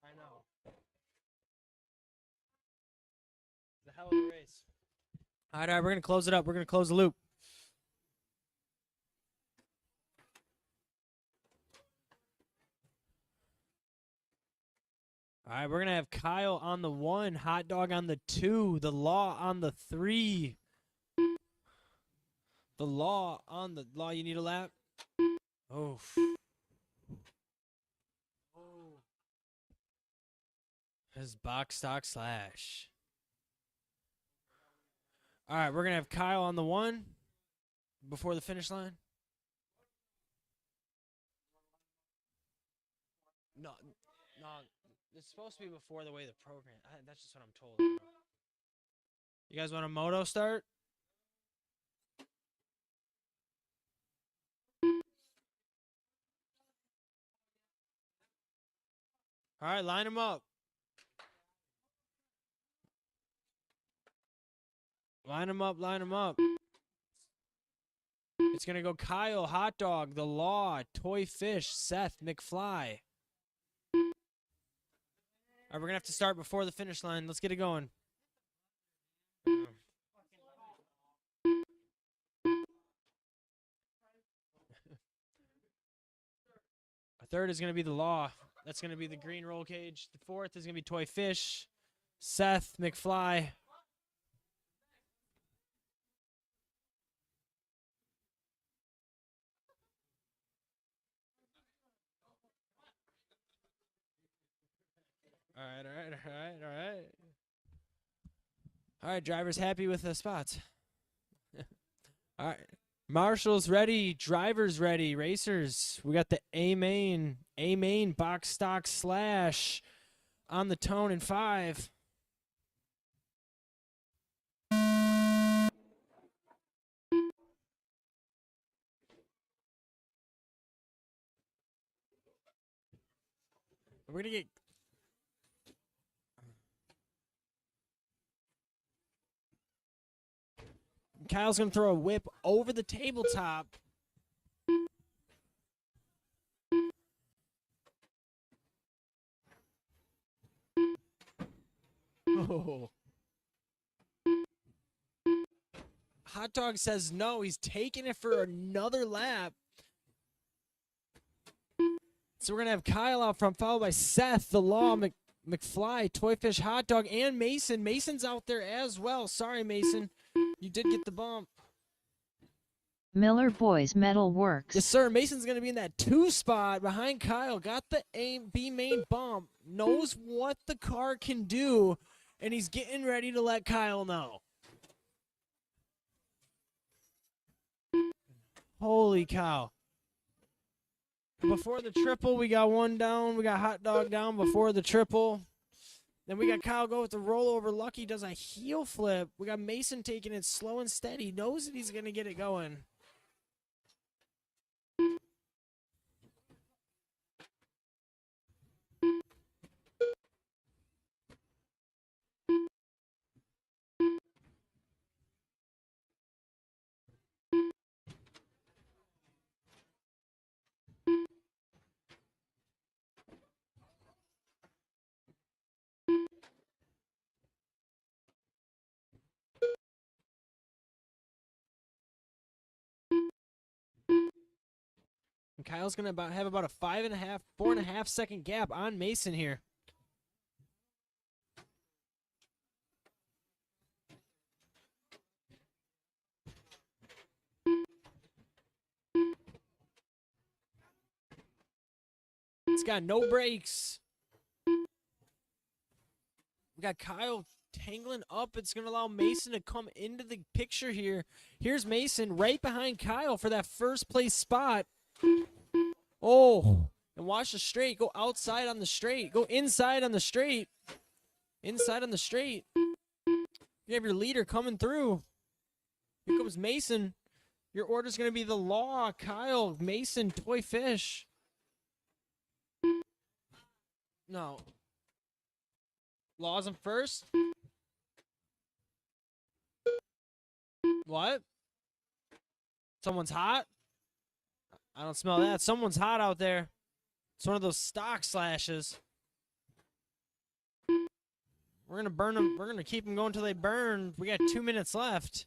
I know. It's a hell of a race. All right, we're going to close it up. We're going to close the loop. All right, we're going to have Kyle on the 1, Hot Dog on the 2, The Law on the 3. The Law, you need a lap? Oh. His box stock /. All right, we're going to have Kyle on the 1 before the finish line. No. It's supposed to be before the way the program. That's just what I'm told. You guys want a moto start? All right, line them up. Line them up, line them up. It's going to go Kyle, Hot Dog, The Law, Toy Fish, Seth, McFly. All right, we're going to have to start before the finish line. Let's get it going. A third is going to be The Law. That's going to be the green roll cage. The fourth is going to be Toy Fish, Seth, McFly. All right. All right, drivers happy with the spots. All right. Marshall's ready, drivers ready, racers. We got the A main box stock slash on the tone in 5. We're going to get Kyle's going to throw a whip over the tabletop. Oh. Hot Dog says no. He's taking it for another lap. So we're going to have Kyle out front, followed by Seth, The Law, McFly, Toy Fish, Hot Dog, and Mason. Mason's out there as well. Sorry, Mason. You did get the bump. Miller Boys Metal Works. Yes, sir. Mason's going to be in that 2 spot behind Kyle. Got the B main bump. Knows what the car can do, and he's getting ready to let Kyle know. Holy cow. Before the triple, we got 1 down. We got Hot Dog down before the triple. Then we got Kyle go with the rollover. Lucky does a heel flip. We got Mason taking it slow and steady. Knows that he's going to get it going. And Kyle's going to have about a 4.5 second gap on Mason here. It's got no brakes. We got Kyle tangling up. It's going to allow Mason to come into the picture here. Here's Mason right behind Kyle for that first place spot. Oh, and watch the straight. Go outside on the straight. Go inside on the straight. Inside on the straight. You have your leader coming through. Here comes Mason. Your order's going to be The Law, Kyle, Mason, Toy Fish. No. Law's in first. What? Someone's hot? I don't smell that. Someone's hot out there. It's one of those stock slashes. We're going to burn them. We're going to keep them going until they burn. We got 2 minutes left.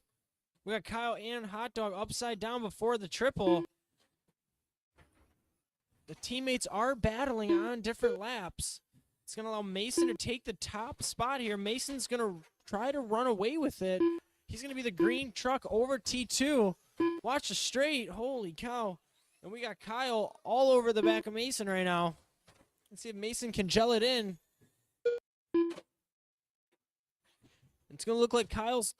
We got Kyle and Hot Dog upside down before the triple. The teammates are battling on different laps. It's going to allow Mason to take the top spot here. Mason's going to try to run away with it. He's going to be the green truck over T2. Watch the straight. Holy cow. And we got Kyle all over the back of Mason right now. Let's see if Mason can gel it in. It's going to look like Kyle's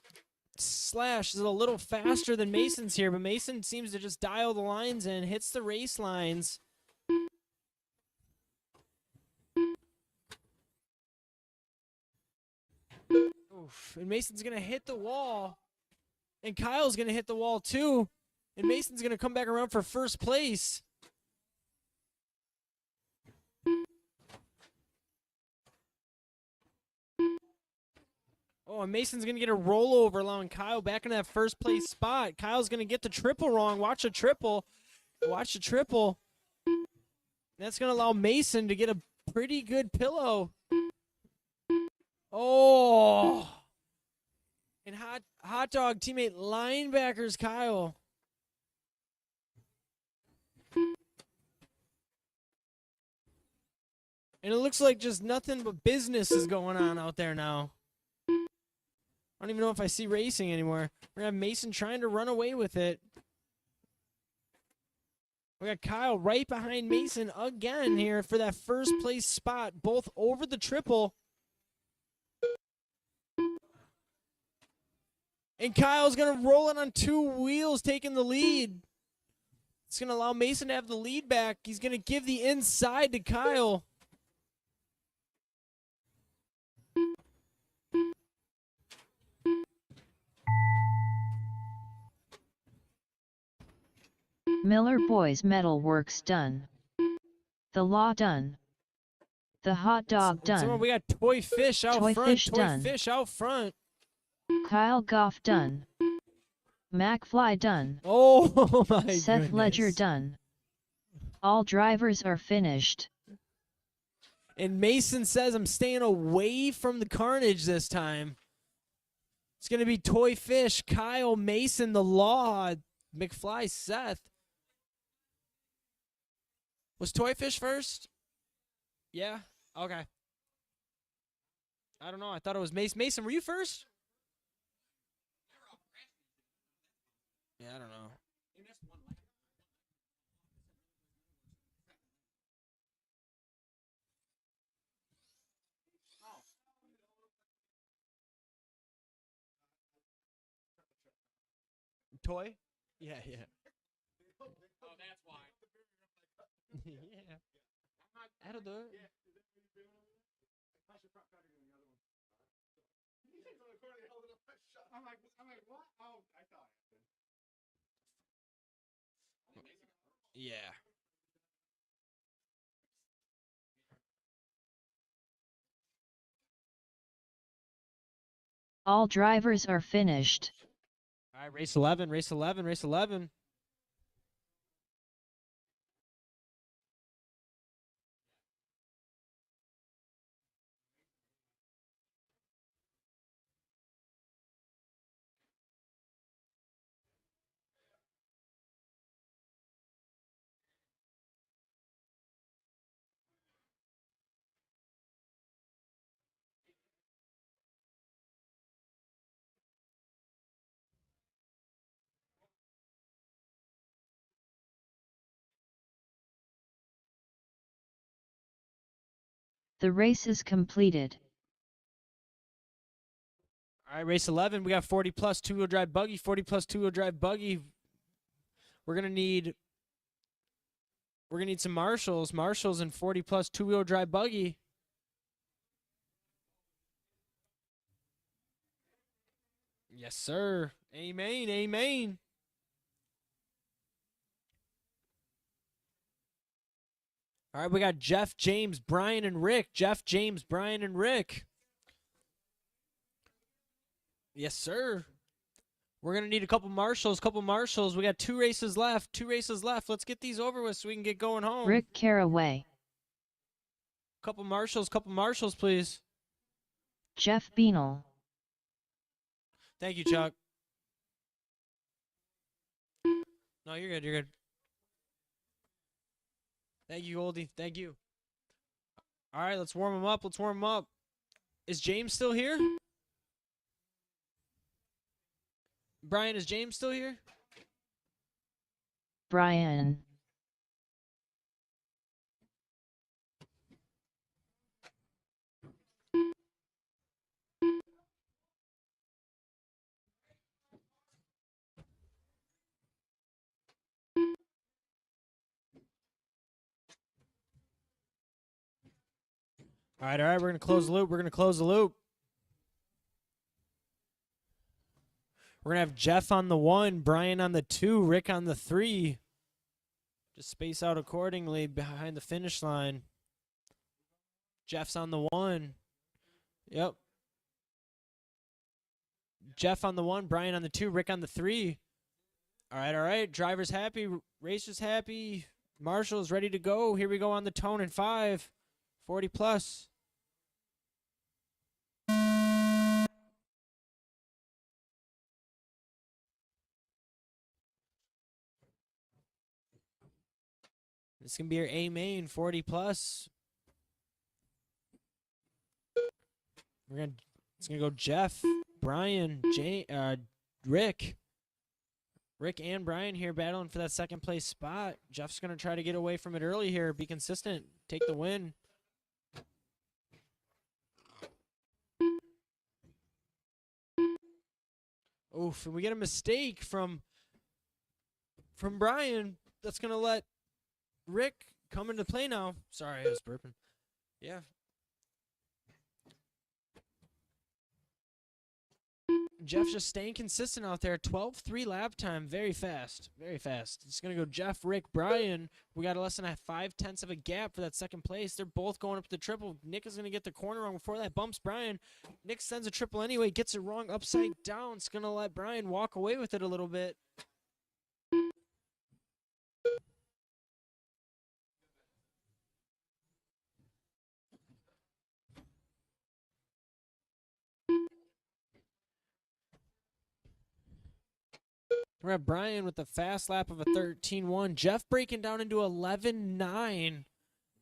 slash is a little faster than Mason's here, but Mason seems to just dial the lines in, hits the race lines. Oof. And Mason's going to hit the wall. And Kyle's going to hit the wall too. And Mason's going to come back around for first place. Oh, and Mason's going to get a rollover, allowing Kyle back in that first place spot. Kyle's going to get the triple wrong. Watch a triple. Watch the triple. That's going to allow Mason to get a pretty good pillow. Oh. And hot dog teammate linebackers Kyle. And it looks like just nothing but business is going on out there now. I don't even know if I see racing anymore. We're going to have Mason trying to run away with it. We got Kyle right behind Mason again here for that first place spot, both over the triple. And Kyle's going to roll it on two wheels, taking the lead. It's going to allow Mason to have the lead back. He's going to give the inside to Kyle. Miller Boys Metal Works done. The Law done. The Hot Dog done. We got Toy Fish out Toy front. Fish Toy done. Fish out front. Kyle Goff done. McFly done. Oh my Seth goodness. Ledger done. All drivers are finished. And Mason says, I'm staying away from the carnage this time. It's going to be Toy Fish, Kyle, Mason, the Law, McFly, Seth. Was Toy Fish first? Yeah? Okay. I don't know. I thought it was Mason. Mason, were you first? Yeah, I don't know. Toy? Yeah, yeah. Oh, that's why. Yeah. That'll do it. I'm like, what? Oh, I thought. Yeah. All drivers are finished. All right, race 11, race 11, race 11. The race is completed. All right, race 11. We got 40 plus two-wheel drive buggy, 40 plus two-wheel drive buggy. We're gonna need some marshals and 40 plus two-wheel drive buggy. Yes, sir. Amen. Amen. All right, we got Jeff, James, Brian, and Rick. Jeff, James, Brian, and Rick. Yes, sir. We're going to need a couple marshals, We got two races left. Let's get these over with so we can get going home. Rick Caraway. Couple marshals, please. Jeff Beanel. Thank you, Chuck. No, you're good. Thank you, Goldie. Thank you. All right, let's warm him up. Is James still here? Brian, is James still here? Brian. All right, we're going to close the loop. We're going to have Jeff on the 1, Brian on the 2, Rick on the 3. Just space out accordingly behind the finish line. Jeff's on the 1. Yep. Jeff on the 1, Brian on the 2, Rick on the 3. All right. Driver's happy, racers happy. Marshall's ready to go. Here we go on the tone in 5, 40 plus. This can be your A main, 40 plus. It's gonna go Jeff, Brian, Rick. Rick and Brian here battling for that second place spot. Jeff's gonna try to get away from it early here, be consistent, take the win. Oof, and we get a mistake from Brian. That's gonna let Rick come into play now. Sorry, I was burping. Yeah. Jeff's just staying consistent out there. 12-3 lap time. Very fast. Very fast. It's going to go Jeff, Rick, Brian. We got less than a 0.5 of a gap for that second place. They're both going up the triple. Nick is going to get the corner wrong before that bumps Brian. Nick sends a triple anyway. Gets it wrong upside down. It's going to let Brian walk away with it a little bit. We're at Brian with the fast lap of a 13.1. Jeff breaking down into 11.9.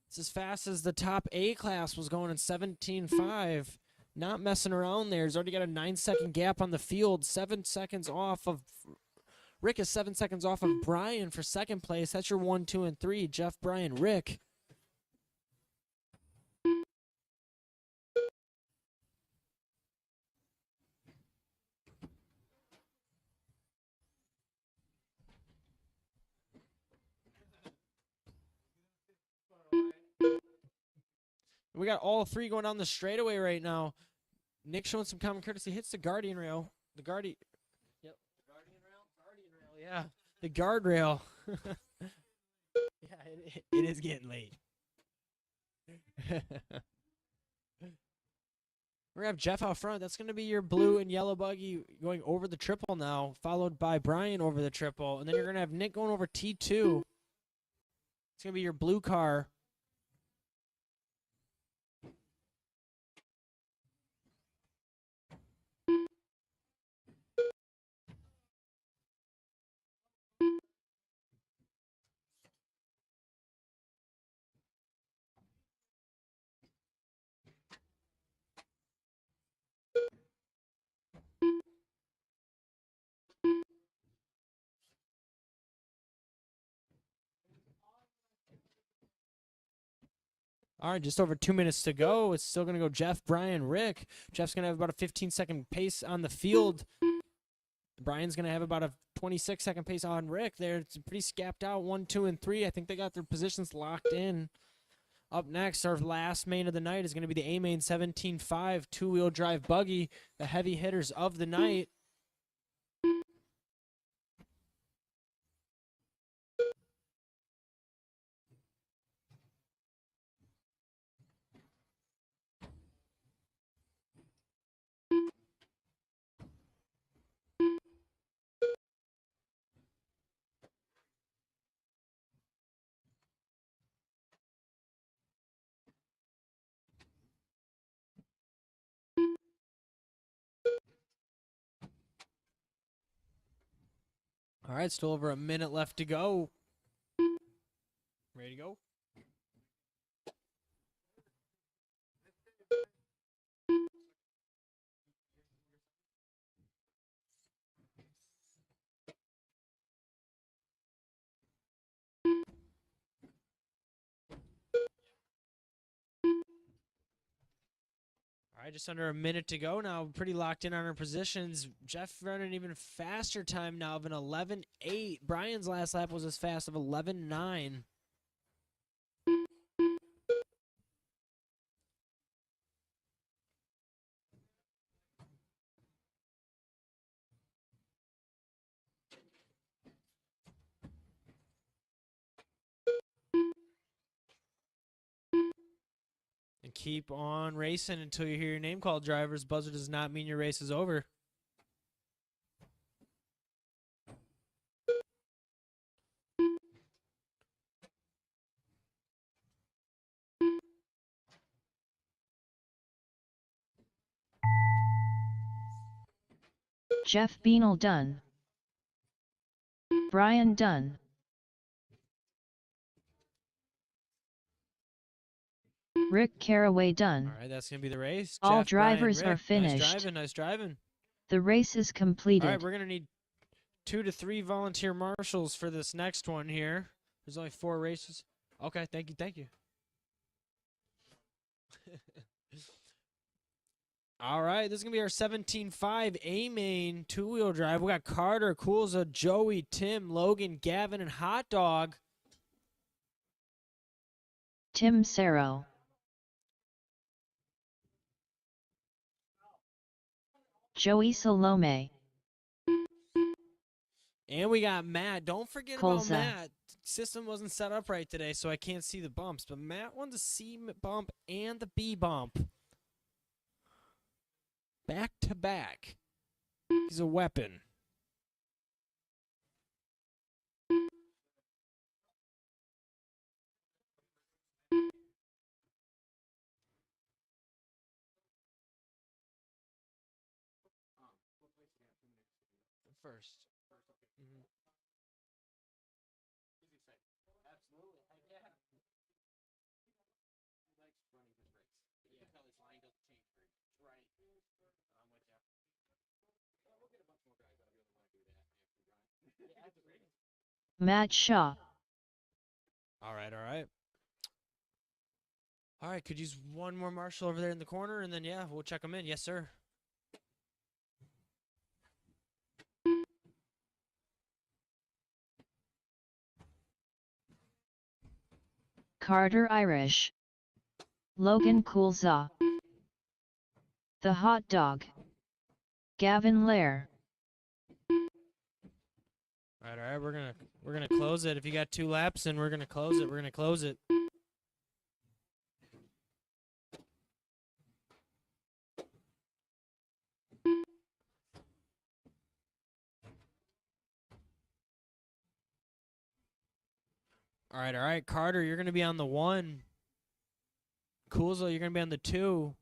It's as fast as the top A class was going in 17.5. Not messing around there. He's already got a 9-second gap on the field. 7 seconds off of... Rick is 7 seconds off of Brian for second place. That's your 1, 2, and 3. Jeff, Brian, Rick. We got all three going down the straightaway right now. Nick showing some common courtesy. Hits the guardian rail. The guardian. Yep. Guardian rail. Yeah. The guardrail. Yeah, it is getting late. We're going to have Jeff out front. That's going to be your blue and yellow buggy going over the triple now, followed by Brian over the triple. And then you're going to have Nick going over T2. It's going to be your blue car. All right, just over 2 minutes to go. It's still going to go Jeff, Brian, Rick. Jeff's going to have about a 15-second pace on the field. Brian's going to have about a 26-second pace on Rick there. It's pretty scapped out, 1, 2, and 3. I think they got their positions locked in. Up next, our last main of the night is going to be the A-Main 17.5 two-wheel drive buggy, the heavy hitters of the night. All right, still over a minute left to go. Ready to go? All right, just under a minute to go now. Pretty locked in on our positions. Jeff running an even faster time now of an 11.8. Brian's last lap was as fast of 11.9. And keep on racing until you hear your name called, drivers. Buzzer does not mean your race is over. Jeff Beanel done. Brian done. Rick Caraway done. All right, that's going to be the race. All Jeff, Brian, drivers are Rick. finished. Nice driving, nice driving. The race is completed. All right, we're going to need 2 to 3 volunteer marshals for this next one here. There's only 4 races. Okay, thank you, thank you. All right, this is going to be our 17.5 A-Main 2-wheel drive. We got Carter, Coolza, Joey, Tim, Logan, Gavin, and Hot Dog. Tim Sero. Joey Salome. And we got Matt. Don't forget Coolza. about Matt. System wasn't set up right today, so I can't see the bumps. But Matt won the C bump and the B bump. Back to back. He's a weapon. First. Mhm. Absolutely. Heck yeah. He likes running his race. You can tell his line doesn't change very much. Right. I'm with you. Well, we'll get a bunch more guys that'll really want to do that after we run. Yeah, absolutely. Matt Shaw. All right, all right. All right, could use one more marshal over there in the corner, and then, yeah, we'll check them in. Yes, sir. Carter Irish. Logan Coolza. The Hot Dog. Gavin Lair. All right, we're gonna close it. If you got 2 laps, and we're gonna close it. We're gonna close it. All right, Carter, you're gonna be on the 1. Coolzo, you're gonna be on the 2.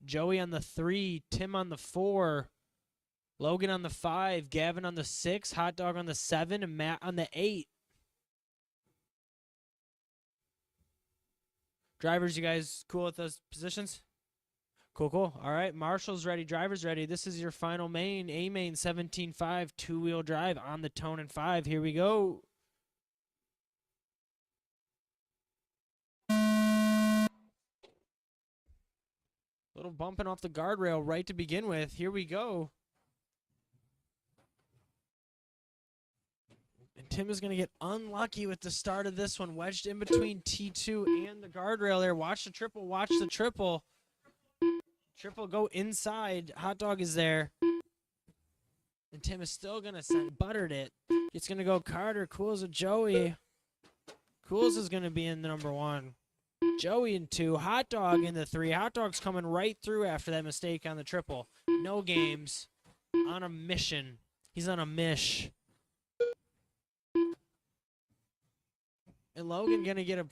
Joey on the 3. Tim on the 4. Logan on the 5. Gavin on the 6. Hot Dog on the 7, and Matt on the 8. Drivers, you guys cool with those positions? Cool, cool. All right, marshals ready, drivers ready. This is your final main, A-Main 17.5 2-wheel drive on the Tone and 5. Here we go. Little bumping off the guardrail right to begin with. Here we go. And Tim is going to get unlucky with the start of this one. Wedged in between T2 and the guardrail there. Watch the triple. Watch the triple. Triple go inside. Hot Dog is there. And Tim is still going to send. Buttered it. It's going to go Carter. Coolza, Joey. Coolza going to be in the number 1. Joey in 2. Hot Dog in the 3. Hot Dog's coming right through after that mistake on the triple. No games. On a mission. He's on a mish. And Logan going to get a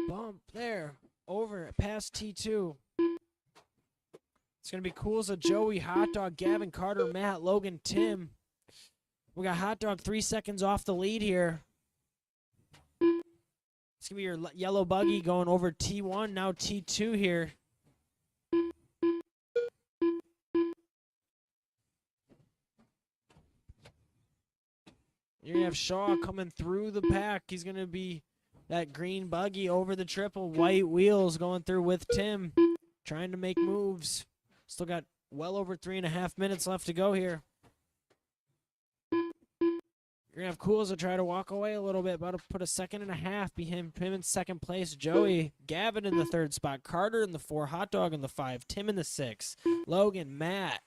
bump there. Over past T2. It's going to be Coolza, Joey, Hot Dog, Gavin, Carter, Matt, Logan, Tim. We got Hot Dog 3 seconds off the lead here. It's going to be your yellow buggy going over T1, now T2 here. You're going to have Shaw coming through the pack. He's going to be that green buggy over the triple. White wheels going through with Tim. Trying to make moves. Still got well over 3.5 minutes left to go here. You're going to have Coolza try to walk away a little bit. About to put a 1.5 seconds behind him in second place. Joey, Gavin in the 3rd spot. Carter in the 4. Hot Dog in the 5. Tim in the 6. Logan, Matt.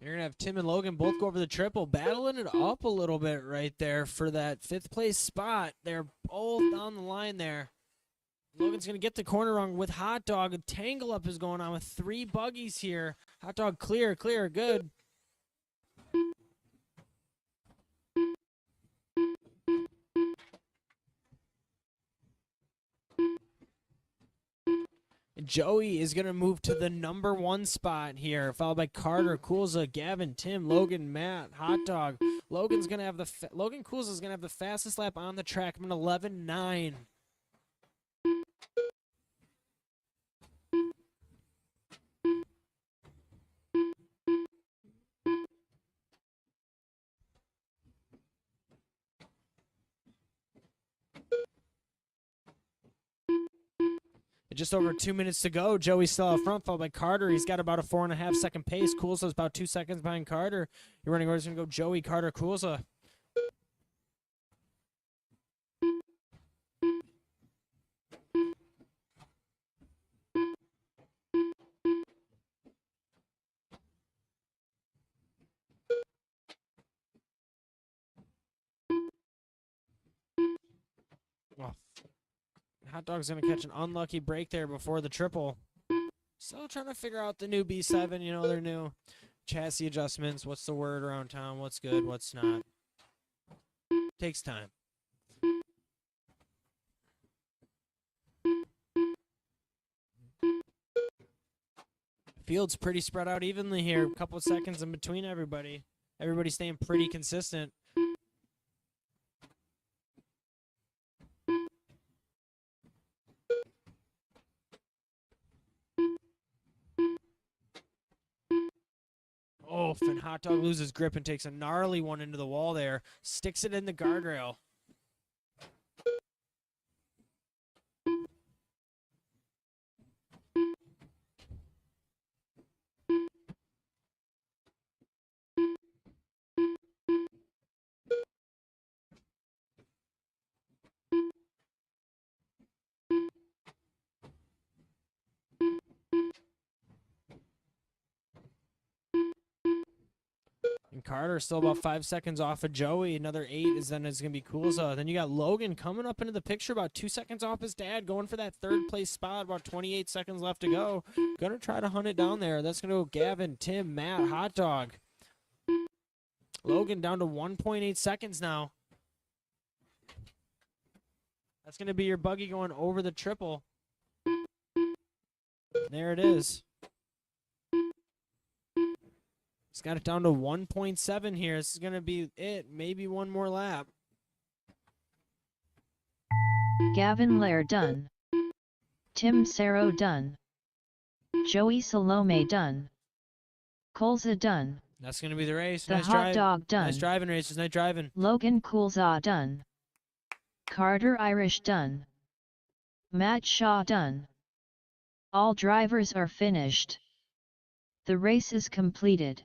You're going to have Tim and Logan both go over the triple, battling it up a little bit right there for that 5th place spot. They're both on the line there. Logan's going to get the corner wrong with Hot Dog. A tangle up is going on with 3 buggies here. Hot Dog clear, good. Joey is going to move to the number 1 spot here, followed by Carter, Kulza, Gavin, Tim, Logan, Matt, Hot Dog. Logan Kulza is going to have the fastest lap on the track. I'm an 11.9. Just over 2 minutes to go. Joey's still out front, followed by Carter. He's got about a 4.5 second pace. Kulza's about 2 seconds behind Carter. Your running order is going to go Joey, Carter, Kulza. Oh. Hot Dog's going to catch an unlucky break there before the triple. Still trying to figure out the new B7, you know, their new chassis adjustments. What's the word around town? What's good? What's not? Takes time. Field's pretty spread out evenly here. A couple of seconds in between everybody. Everybody's staying pretty consistent. Oh, and Hot Dog loses grip and takes a gnarly one into the wall there. Sticks it in the guardrail. And Carter still about 5 seconds off of Joey. Another 8 is going to be Kulza. Then you got Logan coming up into the picture about 2 seconds off his dad, going for that 3rd place spot. About 28 seconds left to go. Going to try to hunt it down there. That's going to go Gavin, Tim, Matt, Hot Dog. Logan down to 1.8 seconds now. That's going to be your buggy going over the triple. There it is. It's got it down to 1.7 here. This is going to be it. Maybe one more lap. Gavin Lair done. Tim Sero done. Joey Salome done. Kulza done. That's going to be the race. The Hot Dog done. Nice driving, races. Nice driving. Logan Kulza done. Carter Irish done. Matt Shaw done. All drivers are finished. The race is completed.